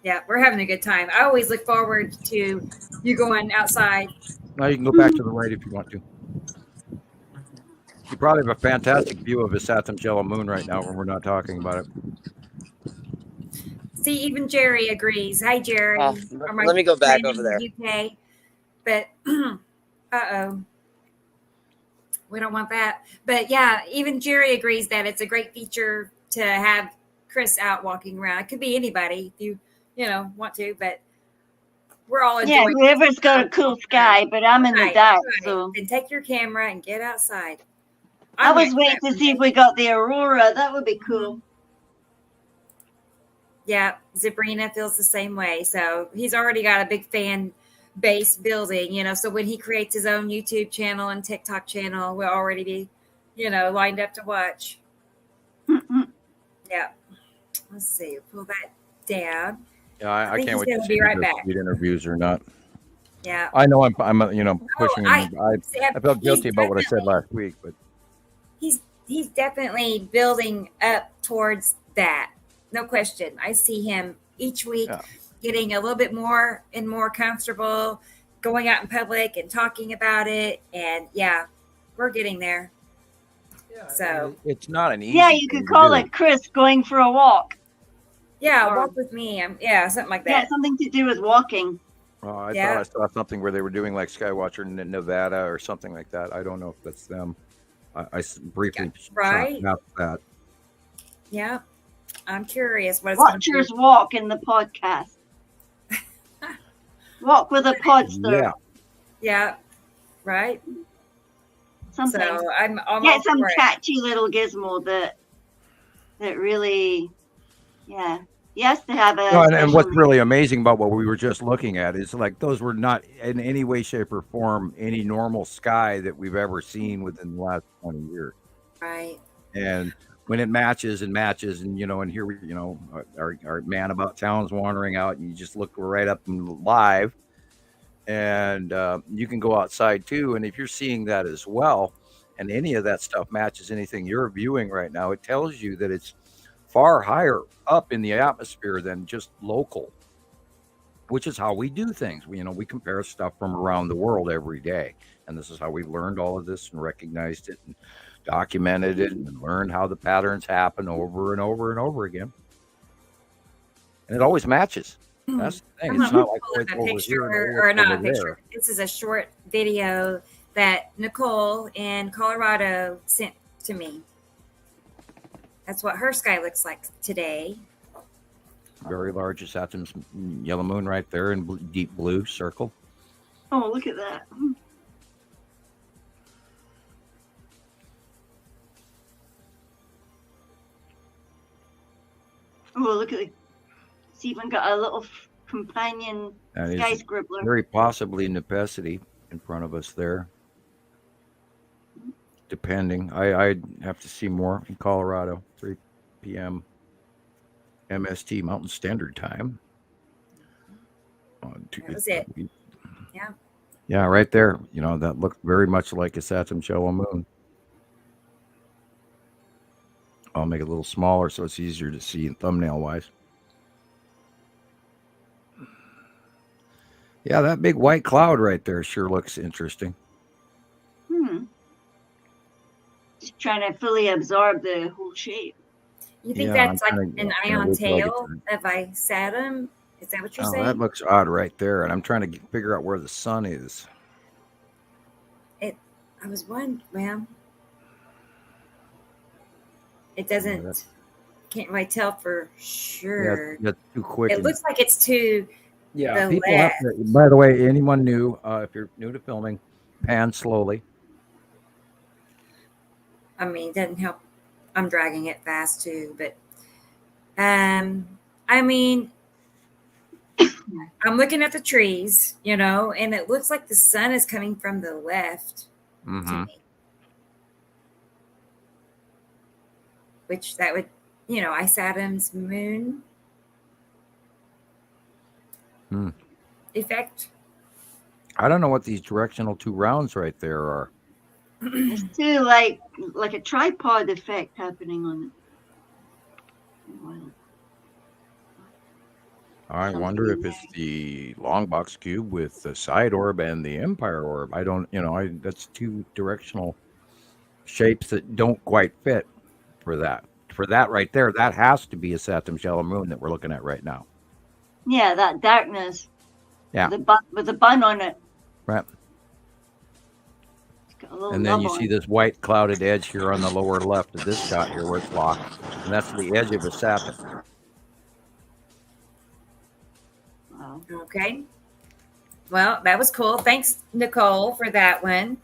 Yeah, we're having a good time. I always look forward to you going outside. Now you can go back to the right if you want to. You probably have a fantastic view of a Saturn yellow moon right now when we're not talking about it. See, even Jerry agrees. Hi, Jerry. Let me go back over there. UK. But, we don't want that. But yeah, even Jerry agrees that it's a great feature to have Chris out walking around. It could be anybody if you want to, but we're all enjoying whoever's got a cool sky, but I'm in the dark, so. Then take your camera and get outside. I was waiting to see if we got the aurora. That would be cool. Yeah, Zabrina feels the same way. So he's already got a big fan base building, so when he creates his own YouTube channel and TikTok channel, we'll already be, lined up to watch. Yeah. Let's see. Pull that down. Yeah, I can't wait to see be right back. Interviews or not. Yeah. I know I'm pushing him. I felt guilty about what I said last week, but he's definitely building up towards that. No question. I see him each week getting a little bit more and more comfortable, going out in public and talking about it. And yeah, we're getting there. Yeah, so it's not an easy. Yeah, you could call it Chris going for a walk. Yeah, walk with me. Something like that. Yeah, something to do with walking. Oh, I thought I saw something where they were doing like Skywatcher in Nevada or something like that. I don't know if that's them. I briefly right that. Yeah, I'm curious. Watchers walk in the podcast. Walk with a podster. Yeah, right. Something. So I'm almost get some catchy little gizmo that really, he has to have a. And what's really amazing about what we were just looking at is like those were not in any way, shape, or form any normal sky that we've ever seen within the last 20 years. Right. And when it matches and and here we, our man about town's wandering out, and you just look right up and live, and you can go outside too. And if you're seeing that as well, and any of that stuff matches anything you're viewing right now, it tells you that it's far higher up in the atmosphere than just local, which is how we do things. We compare stuff from around the world every day, and this is how we learned all of this and recognized it and documented it and learned how the patterns happen over and over and over again. And it always matches. That's the thing. It's not like This is a short video that Nicole in Colorado sent to me. That's what her sky looks like today. Very large Saturn's yellow moon right there in deep blue circle. Oh, look at that. Oh, look at it. It's even got a little companion sky scribbler. Very possibly Nepacity in front of us there. Depending. I'd have to see more in Colorado. 3 p.m. MST Mountain Standard Time. That was it. Yeah. Yeah, right there. That looked very much like a Saturn yellow moon. I'll make it a little smaller so it's easier to see thumbnail wise. Yeah, that big white cloud right there sure looks interesting. Just trying to fully absorb the whole shape. You think that's like an ion tail of Saturn? Is that what you're saying? That looks odd right there, and I'm trying to figure out where the sun is. I was wondering, well, it doesn't. Can't really tell for sure. Yeah, that's too quick. It looks like it's too. Yeah. People have to, by the way, anyone new, if you're new to filming, pan slowly. I mean, it doesn't help. I'm dragging it fast too, but I mean, I'm looking at the trees, and it looks like the sun is coming from the left to me. Which that would, Saturn's moon effect. I don't know what these directional 2 rounds right there are. It's too like a tripod effect happening on it. I wonder if it's the long box cube with the side orb and the empire orb. I don't, that's 2 directional shapes that don't quite fit for that. For that right there, that has to be a Saturn's yellow moon that we're looking at right now. Yeah, that darkness. Yeah. With the bun on it. Right. And then you see this white clouded edge here on the lower left of this shot here where it's locked. And that's the edge of a Saturn. Wow. Okay. Well, that was cool. Thanks, Nicole, for that one.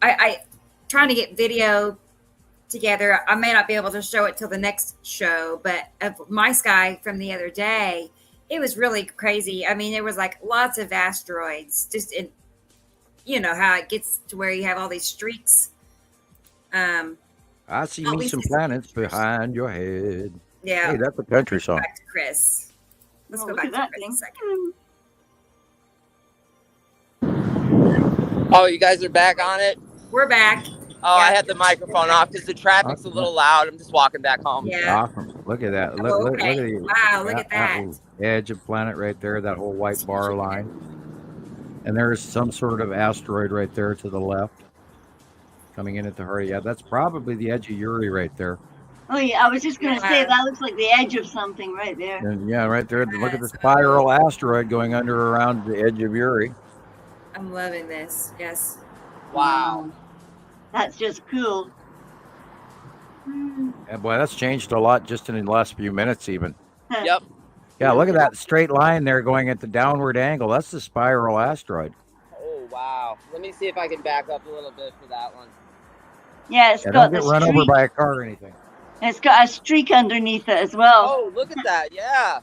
I trying to get video together. I may not be able to show it till the next show, but of my sky from the other day, it was really crazy. I mean, there was like lots of asteroids just in, how it gets to where you have all these streaks. I see me some planets behind your head. Yeah. Hey, that's a country song. Back to Chris. Let's go back to Chris in a second. Oh, you guys are back on it? We're back. Oh, I had the microphone off because the traffic's a little loud. I'm just walking back home. Yeah. Awesome. Look at that. Look, Oh, look, okay. look at the, Wow, look at that. edge of planet right there, that whole white bar line. And there's some sort of asteroid right there to the left. Coming in at the heart. Yeah, that's probably the edge of Uri right there. Oh, yeah, I was just going to say that looks like the edge of something right there. And yeah, right there. Look at the spiral asteroid going under around the edge of Uri. I'm loving this. Yes. Wow. That's just cool. And boy, that's changed a lot just in the last few minutes even. Yep. Yeah, look at that straight line there going at the downward angle. That's the spiral asteroid. Oh, wow. Let me see if I can back up a little bit for that one. Yeah, it's got don't the get run over by a car or anything. It's got a streak underneath it as well. Oh, look at that. Yeah.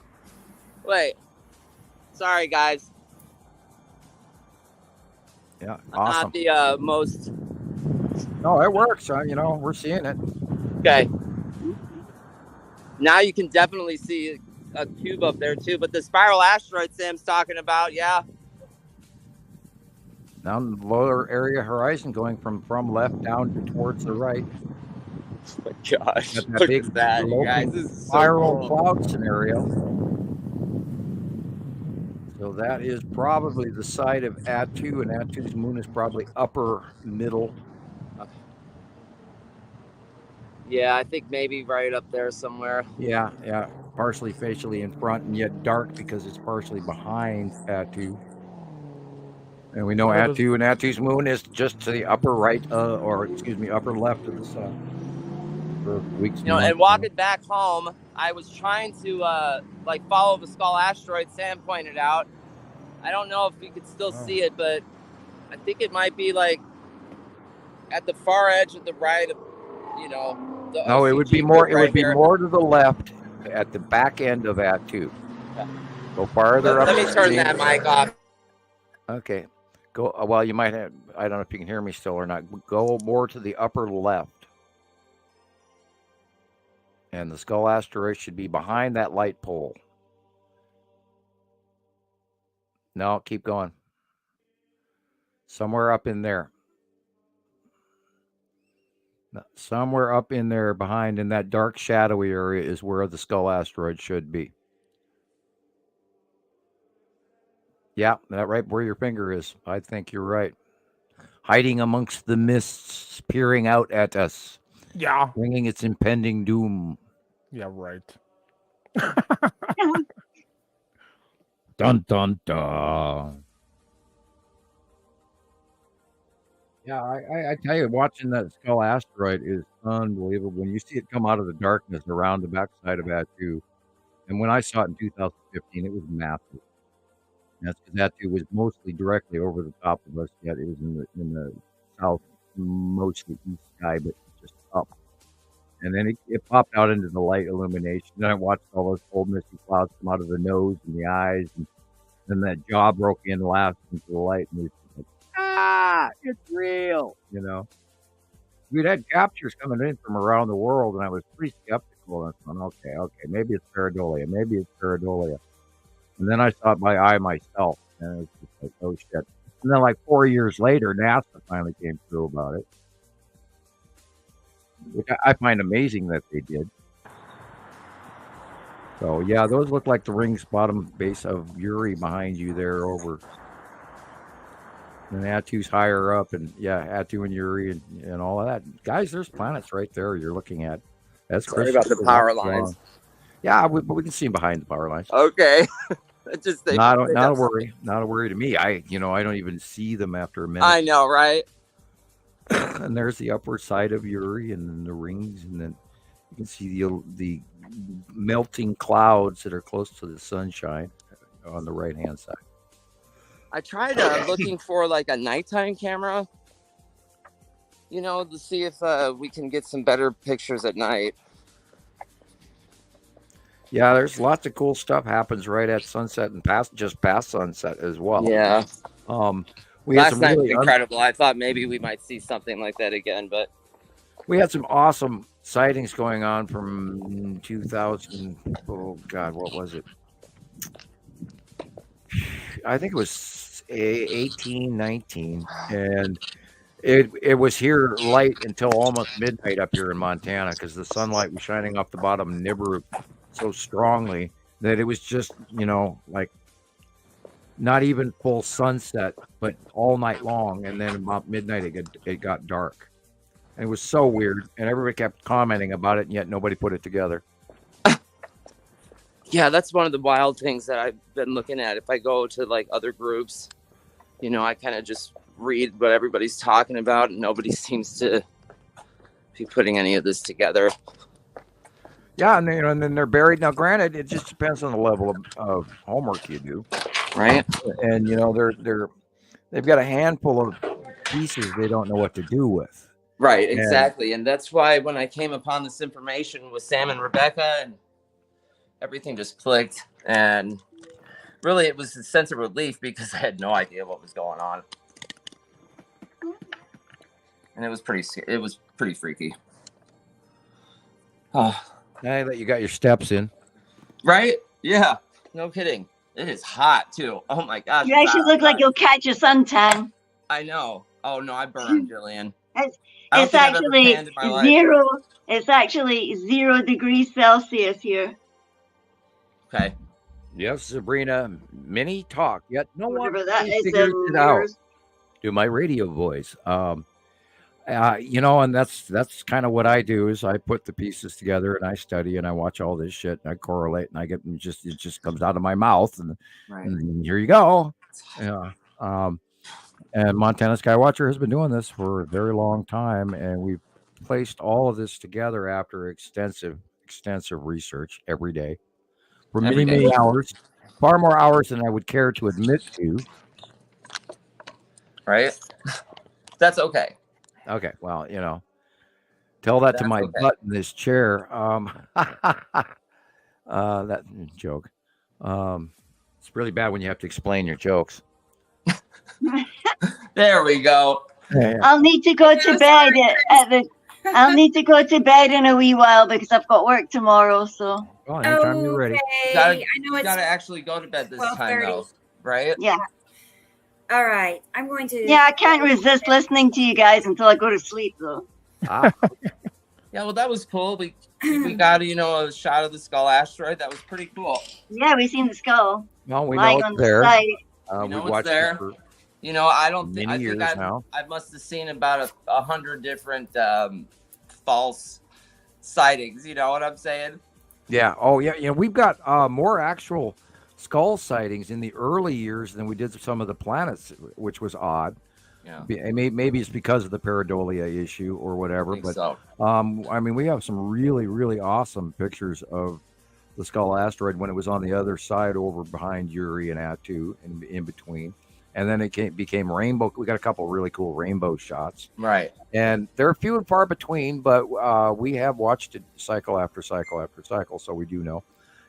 Wait. Sorry, guys. Yeah, I'm awesome. not the most... No, it works. You know, we're seeing it. Okay. Now you can definitely see a cube up there, too. But the spiral asteroid Sam's talking about, yeah. Down the lower area horizon going from left down towards the right. Oh my gosh, That look big at that, you guys. This is so spiral cool. cloud scenario. So that is probably the side of Attu, and Attu's moon is probably upper middle. Yeah, I think maybe right up there somewhere. Yeah, partially facially in front, and yet dark because it's partially behind Attu. And we know Attu and Attu's moon is just to the upper right, upper left of the sun. For weeks. You know, and walking back home, I was trying to follow the skull asteroid Sam pointed out. I don't know if you could still see it, but I think it might be like at the far edge of the right of, you know, the No, it would be more. It would be more to the left, at the back end of Attu. Yeah. Go farther up. Let me turn that mic off. Okay. Go. Well, you might have. I don't know if you can hear me still or not. Go more to the upper left, and the skull asteroid should be behind that light pole. No, keep going. Somewhere up in there. Somewhere up in there behind in that dark shadowy area is where the skull asteroid should be. Yeah, that right where your finger is. I think you're right. Hiding amongst the mists, peering out at us. Yeah. Bringing its impending doom. Yeah, right. Dun, dun, dun. Yeah, I tell you, watching that skull asteroid is unbelievable. When you see it come out of the darkness around the backside of Attu, and when I saw it in 2015, it was massive. And that's because Attu was mostly directly over the top of us, yet it was in the south, mostly east sky, but just up. And then it popped out into the light illumination. Then I watched all those cold, misty clouds come out of the nose and the eyes, and then that jaw broke in last into the light, and it was like, it's real, you know. We'd had captures coming in from around the world, and I was pretty skeptical. And I thought, okay, maybe it's pareidolia. And then I saw it by eye myself, and it was just like, oh shit. And then like 4 years later, NASA finally came through about it, which I find amazing that they did. So yeah, those look like the rings bottom base of Uri behind you there over. And Attu's higher up, and yeah, Attu and Uri and all of that. Guys, there's planets right there you're looking at. That's Sorry about the power lines. Yeah, but we can see them behind the power lines. Okay. Not a worry. Not a worry to me. I don't even see them after a minute. I know, right? And there's the upper side of Uri, and then the rings, and then you can see the melting clouds that are close to the sunshine on the right hand side. I tried looking for like a nighttime camera, you know, to see if we can get some better pictures at night. Yeah, there's lots of cool stuff happens right at sunset and just past sunset as well. Yeah. Last night was incredible. I thought maybe we might see something like that again, but we had some awesome sightings going on from 2000. Oh God, what was it? I think it was 18, 19, and It was here light until almost midnight up here in Montana because the sunlight was shining off the bottom of Nibiru so strongly that it was just, like not even full sunset, but all night long. And then about midnight, it got dark. And it was so weird. And everybody kept commenting about it, and yet nobody put it together. Yeah, that's one of the wild things that I've been looking at. If I go to like other groups, I kind of just read what everybody's talking about, and nobody seems to be putting any of this together. Yeah, and then they're buried. Now, granted, it just depends on the level of homework you do, right? And they've got a handful of pieces they don't know what to do with. Right, exactly, and that's why when I came upon this information with Sam and Rebecca, and everything just clicked, and really it was a sense of relief because I had no idea what was going on. And it was pretty freaky. Oh, now that you got your steps in, right? Yeah, no kidding. It is hot too. Oh my gosh! You actually look like you'll catch a suntan. I know. Oh no, I burned, Gillian. It's actually zero. It's actually 0 degrees Celsius here. Okay. Yes, Sabrina. Many talk, yet no one figures it out. Do my radio voice. And that's kind of what I do is I put the pieces together and I study and I watch all this shit and I correlate and I get it just comes out of my mouth and here you go. Yeah. And Montana Skywatcher has been doing this for a very long time, and we've placed all of this together after extensive research every day for many hours, far more hours than I would care to admit to. Right? That's okay. Okay, well, tell that to my butt in this chair. That joke. It's really bad when you have to explain your jokes. There we go. Yeah. I'll need to go to bed I'll need to go to bed in a wee while because I've got work tomorrow. So. Well, anytime you're ready. I know it's gotta actually go to bed this time, though, right? Yeah. All right, I'm going to. Yeah, I can't resist listening to you guys until I go to sleep, though. Yeah, well, that was cool. We got a shot of the skull asteroid. That was pretty cool. Yeah, we seen the skull. Well, we know it's there. We watched there. I don't think I must have seen about 100 different false sightings. You know what I'm saying? Yeah. Oh, yeah. We've got more actual skull sightings in the early years than we did some of the planets, which was odd. Yeah. Maybe it's because of the pareidolia issue or whatever. But so. We have some really, really awesome pictures of the skull asteroid when it was on the other side over behind Uri and Atu and in between. And then it became rainbow. We got a couple of really cool rainbow shots. Right. And they're few and far between, but we have watched it cycle after cycle after cycle, so we do know.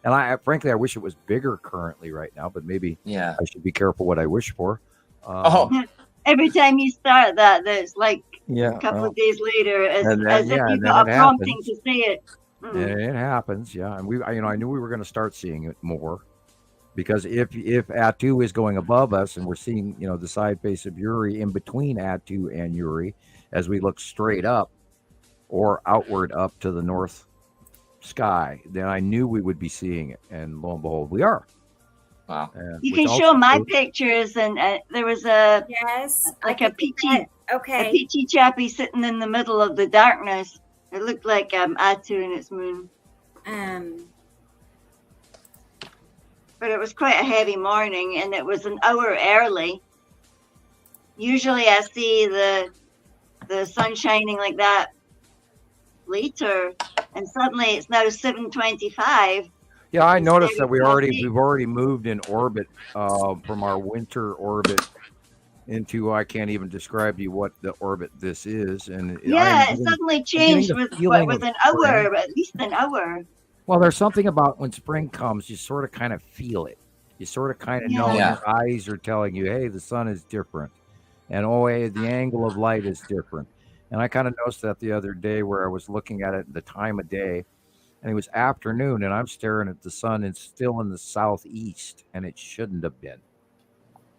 And frankly, I wish it was bigger currently right now, but maybe I should be careful what I wish for. Every time you start that, there's like a couple of days later, as if you've got a prompting to say it. And it happens, yeah. And I knew we were going to start seeing it more. Because if Atu is going above us and we're seeing, the side face of Uri in between Atu and Uri as we look straight up or outward up to the north sky, then I knew we would be seeing it. And lo and behold, we are. Wow. You can show my pictures, and there was a peachy chappy sitting in the middle of the darkness. It looked like Atu and its moon. But it was quite a heavy morning, and it was an hour early. Usually I see the sun shining like that later, and suddenly it's now 7:25. Yeah, I noticed that we've already moved in orbit from our winter orbit into, I can't even describe to you what the orbit this is. And it suddenly changed with an hour, at least an hour. Well, there's something about when spring comes, you sort of kind of feel it. You sort of kind of know your eyes are telling you, hey, the sun is different. And the angle of light is different. And I kind of noticed that the other day where I was looking at it, the time of day, and it was afternoon, and I'm staring at the sun. It's still in the southeast, and it shouldn't have been.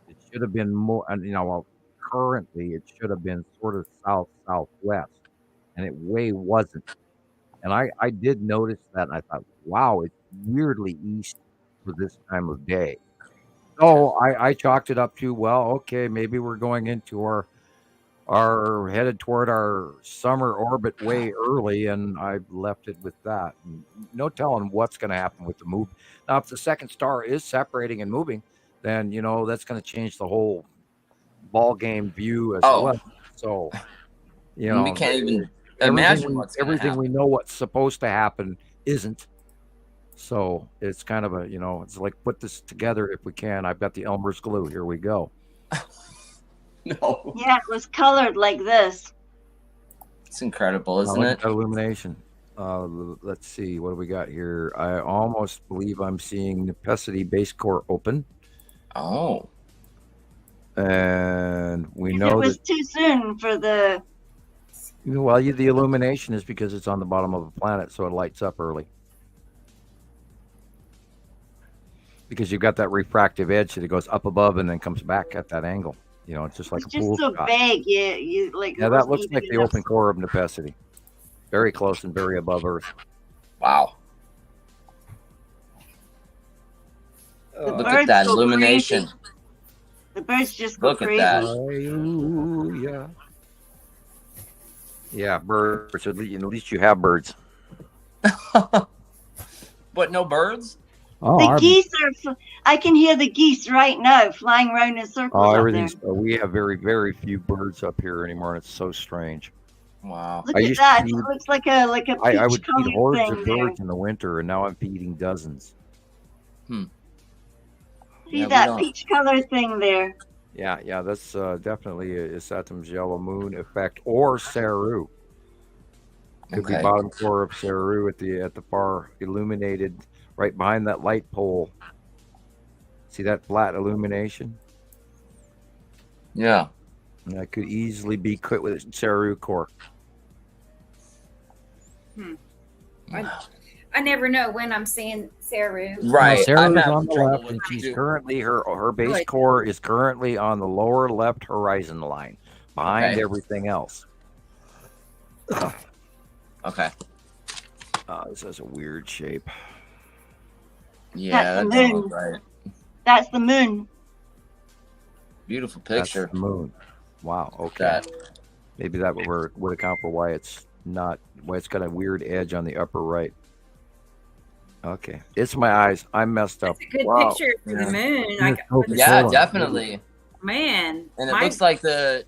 It should have been more, currently it should have been sort of south-southwest, and it way wasn't. And I did notice that, and I thought, wow, it's weirdly east for this time of day. So I chalked it up to, well, okay, maybe we're going into our headed toward our summer orbit way early, and I left it with that. And no telling what's going to happen with the move. Now, if the second star is separating and moving, then that's going to change the whole ball game view as well. So, we can't even imagine what's going to happen. Everything we know what's supposed to happen isn't. So it's kind of it's like, put this together if we can. I've got the Elmer's glue. Here we go. No. Yeah, it was colored like this. It's incredible, isn't it? Illumination. Let's see. What do we got here? I almost believe I'm seeing Necessity base core open. Oh. And we know it was too soon for the... Well, the illumination is because it's on the bottom of a planet, so it lights up early. Because you've got that refractive edge that it goes up above and then comes back at that angle. It's just like a pool shot. It's just so big. You like. Yeah, that looks like the open core of Necessity. Very close and very above Earth. Wow. Look at that illumination. Crazy. The birds just go crazy. Look at that. Hallelujah. Yeah, birds. At least you have birds. But no birds? The geese are. I can hear the geese right now flying around in circles. Everything's. We have very, very few birds up here anymore, and it's so strange. Wow! Look at that. It looks like a peach I would feed hordes of birds there. in the winter, and now I'm feeding dozens. See that peach color thing there? Yeah. That's definitely a Saturn's yellow moon effect, or Saru. Could be bottom core of Saru at the far illuminated. Right behind that light pole. See that flat illumination? Yeah. That could easily be cut with Saru core. I never know when I'm seeing Saru. Right. Saru's on the left, and she's currently her base core is currently on the lower left horizon line, behind everything else. Okay. This has a weird shape. Yeah, that's the moon. Right. That's the moon. Beautiful picture. That's the moon. Wow. Okay. Maybe that would account for why it's got a weird edge on the upper right. Okay, it's my eyes. I'm messed up. That's a good picture for the moon. Yeah, definitely. Man. And it looks like the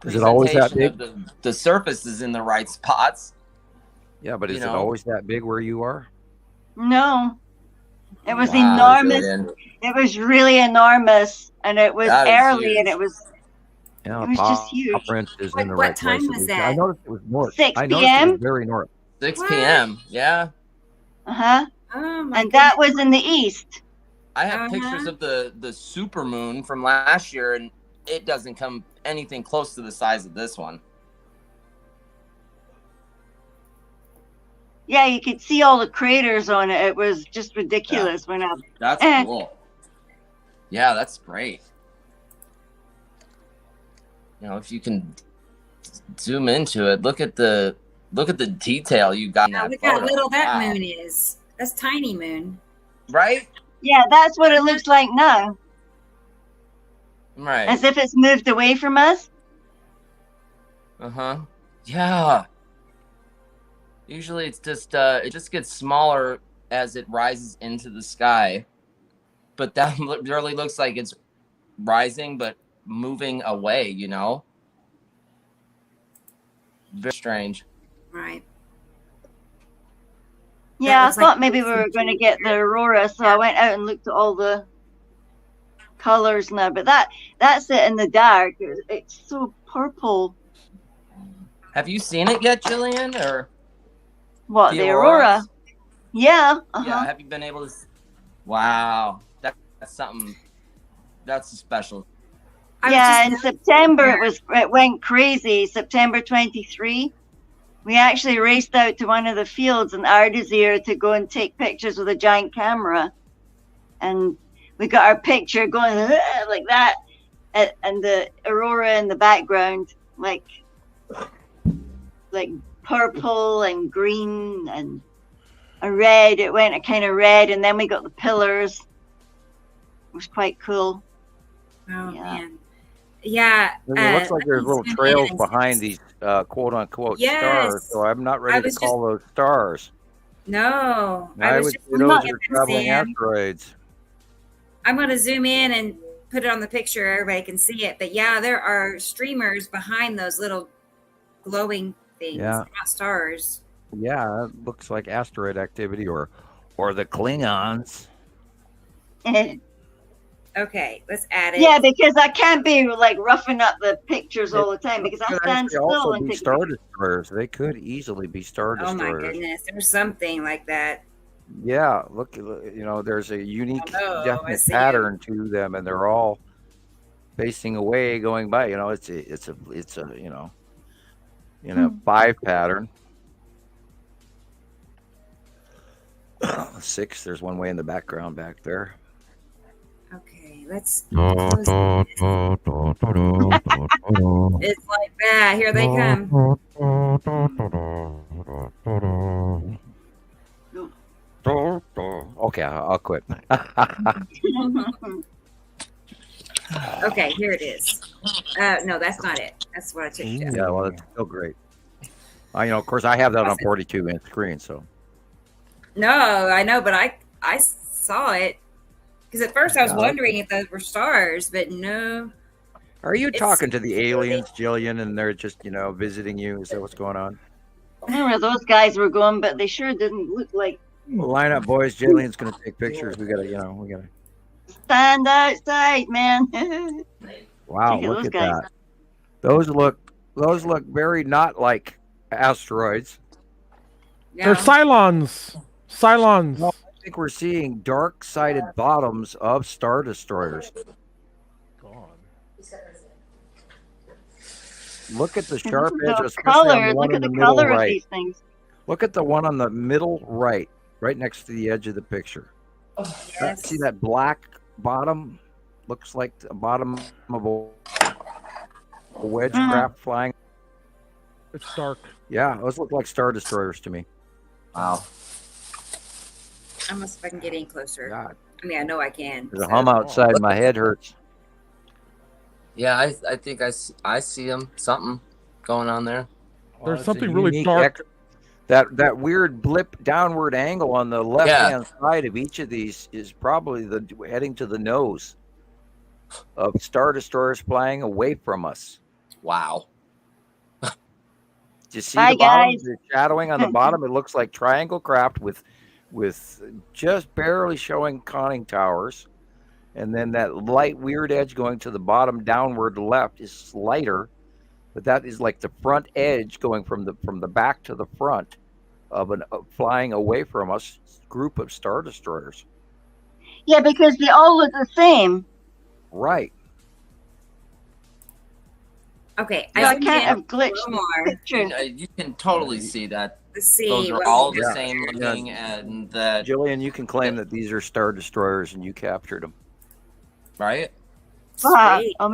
Is it always that big? The surface is in the right spots. Yeah, but is it always that big where you are? No, it was enormous. It was really enormous, and it was early, and it was just huge. What time was that? I noticed it was north. 6 p.m. p.m. It was very north. 6 p.m. Yeah. Oh, and that was in the east. I have pictures of the super moon from last year, and it doesn't come anything close to the size of this one. Yeah, you could see all the craters on it. It was just ridiculous when I. That's cool. Yeah, that's great. If you can zoom into it, look at the detail you got in that look photo. how little that moon is. That's tiny moon. Right? Yeah, that's what it looks like now. Right. As if it's moved away from us. Yeah. Usually it's just it just gets smaller as it rises into the sky. But that really looks like it's rising but moving away, Very strange. Right. Yeah, I thought maybe we were going to get the aurora, so I went out and looked at all the colors now. But that's it in the dark. It's so purple. Have you seen it yet, Gillian? Or what, the aurora? Yeah. Yeah. Have you been able to? Wow, that's something. That's special. Yeah, in September it went crazy. September 23. We actually raced out to one of the fields in Ardesir to go and take pictures with a giant camera. And we got our picture going like that. and the aurora in the background, like purple and green and a red. It went a kind of red, and then we got the pillars. It was quite cool. Oh man, yeah. It looks like there's little trails behind these quote unquote stars. So I'm not ready to call those stars. No, I would say those are traveling asteroids. I'm going to zoom in and put it on the picture. Everybody can see it. But yeah, there are streamers behind those little glowing things, not stars. Yeah, it looks like asteroid activity or the Klingons. Okay, let's add it. Yeah, because I can't be like roughing up the pictures all the time because I stand still and take Star Destroyers. They could easily be Star Destroyers. Oh my goodness, there's something like that. Yeah, look, there's a unique, definite pattern to them, and they're all facing away, going by. It's a 5 pattern. 6. There's one way in the background back there. Okay, let's. It's like that. Here they come. Okay, I'll quit. Okay, here it is. No, that's not it. That's what I took. Yeah, well, it's still great. Of course, I have that on 42-inch screen, so. No, I know, but I saw it because at first I was wondering if those were stars, but no. Are you talking to the aliens, Gillian, and they're just visiting you? Is that what's going on? I don't know where those guys were going, but they sure didn't look like. Well, line up, boys. Jillian's gonna take pictures. We gotta stand outside, man. Wow, look at that. Those look very not like asteroids. Yeah. They're Cylons. Cylons. No, I think we're seeing dark-sided bottoms of Star Destroyers. Look at the sharp edge, especially on the one in the middle right. These things. Look at the one on the middle right next to the edge of the picture. Yes. See that black bottom? Looks like the bottom of a wedge craft flying. It's dark. Yeah, those look like Star Destroyers to me. Wow. I must see if I can get in closer. God. I mean, I know I can. There's a hum outside. My head hurts. Yeah, I think I see them. Something going on there. There's something really dark. That weird blip downward angle on the left-hand side of each of these is probably heading to the nose of Star Destroyers flying away from us. Wow. Do you see the bottom? The shadowing on the bottom? It looks like triangle craft with just barely showing conning towers. And then that light weird edge going to the bottom downward left is lighter, but that is like the front edge going from the back to the front of flying away from us group of Star Destroyers. Yeah, because they all look the same. Right. Okay, I can't have glitched more. You can totally see that. See, those are all the same looking, and that. Jillian, you can claim that these are Star Destroyers, and you captured them. Right? Sorry. Yeah,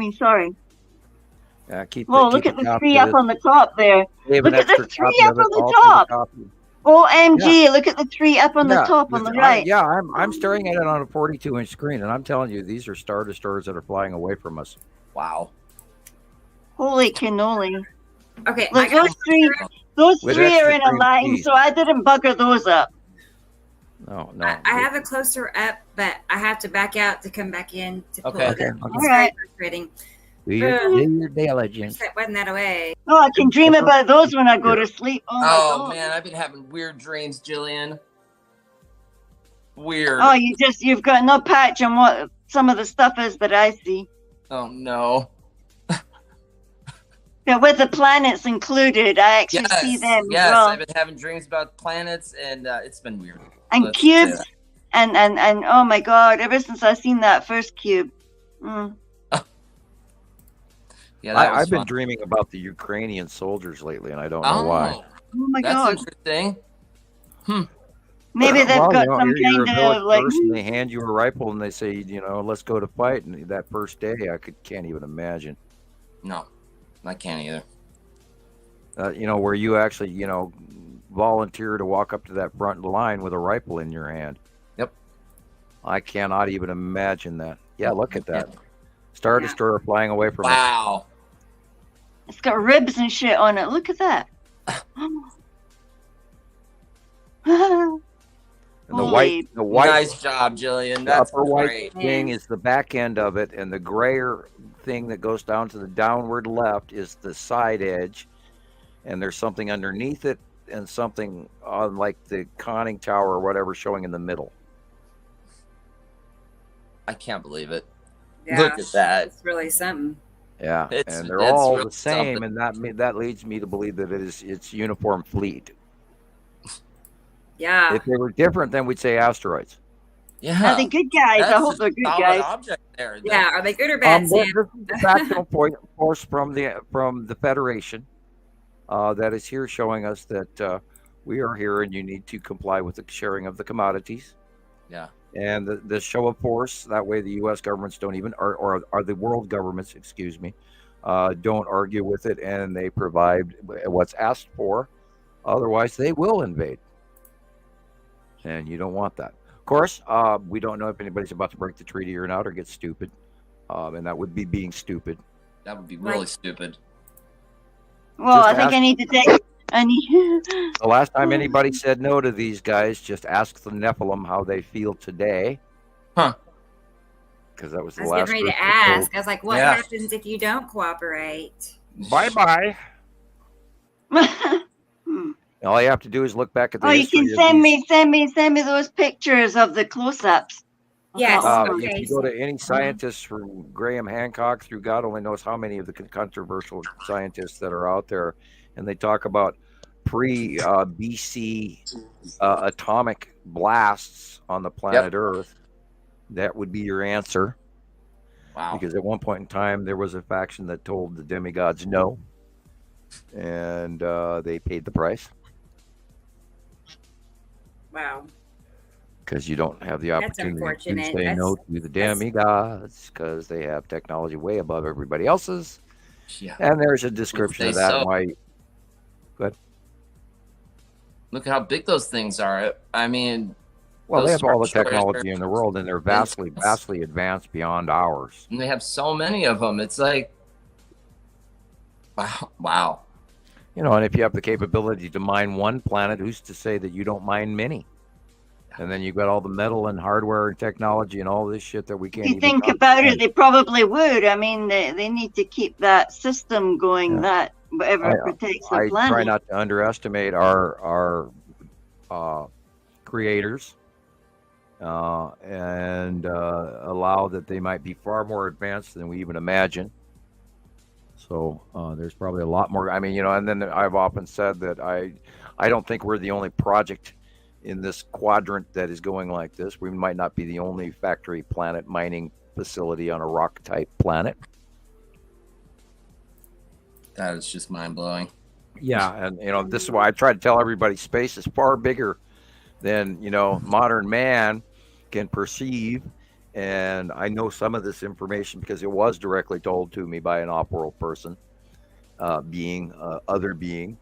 look at the tree up on the top there. Look at the tree up on the top. OMG, look at the tree up on the top on the right. I'm staring at it on a 42-inch screen, and I'm telling you, these are Star Destroyers that are flying away from us. Wow. Holy cannoli. Okay, look, those three are in a line, so I didn't bugger those up. No. I have a closer up, but I have to back out to come back in to pull it up. All right. Do your diligence. Wasn't that away? Oh, I can dream about those when I go to sleep. Oh man, I've been having weird dreams, Gillian. Weird. Oh, you've got no patch on what some of the stuff is that I see. Oh no. Yeah, with the planets included, I actually see them. Yes, well. I've been having dreams about planets, and it's been weird. And cubes, and oh my God! Ever since I've seen that first cube. Yeah, I've been dreaming about the Ukrainian soldiers lately, and I don't know why. Oh my God, God! That's interesting. Maybe they've Well, got some you're a kind village of like. person. They hand you a rifle and they say, let's go to fight. And that first day, can't even imagine. No, I can't either. Where you actually, volunteer to walk up to that front line with a rifle in your hand. Yep. I cannot even imagine that. Yeah, look at that. Star Destroyer flying away from us. Wow. It's got ribs and shit on it. Look at that. And the white, nice job, Gillian. That's the upper great. white thing is the back end of it, and the grayer thing that goes down to the downward left is the side edge, and there's something underneath it and something on like the conning tower or whatever showing in the middle. I can't believe it. Yeah, Look at that. It's really something. Yeah, and they're all really the same, and that leads me to believe that it's uniform fleet. Yeah. If they were different, then we'd say asteroids. Yeah. Are they good guys? I hope they're good guys. Object there. Yeah. Are they good or bad, Sam? This is the factual force from the Federation that is here showing us that we are here and you need to comply with the sharing of the commodities. Yeah. And the show of force, that way the U.S. governments don't even, or the world governments, excuse me, don't argue with it, and they provide what's asked for. Otherwise, they will invade. And you don't want that. Of course, we don't know if anybody's about to break the treaty or not or get stupid. And that would be being stupid. That would be really stupid. Well, I think I need to take... The last time anybody said no to these guys, just ask the Nephilim how they feel today. Huh. Because that was the I was last getting ready to ask. I was like, what happens if you don't cooperate? Bye-bye. All you have to do is look back at the you can send me those pictures of the close-ups. Yes. If you go to any scientists from Graham Hancock through God only knows how many of the controversial scientists that are out there, and they talk about pre-BC atomic blasts on the planet Earth, that would be your answer. Wow. Because at one point in time, there was a faction that told the demigods no, and they paid the price. Wow. Because you don't have the opportunity to say no to the demigods because they have technology way above everybody else's. Yeah. And there's a description of that. Why? Good. Look at how big those things are. I mean, well, they have all the technology in the world, and they're vastly advanced beyond ours. And they have so many of them. It's like, wow. And if you have the capability to mine one planet, who's to say that you don't mine many? And then you've got all the metal and hardware and technology and all this shit that we can't even think about it, they probably would. I mean, they need to keep that system going, that whatever protects the planet. I try not to underestimate our creators and allow that they might be far more advanced than we even imagine. So there's probably a lot more. I mean, and then I've often said that I don't think we're the only project in this quadrant that is going like this. We might not be the only factory planet mining facility on a rock type planet. That is just mind blowing. Yeah, and this is why I try to tell everybody space is far bigger than modern man can perceive. And I know some of this information because it was directly told to me by an off-world person, other being.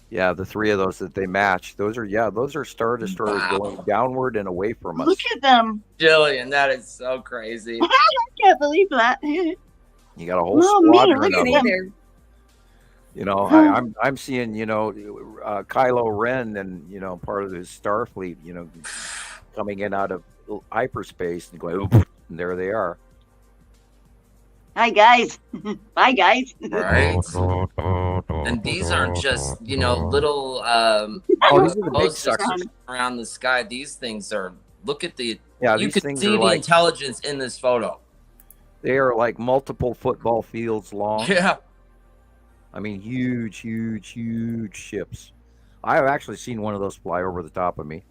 Yeah, the three of those that they match, those are Star Destroyers going downward and away from us. Look at them. Jillian, that is so crazy. I can't believe that. You got a whole squadron of them. I'm seeing, Kylo Ren and, part of his Starfleet, coming in out of hyperspace and going, and there they are. Hi, guys. Bye, guys. Right. And these aren't just, little these are the big suckers around the sky. These things are, look at you can see the intelligence in this photo. They are like multiple football fields long. Yeah. I mean, huge ships. I have actually seen one of those fly over the top of me.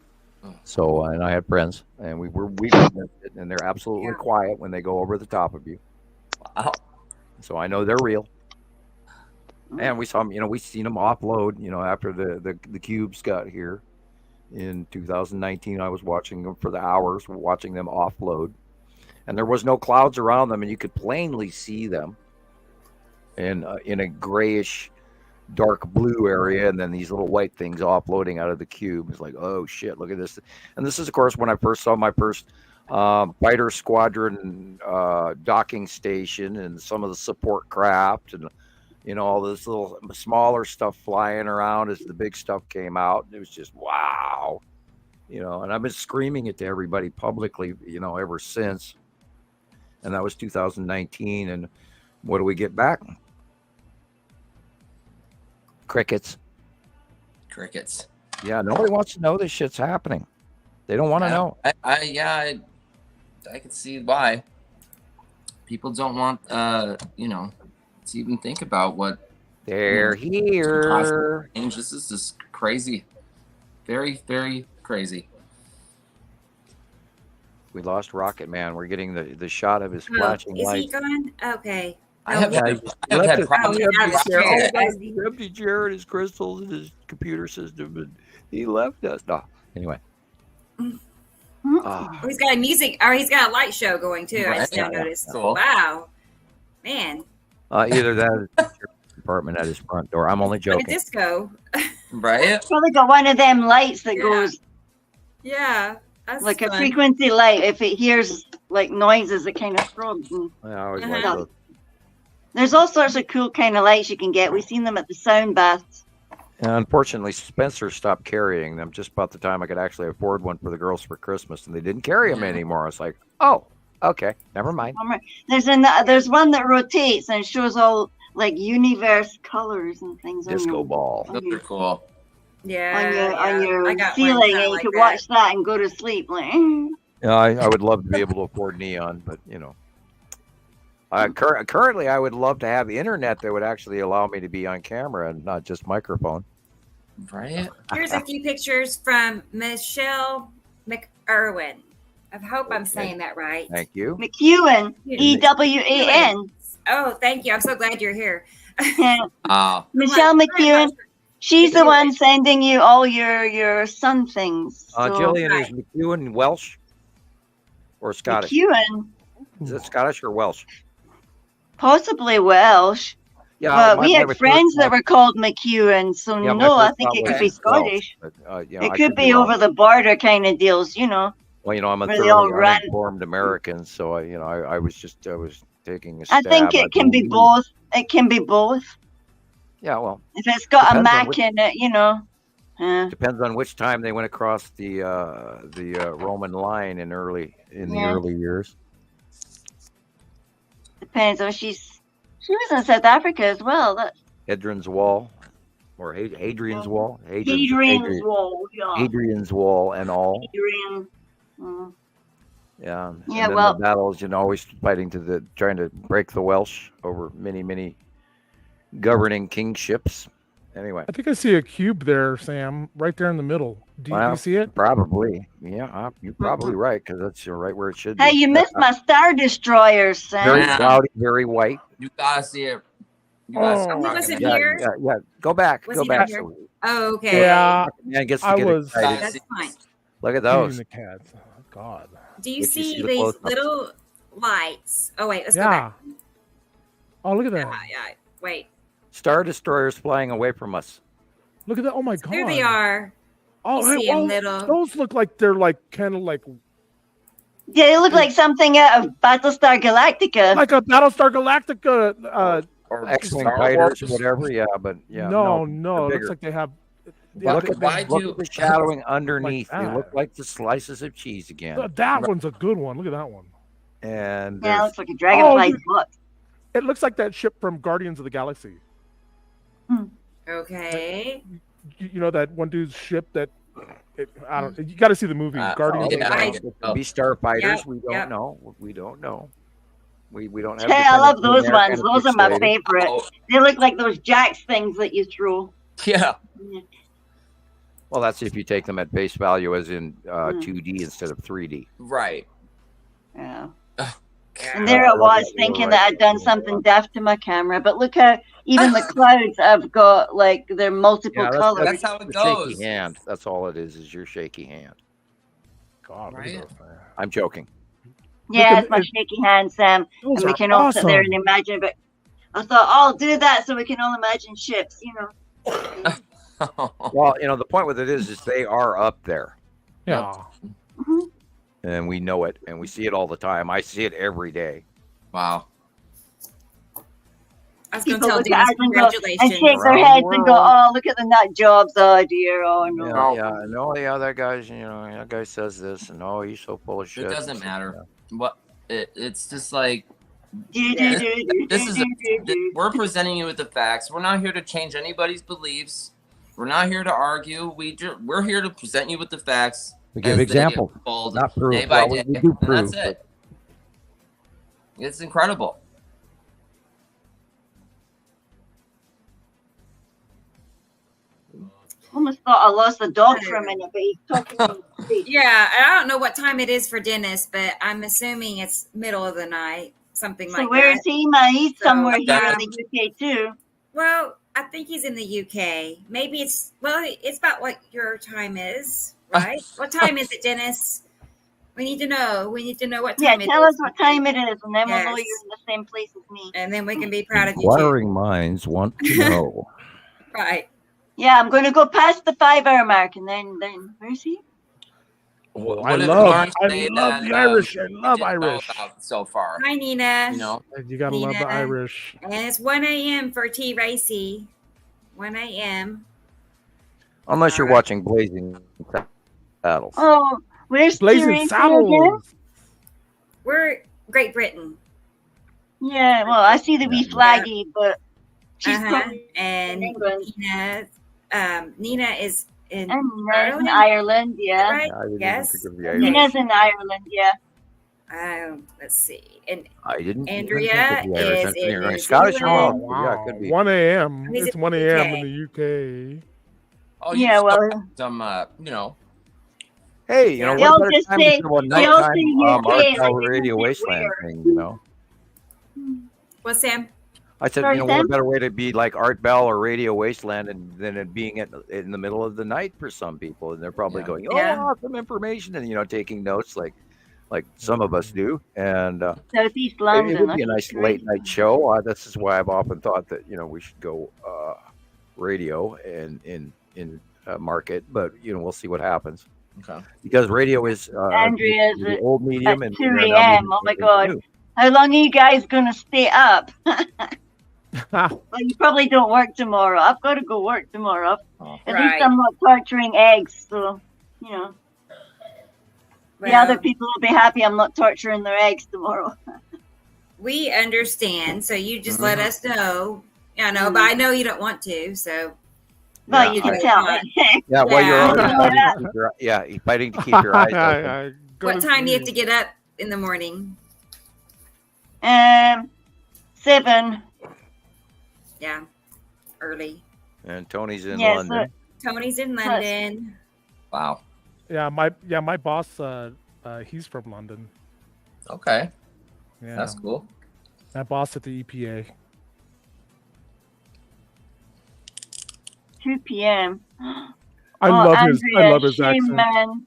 So, and I had friends, and we witnessed it, and they're absolutely quiet when they go over the top of you. Wow. So I know they're real. And we saw them, we seen them offload, after the cubes got here. In 2019, I was watching them for the hours, watching them offload, and there was no clouds around them, and you could plainly see them in a grayish, dark blue area, and then these little white things offloading out of the cube. It's like, oh shit, look at this. And this is, of course, when I first saw my first fighter squadron docking station and some of the support craft, and all this little smaller stuff flying around as the big stuff came out. It was just wow, and I've been screaming it to everybody publicly, ever since. And that was 2019. And what do we get back? Crickets. Yeah, nobody wants to know this shit's happening. They don't want to know. I can see why people don't want to even think about what they're here. This is just crazy, very, very crazy. We lost Rocket Man. We're getting the shot of his flashing light. Is he gone? Okay. I have had problems. Empty chair and his crystals and his computer system, and he left us. No, anyway. He's got a music, or he's got a light show going too. I just now noticed. Cool. Wow, man. Either that or the department at his front door. I'm only joking. Like a disco, right? Probably got one of them lights that goes. Yeah, that's like fun. A frequency light. If it hears like noises, it kind of throbs. I always like those. There's all sorts of cool kind of lights you can get. We've seen them at the sound baths. And unfortunately, Spencer stopped carrying them just about the time I could actually afford one for the girls for Christmas, and they didn't carry them anymore. I was like, oh, okay, never mind. There's one that rotates and shows all like universe colors and things. Disco ball. Those are cool. Yeah. On your ceiling, and you can watch that and go to sleep. Like. Yeah, I would love to be able to afford neon, but currently, I would love to have the internet that would actually allow me to be on camera and not just microphone. Right. Here's a few pictures from Michelle McEwen. I hope I'm saying that right. Thank you. McEwen, EWAN. Oh, thank you. I'm so glad you're here. Michelle McEwen. She's the one sending you all your sun things. So. Gillian, is McEwen Welsh or Scottish? McEwen. Is it Scottish or Welsh? Possibly Welsh. Yeah, but we had friends that were called McEwen, so I think it could be Scottish. Welsh, but, it could be over the border kind of deals, Well, I'm a thoroughly uninformed American, so I was taking a stab. I think it can be both. It can be both. Yeah, well, if it's got a Mac in it, depends on which time they went across the Roman line in the early years. Depends on she was in South Africa as well. Hadrian's Wall, or Hadrian's Wall. Hadrian's Wall, yeah. Hadrian's Wall and all. Hadrian. Yeah. Yeah. And well, the battles, always fighting trying to break the Welsh over many governing kingships. Anyway, I think I see a cube there, Sam, right there in the middle. Do you see it? Probably. Yeah, you're probably right, because that's right where it should be. Hey, you missed my Star Destroyer, Sam. Very cloudy, very white. You gotta see it. He wasn't here. Yeah. Go back. Was Go he back. Here? Oh, okay. Yeah. I was. That's fine. Look at those. The cats. Oh, God. Do you see these little lights? Oh wait, let's go back. Oh, look at that. Yeah. Wait. Star Destroyers flying away from us. Look at that. Oh my God. There they are. Oh, those look like they're kind of like. Yeah, they look like something out of Battlestar Galactica. Like a Battlestar Galactica. Or X-Wing fighters or whatever. Yeah, but yeah. No. It looks like they have. Look at the shadowing underneath. They look like the slices of cheese again. That one's a good one. Look at that one. And it looks like a dragonfly butt. It looks like that ship from Guardians of the Galaxy. Okay. That one dude's ship that I don't. You got to see the movie Guardians of the Galaxy. Be starfighters. We don't know. We don't know. We don't have. Hey, I love those ones. Those are my favorite. They look like those Jax things that you throw. Yeah. Well, that's if you take them at face value, as in 2D instead of 3D. Right. Yeah. And there it was, thinking that I'd done something daft to my camera. But look how Even the clouds have got like their multiple colors. That's how it goes. goes. Shaky hand. That's all it is your shaky hand. God, right? I'm joking. Yeah, it's my shaky hand, Sam. And we can all sit there and imagine. But I thought, I'll do that so we can all imagine ships, you know. Well, you know, the point with it is they are up there. Yeah. Mm-hmm. And we know it, and we see it all the time. I see it every day. Wow. I was going to People tell look at Dennis us and congratulations. shake their heads and go, "Oh, look at the nut jobs! Oh dear! Oh no!" Yeah, that guy's, you know, that guy says this, and oh, he's so full of shit. It doesn't matter. What it's just like we're presenting you with the facts. We're not here to change anybody's beliefs. We're not here to argue. We're here to present you with the facts. We give examples, not proof. Day by day. We do proof. That's it. It's incredible. Almost thought I lost the dog for a minute, but he's talking. Yeah, I don't know what time it is for Dennis, but I'm assuming it's middle of the night, something like that. So where is he? He's somewhere here in the UK too. Well, I think he's in the UK. Maybe it's about what your time is, right? What time is it, Dennis? We need to know. We need to know what time it is. Yeah, tell us what time it is, and then we'll know you're in the same place as me. And then we can be proud of you too. Inquiring minds want to know. Right. Yeah, I'm going to go past the 5-hour mark, and then where's he? Well, I love the Irish. I love Irish so far. Hi, Nina. You know, you gotta love the Irish. And it's 1 a.m. for T. Racy. 1 a.m. Unless you're watching Blazing Saddles. Oh, where's Blazing Saddles? We're Great Britain. Yeah, well, I see the wee flaggy, but she's and England. Nina is in Ireland, yeah. Right? Yes. Nina's in Ireland, yeah. Let's see. And I didn't. Andrea is in New Scottish. Zealand. Yeah, it could be. 1 a.m. He's It's in 1 the a.m. UK. in the UK. Oh, yeah, well, some you know. Hey, you know, They'll what just better time say- to do a they'll nighttime say UK, Marquez like, Radio it's Wasteland weird. thing, you know? What's Sam? I said, Sorry, you know, what Sam? a better way to be like Art Bell or Radio Wasteland than it being in the middle of the night for some people. And they're probably going, oh, Yeah. awesome information. And, you know, taking notes like some of us do. And Southeast it London. would be a nice late night show. This is why I've often thought that, you know, we should go radio in market. But, you know, we'll see what happens. Okay. Because radio is Andrea's the old medium. at And 2 you know, now a.m. medium Oh my is God. new. How long are you guys going to stay up? Well, you probably don't work tomorrow. I've got to go work tomorrow. At least I'm not torturing eggs, so, you know. The other people will be happy I'm not torturing their eggs tomorrow. We understand. So you just let us know. I know, but I know you don't want to. So. Well, you can tell me. Yeah, well, you're Yeah. already fighting to keep your eyes open. What time do you have to get up in the morning? 7. Yeah, early. And Tony's in Yeah, London. Tony's in London. Wow. Yeah, my boss, he's from London. Okay. Yeah, That's cool. That boss at the EPA. 2 p.m. I love his shame, accent. man.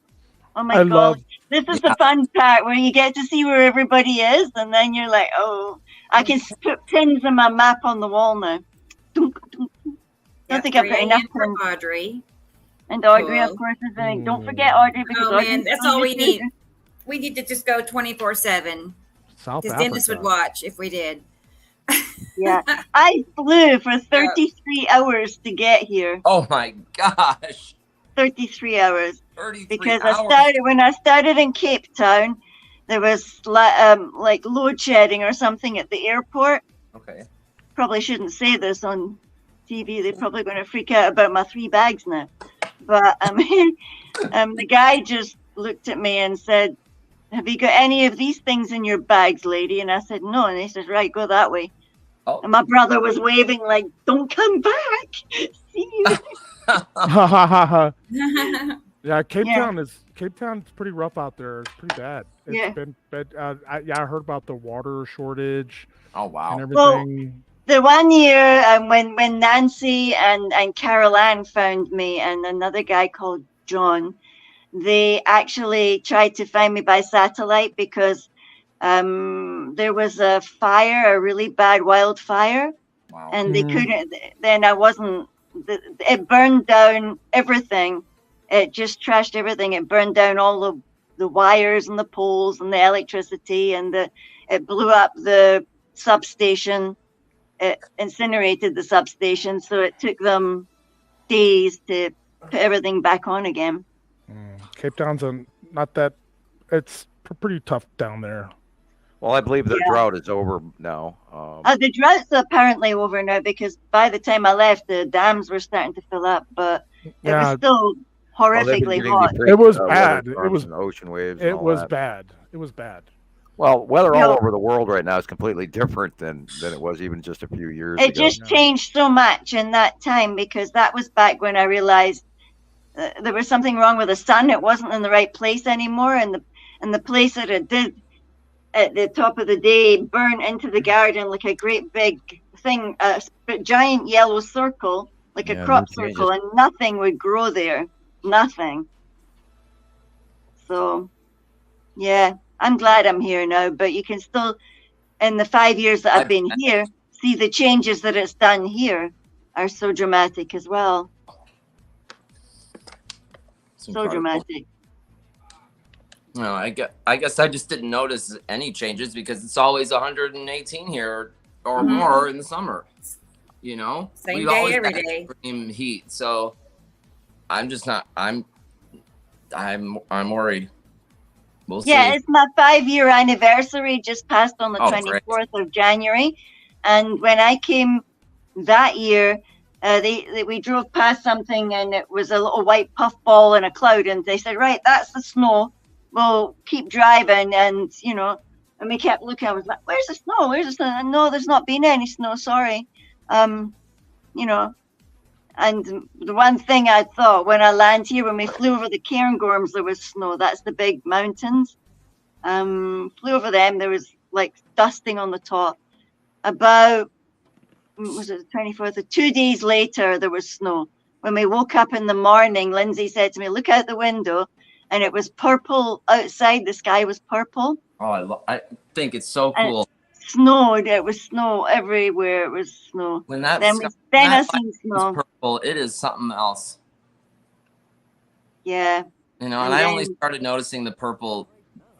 Oh my God. This is the fun part where you get to see where everybody is, and then you're like, oh, I can put pins in my map on the wall now. I think I've got enough pins. Audrey. And Audrey, of course, is in. Don't forget Audrey. Because Oh, man, Audrey's that's on all we this need. season. We need to just go 24/7. South Because Dennis would watch if we did. Yeah. I flew for 33 hours to get here. Oh my gosh. 33 hours. 33 Because hours. when I started in Cape Town, there was like load shedding or something at the airport. Okay. Probably shouldn't say this on TV. They're probably going to freak out about my 3 bags now. But the guy just looked at me and said, "Have you got any of these things in your bags, lady?" And I said, "No." And he says, "Right, go that way." Oh. And my brother was waving like, "Don't come back." See you. Yeah, Cape Town's pretty rough out there. It's pretty bad. It's been I heard about the water shortage. Oh wow. And everything. The one year when Nancy and Carol Ann found me and another guy called John, they actually tried to find me by satellite because there was a fire, a really bad wildfire. Wow. And they couldn't, then it burned down everything. It just trashed everything. It burned down all the wires and the poles and the electricity, and it blew up the substation. It incinerated the substation, so it took them days to put everything back on again. Cape Town's not that, it's pretty tough down there. Well, I believe the drought is over now. The drought's apparently over now because by the time I left, the dams were starting to fill up, but it was still horrifically hot. It was bad. It was ocean waves. It was bad. It was bad. Well, weather all over the world right now is completely different than it was even just a few years ago. It just changed so much in that time because that was back when I realized there was something wrong with the sun. It wasn't in the right place anymore, and the place that it did at the top of the day burn into the garden like a great big thing, a giant yellow circle, like a crop circle, and nothing would grow there. Nothing. So, yeah, I'm glad I'm here now, but you can still, in the 5 years that I've been here, see the changes that it's done here are so dramatic as well. So dramatic. No, I guess I just didn't notice any changes because it's always 118 here or more in the summer. You know, same day every day. Extreme heat, so I'm just not. I'm worried. We'll see. Yeah, it's my 5-year anniversary just passed on the 24th of January, and when I came that year, we drove past something and it was a little white puffball in a cloud, and they said, "Right, that's the snow. We'll keep driving," and and we kept looking. I was like, "Where's the snow? Where's the snow?" No, there's not been any snow. Sorry, And the one thing I thought when I land here, when we flew over the Cairngorms, there was snow. That's the big mountains. Flew over them. There was like dusting on the top. About was it the 24th? 2 days later, there was snow. When we woke up in the morning, Lindsay said to me, "Look out the window." And it was purple outside. The sky was purple. Oh, I think it's so cool. It snowed. It was snow everywhere. It was snow. When that then I seen snow. Purple, it is something else. Yeah. And I only started noticing the purple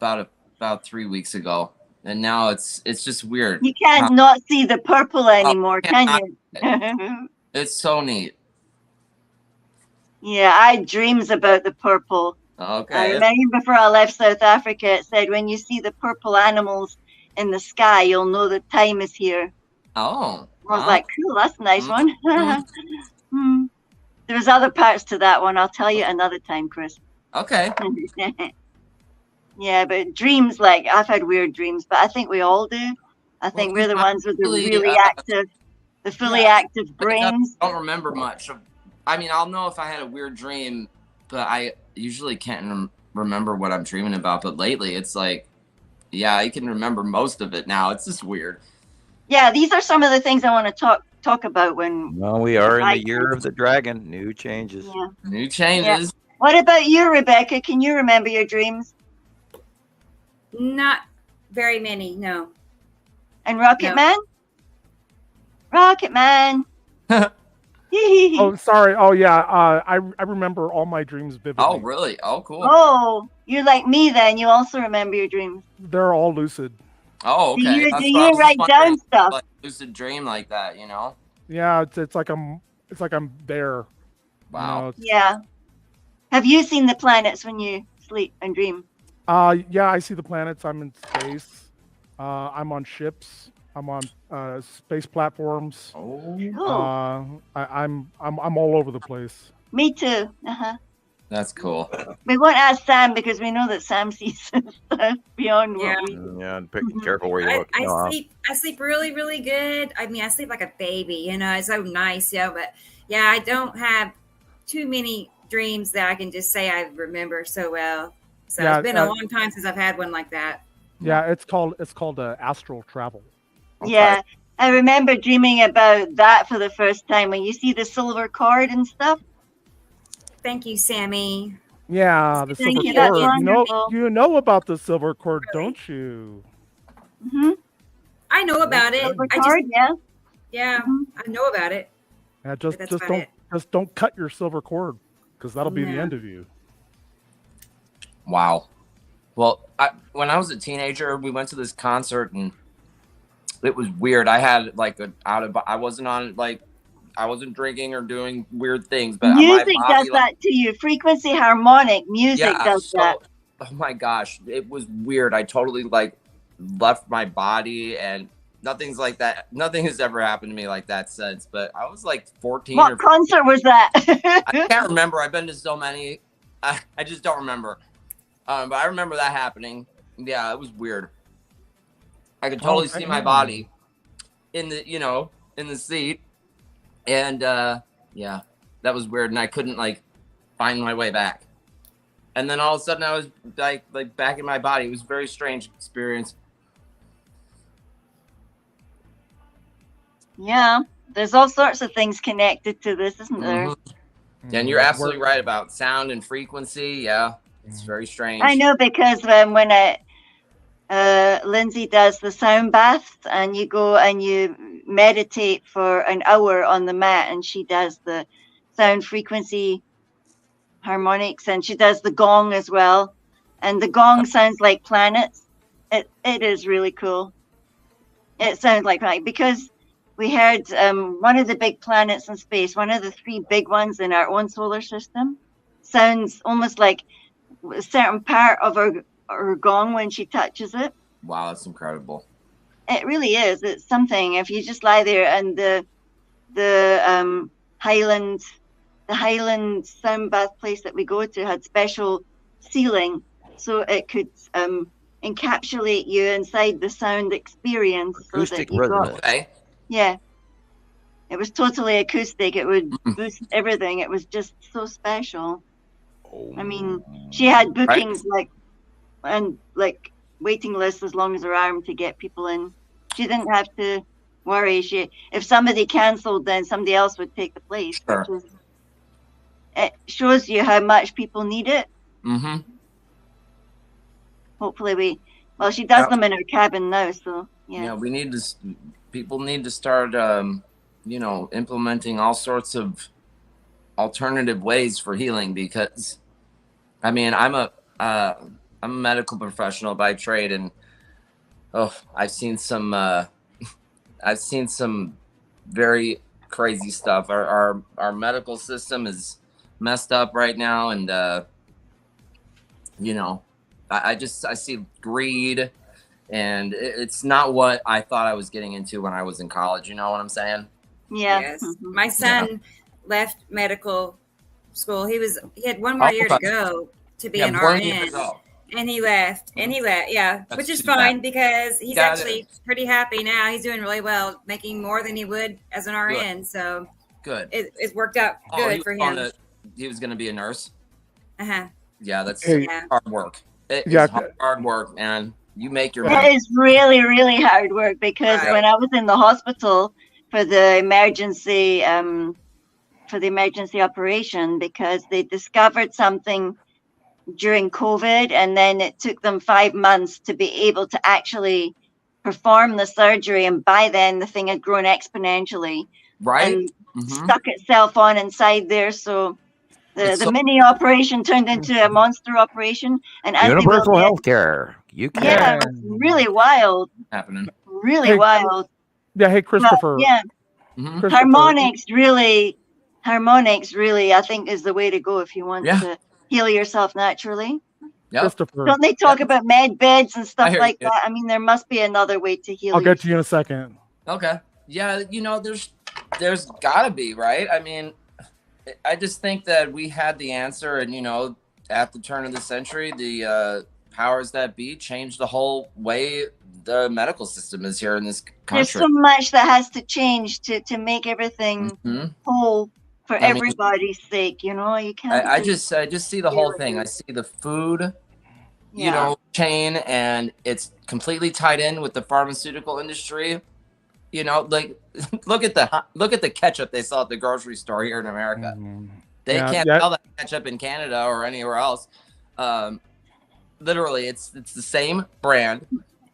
about 3 weeks ago, and now it's just weird. You can't not see the purple anymore, can you? It's so neat. Yeah, I had dreams about the purple. Okay. I remember before I left South Africa, it said, when you see the purple animals in the sky, you'll know that time is here. Oh. I was like, cool, that's a nice one. There's other parts to that one. I'll tell you another time, Chris. Okay. Yeah, but dreams, like, I've had weird dreams, but I think we all do. I think we're the ones with the really active, the fully active brains. I don't remember much. I'll know if I had a weird dream, but I usually can't remember what I'm dreaming about. But lately, it's like, yeah, I can remember most of it now. It's just weird. Yeah, these are some of the things I want to talk about when. Well, we are in the year of the dragon. New changes. Yeah. New changes. Yeah. What about you, Rebecca? Can you remember your dreams? Not very many, no. And Rocket Man? Rocket Man. Oh, sorry. Oh, yeah. I remember all my dreams vividly. Oh, really? Oh, cool. Oh, you're like me then. You also remember your dreams. They're all lucid. Oh, okay. Do you write down stuff? Like lucid dream like that, Yeah, it's like I'm there. Wow. Yeah. Have you seen the planets when you sleep and dream? Yeah, I see the planets. I'm in space. I'm on ships. I'm on space platforms. Oh, cool. I'm all over the place. Me too. Uh-huh. That's cool. We won't ask Sam because we know that Sam sees stuff beyond what we. Yeah, and be careful where you look. I sleep really, really good. I sleep like a baby. It's so nice. But yeah, I don't have too many dreams that I can just say I remember so well. So it's been a long time since I've had one like that. Yeah, it's called astral travel. Okay. Yeah, I remember dreaming about that for the first time when you see the silver cord and stuff. Thank you, Sammy. Yeah, the silver you. That's cord. wonderful. You know about the silver cord, don't you? Mm-hmm. I know about it. Silver I cord, just, yeah, I know about it. Yeah, But that's about it. just don't cut your silver cord, because that'll be the No. end of you. Wow. Well, when I was a teenager, we went to this concert and it was weird. I had like I wasn't drinking or doing weird things, but music my body, does that to you. Frequency harmonic music does that. Oh my gosh, it was weird. I totally left my body, and nothing's like that. Nothing has ever happened to me like that since. But I was like 14. What concert was that? I can't remember. I've been to so many. I just don't remember. But I remember that happening. Yeah, it was weird. I could totally see my body in the seat. And yeah, that was weird. And I couldn't find my way back. And then all of a sudden I was like back in my body. It was a very strange experience. Yeah, there's all sorts of things connected to this, isn't there? Mm-hmm. And you're absolutely right about sound and frequency. Yeah, it's very strange. I know, because when Lindsay does the sound bath, and you go and you meditate for an hour on the mat, and she does the sound frequency harmonics, and she does the gong as well, and the gong sounds like planets. It is really cool. It sounds like because we heard one of the big planets in space, one of the 3 big ones in our own solar system, sounds almost like a certain part of her gong when she touches it. Wow, that's incredible. It really is. It's something. If you just lie there, and the Highland sound bath place that we go to had special ceiling, so it could encapsulate you inside the sound experience. Acoustic rhythm. Yeah. It was totally acoustic. It would boost everything. It was just so special. I mean, she had bookings waiting lists as long as her arm to get people in. She didn't have to worry. If somebody cancelled, then somebody else would take the place. Sure. It shows you how much people need it. Mm-hmm. Hopefully she does them in her cabin now, so yeah. Yeah, people need to start, implementing all sorts of alternative ways for healing, because, I mean, I'm a medical professional by trade, and I've seen some very crazy stuff. Our medical system is messed up right now, and I see greed, and it's not what I thought I was getting into when I was in college. You know what I'm saying? Yeah. Yes. My son left medical school. He had one more year to go to be an RN. And he left. Yeah. That's which is too fine, bad. because he's actually pretty happy now. He's doing really well, making more than he would as an RN. So good. It worked out good for him. He was going to be a nurse. Uh-huh. Yeah, that's Yeah. hard work. It's hard work, man. You make your money. It is really, really hard work, because when I was in the hospital for the emergency operation, because they discovered something during COVID, and then it took them 5 months to be able to actually perform the surgery, and by then the thing had grown exponentially, right, and stuck itself on inside there. So the mini operation turned into a monster operation, and universal healthcare. You can. Yeah, it was really wild. Happening. Really wild. Yeah. Hey, Christoper. But, yeah. Christoper. Harmonics really, I think, is the way to go if you want to heal yourself naturally. Yep. Don't they talk about med beds and stuff like that? I mean, there must be another way to heal. I'll get to you in a second. Okay. Yeah, there's gotta be, right? I mean, I just think that we had the answer, and at the turn of the century, the powers that be changed the whole way the medical system is here in this country. There's so much that has to change to make everything whole for everybody's sake. You can't. I just see the whole thing. I see the food, chain, and it's completely tied in with the pharmaceutical industry. You know, like look at the ketchup they sell at the grocery store here in America. They can't sell that ketchup in Canada or anywhere else. Literally, it's the same brand.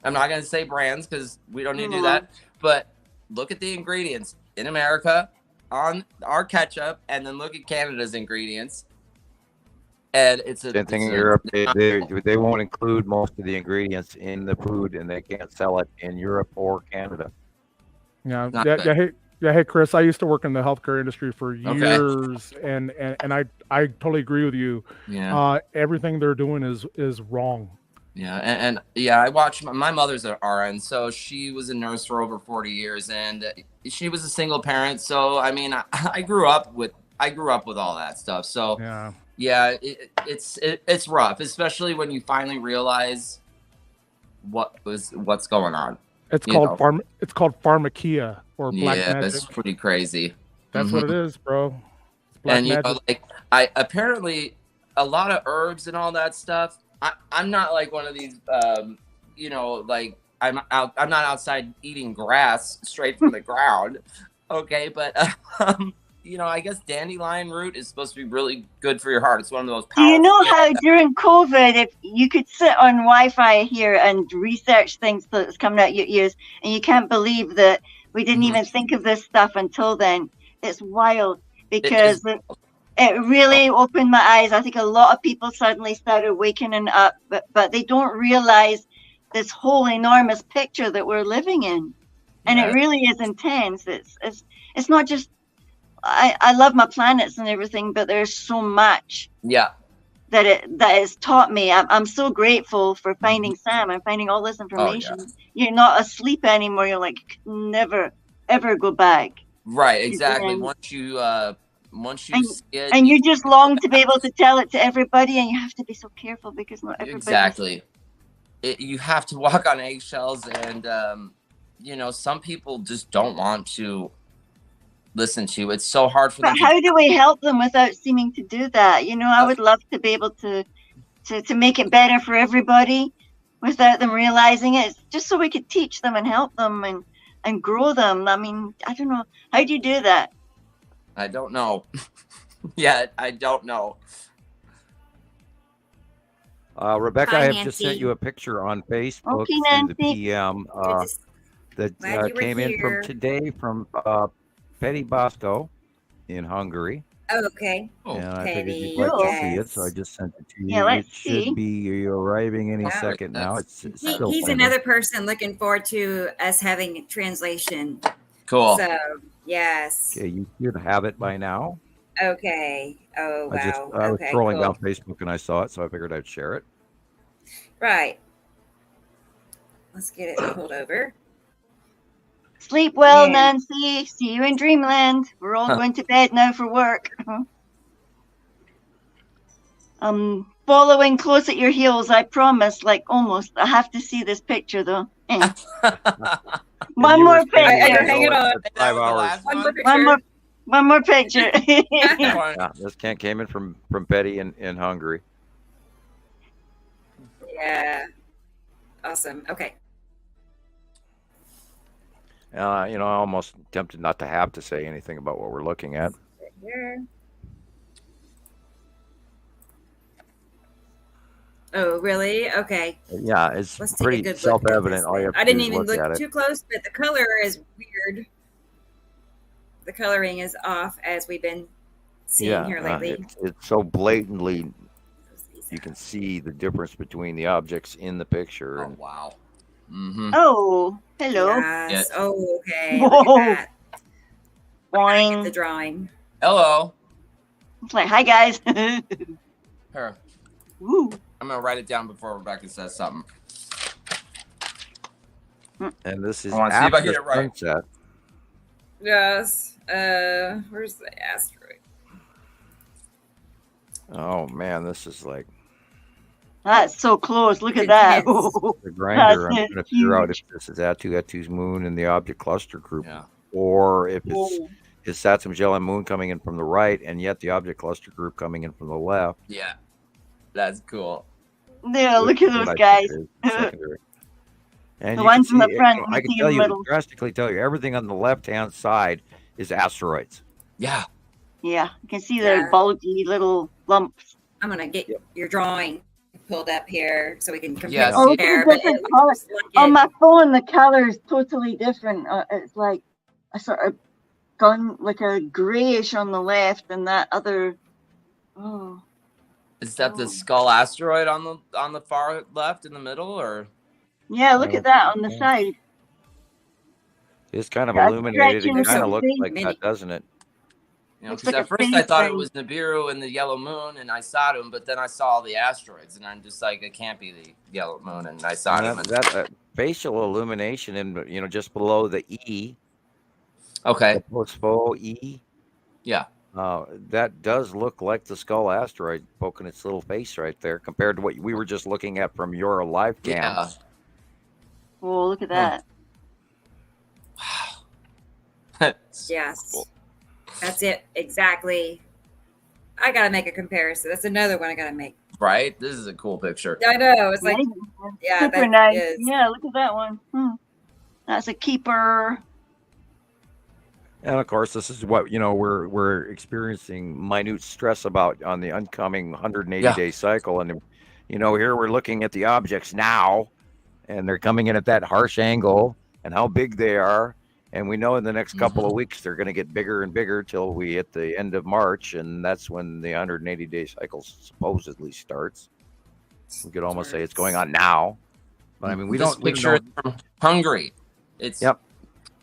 I'm not going to say brands because we don't need to do that. But look at the ingredients in America on our ketchup, and then look at Canada's ingredients. And it's a same thing in Europe. They won't include most of the ingredients in the food, and they can't sell it in Europe or Canada. Yeah. Hey, Chris, I used to work in the healthcare industry for years, and I totally agree with you. Yeah. Everything they're doing is wrong. Yeah, and I watched. My mother's an RN, so she was a nurse for over 40 years, and she was a single parent. So I mean, I grew up with all that stuff. So yeah, it's rough, especially when you finally realize what's going on. It's called pharmakia or black magic. Yeah, that's pretty crazy. That's what it is, bro. It's black and magic. You know, like I apparently a lot of herbs and all that stuff. I'm not like one of these, you know, like I'm not outside eating grass straight from the ground. Okay, but you know, I guess dandelion root is supposed to be really good for your heart. It's one of those. Do you know how during COVID, if you could sit on Wi-Fi here and research things that's coming out your ears, and you can't believe that we didn't even think of this stuff until then. It's wild because it really opened my eyes. I think a lot of people suddenly started waking up, but they don't realize this whole enormous picture that we're living in, and it really is intense. It's not just. I love my planets and everything, but there's so much that has taught me. I'm so grateful for finding Sam and finding all this information. You're not asleep anymore. You're like, never ever go back. Right, exactly. Once you see it, and you just long to be able to tell it to everybody, and you have to be so careful because not everybody. Exactly. You have to walk on eggshells, and you know, some people just don't want to listen to. It's so hard for them. But how do we help them without seeming to do that? You know, I would love to be able to make it better for everybody without them realizing it. It's just so we could teach them and help them and grow them. I mean, I don't know. How do you do that? I don't know. Yeah, I don't know. Rebecca, I have just sent you a picture on Facebook through the PM that came in from today from Petty Bosco in Hungary. Oh, okay. And I figured you'd like to see it, so I just sent it to you. Yeah, it should be arriving any second now. He's another person looking forward to us having translation. Cool. So, yes. Okay, you should have it by now. Okay. Oh, wow. I was scrolling down Facebook and I saw it, so I figured I'd share it. Right. Let's get it pulled over. Sleep well, Nancy. See you in dreamland. We're all going to bed now for work. I'm following close at your heels, I promise. Like, almost. I have to see this picture, though. One more picture. Hang it on. 5 hours. One more picture. This came in from Betty in Hungary. Yeah. Awesome. Okay. You know, I almost tempted not to have to say anything about what we're looking at. Here. Oh, really? Okay. Yeah, it's pretty self-evident. All you have to I didn't do is even look at too close, but the color is weird. The coloring is off, as we've been seeing here lately. It's so blatantly, you can see the difference between the objects in the picture. Oh, wow. Mm-hmm. Oh, hello. Yes. Oh, okay. Whoa. Look at that. Boing. The drawing. Hello. It's like, hi, guys. Here. Ooh. I'm going to write it down before Rebecca says something. And this is after the sunset. Yes. Where's the asteroid? Oh, man, this is like... That's so close. Look at that. The grinder. I'm going to figure out if this is Atu's moon in the object cluster group, or if it's Saturn Magellan moon coming in from the right, and yet the object cluster group coming in from the left. Yeah, that's cool. Yeah, look at those guys. And The you can ones in the see, front, I can nothing in tell the you, middle. drastically tell you, everything on the left-hand side is asteroids. Yeah. Yeah, you can see Yeah. the bulgy little lumps. I'm gonna get your drawing pulled up here so we can compare. Yeah, Oh, look at there, the but different it colors. looks like On it- my phone, the color is totally different. It's like a sort of gone like a grayish on the left, and that other. Oh, Is that the skull asteroid on the far left in the middle, or? yeah, look at that on the side. It's kind of Yeah, illuminated. stretching It kind of the looks face. like that, doesn't it? You know, Looks because like at a first I face thought it thing. was Nibiru and the yellow moon, and I saw them, but then I saw all the asteroids, and I'm just like, it can't be the yellow moon, and I saw them. That facial illumination in just below the E. Okay. The post-pho E. Yeah. That does look like the skull asteroid poking its little face right there, compared to what we were just looking at from your live cam. Yeah. Oh, look at that. Yes. Cool. That's it. Exactly. I gotta make a comparison. That's another one I gotta make. Right? This is a cool picture. I know. It's like, yeah, Super that nice. is. Yeah, look at that one. That's a keeper. And of course, this is what we're experiencing minute stress about on the oncoming 180-day cycle, and here we're looking at the objects now, and they're coming in at that harsh angle, and how big they are, and we know in the next couple of weeks they're going to get bigger and bigger till we hit the end of March, and that's when the 180-day cycle supposedly starts. We could almost say it's going on now, but I mean we don't picture from Hungary. It's Yep.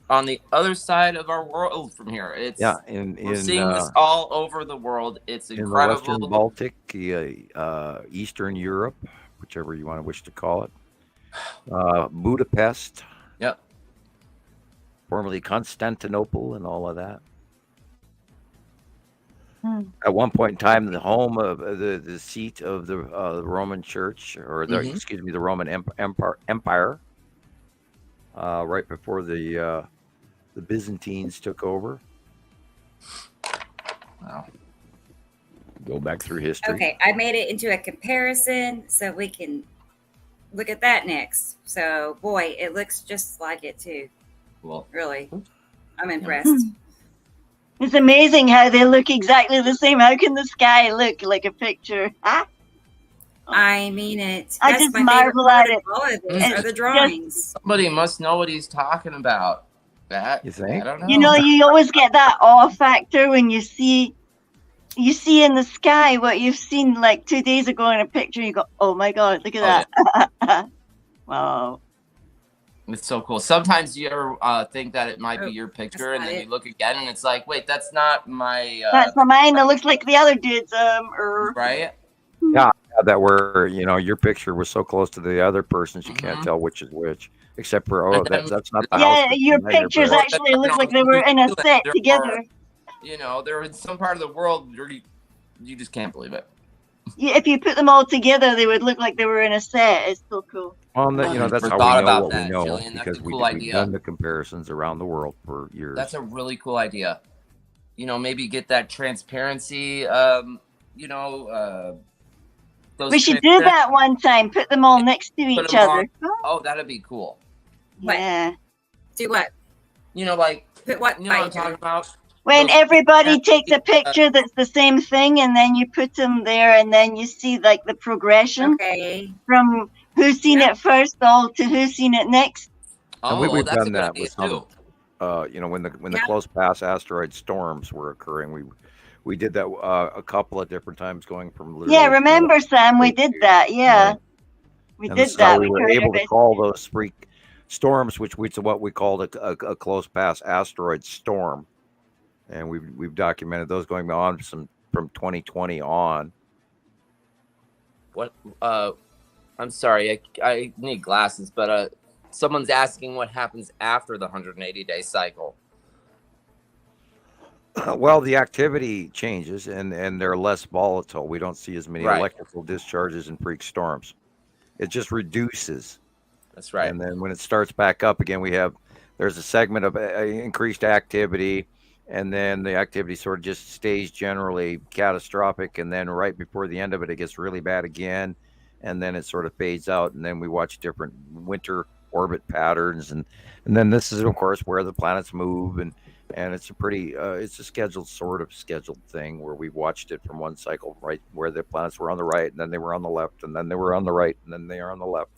on the other side of our world from here. It's we're seeing this all over the world. It's incredible. In the Western Baltic, Eastern Europe, whichever you wish to call it. Budapest. Yep. Formerly Constantinople and all of that. At one point in time, the home of the seat of the Roman Church, or the Roman Empire. Right before the Byzantines took over. Wow. Go back through history. Okay, I made it into a comparison so we can look at that next. So, boy, it looks just like it too. Well, really, I'm impressed. It's amazing how they look exactly the same. How can the sky look like a picture? Huh? I mean it. I That's just my marvel favorite part at of it. all of this It's are the drawings. Somebody must know what he's talking about. That you think? I don't know. You know, you always get that awe factor when you see in the sky what you've seen like 2 days ago in a picture. You go, oh my God, look at that. Wow. It's so cool. Sometimes you ever think that it might be your picture, and then you look again, and it's like, wait, that's not my. That's not mine. That looks like the other dude's. Right. Yeah, that were your picture was so close to the other person's you can't tell which is which, except for that's not the house. Yeah, your pictures actually look like they were in a set together. They're in some part of the world where you just can't believe it. Yeah, if you put them all together, they would look like they were in a set. It's so cool. That's how we know what we know, Gillian. That's because a cool we've idea. done the comparisons around the world for years. That's a really cool idea. Maybe get that transparency. We should do that one time. Put them all next to each other. Oh, that'd be cool. Yeah. Do what? Like put what? You know what I'm talking about? When everybody takes a picture that's the same thing, and then you put them there, and then you see like the progression from who's seen it first, all to who's seen it next. And we've done that with some. When the close pass asteroid storms were occurring, we did that a couple of different times, going from literally. Yeah, remember, Sam? We did that. Yeah, we did that. We were able to call those freak storms, which what we called a close pass asteroid storm, and we've documented those going on from 2020 on. What? I'm sorry, I need glasses, but someone's asking what happens after the 180-day cycle. Well, the activity changes and they're less volatile. We don't see as many electrical discharges and freak storms. It just reduces. That's right. And then when it starts back up again, there's a segment of increased activity, and then the activity sort of just stays generally catastrophic. And then right before the end of it, it gets really bad again. And then it sort of fades out. And then we watch different winter orbit patterns, and then this is of course where the planets move, and it's a pretty it's a scheduled thing where we watched it from one cycle, right, where the planets were on the right, and then they were on the left, and then they were on the right, and then they are on the left,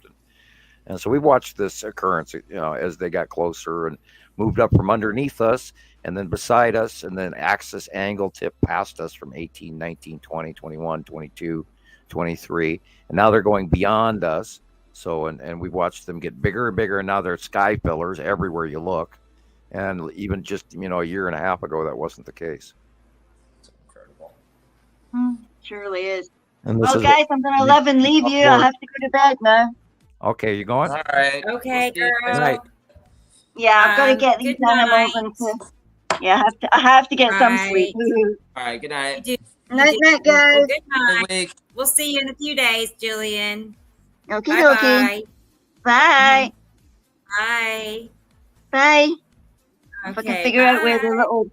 and so we watched this occurrence, as they got closer and moved up from underneath us, and then beside us, and then axis angle tip past us from 18, 19, 20, 21, 22, 23, and now they're going beyond us. So and we watched them get bigger and bigger, and now they're sky pillars everywhere you look. And even just a year and a half ago, that wasn't the case. It's incredible. Surely is. And Well, guys, I'm gonna love and leave you. I have to go to bed now. Okay, you going? All right. Okay, We'll see you girl. Night. Yeah, I've got to get these good night. animals into. Yeah, I have to get some sleep. Right. All right. Good night. You do- Night, you night, do. Well, guys. good Good night. week. We'll see you in a few days, Jillian. Okay, Bye-bye. dokie. Bye. Bye. Bye. If I can figure out where the little,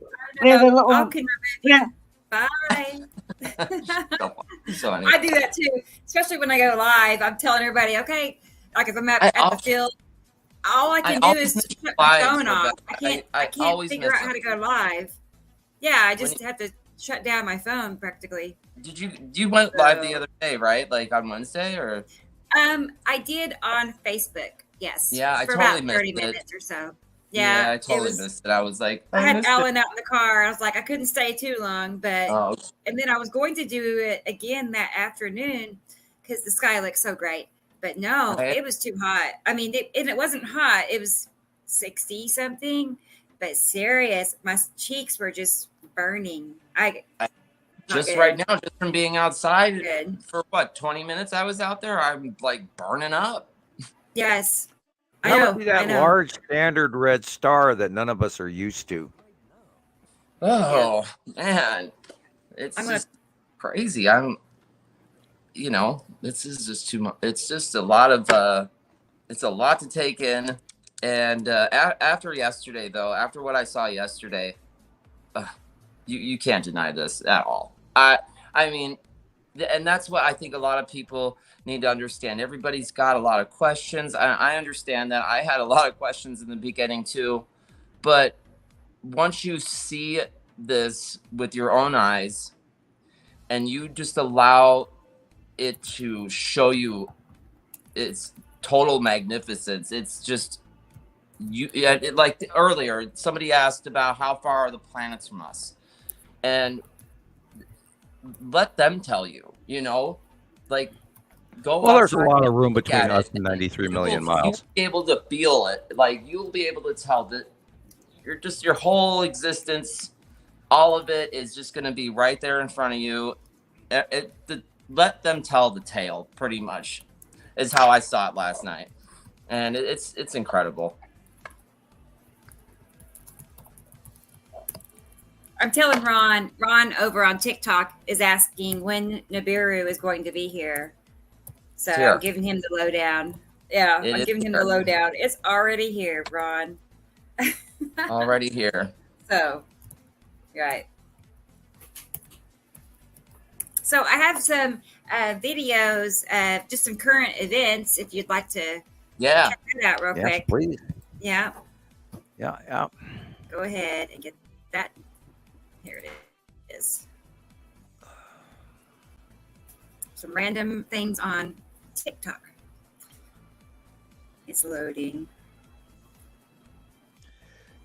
Okay, yeah. bye. So funny. I do that too, especially when I go live. I'm telling everybody, okay, like if I'm at the field, all I can do is shut my phone off. I can't always figure miss out how to it. go live. Yeah, I just have to shut down my phone practically. Did you went live the other day, right? Like on Wednesday, or? I did on Facebook. Yes. Yeah, I for totally about 30 missed it. minutes or so. Yeah, I totally missed it. I was like, I had missed it. Ellen out in the car. I was like, I couldn't stay too long, but Oh, and then I was going to do it again that afternoon because the sky looked so great. But no, Right. it was too hot. I mean, it wasn't hot. It was 60 something, but serious. My cheeks were just burning. just right now, just from being outside Good. for what 20 minutes, I was out there. I'm like burning up. Yes, How I about know. that I know. large standard red star that none of us are used to? Oh man, it's I'm gonna- just crazy. This is just too much. It's just a lot of it's a lot to take in. And after yesterday, though, after what I saw yesterday, you can't deny this at all. I mean, and that's what I think a lot of people need to understand. Everybody's got a lot of questions. I understand that. I had a lot of questions in the beginning too, but once you see this with your own eyes and you just allow it to show you its total magnificence, it's just like earlier somebody asked about how far are the planets from us, and let them tell you, like go. Well, there's a outside lot and of room look between at us it, and 93 you million will- miles. You'll be able to feel it. Like you'll be able to tell that your whole existence, all of it is just going to be right there in front of you. Let them tell the tale, pretty much, is how I saw it last night, and it's incredible. I'm telling Ron over on TikTok is asking when Nibiru is going to be here. So Here. I'm giving him the lowdown. Yeah, It I'm is giving him the here. lowdown. It's already here, Ron. Already here. So, right. So I have some videos of just some current events if you'd like to Yeah. check that out real Yes, quick. please. Yeah, Yeah. go ahead and get that. Here it is. Some random things on TikTok. It's loading.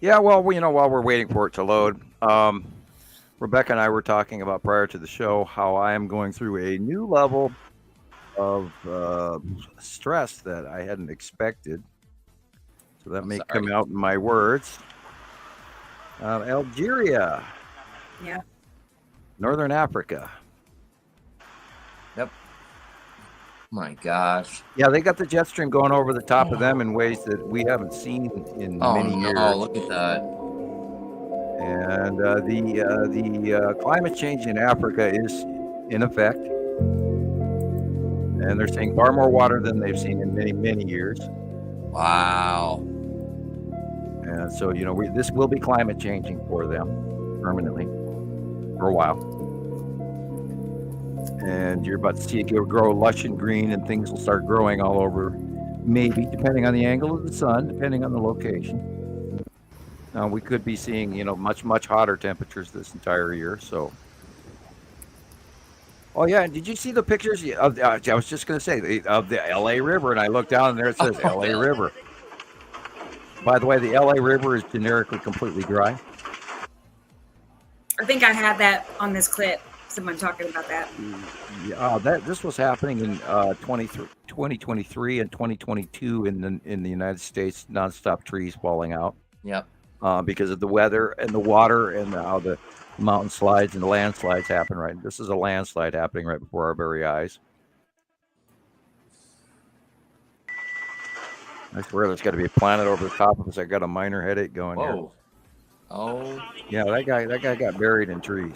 Yeah, well, while we're waiting for it to load, Rebecca and I were talking about prior to the show how I am going through a new level of stress that I hadn't expected. So that may come out in my words. Algeria. Yeah. Northern Africa. Yep. My gosh. Yeah, they got the jet stream going over the top of them in ways that we haven't seen in many years. Oh, look at that. And the climate change in Africa is in effect. And they're seeing far more water than they've seen in many, many years. Wow. And so, this will be climate changing for them permanently for a while. And you're about to see it grow lush and green, and things will start growing all over maybe, depending on the angle of the sun, depending on the location. We could be seeing, much, much hotter temperatures this entire year. So, oh yeah, and did you see the pictures of? I was just going to say of the L.A. River, and I looked down and there it says L.A. River. By the way, the L.A. River is generically completely dry. I think I had that on this clip. Someone talking about that. Yeah, this was happening in 2023 and 2022 in the United States. Nonstop trees falling out. Yep. Because of the weather and the water and how the mountain slides and the landslides happen. Right. This is a landslide happening right before our very eyes. I swear there's got to be a planet over the top of us. I got a minor headache going here. Oh. Yeah, that guy got buried in trees.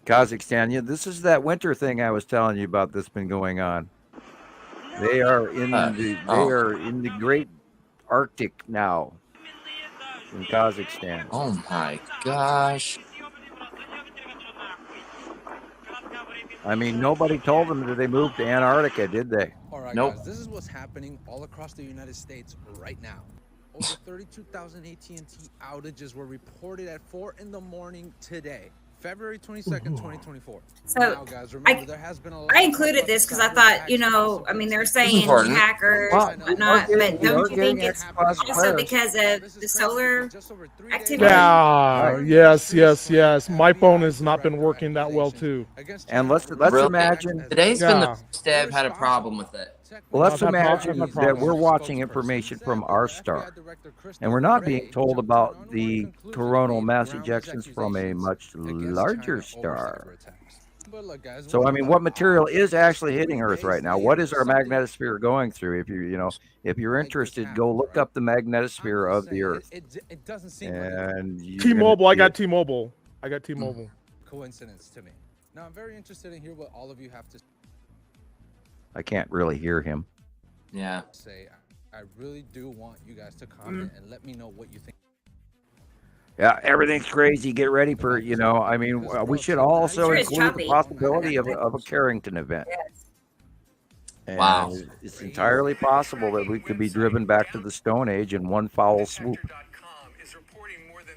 Kazakhstan, yeah, this is that winter thing I was telling you about that's been going on. They are in the great Arctic now in Kazakhstan. Oh my gosh. I mean, nobody told them that they moved to Antarctica, did they? All right, Nope. guys, this is what's happening all across the United States right now. Over 32,000 AT&T outages were reported at 4 in the morning today. February 22nd, 2024. So now, guys, remember, there has been a lot I included this because I thought, I mean, they're saying important. hackers, whatnot, but don't you think it's also because of the solar activity? Yeah, yes. My phone has not been working that well too. And let's Really? imagine Today's been the first day I've had a problem with it. well, let's I've had imagine problems. that we're watching information from our star, and we're not being told about the coronal mass ejections from a much larger star. So, I mean, what material is actually hitting Earth right now? What is our magnetosphere going through? If you're interested, go look up the magnetosphere of the Earth. And T-Mobile, I got T-Mobile. Coincidence to me. Now, I'm very interested in hear what all of you have to I can't really hear him. Yeah. say. I really do want you guys to comment and let me know what you think. Yeah, everything's crazy. Get ready for, I mean, we should also Sure, it's include choppy. the possibility of a Carrington event. Yes. And Wow. It's entirely possible that we could be driven back to the Stone Age in one foul swoop. is reporting more than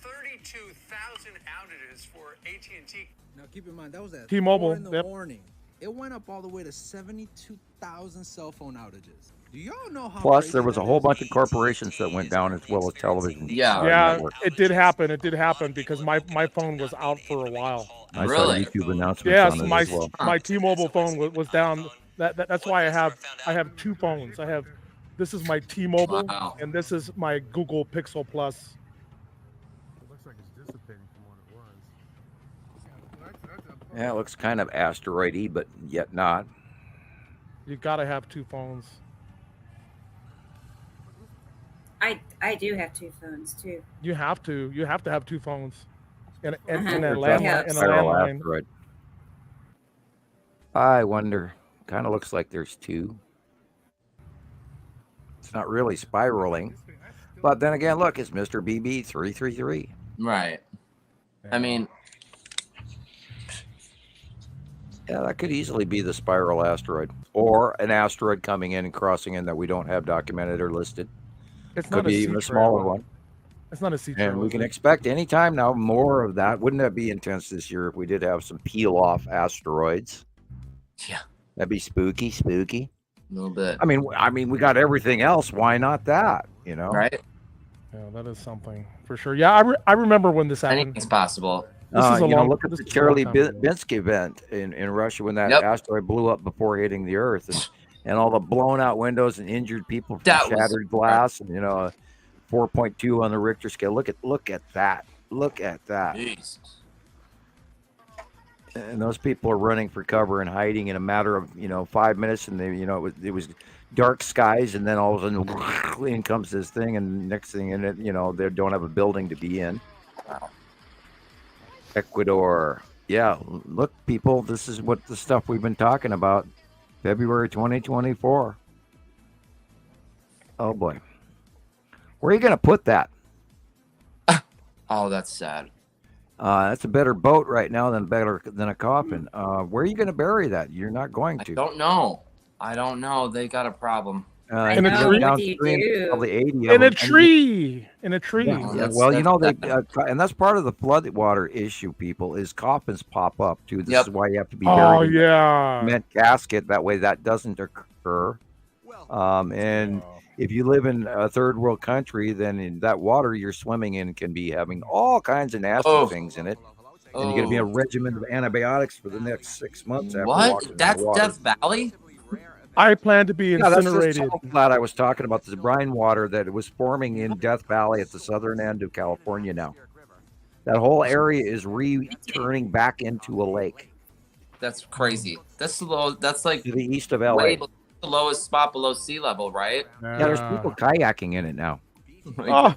32,000 outages for AT&T. Now, keep in mind, that was at T-Mobile, 4 in the yep. morning. It went up all the way to 72,000 cell phone outages. Do y'all know how Plus, crazy there was a that whole is? bunch of corporations that went down as well as television. Yeah. Yeah, networks. it did happen. It did happen because my phone was out for a while. I saw Really? YouTube announcements Yes, on it my as well. my T-Mobile phone was down. That's why I have two phones. This is my T-Mobile Wow. and this is my Google Pixel Plus. Yeah, it looks kind of asteroidy, but yet not. You gotta have two phones. I do have two phones too. You have to have two phones, and a Uh-huh. landline. Yeah. And a Spiral landline. asteroid. I wonder. Kind of looks like there's two. It's not really spiraling, but then again, look, it's Mr. BB 333. Right. I mean, Yeah, that could easily be the spiral asteroid, or an asteroid coming in and crossing in that we don't have documented or listed. It's Could not be a even a sea smaller trail. one. It's not a sea trail. And we is can it? expect anytime now more of that. Wouldn't that be intense this year if we did have some peel-off asteroids? Yeah. That'd be spooky. a little bit. I mean, we got everything else. Why not that? Right? Yeah, that is something for sure. Yeah, I remember when this happened. Anything's possible. This is a long- look at this the is a long Charlie time ago. Binsk event in Russia when that Yep. asteroid blew up before hitting the Earth, and all the blown out windows and injured people from That was- shattered glass, and 4.2 on the Richter scale. Look at that. Look at that. Jeez. And those people are running for cover and hiding in a matter of 5 minutes, and they it was dark skies, and then all of a sudden in comes this thing, and next thing in it they don't have a building to be in. Wow. Ecuador. Yeah, look, people, this is what the stuff we've been talking about. February 2024. Oh boy, where are you going to put that? Oh, that's sad. That's a better boat right now than a coffin. Where are you going to bury that? You're not going I to. don't know. I don't know. They got a problem. In a tree? Probably 80 of In a them. tree. In a tree. Yeah, well, you know, they and that's part of the flood water issue, people, is coffins pop up too. This is why you have to be buried in a cement casket. That way that doesn't occur. And if you live in a third world country, then in that water you're swimming in can be having all kinds of nasty things in it. And you're going to be a regimen of antibiotics for the next 6 months after walking in That's the water. Death Valley? I plan to be incinerated. That's the flat I was talking about, this brine water that was forming in Death Valley at the southern end of California now. That whole area is returning back into a lake. That's crazy. That's low. That's like to the east of LA. The lowest spot below sea level, right? Yeah, there's people kayaking in it now. Oh,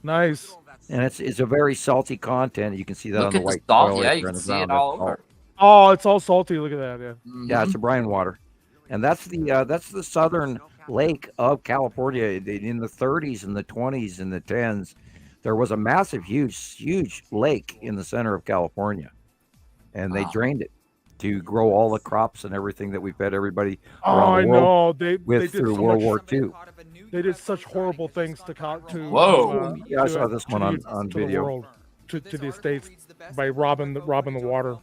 nice. And it's a very salty content. You can see that Look on the at white salt. soil Yeah, right you there can on the see it ground. all That's over. Oh, it's all salty. Look at that. Yeah. Yeah, it's a brine water, and that's the southern lake of California. In the 30s and the 20s and the 10s, there was a massive, huge lake in the center of California, and they drained it to grow all the crops and everything that we fed everybody around the world They did through so World much, War II. They did such horrible things to Whoa. Yeah, I saw this one on to video. the world, to the states by robbing the water.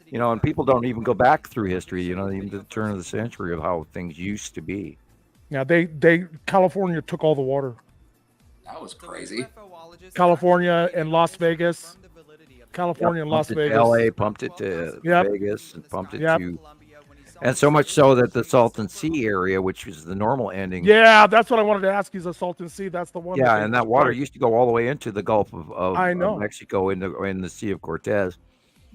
You know, and people don't even go back through history, you know, even to the turn of the century of how things used to be. Yeah, California took all the water. That was crazy. California and Las Vegas. California and Las Pumped it Vegas. to LA, pumped it to Yep. Vegas, and pumped it to, and so much so that the Salton Sea area, which is the normal ending. Yeah, that's what I wanted to ask you. The Salton Sea, that's the one. Yeah, and that water used to go all the way into the Gulf of I know. Mexico in the Sea of Cortez.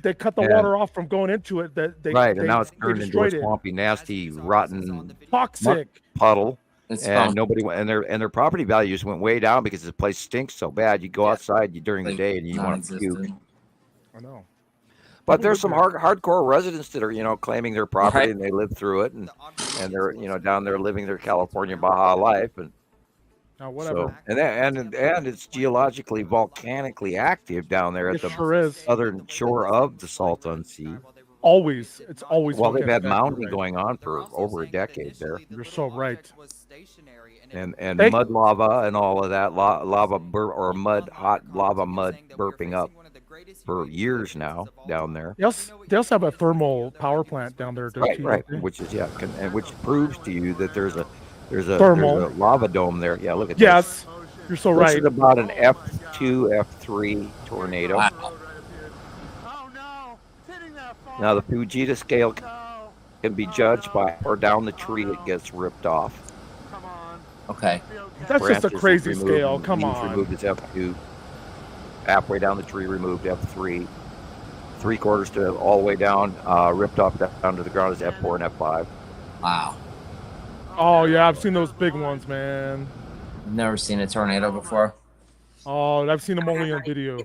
They cut the water off from going into it. And now it's turned into a swampy, nasty, rotten, toxic puddle. It's and nobody went, and their property values went way down because the place stinks so bad. You go outside during the day and you want to puke. I know. But there's some hardcore residents that are, you know, claiming their property and they live through it, and they're, you know, down there living their California Baja life, and whatever. So, and it's geologically, volcanically active down there at the southern shore of the Salton Sea. Always, it's always. Well, they've had volcanic mounting going on for over a decade there. You're so right. And mud lava and all of that hot lava mud burping up for years now down there. They also have a thermal power plant down there, Right, which is and which proves to you that there's a Thermal. lava dome there. Yeah, look at Yes, this. you're so This right. is about an F2, F3 tornado. Wow. Now the Fujita scale can be judged by or down the tree it gets ripped off. Okay. That's just a Branches crazy removed, scale. Come leaves on. removed is F2. Halfway down the tree removed F3. 3/4 to all the way down, ripped off down to the ground is F4 and F5. Wow. Oh yeah, I've seen those big ones, man. Never seen a tornado before. Oh, I've seen them only on video.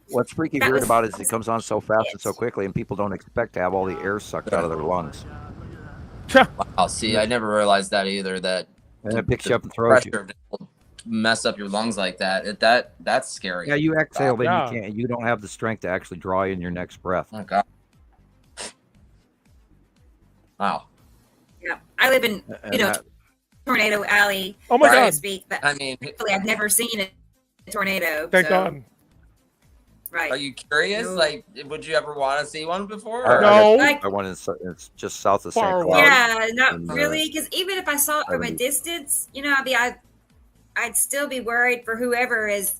What's freaky weird about it is it comes on so fast and so quickly, and people don't expect to have all the air sucked out of their lungs. Wow. See, I never realized that either. That And it picks you up and throws you. pressure will mess up your lungs like that. That's scary. Yeah, you exhale, but Yeah. you don't have the strength to actually draw in your next breath. Oh God. Wow. Yeah, I live in And that- tornado alley. Oh my so to God. speak, but I mean, thankfully I've never seen a tornado. Thank so, God. Right. are you curious? No. Like, would you ever want to see one before? I No. got one it's just south of St. Far Cloud. away. Yeah, not And, really, because even if I saw it from a 70. distance, I'd still be worried for whoever is,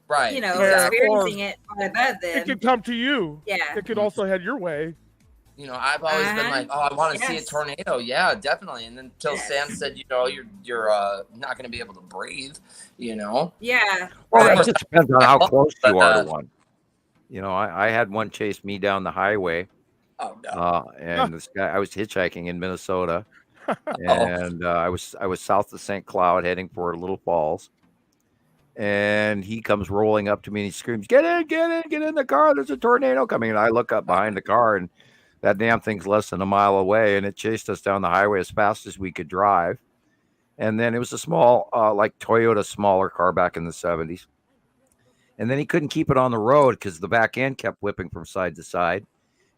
Right. Yeah, experiencing it from above It them. could come to you. Yeah. It could also head your way. You know, I've always been like, oh, I want to see a Yes. tornado. Yeah, definitely. And then until Yes. Sam said, you're not going to be able to breathe. You know. Yeah. Well, right. it just depends on how close you are But, to one. You know, I had one chase me down the highway, Oh no. and this guy, I was hitchhiking in Minnesota, and I was south of St. Cloud heading for Little Falls, and he comes rolling up to me and he screams, get in the car, there's a tornado coming. And I look up behind the car, and that damn thing's less than a mile away, and it chased us down the highway as fast as we could drive. And then it was a small, like Toyota smaller car back in the 70s. And then he couldn't keep it on the road because the back end kept whipping from side to side.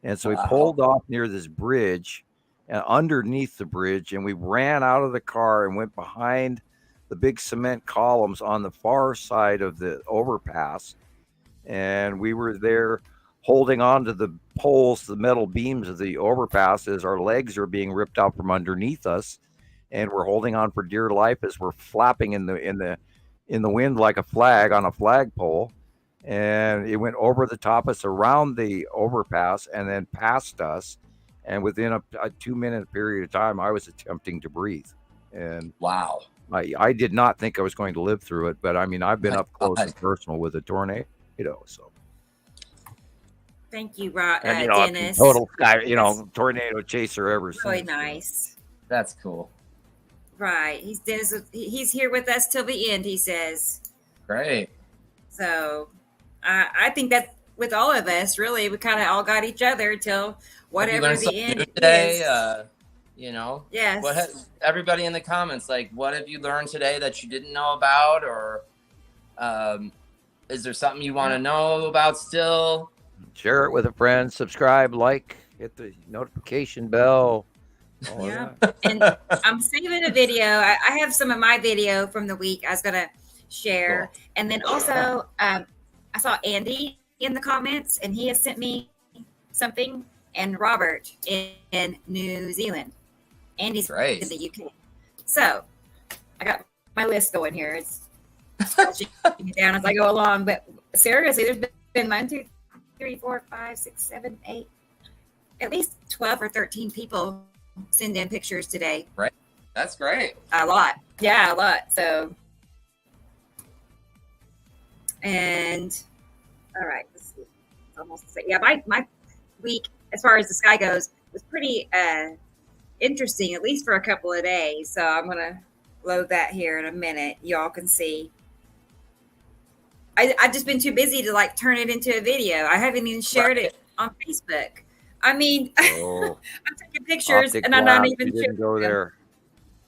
And so he pulled off near this bridge and underneath the bridge, and we ran out of the car and went behind the big cement columns on the far side of the overpass. And we were there holding on to the poles, the metal beams of the overpass, as our legs are being ripped out from underneath us. And we're holding on for dear life as we're flapping in the wind like a flag on a flagpole. And it went over the top of us, around the overpass, and then past us. And within a 2-minute period of time, I was attempting to breathe. And wow, I did not think I was going to live through it. But I mean, I've been up close and personal with a tornado. So thank you, and, Dennis. Total sky, tornado chaser ever since. Really nice. That's cool. Right. He's here with us till the end, he says. Great. So I think that with all of us, really, we kind of all got each other till whatever the end today, is. Yes. Everybody in the comments, like, what have you learned today that you didn't know about, or is there something you want to know about still? Share it with a friend, subscribe, like, hit the notification bell. Yeah. And I'm saving a video. I have some of my video from the week I was going to share. Cool. And then also, I saw Andy in the comments, and he has sent me something, and Robert in New Zealand. Andy's Great. In the UK. So I got my list going here. It's down as I go along. But seriously, there's been 1, 2, 3, 4, 5, 6, 7, 8, at least 12 or 13 people send in pictures today. Right. That's great. A lot. Yeah, a lot. So, and all right, let's see. It's almost the same. Yeah, my week, as far as the sky goes, was pretty interesting, at least for a couple of days. So I'm going to load that here in a minute. Y'all can see. I've just been too busy to turn it into a video. I haven't even shared it on Facebook. I mean, I'm taking pictures and I'm not even sure. Go there.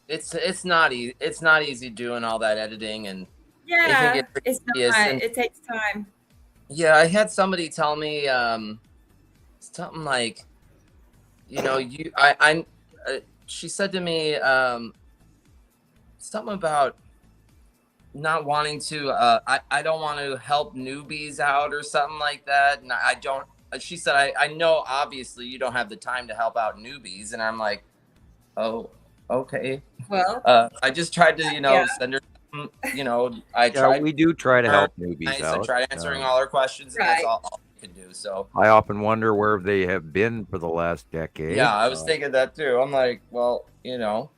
It's not easy. It's not easy doing all that editing, and it's not. It takes time. Yeah, I had somebody tell me something like, she said to me something about not wanting to. I don't want to help newbies out or something like that, and I don't. She said, I know obviously you don't have the time to help out newbies. And I'm like, oh, okay. Well, I just tried to, send her, I tried. We do try to help newbies out. I tried answering all her questions, and that's all I could do. So I often wonder where they have been for the last decade. Yeah, I was thinking that too. I'm like, well, you don't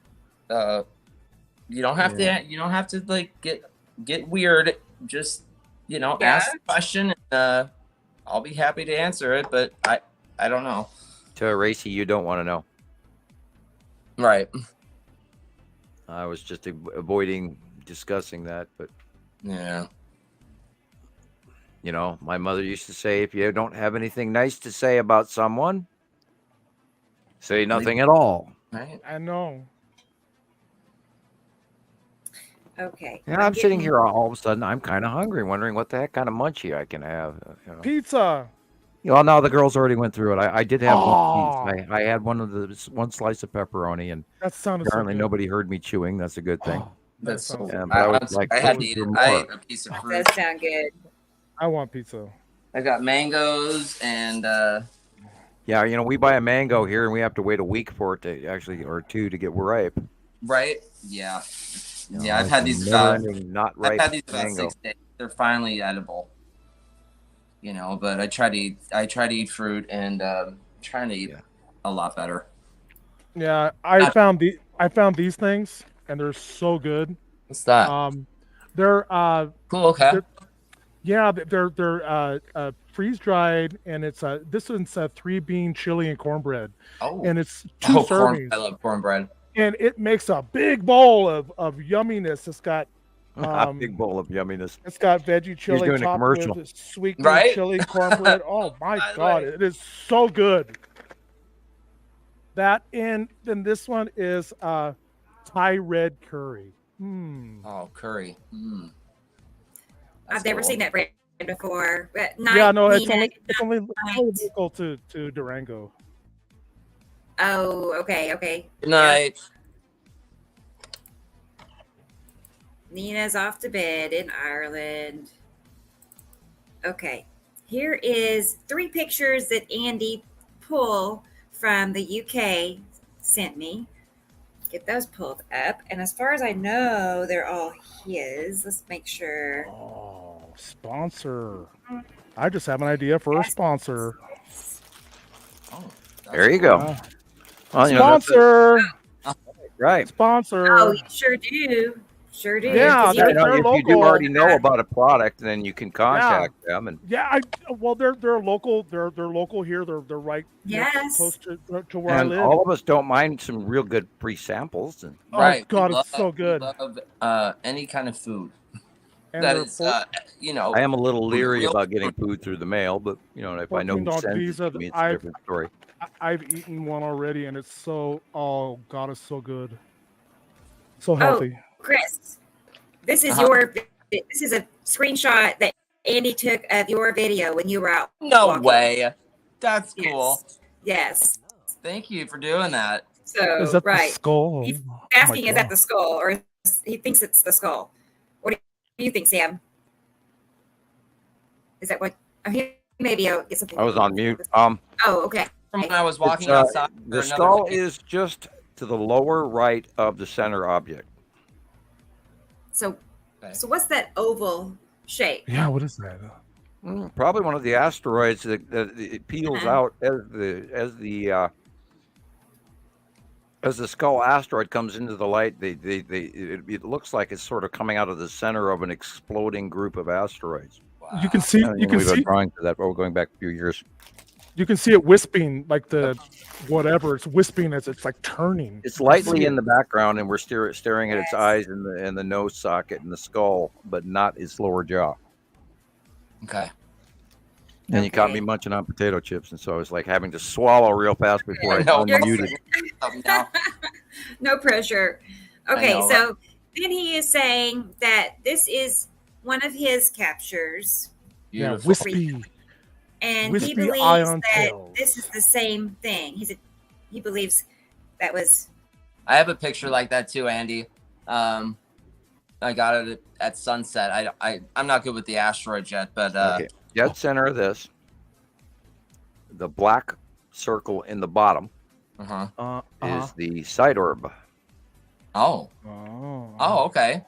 have to get weird. Just, ask the question and, I'll be happy to answer it, but I don't know. To Racy, you don't want to know. Right. I was just avoiding discussing that, but yeah. My mother used to say, if you don't have anything nice to say about someone, say nothing at all. Right. I know. Okay. And I'm sitting here all of a sudden, I'm kind of hungry, wondering what the heck kind of munchie I can have. Pizza. Well, now the girls already went through it. I did have one piece. I had one slice of pepperoni, and that sounded apparently so good. nobody heard me chewing. That's a good thing. That's so but I was like, I had to eat it. I ate a piece of fruit. That sound good. I want pizza. I got mangoes and yeah, we buy a mango here, and we have to wait a week for it to actually, or 2, to get ripe. Right? Yeah. Yeah, I've had these not I've ripe had these about mango. 6 days. They're finally edible. But I try to eat fruit, and trying to eat a lot better. Yeah, I found these things, and they're so good. What's that? They're cool. Okay. They're freeze dried, and it's this one's 3-bean chili and cornbread. Oh. And it's 2 servings. I love cornbread. And it makes a big bowl of yumminess. It's got a big bowl of yumminess. It's got veggie chili doing a topped commercial. with sweet Right? chili cornbread. Oh my God, it is so good. That, and then this one is Thai red curry. Oh, curry. I've never seen that brand before. But Yeah, no, it's only local to Durango. Oh, okay. Good night. Nina's off to bed in Ireland. Okay. Here is 3 pictures that Andy Pull from the UK sent me. Get those pulled up. And as far as I know, they're all his. Let's make sure. Oh, sponsor. I just have an idea for a sponsor. There you go. Well, Sponsor. Right. Sponsor. Oh, you sure do. Sure do. Yeah, 'Cause they're if local. you do already know about a product, then you can contact them. And they're local. They're local here. They're right close to where I and live. all of us don't mind some real good free samples. And Right. God, it's so good. Love any kind of food. And That they're is, you know. I am a little leery about getting food through the mail, but if I know who $14 sends visa, it to me, it's a different story. I've eaten one already, and it's so. Oh God, it's so good. So healthy. Chris, this is this is a screenshot that Andy took of your video when you were out. No walking. way. That's cool. Yes. Thank you for doing that. So Is that right. the skull? He's Oh, asking, my is that God. the skull, or he thinks it's the skull? What do you think, Sam? Is that what? Maybe get something. I was on mute. Oh, okay. From when I was walking It's, outside. the skull is just to the lower right of the center object. So what's that oval shape? Yeah, what is that? Probably one of the asteroids that it peels out as the skull asteroid comes into the light. It looks like it's sort of coming out of the center of an exploding group of asteroids. You can see. You can we've been see. drawing to that. We're going back a few years. You can see it wisping, like the whatever. It's wisping as it's like turning. It's lightly in the background, and we're staring at its eyes and the nose socket and the skull, but not its lower jaw. Okay. And you caught me munching on potato chips, and so I was like having to swallow real fast before I unmuted. No pressure. Okay, so then he is saying that this is one of his captures. Yeah, wispy. And Wispy he believes ion that tails. this is the same thing. He believes that was. I have a picture like that too, Andy. I got it at sunset. I'm not good with the asteroids yet, but Okay. Dead center of this, the black circle in the bottom is the side orb. Oh, okay.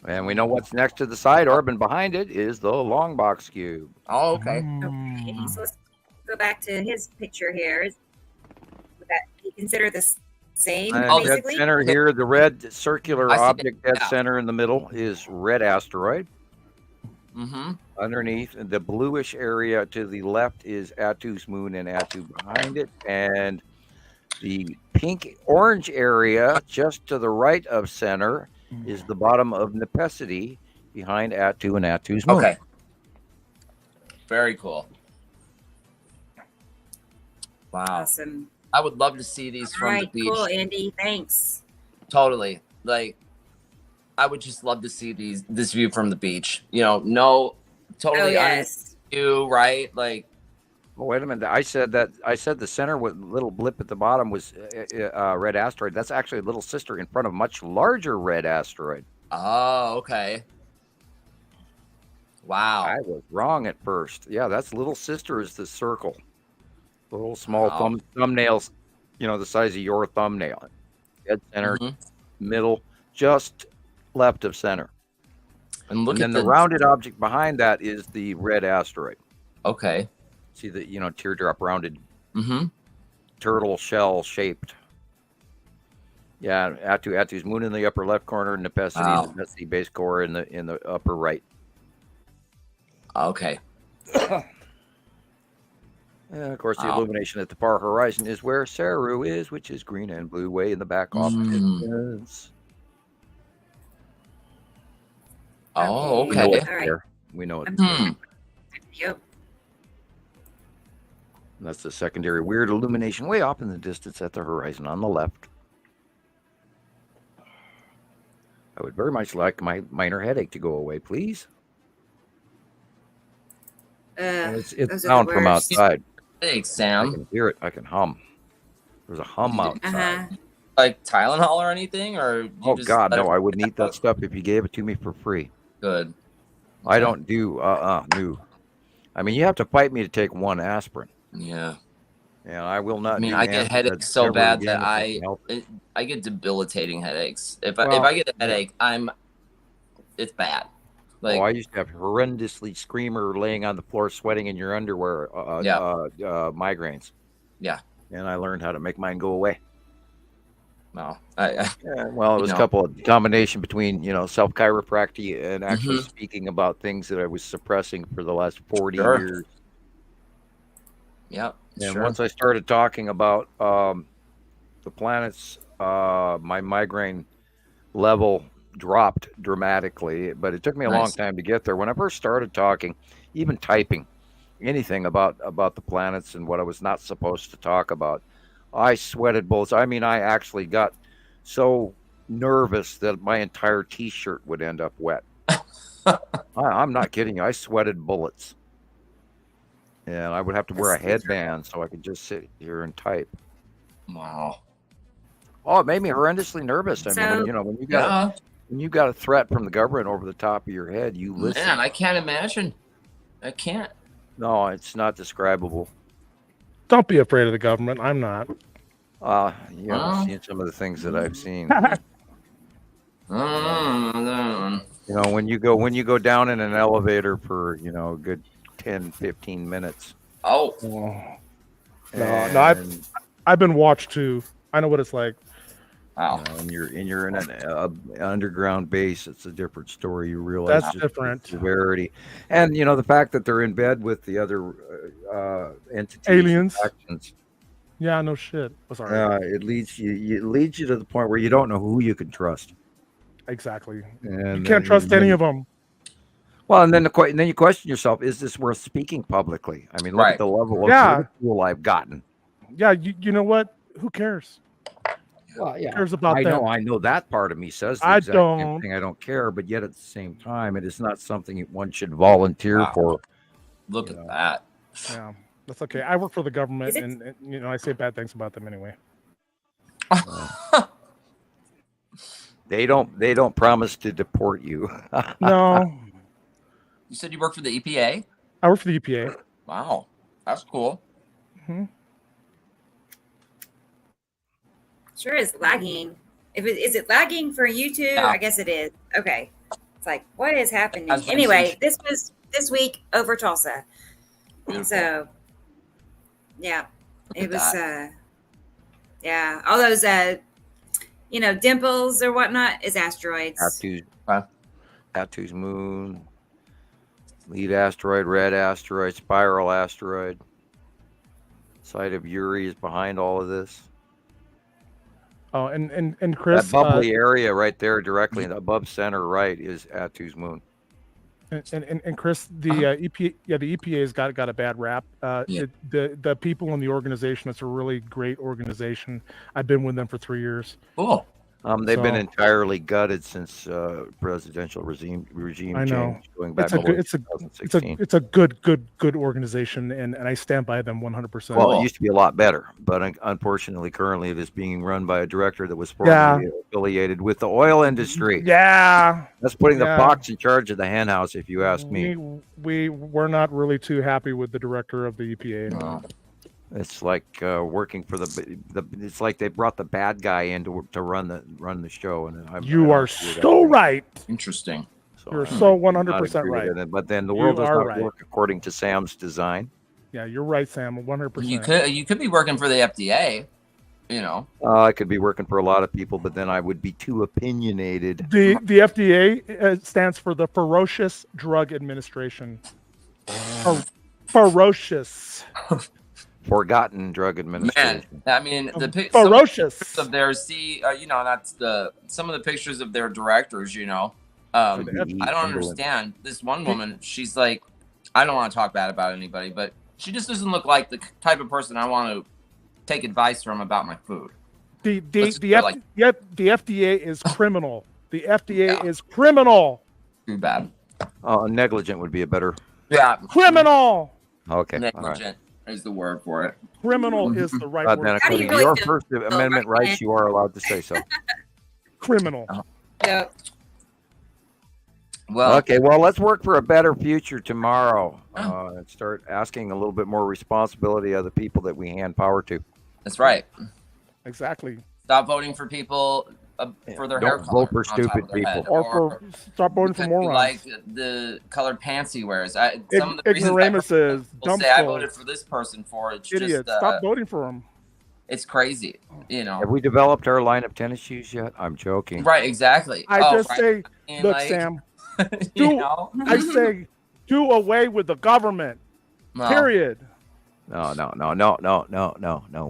And we know what's next to the side orb, and behind it is the long box cube. Oh, okay. Okay, so let's go back to his picture here. Would that be considered the same, Dead basically? center here, the red circular I see object it dead now. center in the middle is red asteroid. Mm-hmm. Underneath, the bluish area to the left is Attu's moon, and Attu behind it. And the pink-orange area just to the right of center is the bottom of Nepesity behind Attu and Attu's moon. Okay. Very cool. Wow. Awesome. I would love to see these All from right, the beach. cool, Andy. Thanks. Totally. Like, I would just love to see this view from the beach. No, totally yes. you, right? Like, Oh, wait a minute. I said the center with little blip at the bottom was red asteroid. That's actually a little sister in front of much larger red asteroid. oh, okay. Wow. I was wrong at first. Yeah, that's little sister is the circle. Little small Wow. thumbnails, the size of your thumbnail. Dead center, Mhm. middle, just left of center. And look And at then the rounded object behind that is the red asteroid. Okay. See the teardrop rounded Mm-hmm. turtle shell shaped. Yeah, Attu's moon in the upper left corner, Nepesity, Wow. Nepesity base core in the upper right. Okay. And of course, the Wow. illumination at the far horizon is where Saru is, which is green and blue way in the back off distance. Oh, We know okay. it's there. We know it's Hmm. there. Yep. And that's the secondary weird illumination way off in the distance at the horizon on the left. I would very much like my minor headache to go away, please. It's those are the sound from worst. outside. Thanks, I Sam. can hear it. I can hum. There's a hum outside. Like Tylenol or anything, or oh God, no! I wouldn't eat that stuff if you gave it to me for free. Good. I don't do no. I mean, you have to fight me to take one aspirin. Yeah. And I will not. I mean, I get headaches so bad that I get debilitating headaches. If I get a headache, it's bad. Like, I used to have horrendously screamer laying on the floor, sweating in your underwear. Migraines. Yeah. And I learned how to make mine go away. No, it was a couple of combination between self chiropractic and actually speaking about things that I was suppressing for the last 40 years. Yep. And once I started talking about the planets, my migraine level dropped dramatically. But it took me a long time to get there. When I first started talking, even typing anything about the planets and what I was not supposed to talk about, I sweated bullets. I mean, I actually got so nervous that my entire T-shirt would end up wet. I'm not kidding you. I sweated bullets. And I would have to wear a headband so I could just sit here and type. Wow. Oh, it made me horrendously nervous. I mean, when you got a threat from the government over the top of your head, you listen. Man, I can't imagine. I can't. No, it's not describable. Don't be afraid of the government. I'm not. Seeing some of the things that I've seen. When you go down in an elevator for a good 10, 15 minutes. No, I've been watched too. I know what it's like. Wow. And you're in an underground base. It's a different story. You realize that's different severity, and the fact that they're in bed with the other entities, aliens. Actions. Yeah, no shit. Sorry. It leads you to the point where you don't know who you can trust. Exactly. And you can't trust any of them. Well, and then you question yourself: is this worth speaking publicly? I mean, look at the level of ridicule I've gotten. Yeah, you know what? Who cares? Well, yeah, who cares about them? I know that part of me says the exact same thing. I don't care, but yet at the same time, it is not something one should volunteer for. Look at that. Yeah, that's okay. I work for the government, and I say bad things about them anyway. They don't promise to deport you. No. You said you work for the EPA? I work for the EPA. Wow, that's cool. Mm-hmm. Sure is lagging. Is it lagging for you too? Yeah. I guess it is. Okay. It's like, what is happening? That's Anyway, this was this week over Tulsa. Beautiful. So, yeah, Look it at was, all those, dimples or whatnot is asteroids. Tattoos moon, lead asteroid, red asteroid, spiral asteroid. Site of Uri is behind all of this. Oh, and Chris, that bubbly area right there, directly above center right, is Attu's moon. And Chris, the EPA, the EPA's got a bad rap. The people in the organization, it's a really great organization. I've been with them for 3 years. Cool. They've been entirely gutted since presidential regime I know. change, going back to 2016. It's a good organization, and I stand by them 100%. Well, it used to be a lot better, but unfortunately, currently it is being run by a director that was formerly affiliated with the oil industry. Yeah, that's putting the fox in charge of the hen house, if you ask me. We're not really too happy with the director of the EPA. No. It's like working for the. It's like they brought the bad guy in to run the show, and you are so right. Interesting. So you're so 100% right. But then the world does not work according to Sam's design. Yeah, you're right, Sam. 100%. You could be working for the FDA. I could be working for a lot of people, but then I would be too opinionated. The FDA stands for the Ferocious Drug Administration. Ferocious. Forgotten Drug Administration. Man, I mean, ferocious of their that's some of the pictures of their directors. I don't understand this one woman. She's like, I don't want to talk bad about anybody, but she just doesn't look like the type of person I want to take advice from about my food. The FDA is criminal. The FDA is criminal. Too bad. Negligent would be a better. Yeah. Criminal. Okay. Negligent. is the word for it. Criminal is the right word. Then according to your First Amendment rights, you are allowed to say so. Criminal. Yep. Well, okay. Well, let's work for a better future tomorrow and start asking a little bit more responsibility of the people that we hand power to. That's right. Exactly. Stop voting for people for their hair Don't color vote for on top stupid of their people. head, Or stop voting for because you morons. like the colored pants he wears. Some of the reasons Ignoramuses, will say I voted for this person for it's idiots. just Stop voting for them. It's crazy, you know. Have we developed our line of tennis shoes yet? I'm joking. Right, exactly. I just say, And look, like, Sam. you know? I say, do away with the government. No. Period. No.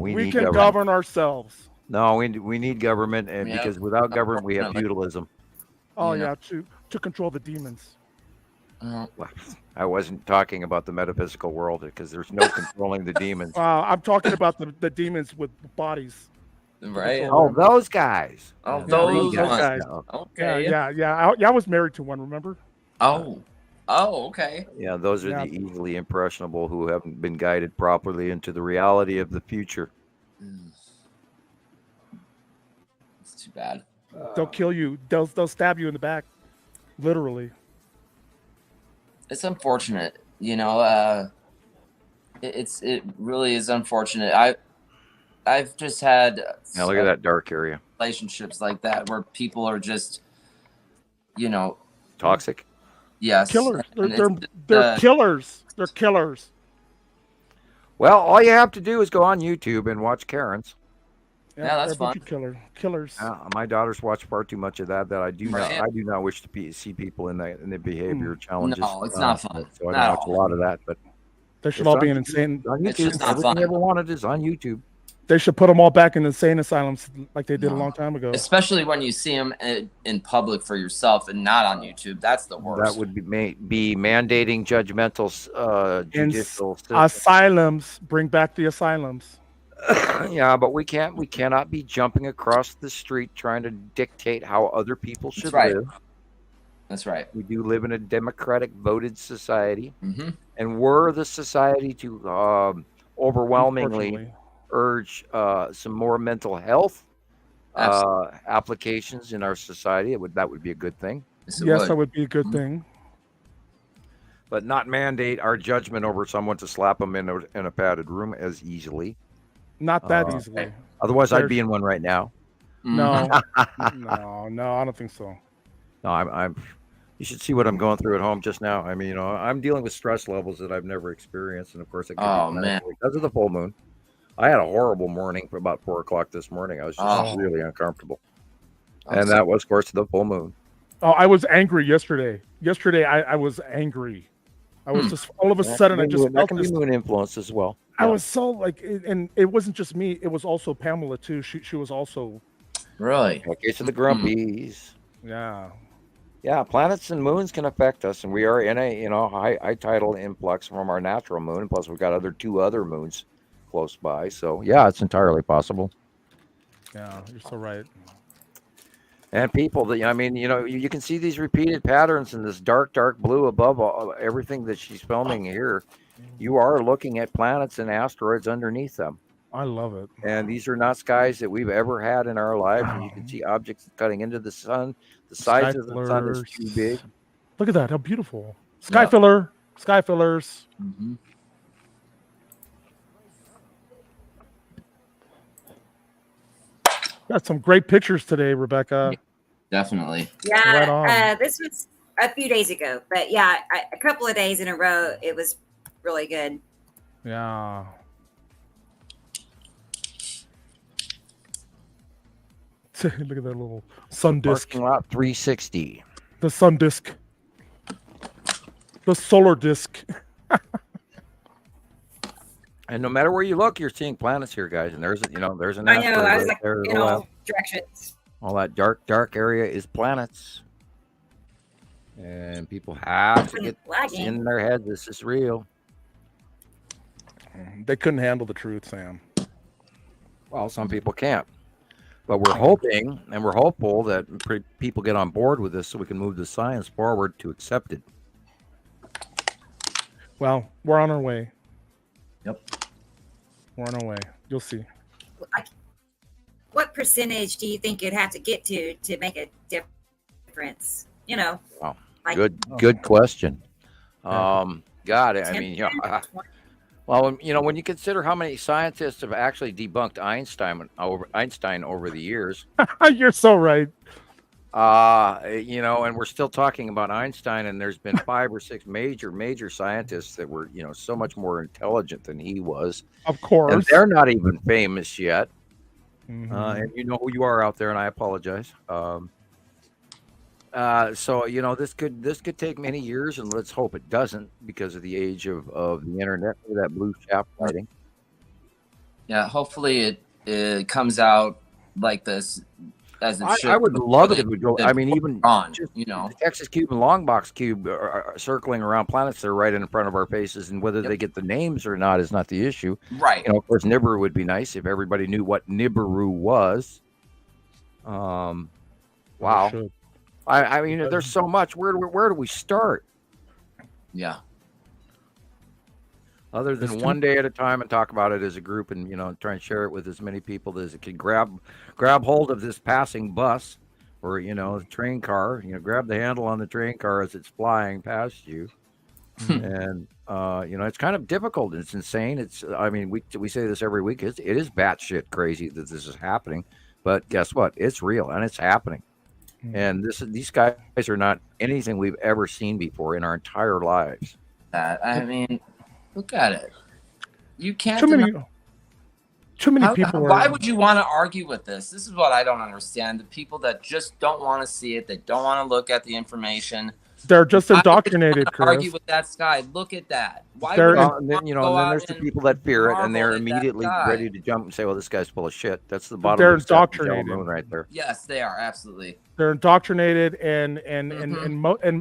We We need can government. govern ourselves. No, we need government, and Yeah. because without government, we have feudalism. Oh Yeah. yeah, to control the demons. Well, I wasn't talking about the metaphysical world because there's no controlling the demons. I'm talking about the demons with bodies. Right. Oh, those guys. Oh, Yeah, those guys. ones. Okay. Yeah. I was married to one. Remember? Oh, okay. Yeah, those are Yeah. the easily impressionable who haven't been guided properly into the reality of the future. It's too bad. They'll kill you. They'll stab you in the back, literally. It's unfortunate, you know. It really is unfortunate. I've just had Now look at that dark area. relationships like that where people are just, you know, Toxic. yes, Killers. and They're killers. They're killers. Well, all you have to do is go on YouTube and watch Karens. Yeah, that's they're a bunch fun. of killers. My daughters watch far too much of that. I do not. Right. I do not wish to see people in the behavior challenges. No, it's not fun. So I Not don't watch a all. lot of that. But They should it's all on be in YouTube. insane. It's on It's YouTube. just not Everything fun. you ever wanted is on YouTube. They should put them all back in insane asylums like they did a long time ago. Especially when you see them in public for yourself and not on YouTube. That's the worst. That would be mandating judgmental judicial system. Asylums. Bring back the asylums. Yeah, but we cannot be jumping across the street trying to dictate how other people should right. live. That's right. We do live in a democratic voted society, Mm-hmm. and we're the society to overwhelmingly Unfortunately. urge some more mental health applications in our society. That would be a good thing. Yes, that would be a good thing. But not mandate our judgment over someone to slap them in a padded room as easily. Not that easily. Otherwise, I'd There's- be in one right now. No, no, I don't think so. No, I'm. You should see what I'm going through at home just now. I mean, you know, I'm dealing with stress levels that I've never experienced, and of course, it could Oh, be man. because of the full moon. I had a horrible morning for about 4:00 this morning. I was just really uncomfortable, and that was, of course, the full moon. Oh, I was angry yesterday. Yesterday, I was angry. I was just all of a sudden I just that felt can this. be moon influence as well. I was so like, and it wasn't just me. It was also Pamela too. She was also. Really? Okay, so the grumpies. Yeah. Yeah, planets and moons can affect us, and we are in a high tidal influx from our natural moon, and plus we've got two other moons close by. So yeah, it's entirely possible. Yeah, you're so right. And people that, I mean, you know, you can see these repeated patterns in this dark blue above everything that she's filming here. You are looking at planets and asteroids underneath them. I love it. And these are not skies that we've ever had in our lives. And you can see objects cutting into the sun. The size of the sun is too big. Look at that. How beautiful. Sky filler. Sky fillers. Mm-hmm. Got some great pictures today, Rebecca. Definitely. Right on. Yeah, this was a few days ago, but yeah, a couple of days in a row, it was really good. Yeah. Look at that little sun disk. Parking lot 360. The sun disk. The solar disk. And no matter where you look, you're seeing planets here, guys. And there's an I asteroid know, I was right like there to in the all left. directions. All that dark area is planets. And people have to get Lagging. in their head, this is real. They couldn't handle the truth, Sam. Well, some people can't. But we're hoping and we're hopeful that people get on board with this so we can move the science forward to accept it. Well, we're on our way. Yep. Worn away. You'll see. What percentage do you think you'd have to get to make a difference? You know. Wow. Like, Good question. God, I mean, you know, well, when you consider how many scientists have actually debunked Einstein over the years, you're so right. You know, and we're still talking about Einstein, and there's been 5 or 6 major scientists that were, you know, so much more intelligent than he was. Of course, and they're not even famous yet. Mm-hmm. And you know who you are out there, and I apologize. So you know, this could take many years, and let's hope it doesn't, because of the age of the internet, or that blue shaft lighting. Yeah, hopefully it comes out like this as it should. I would love it if it would go. I mean, even just, you know, the Texas Cube and Longbox Cube are circling around planets that are right in front of our faces, and whether they get the names or not is not the issue. Right. You know, of course, Nibiru would be nice if everybody knew what Nibiru was. Wow. I mean, there's so much. Where do we start? Yeah. Other than one day at a time and talk about it as a group, and you know, try and share it with as many people as it can grab hold of this passing bus, or you know, the train car. You know, grab the handle on the train car as it's flying past you, and you know, it's kind of difficult. It's insane. I mean, we say this every week. It is batshit crazy that this is happening, but guess what? It's real and it's happening. And these guys are not anything we've ever seen before in our entire lives. I mean, look at it. You can't. Too many people. Why would you want to argue with this? This is what I don't understand. The people that just don't want to see it, they don't want to look at the information. They're just indoctrinated. Chris. Argue with that sky. Look at that. Why? And then there's the people that fear it, and they're immediately ready to jump and say, "Well, this guy's full of shit." That's the bottom. They're indoctrinated right there. Yes, they are absolutely. They're indoctrinated, and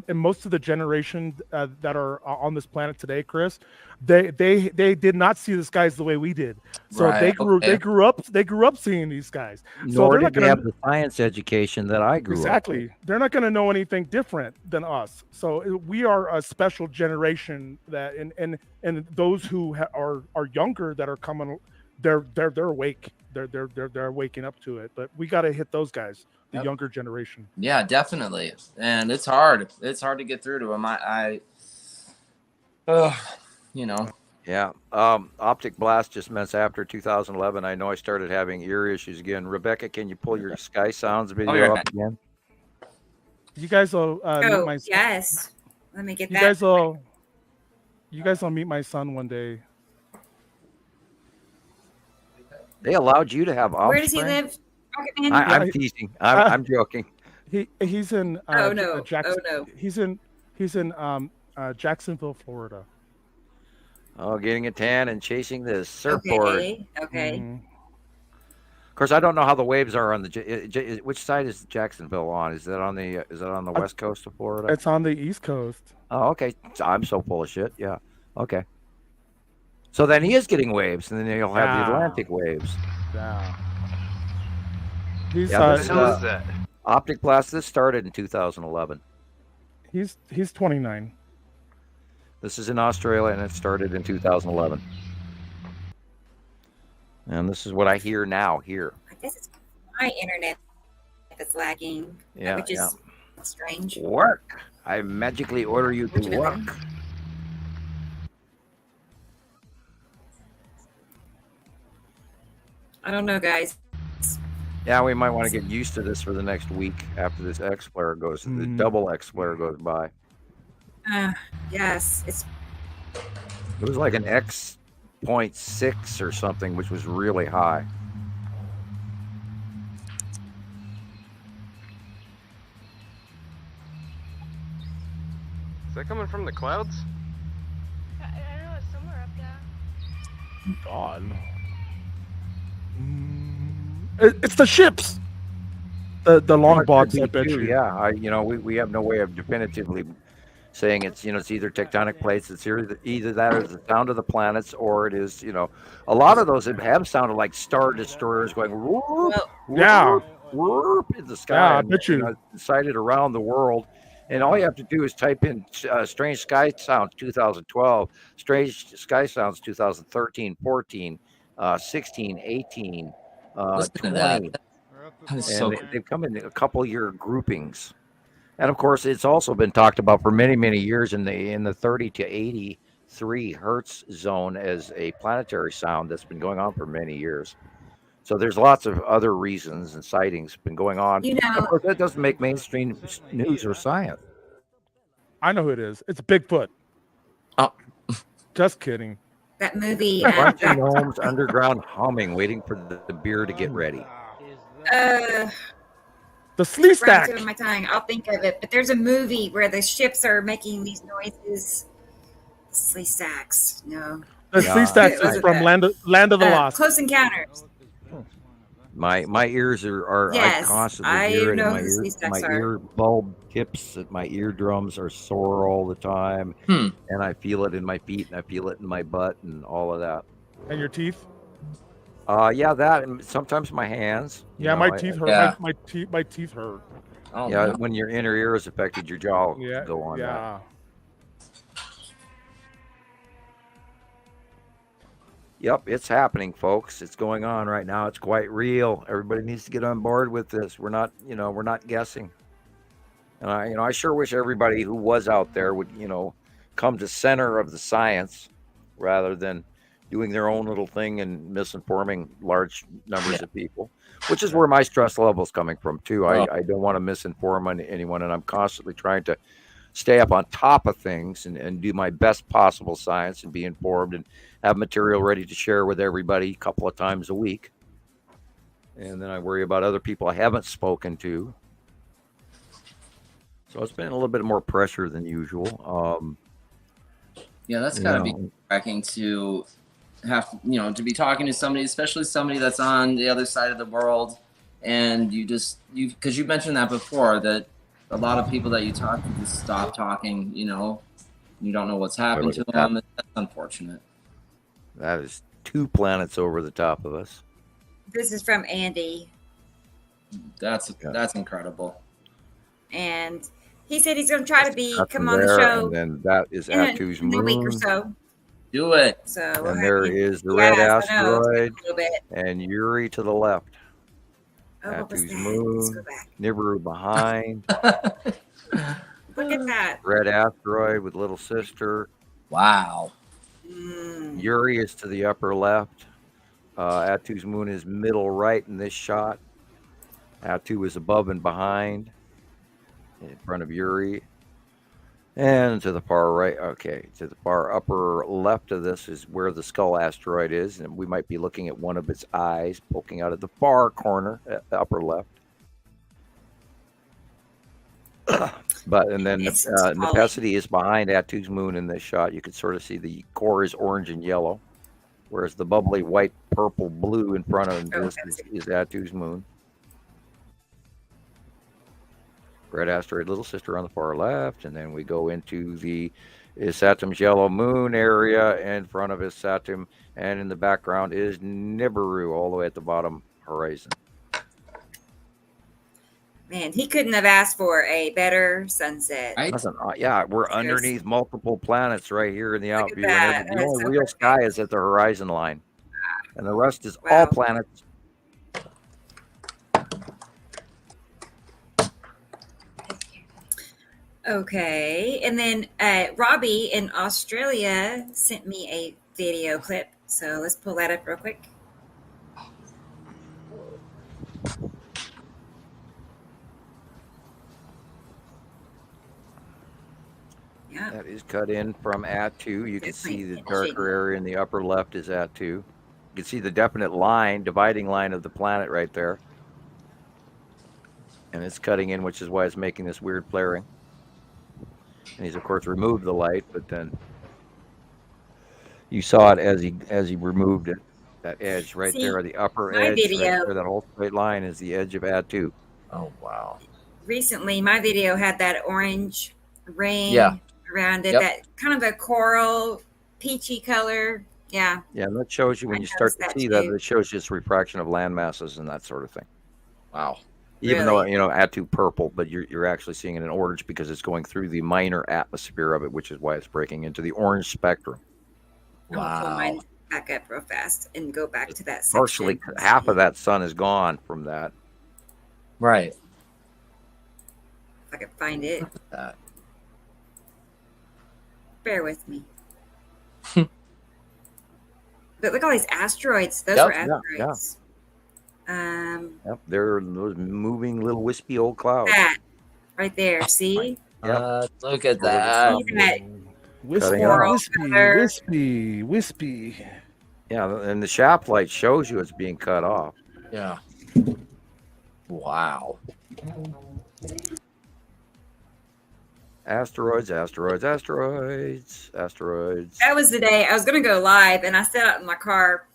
most of the generation that are on this planet today, Chris, they did not see the skies the way we did. So they grew up seeing these guys. Nor did they have the science education that I grew up. Exactly. They're not going to know anything different than us. So we are a special generation that, and those who are younger that are coming, they're awake. They're waking up to it. But we got to hit those guys. The younger generation. Yeah, definitely. And it's hard. It's hard to get through to them. You know. Yeah. Optic blast just meant after 2011. I know I started having ear issues again. Rebecca, can you pull your Sky Sounds video up again? You guys will meet my son. Yes. Let me get that. You guys will meet my son one day. They allowed you to have offspring? Where does he live? I'm teasing. I'm joking. He's in. Jackson. Oh no. He's in Jacksonville, Florida. Oh, getting a tan and chasing the surfboard. Okay. Mm-hmm. Of course, I don't know how the waves are on the. Which side is Jacksonville on? Is that on the west coast of Florida? It's on the east coast. Oh, okay. I'm so full of shit. Yeah. Okay. So then he is getting waves, and then you'll have the Atlantic waves. Yeah. Optic blast. This started in 2011. He's 29. This is in Australia, and it started in 2011. And this is what I hear now here. I guess it's my internet that's lagging. Yeah, which is strange. Work. I magically order you to work. I don't know, guys. Yeah, we might want to get used to this for the next week after this X flare goes, the double X flare goes by. Yes, it was like an X.6 or something, which was really high. Is that coming from the clouds? I don't know, it's somewhere up there. God. It's the ships. The long box, I bet you. Yeah, we have no way of definitively saying it's either tectonic plates. It's either that or the sound of the planets, or it is a lot of those have sounded like star destroyers going whoop, whoop in the sky. Yeah, I bet you. Sighted around the world. And all you have to do is type in Strange Sky Sounds 2012, Strange Sky Sounds 2013, 14, 16, 18, Listen to 20. that. That is so And they've come in a couple year groupings. And of course, it's also been talked about for many, many years in the 30 to 83 hertz zone as a planetary sound that's been going on for many years. So there's lots of other reasons and sightings been going on. You know, of course, that doesn't make mainstream news or science. I know who it is. It's Bigfoot. Oh, just kidding. That movie. Bunch of gnomes underground humming, waiting for the beer to get ready. The Slee Stack. On my tongue. I'll think of it. But there's a movie where the ships are making these noises. Slee Stacks. No. The Slee Stacks is from Land of the Lost. Close Encounters. My ears are Yes, I constantly I hear it know in my who ear. Slee Stacks My are. ear bulb tips, my eardrums are sore all the time, and I feel it in my feet, and I feel it in my butt, and all of that. And your teeth? Yeah, that, and sometimes my hands. you Yeah, know, my I- teeth hurt. I- My teeth hurt. Oh, yeah, no. when your inner ear is affected, your jaw Yeah, go on that. yeah. Yep, it's happening, folks. It's going on right now. It's quite real. Everybody needs to get on board with this. We're not guessing. And I sure wish everybody who was out there would, come to center of the science rather than doing their own little thing and misinforming large numbers of people, which is where my stress level is coming from too. I don't want to misinform anyone, and I'm constantly trying to stay up on top of things and do my best possible science and be informed and have material ready to share with everybody a couple of times a week. And then I worry about other people I haven't spoken to. So it's been a little bit more pressure than usual. Yeah, that's gotta be cracking to have to be talking to somebody, especially somebody that's on the other side of the world, and because you mentioned that before, that a lot of people that you talk to just stop talking. You don't know what's happened to them. That's unfortunate. That is 2 planets over the top of us. This is from Andy, That's incredible. and he said he's going to try to come on the There, show and then that is in Atu's a week or moon. so. Do it. So And there is the red asteroid and Uri to the left. Atu's moon, Nibiru behind. Look at that. Red asteroid with little sister. Wow. Uri is to the upper left. Atu's moon is middle right in this shot. Atu is above and behind in front of Uri. And to the far right, to the far upper left of this is where the skull asteroid is. And we might be looking at one of its eyes poking out of the far corner at the upper left. And then Necessity is behind Atu's moon in this shot. You can sort of see the core is orange and yellow, whereas the bubbly white, purple, blue in front of this is Atu's moon. Red asteroid, little sister on the far left, and then we go into the Isatum's yellow moon area in front of Isatum, and in the background is Nibiru all the way at the bottom horizon. Man, he couldn't have asked for a better sunset. Listen, we're underneath multiple planets right here in the Look at outview. that. And the That's only so real perfect. sky is at the horizon line, and the rest is all planets. Okay, and then Robbie in Australia sent me a video clip, so let's pull that up real quick. Yeah. That is cut in from Atu. You can see the darker area in the upper left is Atu. You can see the definite line, dividing line of the planet right there. And it's cutting in, which is why it's making this weird flaring. And he's of course removed the light, but then you saw it as he removed it. That edge right there, the upper edge right there, that whole straight line is the edge of Atu. Oh wow. Recently my video had that orange ring around it, Yep. that kind of a coral peachy color. Yeah. Yeah, and that shows you when you start to see that, it shows you its refraction of land masses and that sort of thing. Wow. Even though, Atu purple, but you're actually seeing it in orange because it's going through the minor atmosphere of it, which is why it's breaking into the orange spectrum. Wow. back up real fast and go back to that section. Partially, half of that sun is gone from that. Right. If I can find it. Bear with me. But look at all these asteroids. Those were asteroids. Yep, they're those moving little wispy old clouds. That right there. See? Look at that. See that? Wispy. Yeah, and the shaft light shows you it's being cut off. Yeah. Wow. Asteroids. That was the day I was going to go live, and I sat out in my car,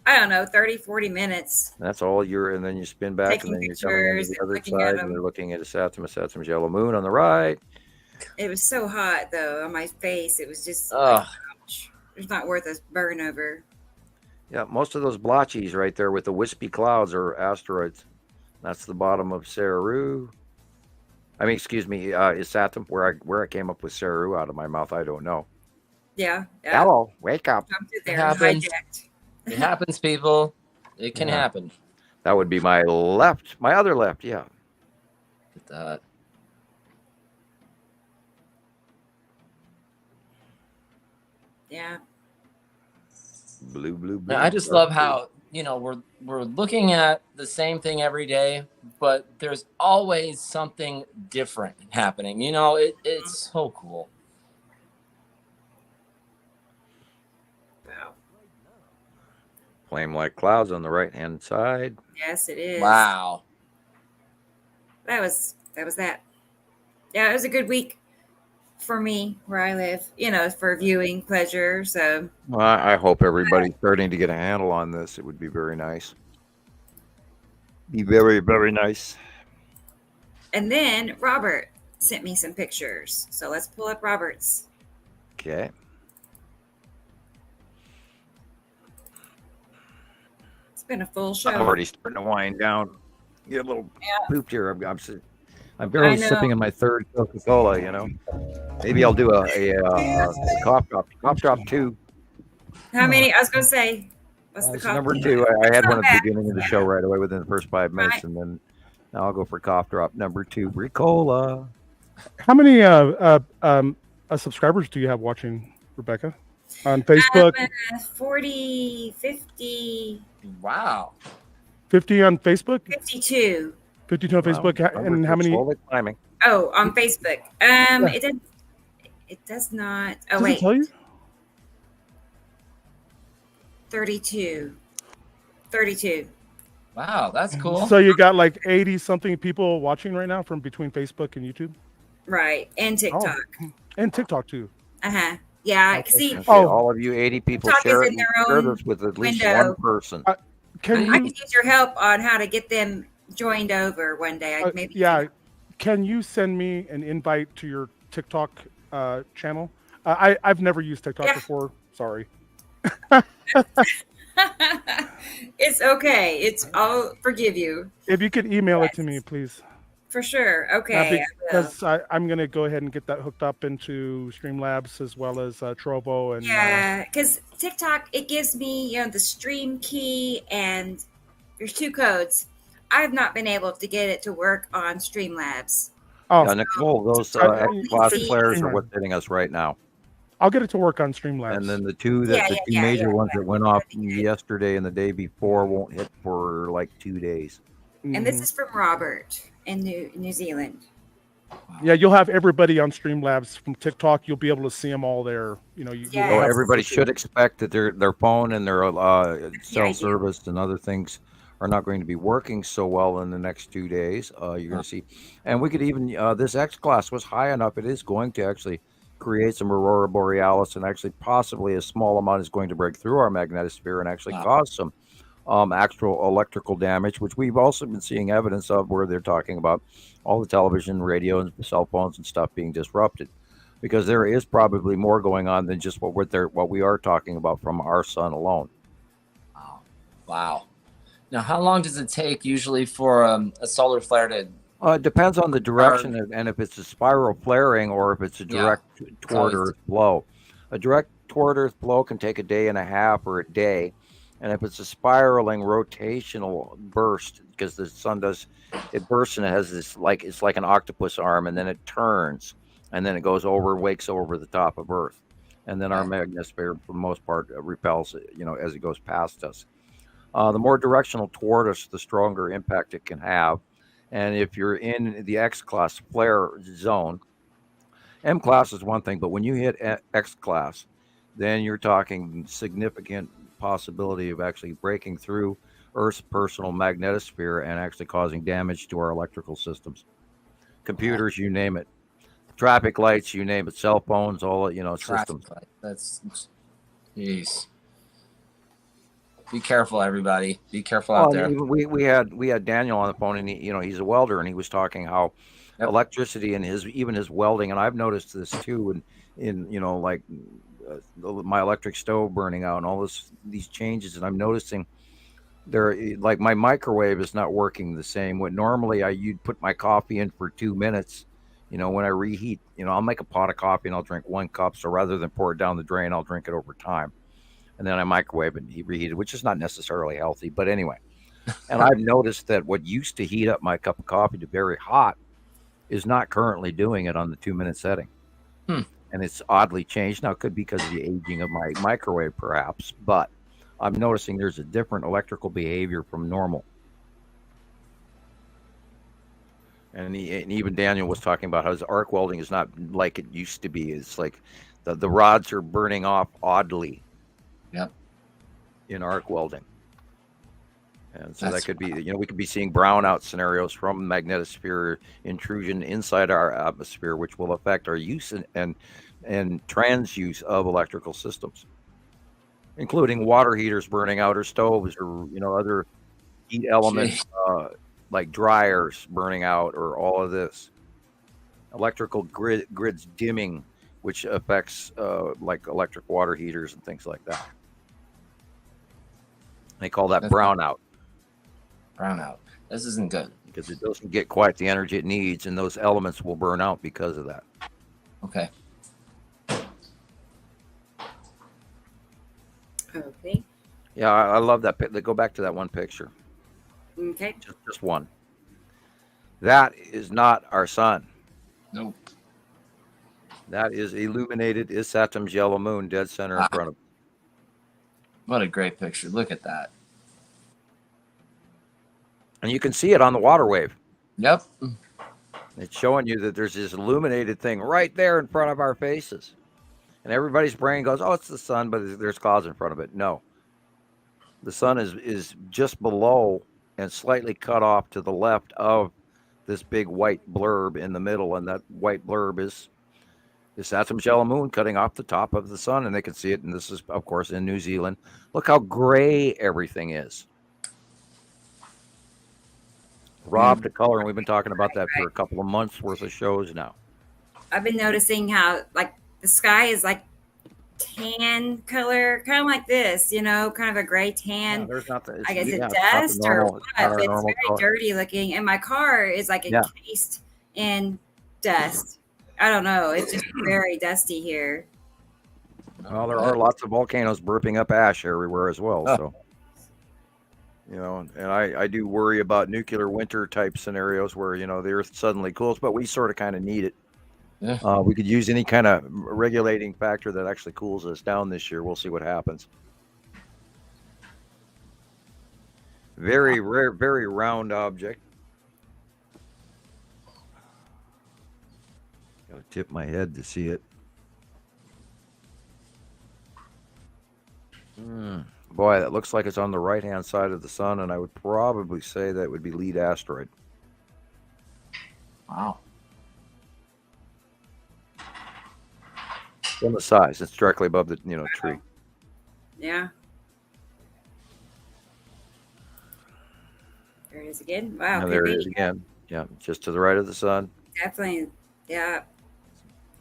I don't know, 30, 40 minutes. That's all and then you spin back, taking and then you're coming pictures to the other and looking side, at and them. they're looking at Saturn's yellow moon on the right. It was so hot, though, on my face. It was just, it's not worth a burn over. Yeah, most of those blotchies right there with the wispy clouds are asteroids. That's the bottom of Saru. I mean, excuse me, is Saturn where I came up with Saru out of my mouth? I don't know. Yeah. Hello, wake up. It happens. It happens, people. It can happen. That would be my other left, yeah. Look at that. Yeah. Blue. Now, I just love how, we're looking at the same thing every day, but there's always something different happening. It's so cool. Wow. Flame-like clouds on the right-hand side. Yes, it is. Wow. That was that. Yeah, it was a good week for me where I live, for viewing pleasure. So Well, I hope everybody's starting to get a handle on this. It would be very nice. Be very, very nice. And then Robert sent me some pictures. So let's pull up Robert's. Okay. It's been a full show. I'm already starting to wind down. Get a little pooped here. I'm barely sipping in my third Coca-Cola, Maybe I'll do a cough drop. Cough drop 2. How many? I was going to say, what's the cough? Number 2. I had one at the beginning of the show right away within the first 5 minutes, and then now I'll go for cough drop number 2, Ricola. How many subscribers do you have watching, Rebecca, on Facebook? 40, 50. Wow. 50 on Facebook? 52. 52 on Facebook. And how many? Slowly climbing. Oh, on Facebook. It does not. Oh, Does wait. it tell you? 32. Wow, that's cool. So you got like 80 something people watching right now from between Facebook and YouTube? Right. And TikTok. Oh, and TikTok too. Uh-huh. Yeah. Okay. See, All of you 80 people TikTok share is it in their share own this with at least window. one person. I could use your help on how to get them joined over one day. Can you send me an invite to your TikTok channel? I've never used TikTok before. Sorry. It's okay. I'll forgive you. If you could email it to me, please. For sure. Okay. Because I'm going to go ahead and get that hooked up into Streamlabs as well as Trovo. And because TikTok, it gives me, the stream key, and there's 2 codes. I've not been able to get it to work on Streamlabs. Oh, yeah, Nicole, those X-Class players are what's hitting us right now. I'll get it to work on Streamlabs. And then the two major ones that went off yesterday and the day before won't hit for like 2 days. And this is from Robert in New Zealand. Yeah, you'll have everybody on Streamlabs from TikTok. You'll be able to see them all there. So everybody should expect that their phone and their cell service and other things are not going to be working so well in the next 2 days. You're going to see, and we could even this X-Class was high enough. It is going to actually create some aurora borealis, and actually possibly a small amount is going to break through our magnetosphere and actually cause some actual electrical damage, which we've also been seeing evidence of, where they're talking about all the television, radio, and cell phones and stuff being disrupted, because there is probably more going on than just what we are talking about from our sun alone. Wow. Now, how long does it take usually for a solar flare to? It depends on the direction and if it's a spiral flaring or if it's a direct toward Earth blow. A direct toward Earth blow can take a day and a half or a day. And if it's a spiraling rotational burst, because the sun it bursts and it has this, it's like an octopus arm, and then it turns, and then it goes over, wakes over the top of Earth. And then our magnetosphere, for the most part, repels, as it goes past us. The more directional toward us, the stronger impact it can have. And if you're in the X-class flare zone, M-class is one thing, but when you hit X-class, then you're talking significant possibility of actually breaking through Earth's personal magnetosphere and actually causing damage to our electrical systems. Computers, you name it. Traffic lights, you name it. Cell phones, all, systems. Light. That's, jeez. Be careful, everybody. Be careful out there. We had Daniel on the phone, and he's a welder, and he was talking how electricity and even his welding, and I've noticed this too, in my electric stove burning out and all these changes, and I'm noticing like my microwave is not working the same way. Normally you'd put my coffee in for 2 minutes, when I reheat, I'll make a pot of coffee and I'll drink 1 cup. So rather than pour it down the drain, I'll drink it over time. And then I microwave and reheat it, which is not necessarily healthy, but anyway. And I've noticed that what used to heat up my cup of coffee to very hot is not currently doing it on the 2-minute setting. And it's oddly changed. Now, it could be because of the aging of my microwave, perhaps, but I'm noticing there's a different electrical behavior from normal. And even Daniel was talking about how his arc welding is not like it used to be. It's like the rods are burning off oddly. Yep. In arc welding. And so that could be, we could be seeing brownout scenarios from magnetosphere intrusion inside our atmosphere, which will affect our use and transuse of electrical systems, including water heaters burning out, or stoves, or other heat elements like dryers burning out, or all of this. Electrical grids dimming, which affects like electric water heaters and things like that. They call that brownout. Brownout. This isn't good. Because it doesn't get quite the energy it needs, and those elements will burn out because of that. Okay. Okay. Yeah, I love that. Go back to that one picture. Okay. Just one. That is not our sun. Nope. That is illuminated Saturn's yellow moon, dead center in front of. What a great picture. Look at that. And you can see it on the water wave. Yep. It's showing you that there's this illuminated thing right there in front of our faces. And everybody's brain goes, oh, it's the sun, but there's clouds in front of it. No. The sun is just below and slightly cut off to the left of this big white blurb in the middle. And that white blurb is Saturn's yellow moon cutting off the top of the sun. And they can see it. And this is, of course, in New Zealand. Look how gray everything is. Robbed to color. And we've been talking about that for a couple of months worth of shows now. I've been noticing how, like, the sky is like tan color, kind of like this, kind of a gray tan. Yeah, there's not I guess it's dust or what. It's very color. Dirty looking. And my car is like encased in dust. I don't know. It's just very dusty here. Well, there are lots of volcanoes burping up ash everywhere as well. So, and I do worry about nuclear winter type scenarios where, the earth suddenly cools, but we sort of kind of need it. Yeah. We could use any kind of regulating factor that actually cools us down this year. We'll see what happens. Very rare, very round object. Got to tip my head to see it. Boy, that looks like it's on the right-hand side of the sun, and I would probably say that would be lead asteroid. Wow. On the size, it's directly above the tree. Yeah. There it is again. Wow. And there it is again. Yeah, just to the right of the sun. Definitely. Yeah.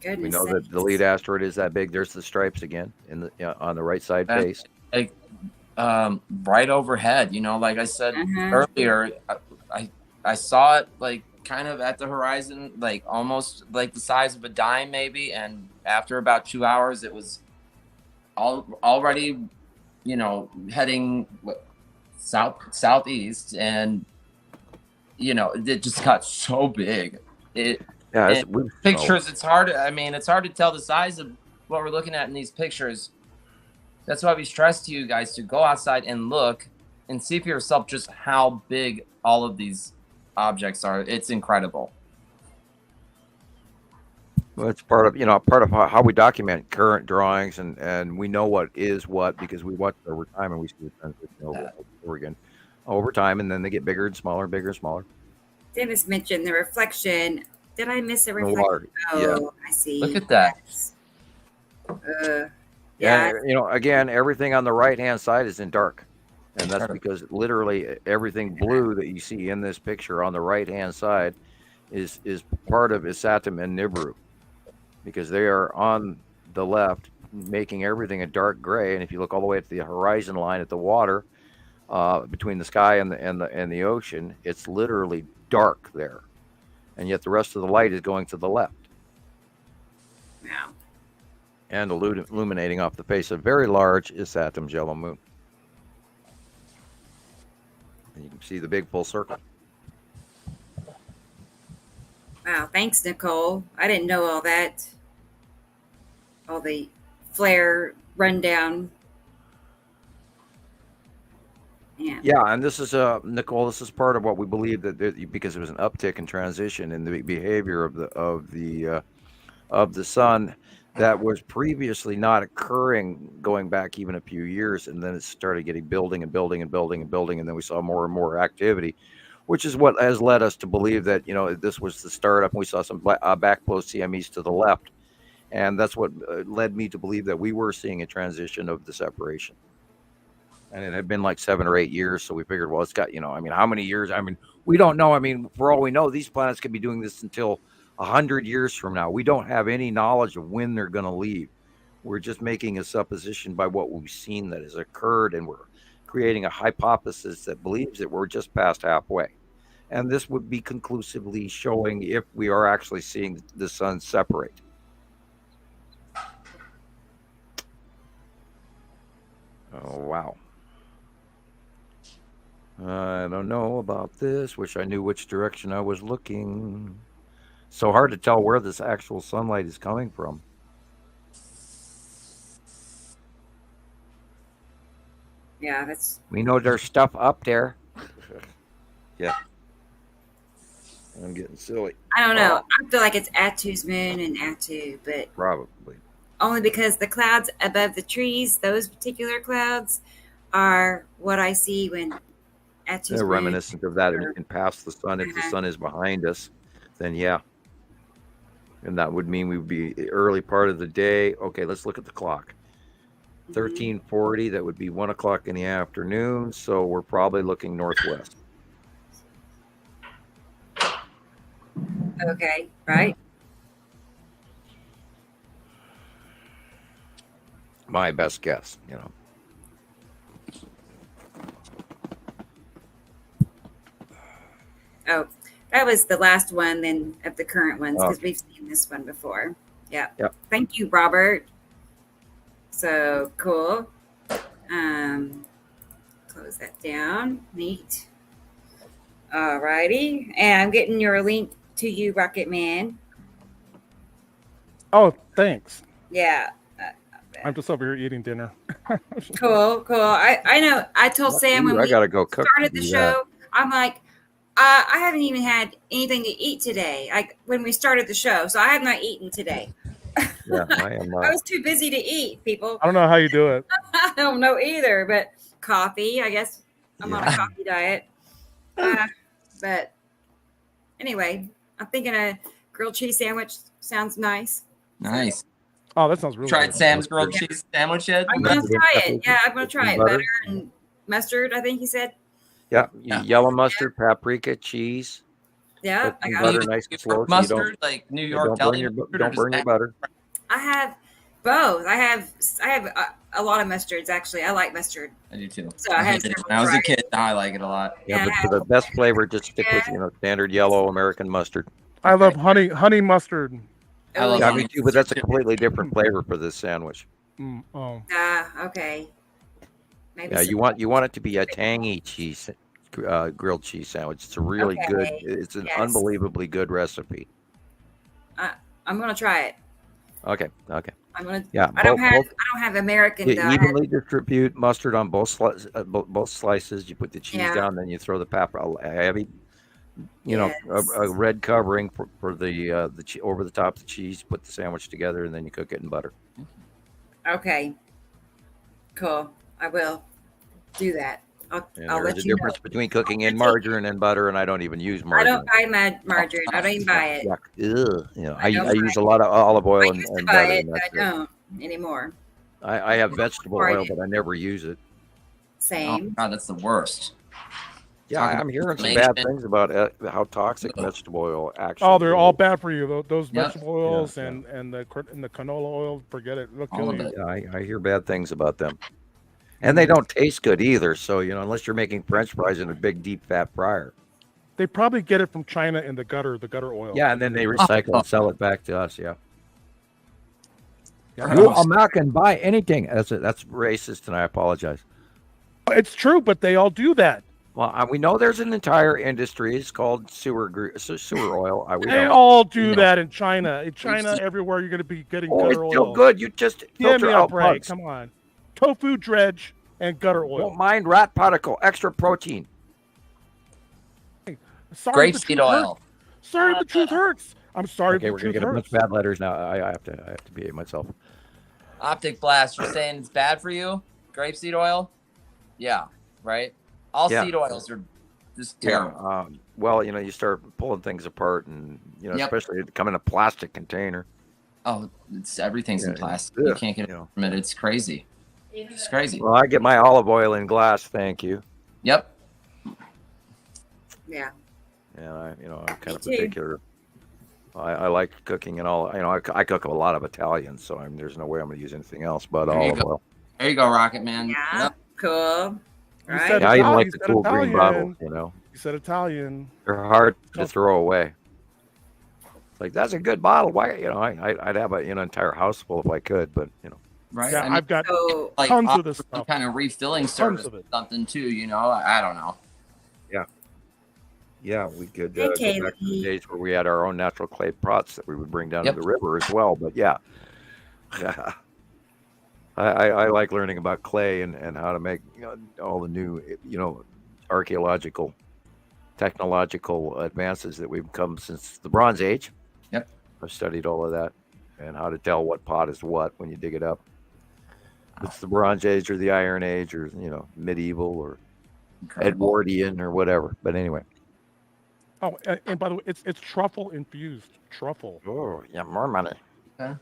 Goodness. We know that the lead asteroid is that big. There's the stripes again in the on the right side face. Like, right overhead. Like I said earlier, I saw it like kind of at the horizon, like almost like the size of a dime maybe, and after about 2 hours it was already, heading southeast, and it just got so big. Pictures. It's hard. It's hard to tell the size of what we're looking at in these pictures. That's why we stress to you guys to go outside and look and see for yourself just how big all of these objects are. It's incredible. Well, it's part of how we document current drawings, and we know what is what because we watch it over time and we see the transition over again over time, and then they get bigger and smaller, bigger and smaller. Dennis mentioned the reflection. Did I miss a reflection? Water. Oh, Yeah. I see. Look at that. Yeah. And, again, everything on the right-hand side is in dark. And that's because literally everything blue that you see in this picture on the right-hand side is part of Isatim and Nibiru. Because they are on the left, making everything a dark gray. And if you look all the way at the horizon line at the water, between the sky and the ocean, it's literally dark there. And yet the rest of the light is going to the left. Wow. And illuminating off the face of very large Isatim's yellow moon. And you can see the big full circle. Wow, thanks, Nicole. I didn't know all that. All the flare rundown. Yeah, and this is Nicole. This is part of what we believe that because it was an uptick in transition in the behavior of the sun that was previously not occurring going back even a few years, and then it started getting building, and then we saw more and more activity, which is what has led us to believe that this was the startup. And we saw some backflow CMEs to the left, and that's what led me to believe that we were seeing a transition of the separation. And it had been like 7 or 8 years. So we figured, well, it's got, how many years? We don't know. For all we know, these planets could be doing this until 100 years from now. We don't have any knowledge of when they're going to leave. We're just making a supposition by what we've seen that has occurred. And we're creating a hypothesis that believes that we're just past halfway. And this would be conclusively showing if we are actually seeing the sun separate. Oh, wow. I don't know about this. Wish I knew which direction I was looking. So hard to tell where this actual sunlight is coming from. Yeah, that's. We know there's stuff up there. Yeah. I'm getting silly. I don't know. I feel like it's Atu's moon and Atu, but probably only because the clouds above the trees, those particular clouds, are what I see when Atu's moon. Reminiscent of that. If you can pass the sun, if the sun is behind us, then yeah. And that would mean we would be early part of the day. Okay, let's look at the clock. 13:40. That would be 1 o'clock in the afternoon. So we're probably looking northwest. Okay, right. My best guess, Oh, that was the last one then of the current ones because we've seen this one before. Yeah. Yep. Thank you, Robert. So cool. Close that down. Neat. All righty. And I'm getting your link to you, Rocket Man. Oh, thanks. Yeah. I'm just over here eating dinner. Cool. I know. I told Sam when we gotta go cook started the show, I'm like, I haven't even had anything to eat today. Like when we started the show, so I have not eaten today. Yeah, I am. I was too busy to eat, people. I don't know how you do it. I don't know either, but coffee. I guess I'm on a coffee diet. But anyway, I'm thinking a grilled cheese sandwich sounds nice. Nice. Oh, that sounds really Tried good. Sam's grilled cheese sandwich yet? I'm gonna try it. Yeah, I'm gonna try it. Butter and mustard, I think he said. Yeah, yellow mustard, paprika, cheese. Yeah, I got butter it. nice and slow. Mustard, like New York don't deli. don't burn your butter. I have both. I have a lot of mustards actually. I like mustard. I do too. So I had when I was a kid, I like it a lot. Yeah, but for the best flavor, just stick with standard yellow American mustard. I love honey mustard. I love me too, but that's a completely different flavor for this sandwich. Okay. Maybe Yeah, you want it to be a tangy cheese, grilled cheese sandwich. It's a really good. It's an unbelievably good recipe. I'm gonna try it. Okay. I'm gonna. Yeah, I don't have American. Evenly distribute mustard on both slices. You put the cheese down, then you throw the heavy, a red covering for the over the top of the cheese. Put the sandwich together, and then you cook it in butter. Okay. Cool. I will do that. I'll let There's a you difference between cooking in margarine and butter, and I don't even use margarine. I don't buy margarine. I don't even buy it. Ugh. I use a lot of olive oil and butter. Buy it, but I don't anymore. I have vegetable oil, but I never use it. Same. Oh, God, that's the worst. Yeah, I'm hearing some bad things about how toxic vegetable oil actually. Oh, they're all bad for you. Those vegetable oils and the canola oil. Forget it. They'll kill you. Yeah, I hear bad things about them. And they don't taste good either. So, unless you're making French fries in a big, deep fat fryer. They probably get it from China in the gutter oil. Yeah, and then they recycle and sell it back to us. Yeah. I'm not going to buy anything. That's racist, and I apologize. It's true, but they all do that. Well, we know there's an entire industry. It's called sewer oil. They all do that in China. In China, everywhere you're going to be getting gutter oil. It's still good. You just filter out bugs. Come on. Tofu dredge and gutter oil. Don't mind rat particle, extra protein. Grapeseed oil. Sorry, the truth hurts. I'm sorry. Okay, we're gonna get a bunch of bad letters now. I have to behave myself. Optic blast. You're saying it's bad for you? Grapeseed oil? Yeah. Right. All seed oils are just terrible. Well, you start pulling things apart, and especially they come in a plastic container. Oh, everything's in plastic. You can't get it from it. It's crazy. It's crazy. Well, I get my olive oil in glass. Thank you. Yep. Yeah. And I'm kind of particular. I like cooking and all. I cook a lot of Italian, so there's no way I'm going to use anything else but olive oil. There you go, Rocket Man. Yeah. Cool. Right. I even like the cool green bottles. You said Italian. They're hard to throw away. It's like, that's a good bottle. Why? I'd have an entire house full if I could, but Right. Yeah, I've got like tons of this stuff. Kind of refilling service or something too. I don't know. Yeah, we could go back to the days where we had our own natural clay pots that we would bring down to the river as well. But yeah, I like learning about clay and how to make all the new archaeological, technological advances that we've come since the Bronze Age. Yep, I've studied all of that and how to tell what pot is what when you dig it up. It's the Bronze Age or the Iron Age or medieval or Edwardian or whatever. But anyway. Oh, and by the way, it's truffle infused. Truffle. Oh, yeah, more money. Okay.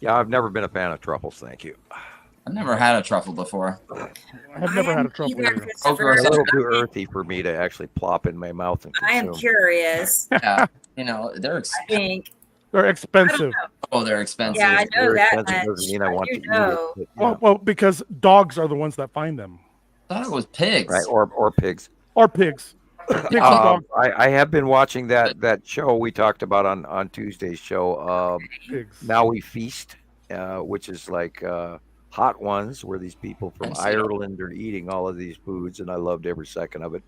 Yeah, I've never been a fan of truffles. Thank you. I've never had a truffle before. I've never had a truffle either. It's a little too earthy for me to actually plop in my mouth and consume. I am curious. Yeah, they're expensive. They're expensive. Oh, they're expensive. Yeah, I know that much. Doesn't mean I want to eat it. Well, because dogs are the ones that find them. I thought it was pigs. Right, or pigs. Or pigs. Pigs and dogs. I have been watching that show we talked about on Tuesday's show. Now We Feast, which is like Hot Ones, where these people from Ireland are eating all of these foods, and I loved every second of it.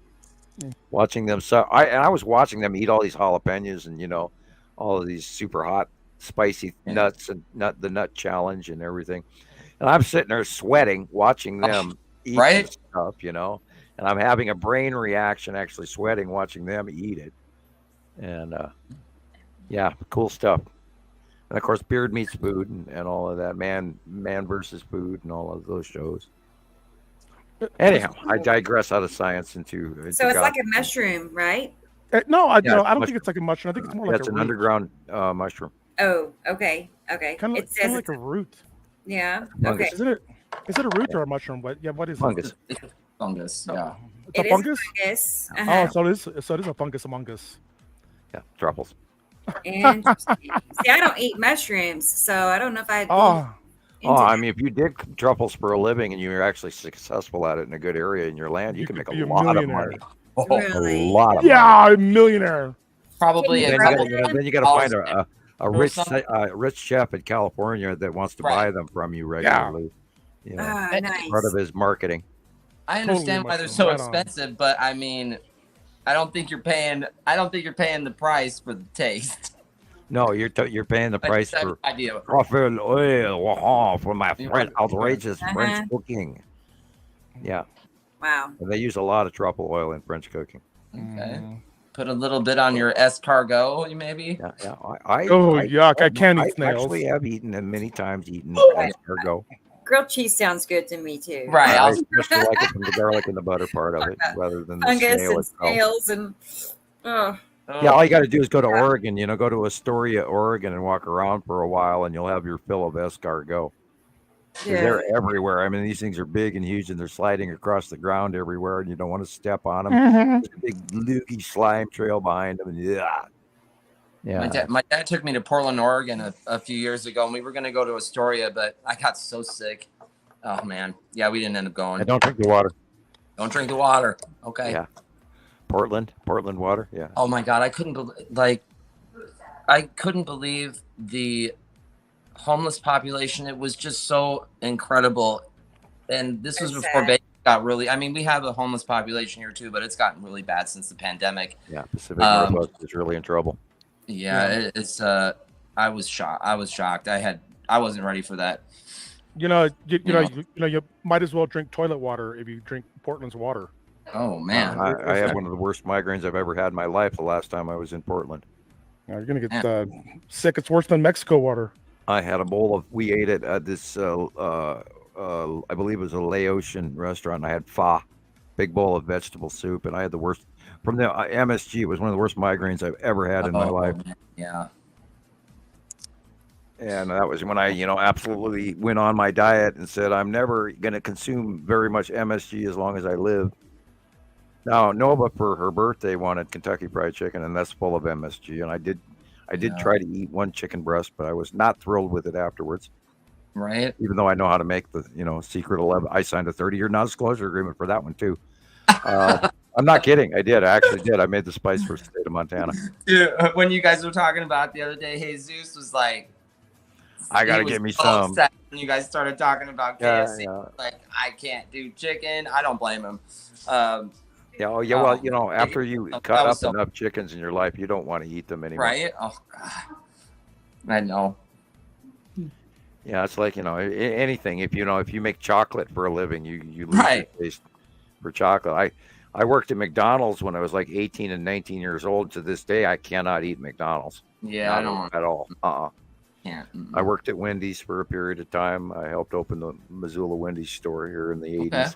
Watching them, I was watching them eat all these jalapenos and all of these super hot, spicy nuts and the nut challenge and everything, and I'm sitting there sweating watching them eat this stuff, and I'm having a brain reaction, actually sweating watching them eat it, and cool stuff. And of course, Beard Meets Food and all of that, man versus food and all of those shows. Anyhow, I digress out of science into so it's like a mushroom, right? No, I don't think it's like a mushroom. I think it's more like it's a an root. underground mushroom. Oh, okay. Kind of like a root. Yeah. Fungus. Okay. Is it a root or a mushroom? What is fungus? It? It's a fungus. Yeah. It's a fungus. Fungus. Oh, so it is a fungus among us. Yeah, truffles. Interesting. See, I don't eat mushrooms, so I don't know if I'd. I mean, if you dig truffles for a living and you're actually successful at it in a good area in your land, you can make a lot of money. Really? A lot of money. Yeah, a millionaire. Probably. Then you got to find a rich chef in California that wants to buy them from you regularly. You know, nice. part of his marketing. I understand why they're so expensive, but I mean, I don't think you're paying the price for the taste. No, you're paying the price for idea. truffle oil for my outrageous French cooking. Yeah. Wow. And they use a lot of truffle oil in French cooking. Okay. Put a little bit on your escargot, maybe. Yeah. Yuck! I can't eat snails. I actually have eaten and many times eaten escargot. Grilled cheese sounds good to me too. Right. I especially like it from the garlic and the butter part of it, rather than the snail itself. Snails and. Yeah, all you got to do is go to Oregon. You know, go to Astoria, Oregon, and walk around for a while, and you'll have your fill of escargot. Yeah. They're everywhere. I mean, these things are big and huge, and they're sliding across the ground everywhere, and you don't want to step on them. There's a big loogie slime trail behind them, and yeah. My dad took me to Portland, Oregon a few years ago, and we were going to go to Astoria, but I got so sick. Oh, man. Yeah, we didn't end up going. And don't drink the water. Don't drink the water. Okay. Yeah. Portland water. Yeah. Oh, my God. I couldn't believe the homeless population. It was just so incredible. And this was before Vegas got really, I mean, we have a homeless population here too, but it's gotten really bad since the pandemic. Yeah. Pacific Northwest is really in trouble. Yeah. It's, I was shocked. I wasn't ready for that. You might as well drink toilet water if you drink Portland's water. Oh man. I had one of the worst migraines I've ever had in my life the last time I was in Portland. You're going to get sick. It's worse than Mexico water. I had a bowl of, we ate it at this, I believe it was a Laotian restaurant. I had pho, big bowl of vegetable soup, and I had the worst, from the MSG, it was one of the worst migraines I've ever had in my life. Yeah. And that was when I, absolutely went on my diet and said, I'm never going to consume very much MSG as long as I live. Now, Nova, for her birthday, wanted Kentucky Fried Chicken, and that's full of MSG, and I did try to eat one chicken breast, but I was not thrilled with it afterwards. Right. Even though I know how to make the, secret 11. I signed a 30-year non-disclosure agreement for that one too. I'm not kidding. I did. I actually did. I made the spice for the state of Montana. Dude, when you guys were talking about the other day, Jesus was like, I got to get me some. When you guys started talking about KFC, like, I can't do chicken. I don't blame him. Well, after you cut up enough chickens in your life, you don't want to eat them anymore. Right? Oh, God. I know. Yeah, it's like, anything. If you make chocolate for a living, you lose your taste for chocolate. I worked at McDonald's when I was like 18 and 19 years old. To this day, I cannot eat McDonald's. Yeah, I don't at all. Can't. I worked at Wendy's for a period of time. I helped open the Missoula Wendy's store here in the 80s. Okay.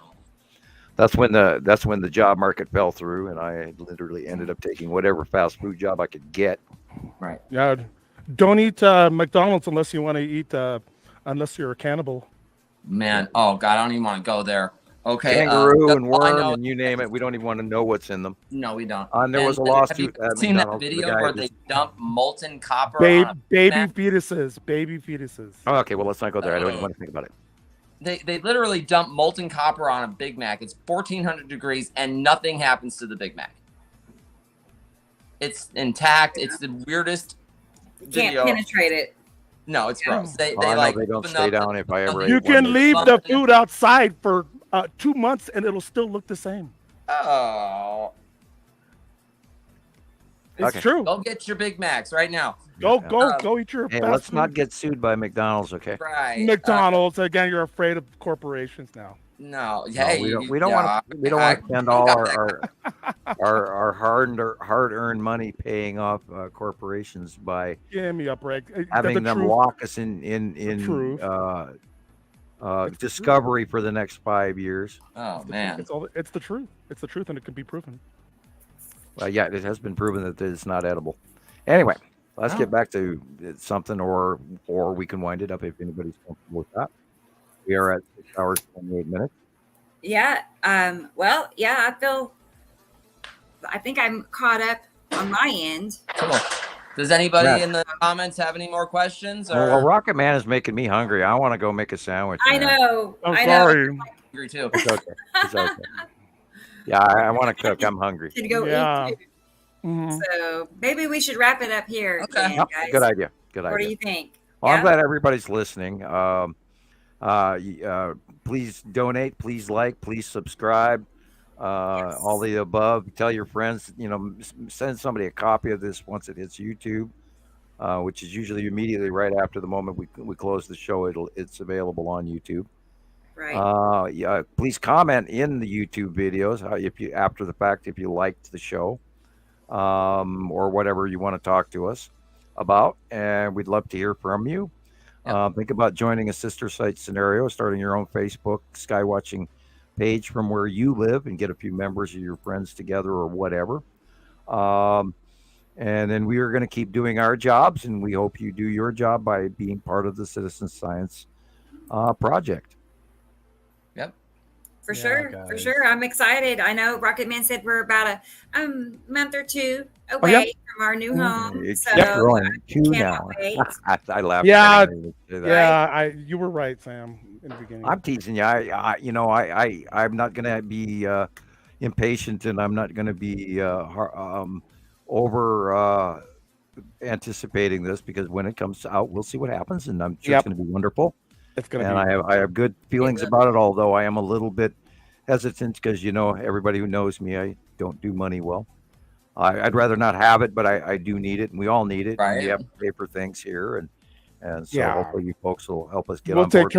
That's when the job market fell through, and I literally ended up taking whatever fast food job I could get. Right. Yeah. Don't eat McDonald's unless you want to eat, unless you're a cannibal. Man, oh God, I don't even want to go there. Okay. Kangaroo and worm and you name it. We don't even want to know what's in them. No, we don't. There was a lawsuit. Have you seen that video where they dump molten copper on baby fetuses? Oh, okay, well, let's not go there. I don't even want to think about it. They literally dump molten copper on a Big Mac. It's 1,400 degrees and nothing happens to the Big Mac. It's intact. It's the weirdest video. Can't penetrate it. No, it's gross. They don't stay down if I ever. You can leave the food outside for 2 months and it'll still look the same. Oh, it's true. Go get your Big Macs right now. Go eat your. Hey, let's not get sued by McDonald's, okay? Right. McDonald's again. You're afraid of corporations now. No, we don't want to spend all our hard-earned money paying off corporations by give me up, Rick. Having them lock us in discovery for the next 5 years. Oh man, it's the truth. It's the truth, and it can be proven. Well, yeah, it has been proven that it's not edible. Anyway, let's get back to something, or we can wind it up if anybody's comfortable with that. We are at 6 hours, 28 minutes. Yeah. I think I'm caught up on my end. Cool. Does anybody in the comments have any more questions? Or? Well, Rocket Man is making me hungry. I want to go make a sandwich. I know. I'm sorry. I'm hungry too. It's okay. It's okay. Yeah, I want to cook. I'm hungry. To go eat too. So maybe we should wrap it up here. Okay. Again, guys. Good idea. Good What idea. do you think? Well, I'm glad everybody's listening. Please donate. Please like. Please subscribe. All the above. Tell your friends. Send somebody a copy of this once it hits YouTube, which is usually immediately right after the moment we close the show. It's available on YouTube. Right. Please comment in the YouTube videos if you after the fact if you liked the show, or whatever you want to talk to us about, and we'd love to hear from you. Think about joining a sister site scenario, starting your own Facebook skywatching page from where you live, and get a few members of your friends together or whatever. And then we are going to keep doing our jobs, and we hope you do your job by being part of the Citizen Science project. Yep. For sure. I'm excited. I know Rocket Man said we're about a month or two away from our new home. It's So growing I two cannot now. wait. I laughed. Yeah, Yeah. you were right, Sam, in the beginning. I'm teasing you. I'm not going to be impatient, and I'm not going to be over anticipating this, because when it comes out, we'll see what happens, and I'm sure it's going to be wonderful. It's going to be. And I have good feelings about it, although I am a little bit hesitant because everybody who knows me, I don't do money well. I'd rather not have it, but I do need it, and we all need it. Right. And we have to pay for things here, and so hopefully you folks will help us get We'll on board.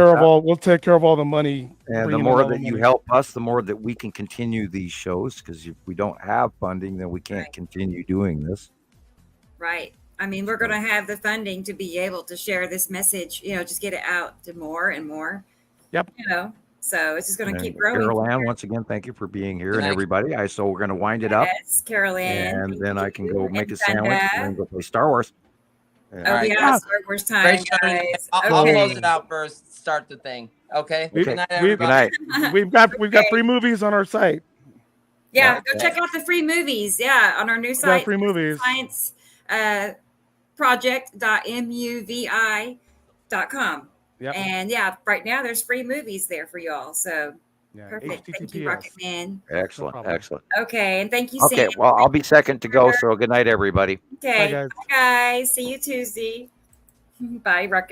We'll take care of all the money. And the more that you help us, the more that we can continue these shows, because if we don't have funding, then we can't continue doing this. Right. I mean, we're going to have the funding to be able to share this message, just get it out to more and more. Yep. So it's just going to keep growing. Carol Ann, once again, thank you for being here, and everybody. So we're going to wind it up. Yes, Carol Ann. And then I can go make a sandwich and then go play Star Wars. Star Wars time, guys. I'll close it out first. Start the thing. Okay. Good night, everybody. We've got free movies on our site. Yeah, go check out the free movies. Yeah, on our new site. Free movies. Science project.muvi.com. Yep. And right now there's free movies there for y'all. So perfect. Thank you, Rocket Man. Excellent. Okay, and thank you, Sam. Okay, well, I'll be second to go, so good night, everybody. Okay, bye, guys. See you Tuesday. Bye, Rocket.